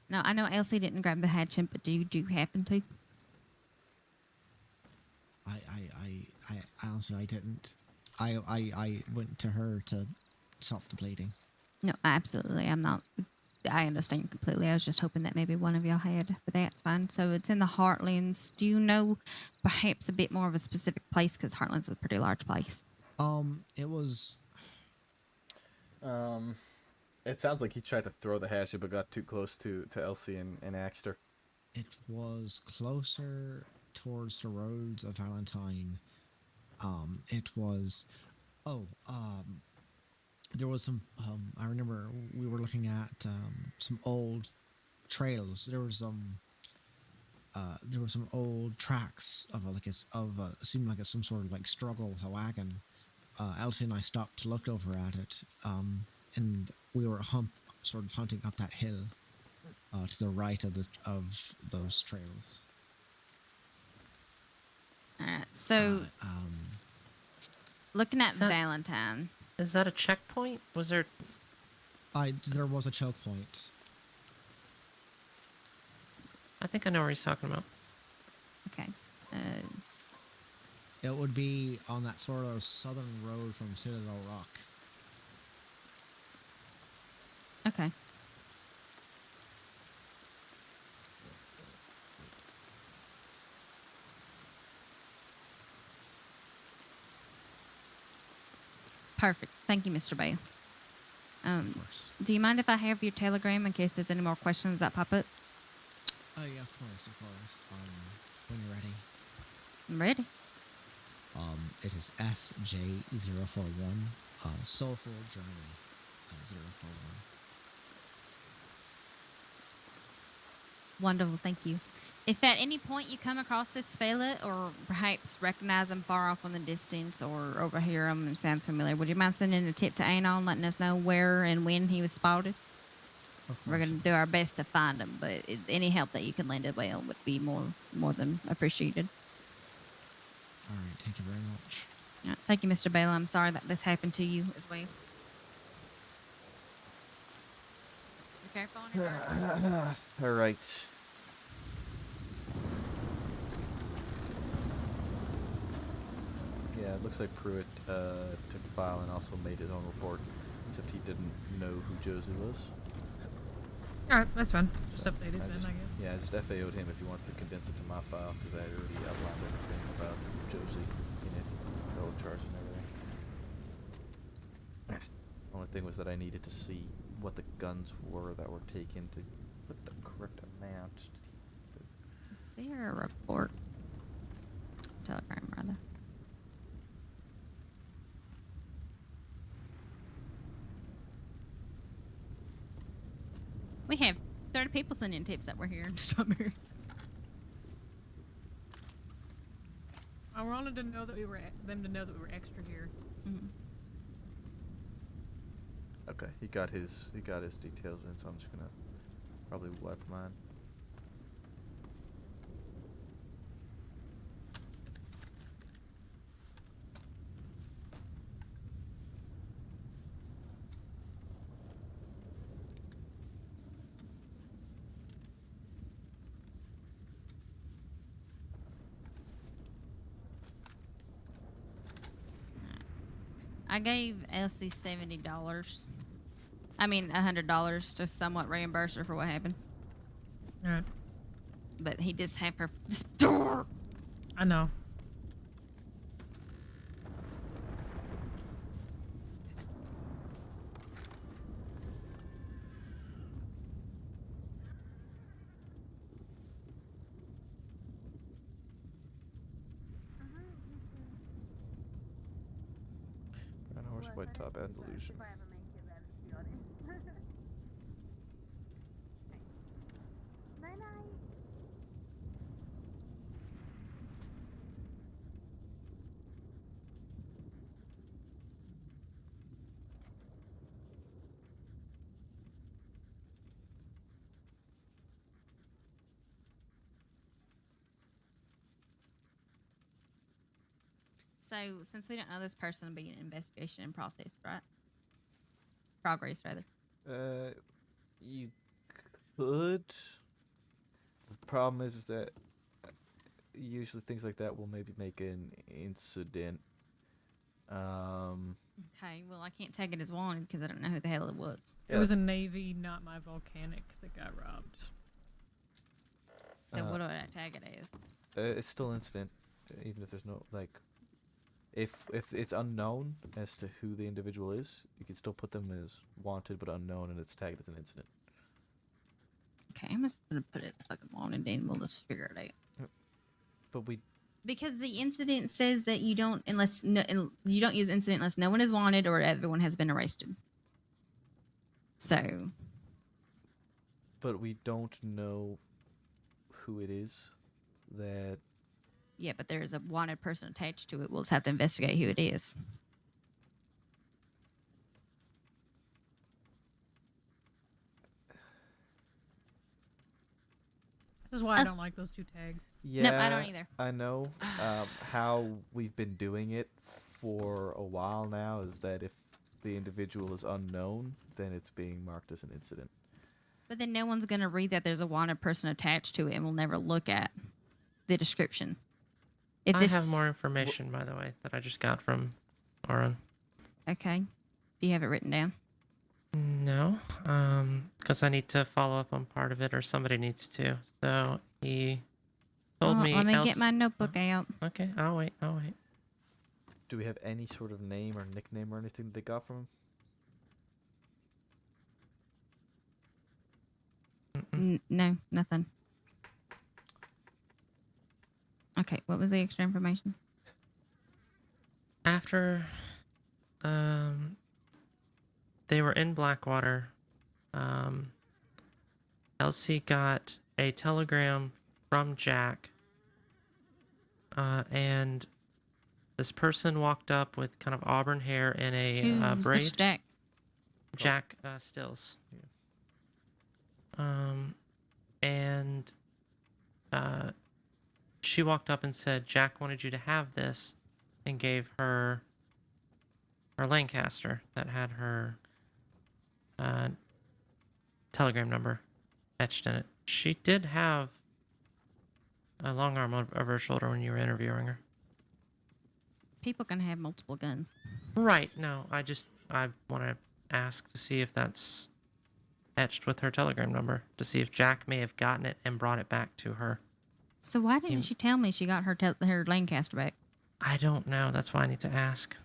Now, I know Elsie didn't grab the hatchet, but do you happen to? I honestly, I didn't. I went to her to stop the bleeding. No, absolutely. I'm not I understand completely. I was just hoping that maybe one of y'all had, but that's fine. So it's in the Heartlands. Do you know perhaps a bit more of a specific place? Because Heartlands is a pretty large place. It was. It sounds like he tried to throw the hatchet but got too close to Elsie and axed her. It was closer towards the roads of Valentine. It was. There was some. I remember we were looking at some old trails. There was some old tracks of seemed like some sort of like struggle with a wagon. Elsie and I stopped to look over at it, and we were sort of hunting up that hill to the right of those trails. All right. So, looking at Is that- Valentine. Is that a checkpoint? Was there? There was a choke point. I think I know where he's talking about. Okay. It would be on that sort of southern road from Citadel Rock. Okay. Perfect. Thank you, Mr. Bale. Of course. Do you mind if I have your telegram in case there's any more questions that pop up? Oh yeah, of course. When you're ready. I'm ready. It is SJ041, Soulful Journey, 041. Wonderful, thank you. If at any point you come across this fella, or perhaps recognize him far off in the distance, or overhear him and sounds familiar, would you mind sending a tip to Anon, letting us know where and when he was spotted? We're going to do our best to find him, but any help that you can lend as well would be more than appreciated. All right, thank you very much. Thank you, Mr. Bale. I'm sorry that this happened to you as well. Be careful on your road. All right. Yeah, it looks like Pruitt took the file and also made his own report, except he didn't know who Josie was. Alright, that's fine. Just So, updated then, I guess. Yeah, I just FAO'd him if he wants to condense it to my file, because I already outlined everything about Josie in it, all the charges and everything. Only thing was that I needed to see what the guns were that were taken to put the correct amount. Is there a report? Telegram, rather. We have 30 people sending tips that we're here in Strawberry. I wanted to know that them to know that we were extra here. Mm-hmm. Okay, he got his details in, so I'm just gonna probably wipe mine. I gave Elsie $70. I mean, $100 to somewhat reimburse her for what happened. Alright. But he just had her this door. I know. Brown horse, white top, and delusion. So, since we don't know this person, it'll be an investigation in process, right? Progress, rather. You could. The problem is that usually things like that will maybe make an incident. Okay, well, I can't take it as wanted because I don't know who the hell it was. It was a Navy, not my volcanic, that got robbed. So what do I tag it as? It's still incident, even if there's no like. If it's unknown as to who the individual is, you can still put them as wanted but unknown, and it's tagged as an incident. Okay, I'm just gonna put it as fucking wanted, and we'll just figure it out. But we. Because the incident says that you don't you don't use incident unless no one is wanted or everyone has been arrested. So. But we don't know who it is that. Yeah, but there's a wanted person attached to it. We'll just have to investigate who it is. This is why I don't like those two tags. Yeah, nope, I don't either. I know how we've been doing it for a while now is that if the individual is unknown, then it's being marked as an incident. But then no one's going to read that there's a wanted person attached to it and will never look at the description. If I have more information, by the way, that I just got from Oren. Okay. Do you have it written down? No, because I need to follow up on part of it, or somebody needs to. So he told me. Let me get my notebook out. Okay, I'll wait. Do we have any sort of name or nickname or anything they got from him? No, nothing. Okay, what was the extra information? After they were in Blackwater, Elsie got a telegram from Jack, and this person walked up with kind of auburn hair and a braid. Which Jack? Jack Stills. And she walked up and said, Jack wanted you to have this, and gave her Lancaster that had her telegram number etched in it. She did have a long arm over her shoulder when you were interviewing her. People can have multiple guns. Right. No, I want to ask to see if that's etched with her telegram number, to see if Jack may have gotten it and brought it back to her. So why didn't she tell me she got her Lancaster back? I don't know. That's why I need to ask.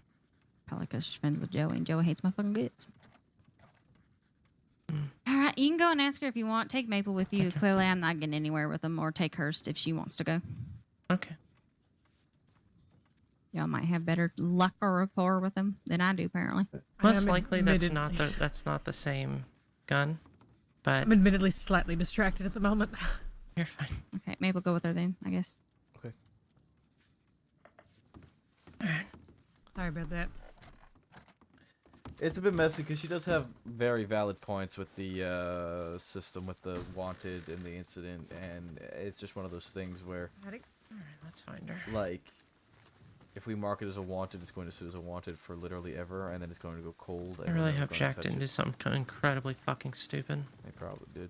Probably because she's friends with Joey, and Joey hates my fucking guts. All right, you can go and ask her if you want. Take Maple with you. Okay. Clearly, I'm not getting anywhere with them, or take Hurst if she wants to go. Okay. Y'all might have better luck or rapport with them than I do, apparently. Most likely, that's not the same gun. But I'm admittedly slightly distracted at the moment. You're fine. Okay, Maple, go with her then, I guess. Okay. Sorry about that. It's a bit messy because she does have very valid points with the system, with the wanted and the incident, and it's just one of those things where, Alright, let's find her. like, if we mark it as a wanted, it's going to sit as a wanted for literally ever, and then it's going to go cold. I really hope Jack didn't do something incredibly fucking stupid. They probably did.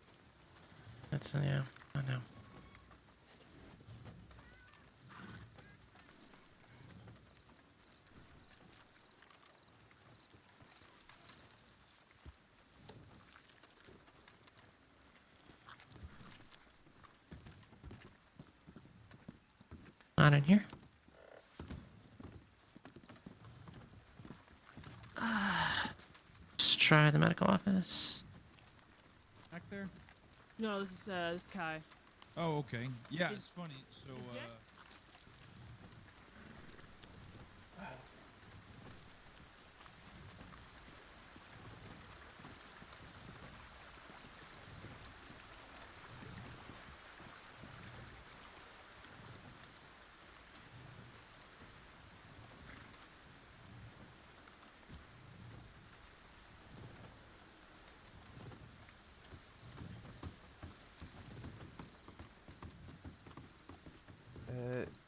That's, yeah, I know. Not in here. Let's try the medical office. Back there? No, this is Kai. Oh, okay. Yeah, it's funny. So,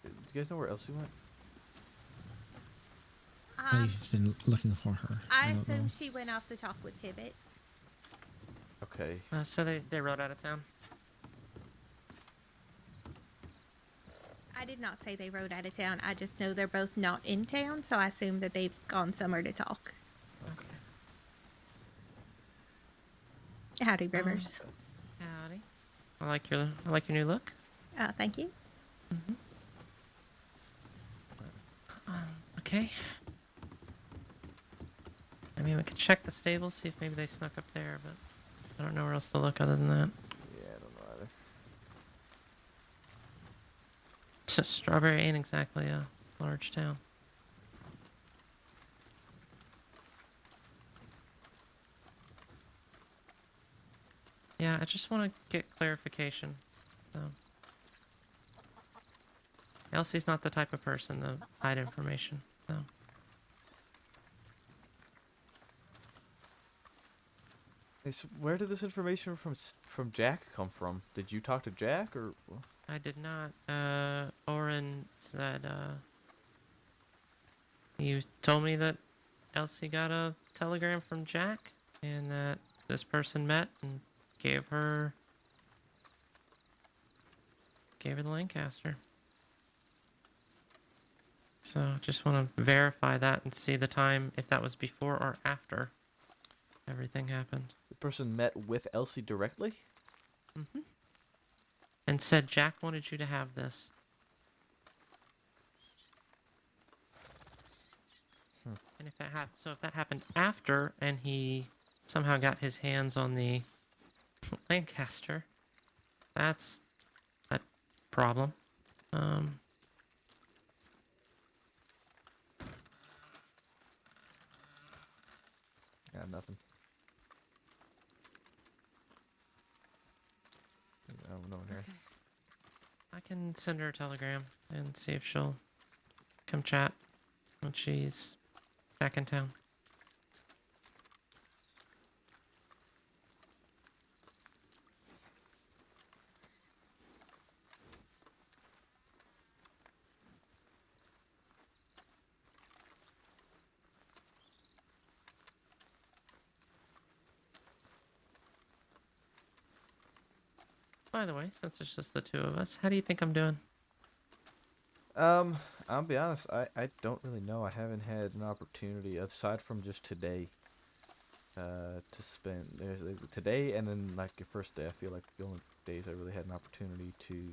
do you guys know where Elsie went? I've been looking for her. I don't know. assume she went off to talk with Tibbet. Okay. So they rode out of town? I did not say they rode out of town. I just know they're both not in town, so I assume that they've gone somewhere to talk. Okay. Howdy, Rivers. Howdy. I like your new look. Thank you. Okay. I mean, we could check the stables, see if maybe they snuck up there, but I don't know where else to look other than that. Yeah, I don't know either. So Strawberry ain't exactly a large town. Yeah, I just want to get clarification. So. Elsie's not the type of person to hide information, so. Hey, so where did this information from Jack come from? Did you talk to Jack or? I did not. Oren said, you told me that Elsie got a telegram from Jack, and that this person met and gave her the Lancaster. So just want to verify that and see the time, if that was before or after everything happened. The person met with Elsie directly? Mm-hmm. And said Jack wanted you to have this. And if that happened after, and he somehow got his hands on the Lancaster, that's a problem. Got nothing. No one here. Okay. I can send her a telegram and see if she'll come chat when she's back in town. By the way, since it's just the two of us, how do you think I'm doing? I'll be honest, I don't really know. I haven't had an opportunity, aside from just today, to spend today and then like your first day. I feel like the only days I really had an opportunity to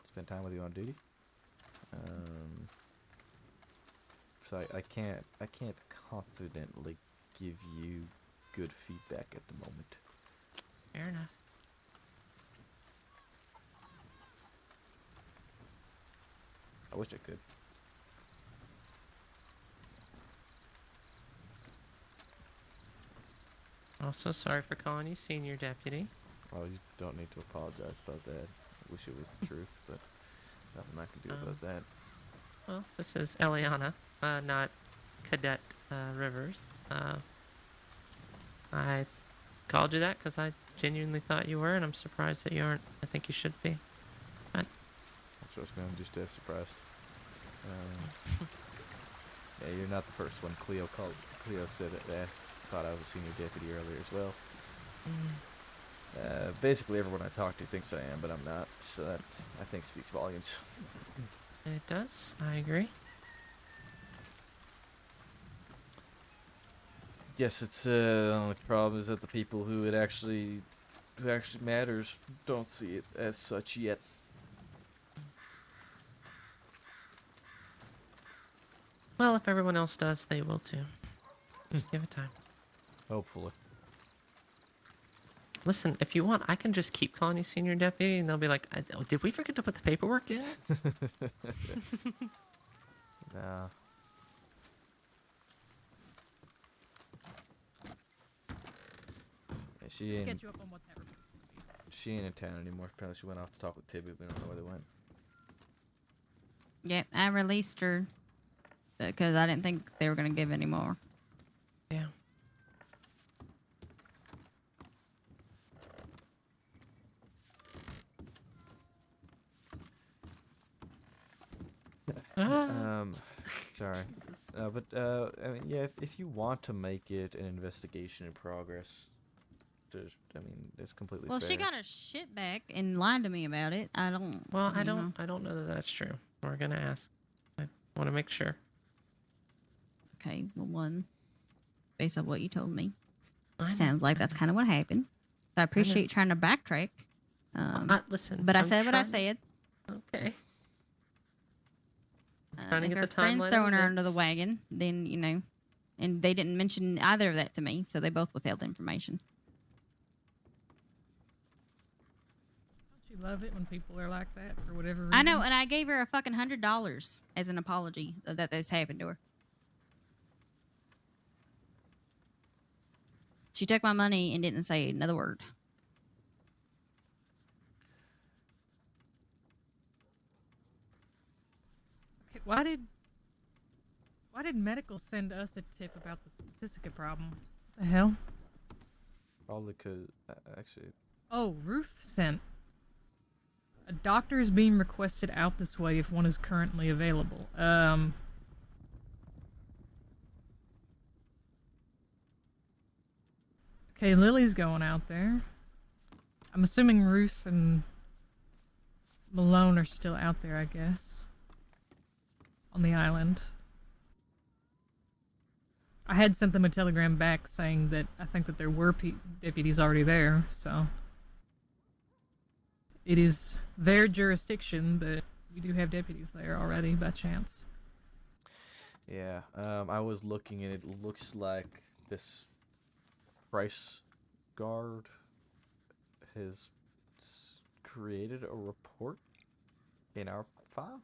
spend time with you on duty. So I can't confidently give you good feedback at the moment. Fair enough. I wish I could. Also, sorry for calling you senior deputy. Well, you don't need to apologize about that. I wish it was the truth, but nothing I can do about that. Well, this is Eliana, not Cadet Rivers. I called you that because I genuinely thought you were, and I'm surprised that you aren't. I think you should be. But Trust me, I'm just as surprised. Yeah, you're not the first one. Cleo said thought I was a senior deputy earlier as well. Basically, everyone I talk to thinks I am, but I'm not. So that, I think, speaks volumes. it does. I agree. Yes, it's the only problem is that the people who actually matters don't see it as such yet. Well, if everyone else does, they will too. Just give it time. Hopefully. Listen, if you want, I can just keep calling you senior deputy, and they'll be like, "Did we forget to put the paperwork in?" Nah. Yeah, she ain't. Get you up on what that report. She ain't in town anymore. Apparently, she went off to talk with Tibby. We don't know where they went. Yep, I released her because I didn't think they were going to give any more. Yeah. Sorry. But I mean, yeah, if you want to make it an investigation in progress I mean, it's completely Well, fair. she got her shit back and lied to me about it. I don't. Well, I you know. don't know that that's true. We're gonna ask. I want to make sure. Okay, well, one, based on what you told me, I know, sounds like that's kind of what happened. So I appreciate you trying to backtrack. Listen, but I I'm said what I trying- said. Okay. Trying to If get her the friend's timeline of throwing her under the events. wagon, then you know, and they didn't mention either of that to me, so they both withheld information. Don't you love it when people are like that for whatever reason? I know, and I gave her a fucking $100 as an apology that this happened to her. She took my money and didn't say another word. Okay, why did medical send us a tip about the Sissica problem? The hell? Probably because actually. Oh, Ruth sent. A doctor is being requested out this way if one is currently available. Okay, Lily's going out there. I'm assuming Ruth and Malone are still out there, I guess. On the island. I had sent them a telegram back saying that I think that there were deputies already there, so... It is their jurisdiction, but we do have deputies there already, by chance. Yeah, I was looking and it looks like this Price guard has created a report in our file.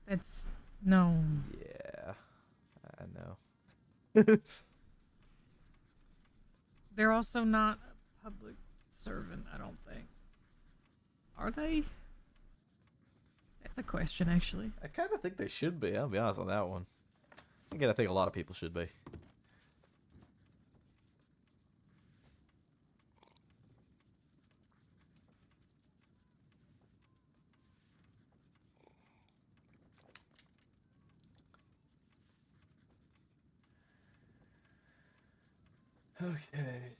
That's... no. Yeah, I know. They're also not a public servant, I don't think. Are they? That's a question, actually. I kind of think they should be. I'll be honest on that one. Again, I think a lot of people should be. Okay.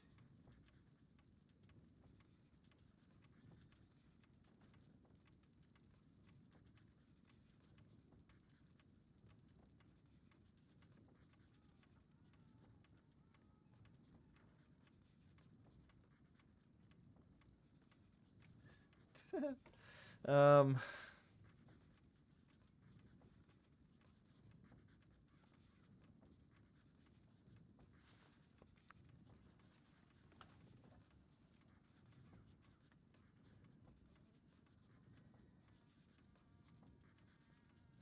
um.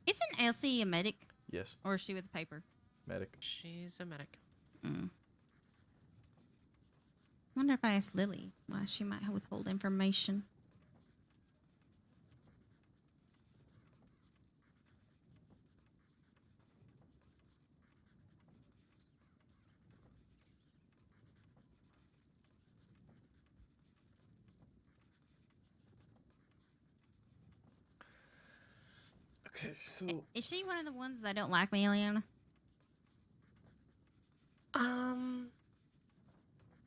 Isn't Elsie a medic? Yes. Or is she with paper? Medic. She's a medic. Wonder if I asked Lily why she might withhold information. Okay, so Is she one of the ones that don't like me, Eliana?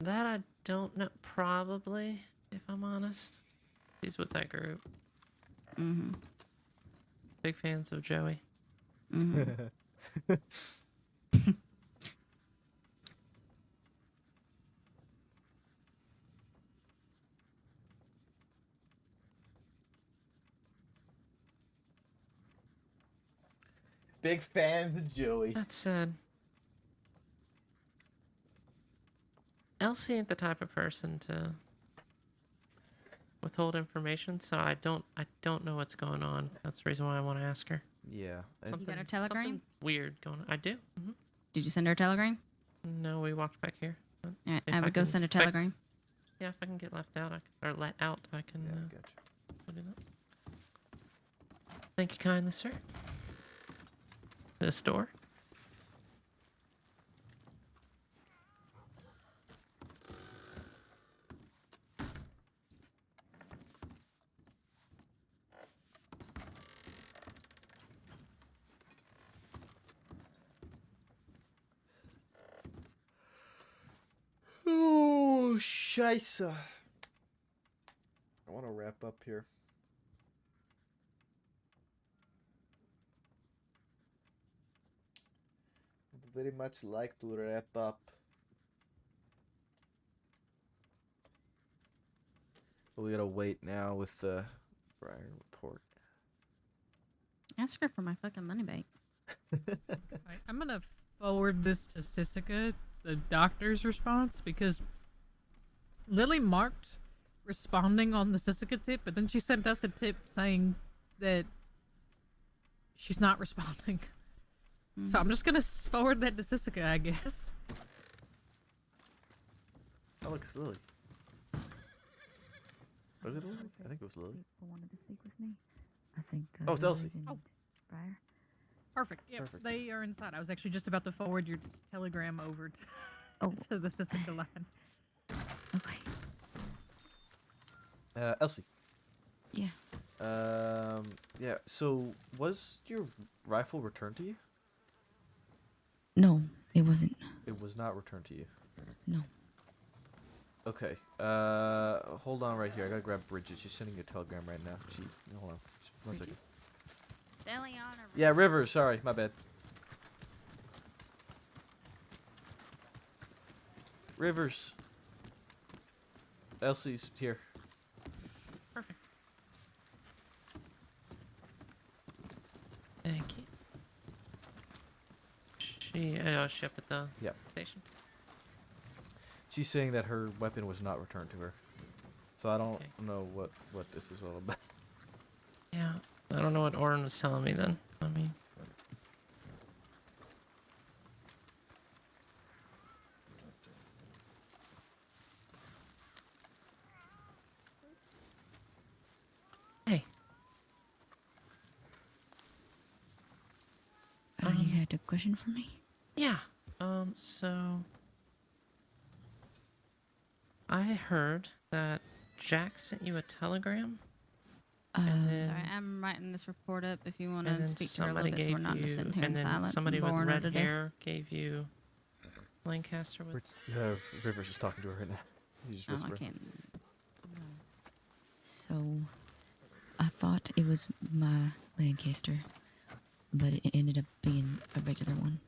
That I don't know. Probably, if I'm honest. She's with that group. Mm-hmm. Big fans of Joey. Mm-hmm. Big fans of Joey. That said, Elsie ain't the type of person to withhold information, so I don't know what's going on. That's the reason why I want to ask her. Yeah. You got her telegram? Something weird going on. I do. Did you send her a telegram? No, we walked back here. Alright, If I would go can- send a if I- telegram. yeah, if I can get left out, or let out, I can. I'll do that. Thank you kindly, sir. This door. Scheisse. I want to wrap up here. Would very much like to wrap up. But we gotta wait now with the Brian report. Ask her for my fucking money back. Right, I'm gonna forward this to Sisika, the doctor's response, because Lily marked responding on the Sisika tip, but then she sent us a tip saying that she's not responding. So I'm just gonna forward that to Sisika, I guess. Oh, look, it's Lily. Was it Lily? I think it was Lily. Wanted to speak with me. I think. Oh, it's Elsie. Oh. Briar. Perfect. Yep, Perfect. they are inside. I was actually just about to forward your telegram over to, Oh. to the Sisika line. Okay. Elsie. Yeah. Yeah. So, was your rifle returned to you? No, it wasn't. It was not returned to you. No. Okay. Hold on right here. I gotta grab Bridget. She's sending you a telegram right now. Hold on. Just 1 second. Deliana. Yeah, Rivers. Sorry, my bad. Rivers. Elsie's here. Perfect. Thank you. She up at the Yep. station. She's saying that her weapon was not returned to her. So I don't know what this is all about. Yeah, I don't know what Oren was telling me then. I mean, hey. You had a question for me? Yeah. So I heard that Jack sent you a telegram. And then, Sorry, I'm writing this report up if you want and to then speak to her a little somebody bit so we're gave not just you, sitting here and in then silence somebody and with boring her red to death. hair gave you Lancaster with. Rivers is talking to her right now. He's just Oh, I whispering. can't. So, I thought it was my Lancaster, but it ended up being a regular one.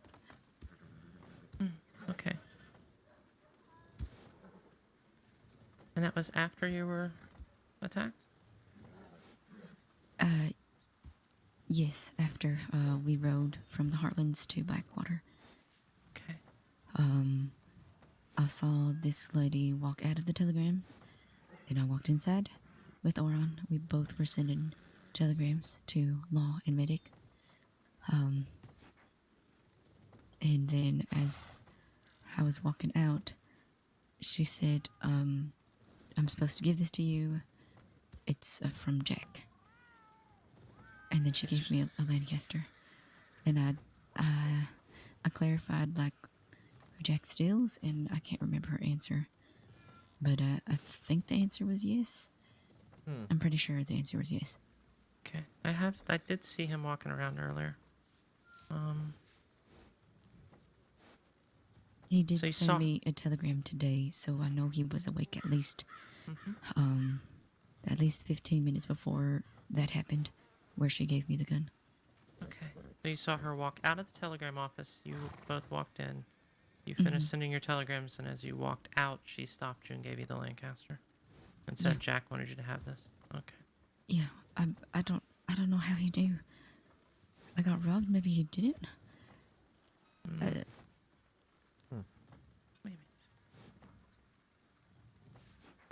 Okay. And that was after you were attacked? Yes, after we rode from the Heartlands to Blackwater. Okay. I saw this lady walk out of the telegram, and I walked inside with Oron. We both were sending telegrams to Law and Medic. And then as I was walking out, she said, I'm supposed to give this to you. It's from Jack. And then she gave me a Lancaster. And I clarified, like, who Jack steals, and I can't remember her answer. But I think the answer was yes. I'm pretty sure the answer was yes. Okay. I did see him walking around earlier. He did So you send saw- me a telegram today, so I know he was awake at least 15 minutes before that happened, where she gave me the gun. Okay. So you saw her walk out of the telegram office. You both walked in. You finished sending your telegrams, and as you walked out, she stopped you and gave you the Lancaster, and said Yeah. Jack wanted you to have this. Okay. Yeah, I don't know how he knew. I got robbed. Maybe he didn't. Maybe.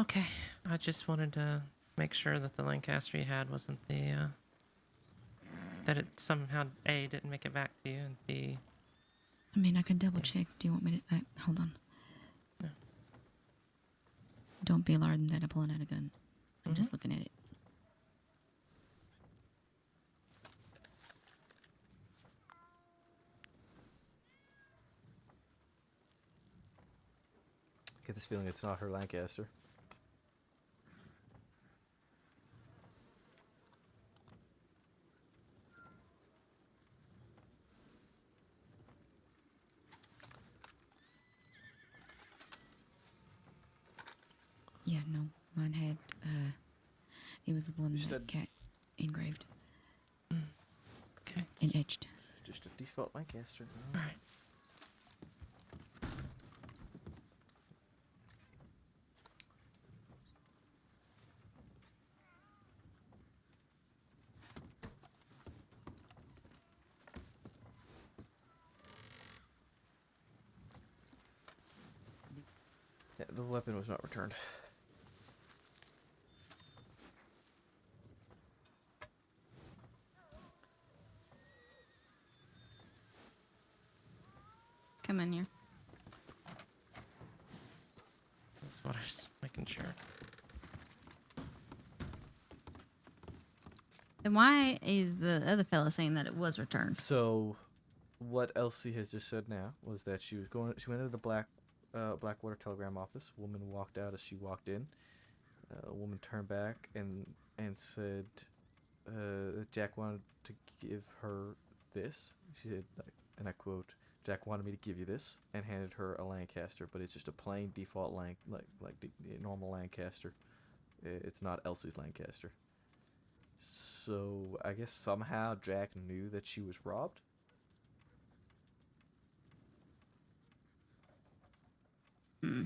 Okay. I just wanted to make sure that the Lancaster you had wasn't the that it somehow A didn't make it back to you, and B. I mean, I can double check. Do you want me to? Hold on. No. Don't be alarmed that I'm pulling out a gun. I'm just looking at it. Get this feeling it's not her Lancaster. no. Mine had, it was the one Just that a- Cat engraved. Okay. And etched. Just a default Lancaster. Alright. Yeah, the weapon was not returned. Come in here. That's what I was making sure. Then why is the other fella saying that it was returned? So, what Elsie has just said now was that she went into the Blackwater Telegram office. A woman walked out as she walked in. A woman turned back and said that Jack wanted to give her this. She said, and I quote, "Jack wanted me to give you this," and handed her a Lancaster, but it's just a plain default like the normal Lancaster. It's not Elsie's Lancaster. So I guess somehow Jack knew that she was robbed. Hmm.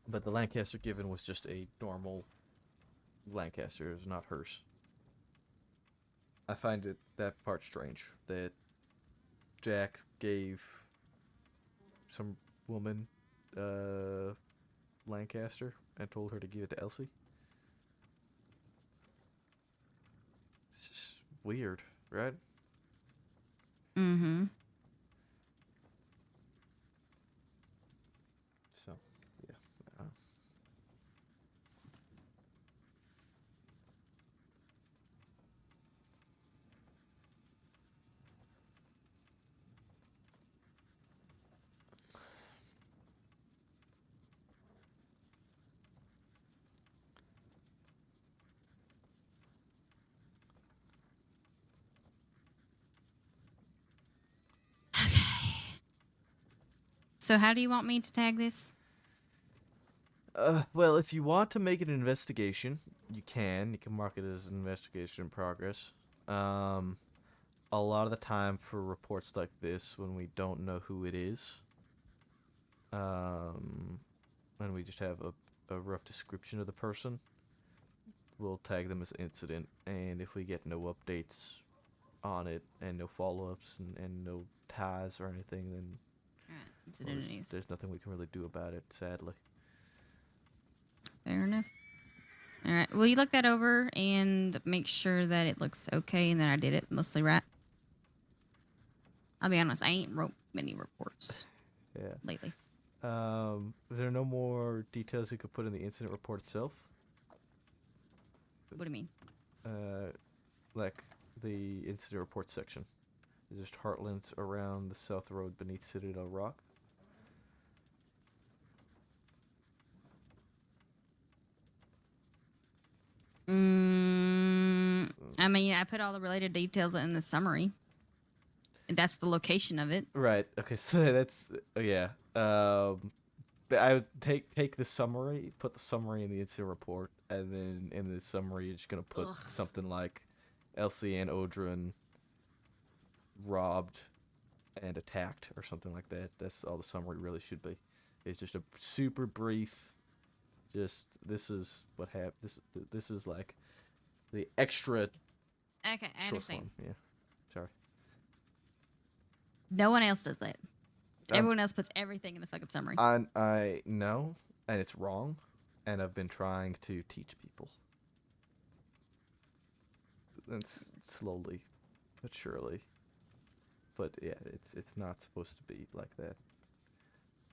But the Lancaster given was just a normal Lancaster. It was not hers. I find that part strange that Jack gave some woman Lancaster and told her to give it to Elsie. It's just weird, right? Mm-hmm. So, yeah. So how do you want me to tag this? Well, if you want to make it an investigation, you can. You can mark it as an investigation in progress. A lot of the time for reports like this, when we don't know who it is, and we just have a rough description of the person, we'll tag them as incident. And if we get no updates on it and no follow-ups and no ties or anything, then well, there's nothing we can really do about it, sadly. Fair enough. All right. Will you look that over and make sure that it looks okay and that I did it mostly right? I'll be honest, I ain't wrote many reports Yeah. lately. Is there no more details you could put in the incident report itself? What do you mean? Like the incident report section. There's just heartlands around the south road beneath Citadel Rock. I mean, I put all the related details in the summary. And that's the location of it. Right. Okay. So that's yeah. But I would take the summary, put the summary in the incident report, and then in the summary you're just gonna put something like Elsie and Odrin robbed and attacked or something like that. That's all the summary really should be. It's just a super brief. Just this is what happened. This is like the extra. Okay, I short understand. form. Yeah. Sorry. No one else does that. Um, Everyone else puts everything in the fucking summary. I know, and it's wrong, and I've been trying to teach people. And slowly, but surely. But yeah, it's not supposed to be like that.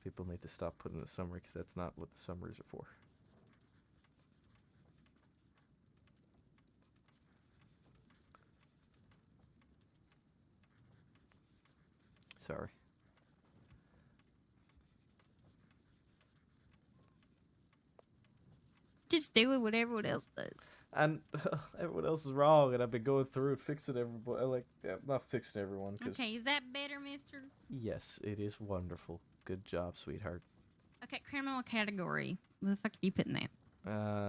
People need to stop putting the summary because that's not what the summaries are for. Sorry. Just do what everyone else does. And everyone else is wrong, and I've been going through and fixing everybody. I'm not fixing everyone. 'Cause Okay, is that better, mister? yes, it is wonderful. Good job, sweetheart. Okay, criminal category. What the fuck are you putting that?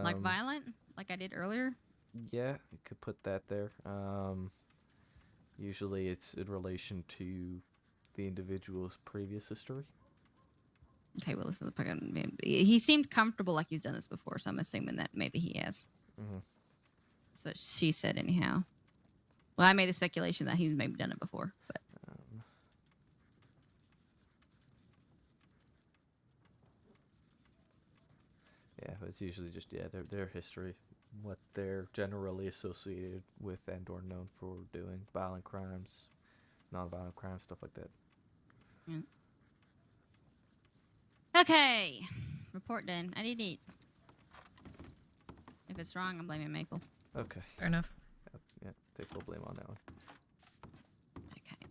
Like violent, like I did earlier. Yeah, you could put that there. Usually it's in relation to the individual's previous history. Okay, well, this is a fucking. He seemed comfortable, like he's done this before, so I'm assuming that maybe he has. Mm-hmm. That's what she said, anyhow. Well, I made the speculation that he's maybe done it before, but. Yeah, it's usually just their history, what they're generally associated with and or known for doing, violent crimes, non-violent crimes, stuff like that. Yeah. Okay, report done. I did it. If it's wrong, I'm blaming Maple. Okay. Fair enough. Yeah, take full blame on that one.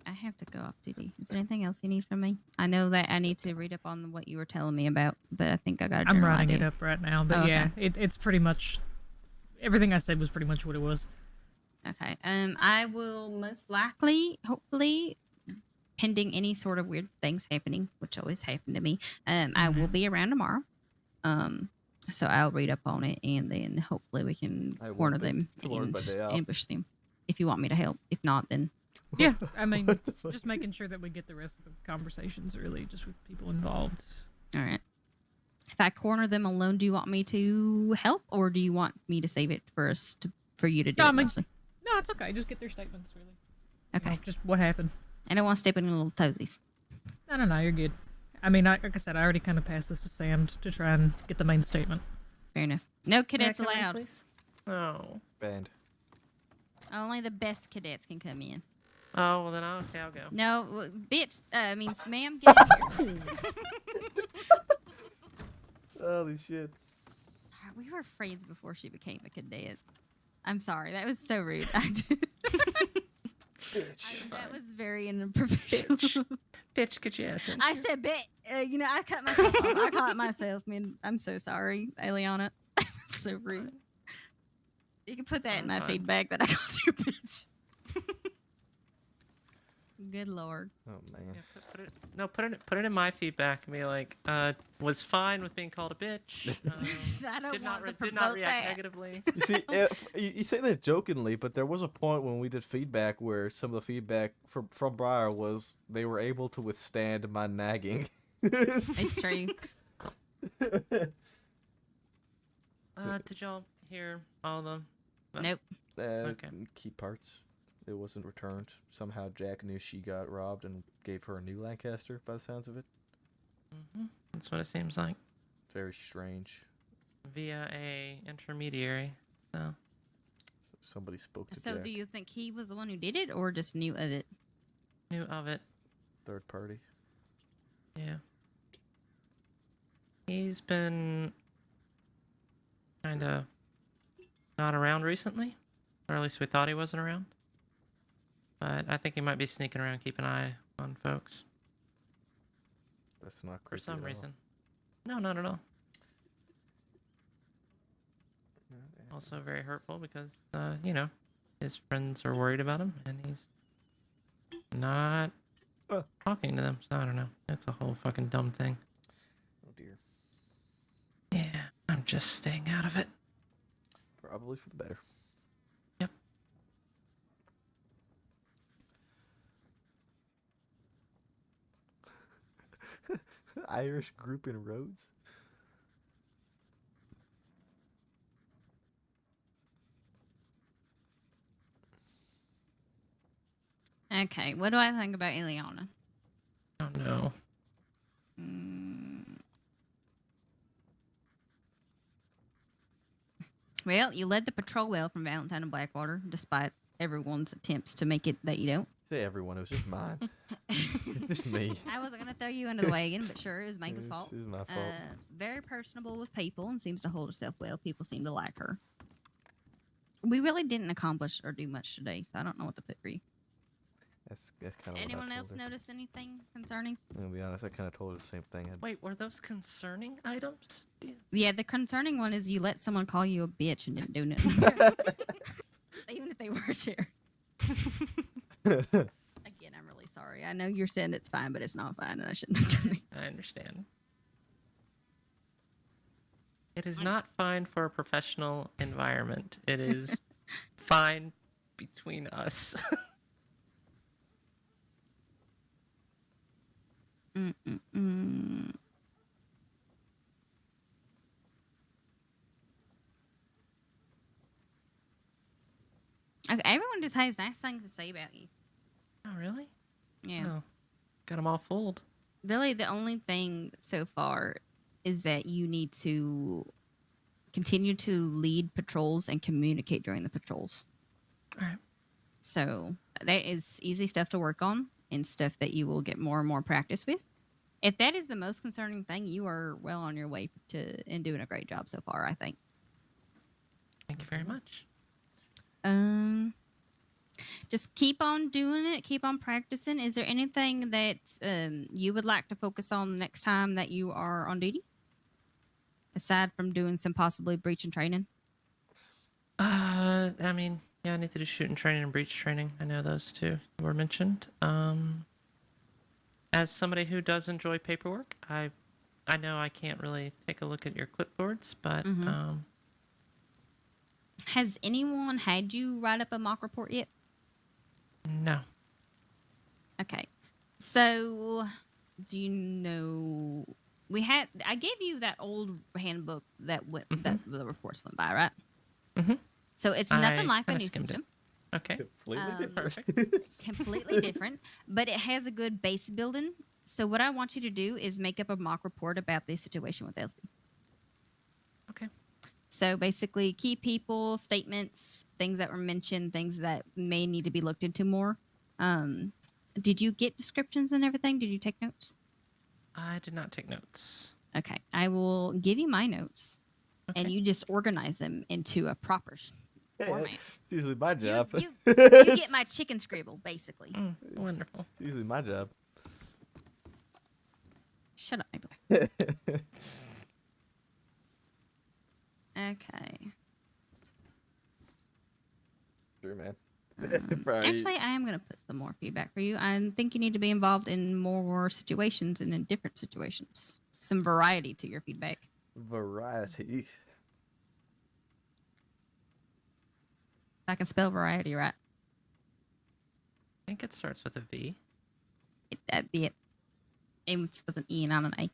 I have to go off duty. Is there anything else you need from me? I know that I need to read up on what you were telling me about, but I think I got a I'm general writing idea. it up right now, but Oh, okay. yeah, it's pretty much everything I said was pretty much what it was. Okay. I will most likely, hopefully, pending any sort of weird things happening, which always happen to me. I will be around tomorrow. So I'll read up on it, and then hopefully we can I won't corner be. them Tomorrow's and my day off. ambush them. If you want me to help, if not, then Yeah, I mean, just making sure that we get the rest of the conversations really just with people involved. all right. If I corner them alone, do you want me to help, or do you want me to save it first for you to do? No, it I mean, mostly? no, it's okay. Just get their statements really. Okay. You know, just what happened. I don't want to step in little toesies. No, you're good. I mean, like I said, I already kind of passed this to Sand to try and get the main statement. Fair enough. No cadets come in, allowed. please? Oh. Banned. Only the best cadets can come in. Oh, well then, okay, I'll go. No, bitch. Means ma'am, get in here. Holy shit. We were friends before she became a cadet. I'm sorry, that was so rude. That was very unprofessional. Bitch, get your ass in. I said, "Bet." I cut myself off. I caught myself, man. I'm so sorry, Eliana. So rude. You can put that in my fine. feedback that I called you a bitch. Good lord. Oh man. Yeah, put it in my feedback and be like, was fine with being called a bitch. I don't did not want to did not promote react that. negatively. You see, you say that jokingly, but there was a point when we did feedback where some of the feedback from Briar was they were able to withstand my nagging. It's true. Did y'all hear all the? Nope. Okay. Key parts. It wasn't returned. Somehow Jack knew she got robbed and gave her a new Lancaster, by the sounds of it. Mm-hmm. That's what it seems like. Very strange. Via a intermediary. So. Somebody spoke to So Jack. do you think he was the one who did it, or just knew of it? Knew of it. Third party. Yeah. He's been kind of not around recently, or at least we thought he wasn't around. But I think he might be sneaking around, keeping an eye on folks. That's not For creepy some at all. reason. No, not at all. Also very hurtful because, his friends are worried about him, and he's not talking to them. So I don't know. It's a whole fucking dumb thing. Oh dear. Yeah, I'm just staying out of it. Probably for the better. Yep. Irish group in Rhodes? Okay, what do I think about Ileana? Oh no. Well, you led the patrol well from Valentine and Blackwater, despite everyone's attempts to make it that you don't. Say everyone, it was just mine. It's just me. I wasn't going to throw you under the wagon, but sure, it was Michael's fault. This is my fault. Very personable with people and seems to hold herself well. People seem to like her. We really didn't accomplish or do much today, so I don't know what to put for you. That's kind of Anyone what I else told her. notice anything concerning? I'm gonna be honest, I kind of told her the same thing. Wait, were those concerning items? Yeah, the concerning one is you let someone call you a bitch and didn't do nothing. Even if they were there. Again, I'm really sorry. I know you're saying it's fine, but it's not fine, and I shouldn't have done it. I understand. It is not fine for a professional environment. It is fine between us. Mm-mm-mm. Okay, everyone just has nice things to say about you. Oh, really? Yeah. Oh, got them all fooled. Really, the only thing so far is that you need to continue to lead patrols and communicate during the patrols. All right. So that is easy stuff to work on and stuff that you will get more and more practice with. If that is the most concerning thing, you are well on your way to and doing a great job so far, I think. Thank you very much. Just keep on doing it. Keep on practicing. Is there anything that you would like to focus on the next time that you are on duty? Aside from doing some possibly breach and training? I mean, yeah, I need to do shooting training and breach training. I know those two were mentioned. As somebody who does enjoy paperwork, I know I can't really take a look at your clipboards, but Has anyone had you write up a mock report yet? no. Okay. So, do you know I gave you that old handbook that that the reports went by, right? Mm-hmm. So it's nothing I like the kinda new skimmed it. system. Okay. Completely Perfect. Completely different, but it has a good base building. So what I want you to do is make up a mock report about the situation with Elsie. Okay. So basically, key people, statements, things that were mentioned, things that may need to be looked into more. Did you get descriptions and everything? Did you take notes? I did not take notes. Okay, I will give you my notes, and you just organize them into a proper format. It's usually my job. You get my chicken scribble, basically. Wonderful. It's usually my job. Shut up, Mabel. Okay. Sure, man. Actually, I am going to put some more feedback for you. I think you need to be involved in more situations and in different situations. Some variety to your feedback. Variety. I can spell variety, right? I think it starts with a V. That'd be it. It's with an E and not an A.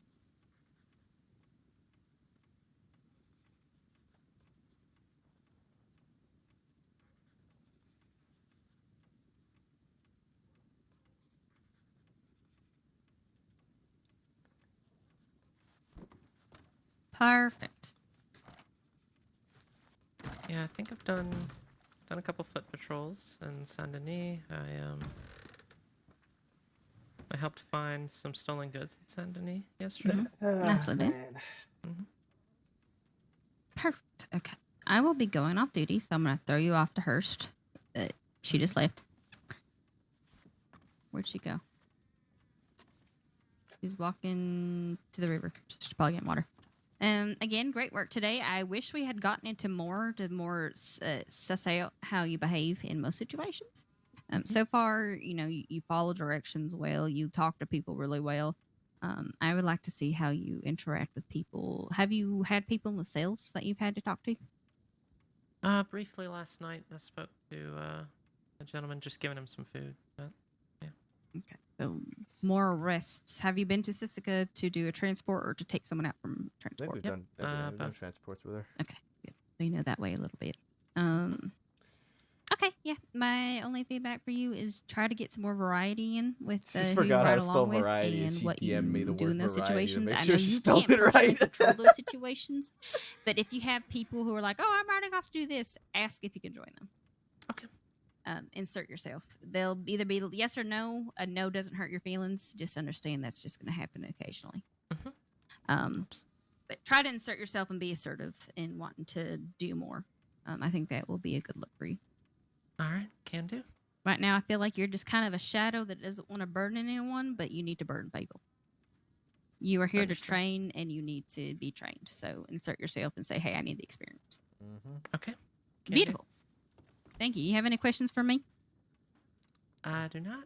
Perfect. Yeah, I think I've done a couple foot patrols in Saint Denis. I helped find some stolen goods in Saint Denis yesterday. That's what it is. Perfect. Okay. I will be going off duty, so I'm going to throw you off to Hearst. She just left. Where'd she go? She's walking to the river. She's probably getting water. Again, great work today. I wish we had gotten into more suss out how you behave in most situations. So far, you follow directions well. You talk to people really well. I would like to see how you interact with people. Have you had people in the sales that you've had to talk to? Briefly last night, I spoke to a gentleman, just giving him some food. But, yeah. Okay. So more arrests. Have you been to Sissica to do a transport or to take someone out from transport? We've done transports with her. Okay, good. So you know that way a little bit. Okay, yeah. My only feedback for you is try to get some more variety in with She who you forgot how ride to spell along with variety, and and she what you DM'd me the do word in those variety to situations. make I sure know she you spelled can't it personally right. control those situations, but if you have people who are like, "Oh, I'm riding off to do this," ask if you can join them. Okay. Insert yourself. They'll either be yes or no. A no doesn't hurt your feelings. Just understand that's just going to happen occasionally. But try to insert yourself and be assertive in wanting to do more. I think that will be a good look for you. All right, can do. Right now, I feel like you're just kind of a shadow that doesn't want to burden anyone, but you need to burden people. You are here to train, and you need to be trained. So insert yourself and say, "Hey, I need the experience." Okay. Can Beautiful. Thank you. You have any questions for me? I do not.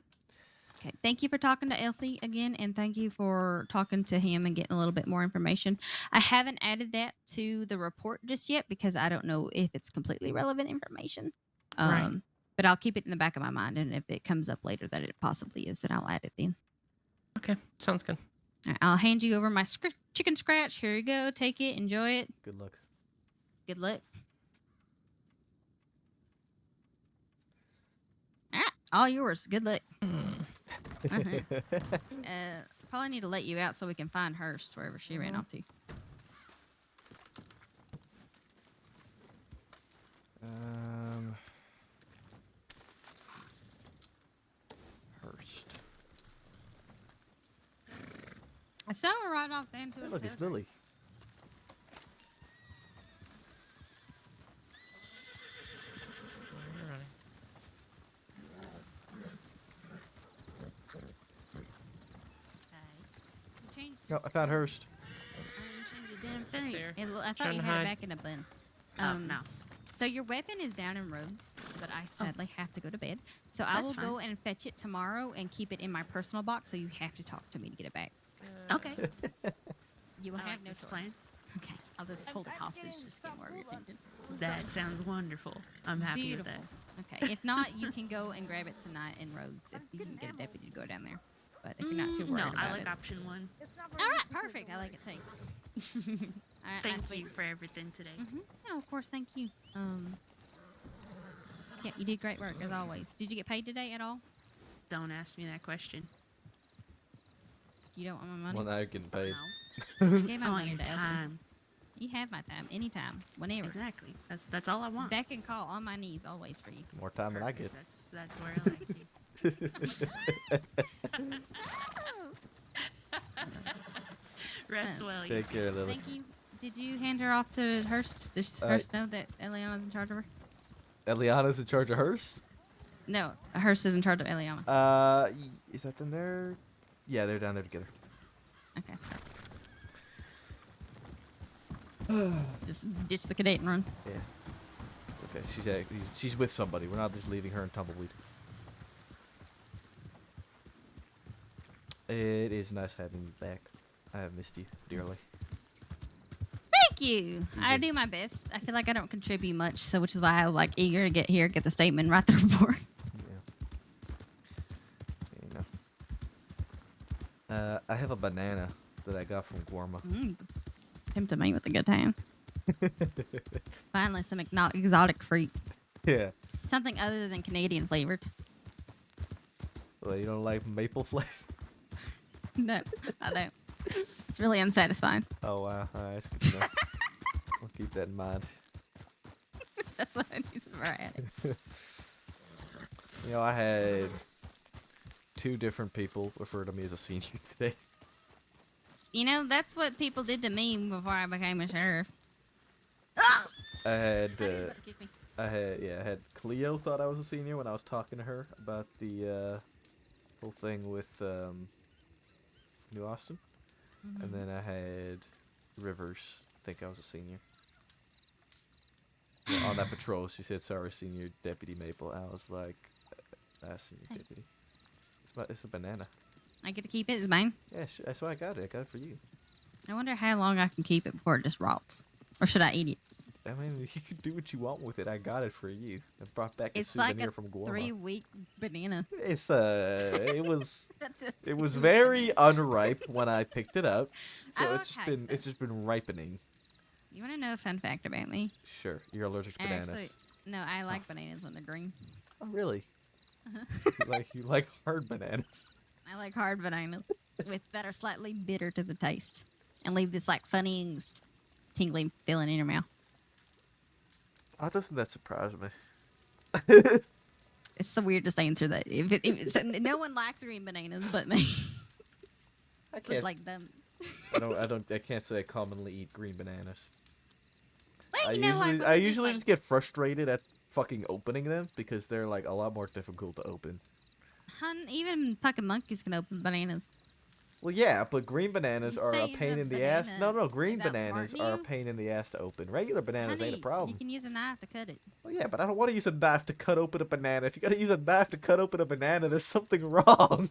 Okay. Thank you for talking to Elsie again, and thank you for talking to him and getting a little bit more information. I haven't added that to the report just yet because I don't know if it's completely relevant information. Right. But I'll keep it in the back of my mind, and if it comes up later that it possibly is, then I'll add it then. Okay, sounds good. All right, I'll hand you over my chicken scratch. Here you go. Take it. Enjoy it. Good luck. Good luck. All right, all yours. Good luck. Probably need to let you out so we can find Hurst wherever she ran off to. Hurst. I saw her right off down to Hey, it. look, it's Lily. No, I found Hurst. Damn thing. I thought Trying you to had hide. it back in a bun. Oh, no. So your weapon is down in Rhodes, but I sadly have to go to bed. So I That's will go fine. and fetch it tomorrow and keep it in my personal box. So you have to talk to me to get it back. Okay. You will I have like no this choice. plan. Okay, I'll just hold it hostage just get more of your attention. That sounds wonderful. I'm happy Beautiful. with that. Okay, if not, you can go and grab it tonight in Rhodes if you can get a deputy to go down there. But if you're not too worried No, about I like it. option one. All right, perfect. I like it too. All right, Thank my you sweets. for everything today. No, of course, thank you. Yeah, you did great work as always. Did you get paid today at all? Don't ask me that question. You don't want my money? Well, now you're getting paid. I gave my I want money your to Elsie. time. You have my time, anytime, whenever. Exactly. That's all I want. Beck and call on my knees always for you. More time than I get. That's where I like you. Rest well. Take care, Lily. Thank you. Did you hand her off to Hurst? Does Hurst know that Eliana's in charge of her? Eliana's in charge of Hurst? No, Hurst is in charge of Eliana. Is that them there? Yeah, they're down there together. Okay. Just ditch the cadet and run. Yeah. Okay, she's with somebody. We're not just leaving her in Tumbleweed. It is nice having you back. I have missed you dearly. Thank you. I do my best. I feel like I don't contribute much, so which is why I was like eager to get here, get the statement, write the report. I have a banana that I got from Gorma. Tempt me with a good time. Finally, some exotic fruit. Yeah. Something other than Canadian flavored. Well, you don't like maple flavor? No, I don't. It's really unsatisfying. Oh, wow. Alright, that's good to know. I'll keep that in mind. That's what I need some variety. You know, I had 2 different people refer to me as a senior today. You know, that's what people did to me before I became a sheriff. I had Cleo thought I was a senior when I was talking to her about the whole thing with New Austin. And then I had Rivers think I was a senior. Yeah, on that patrol, she said, "Sorry, Senior Deputy Maple." I was like, "Senior Deputy. It's a banana." I get to keep it. It's mine. Yeah, that's why I got it. I got it for you. I wonder how long I can keep it before it just rots. Or should I eat it? I mean, you can do what you want with it. I got it for you. I brought back It's a like souvenir a from Guarma. 3-week banana. It's it was very unripe when I picked it up, so it's just been ripening. You want to know a fun fact about me? Sure, you're allergic to bananas. Actually, no, I like bananas when they're green. Oh, really? you like hard bananas. I like hard bananas that are slightly bitter to the taste and leave this like funny, tingling feeling in your mouth. How doesn't that surprise me? It's the weirdest answer that no one likes green bananas but me. I It's can't. like them. I can't say I commonly eat green bananas. Well, I you know, like, I usually just get frustrated at fucking opening them because they're like a lot more difficult to open. Even fucking monkeys can open bananas. Well, yeah, but green bananas You are a say pain the in the ass. No, banana no, green is outsmarting bananas are a you? pain in the ass to open. Regular bananas ain't a Honey, problem. you can use a knife to cut it. Well, yeah, but I don't want to use a knife to cut open a banana. If you gotta use a knife to cut open a banana, there's something wrong.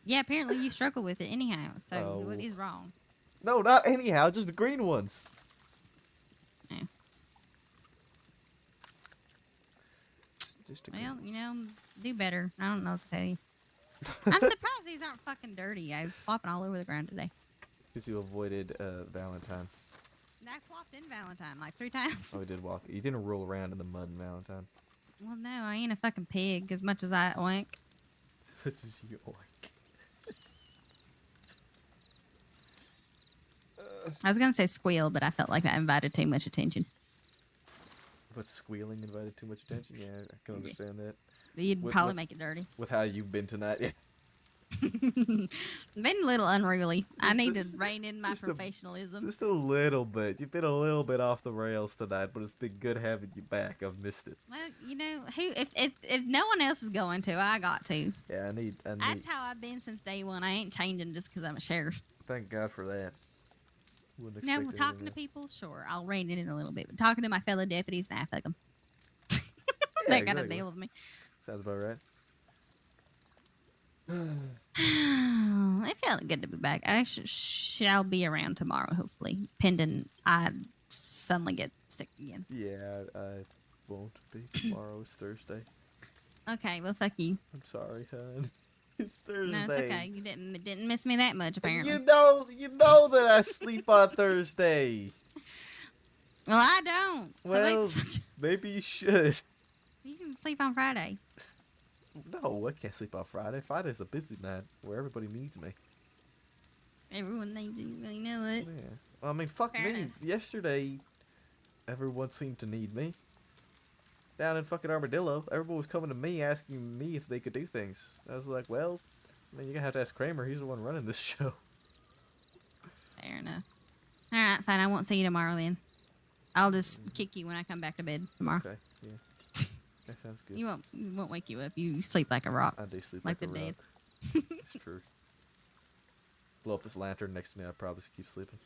Yeah, apparently you struggle with it anyhow. So what Oh. is wrong? No, not anyhow, just the green ones. Yeah. Just a Well, you know, do better. I don't know what to tell you. I'm surprised these aren't fucking dirty. I was flopping all over the ground today. Because you avoided Valentine. And I flopped in Valentine like 3 times. Oh, we did walk. You didn't roll around in the mud in Valentine. Well, no, I ain't a fucking pig as much as I oink. Just you oink. I was gonna say squeal, but I felt like that invited too much attention. But squealing invited too much attention? Yeah, I can understand that. You'd probably make it dirty. With how you've been tonight, yeah. Been a little unruly. I need to rein in my professionalism. Just a little bit. You've been a little bit off the rails tonight, but it's been good having you back. I've missed it. Well, you know, if no one else is going to, I got to. Yeah, I need. That's how I've been since day one. I ain't changing just because I'm a sheriff. Thank God for that. Wouldn't Now, expect talking to anything people, sure, I'll rein it in a little bit. But talking to my fellow deputies, nah, fuck them. else. They Yeah, gotta exactly. deal with me. Sounds about right. It felt good to be back. I shall be around tomorrow, hopefully, pending I suddenly get sick again. Yeah, I won't be. Tomorrow's Thursday. Okay, well, fuck you. I'm sorry, hon. It's Thursday. No, it's okay. You didn't miss me that much, apparently. You know that I sleep on Thursday. Well, I don't. So Well, maybe you should. you can sleep on Friday. No, I can't sleep on Friday. Friday's a busy night where everybody needs me. Everyone needs you. You know it. Yeah. Well, I mean, fuck Fair me. enough. Yesterday, everyone seemed to need me. Down in fucking Armadillo, everyone was coming to me asking me if they could do things. I was like, well, I mean, you're gonna have to ask Kramer. He's the one running this show. Fair enough. All right, fine. I won't see you tomorrow then. I'll just kick you when I come back to bed tomorrow. Okay, yeah. That sounds good. You won't wake you up. You sleep like a rock. I do sleep like like the a dead. rock. It's true. Blow up this lantern next to me, I'd probably just keep sleeping.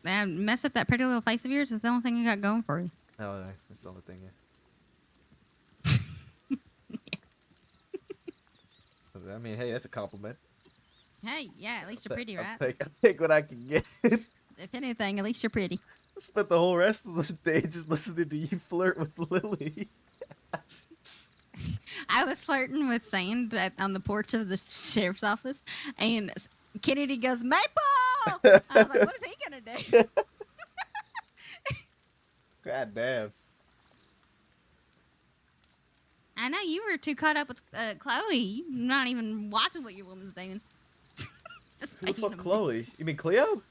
Man, mess up that pretty little face of yours. It's the only thing you got going for you. Oh, yeah. That's the only thing, yeah. I mean, hey, that's a compliment. Hey, yeah, at least you're pretty, right? I'll take what I can get. If anything, at least you're pretty. I spent the whole rest of the day just listening to you flirt with Lily. I was flirting with Sand on the porch of the sheriff's office, and Kennedy goes, Maple! I was like, what is he going to do? God damn. I know you were too caught up with Chloe. You're not even watching what your woman's doing. Just Who the being fuck a- Chloe? You mean Cleo?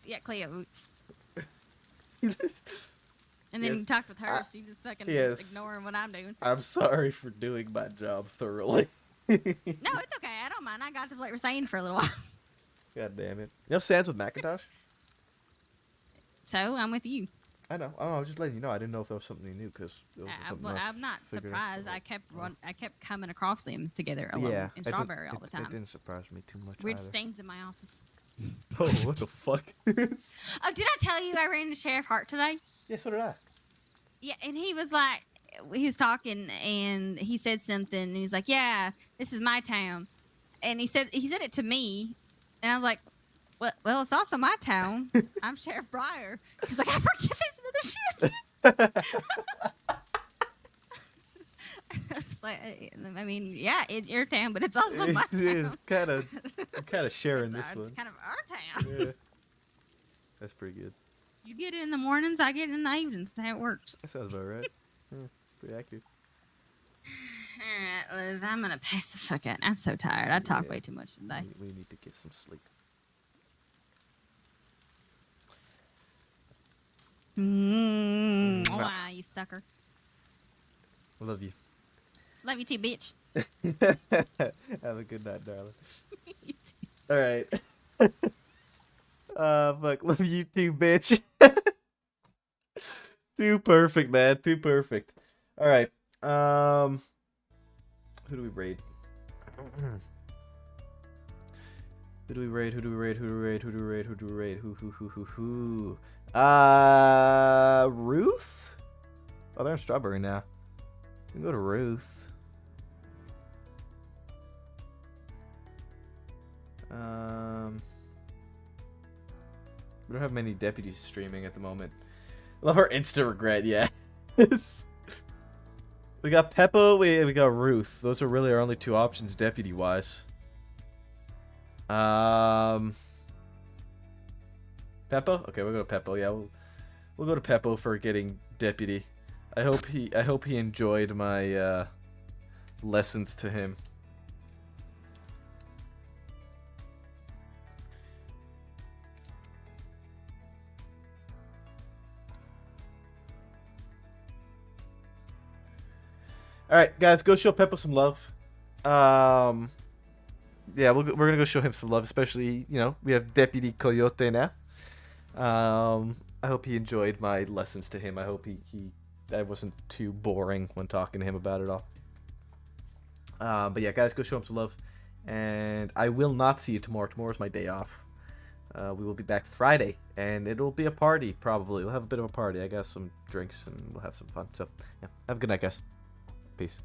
Yeah, Cleo. Oops. And then Yes. you talked with her, so you just fucking yes. just ignoring what I'm doing. I'm sorry for doing my job thoroughly. No, it's okay. I don't mind. I got to flirt with Sand for a little while. God damn it. You know Sans with Macintosh? So I'm with you. I know. Oh, I was just letting you know. I didn't know if that was something you knew because it was something Well, I I'm not figured out. surprised. I kept coming across them together alone Yeah, in it did- Strawberry all the It time. didn't surprise me too much Weird either. stains in my office. Oh, what the fuck? Oh, did I tell you I ran into Sheriff Hart today? Yeah, so did I. Yeah, and he was like, he was talking and he said something and he's like, yeah, this is my town. And he said it to me and I was like, well, it's also my town. I'm Sheriff Breyer. He's like, I forget there's another sheriff. It's like, I mean, yeah, it's your town, but it's also my town. It's kind of sharing this It's one. kind of our town. Yeah. That's pretty good. You get it in the mornings, I get it in the evenings. That's how it works. That sounds about right. Yeah, pretty accurate. All right, Liv, I'm gonna pass the fuck out. I'm so tired. I talked way too much today. We need to get some sleep. Wow, you sucker. Love you. Love you too, bitch. Have a good night, darling. All right. Fuck. Love you too, bitch. Too perfect, man. Too perfect. All right. Who do we raid? Who do we raid? Who do we raid? Who do we raid? Who do we raid? Who do we raid? Who? Ruth? Oh, they're in Strawberry now. We can go to Ruth. We don't have many deputies streaming at the moment. Love our instant regret, yeah. We got Peppo, we got Ruth. Those are really our only two options deputy wise. Peppo? Okay, we'll go to Peppo. Yeah, we'll go to Peppo for getting deputy. I hope he enjoyed my lessons to him. All right, guys, go show Peppo some love. Yeah, we're gonna go show him some love, especially, you know, we have Deputy Coyote now. I hope he enjoyed my lessons to him. I hope I wasn't too boring when talking to him about it all. But yeah, guys, go show him some love, and I will not see you tomorrow. Tomorrow's my day off. We will be back Friday, and it'll be a party probably. We'll have a bit of a party. I got some drinks, and we'll have some fun. So yeah, have a good night, guys. Peace.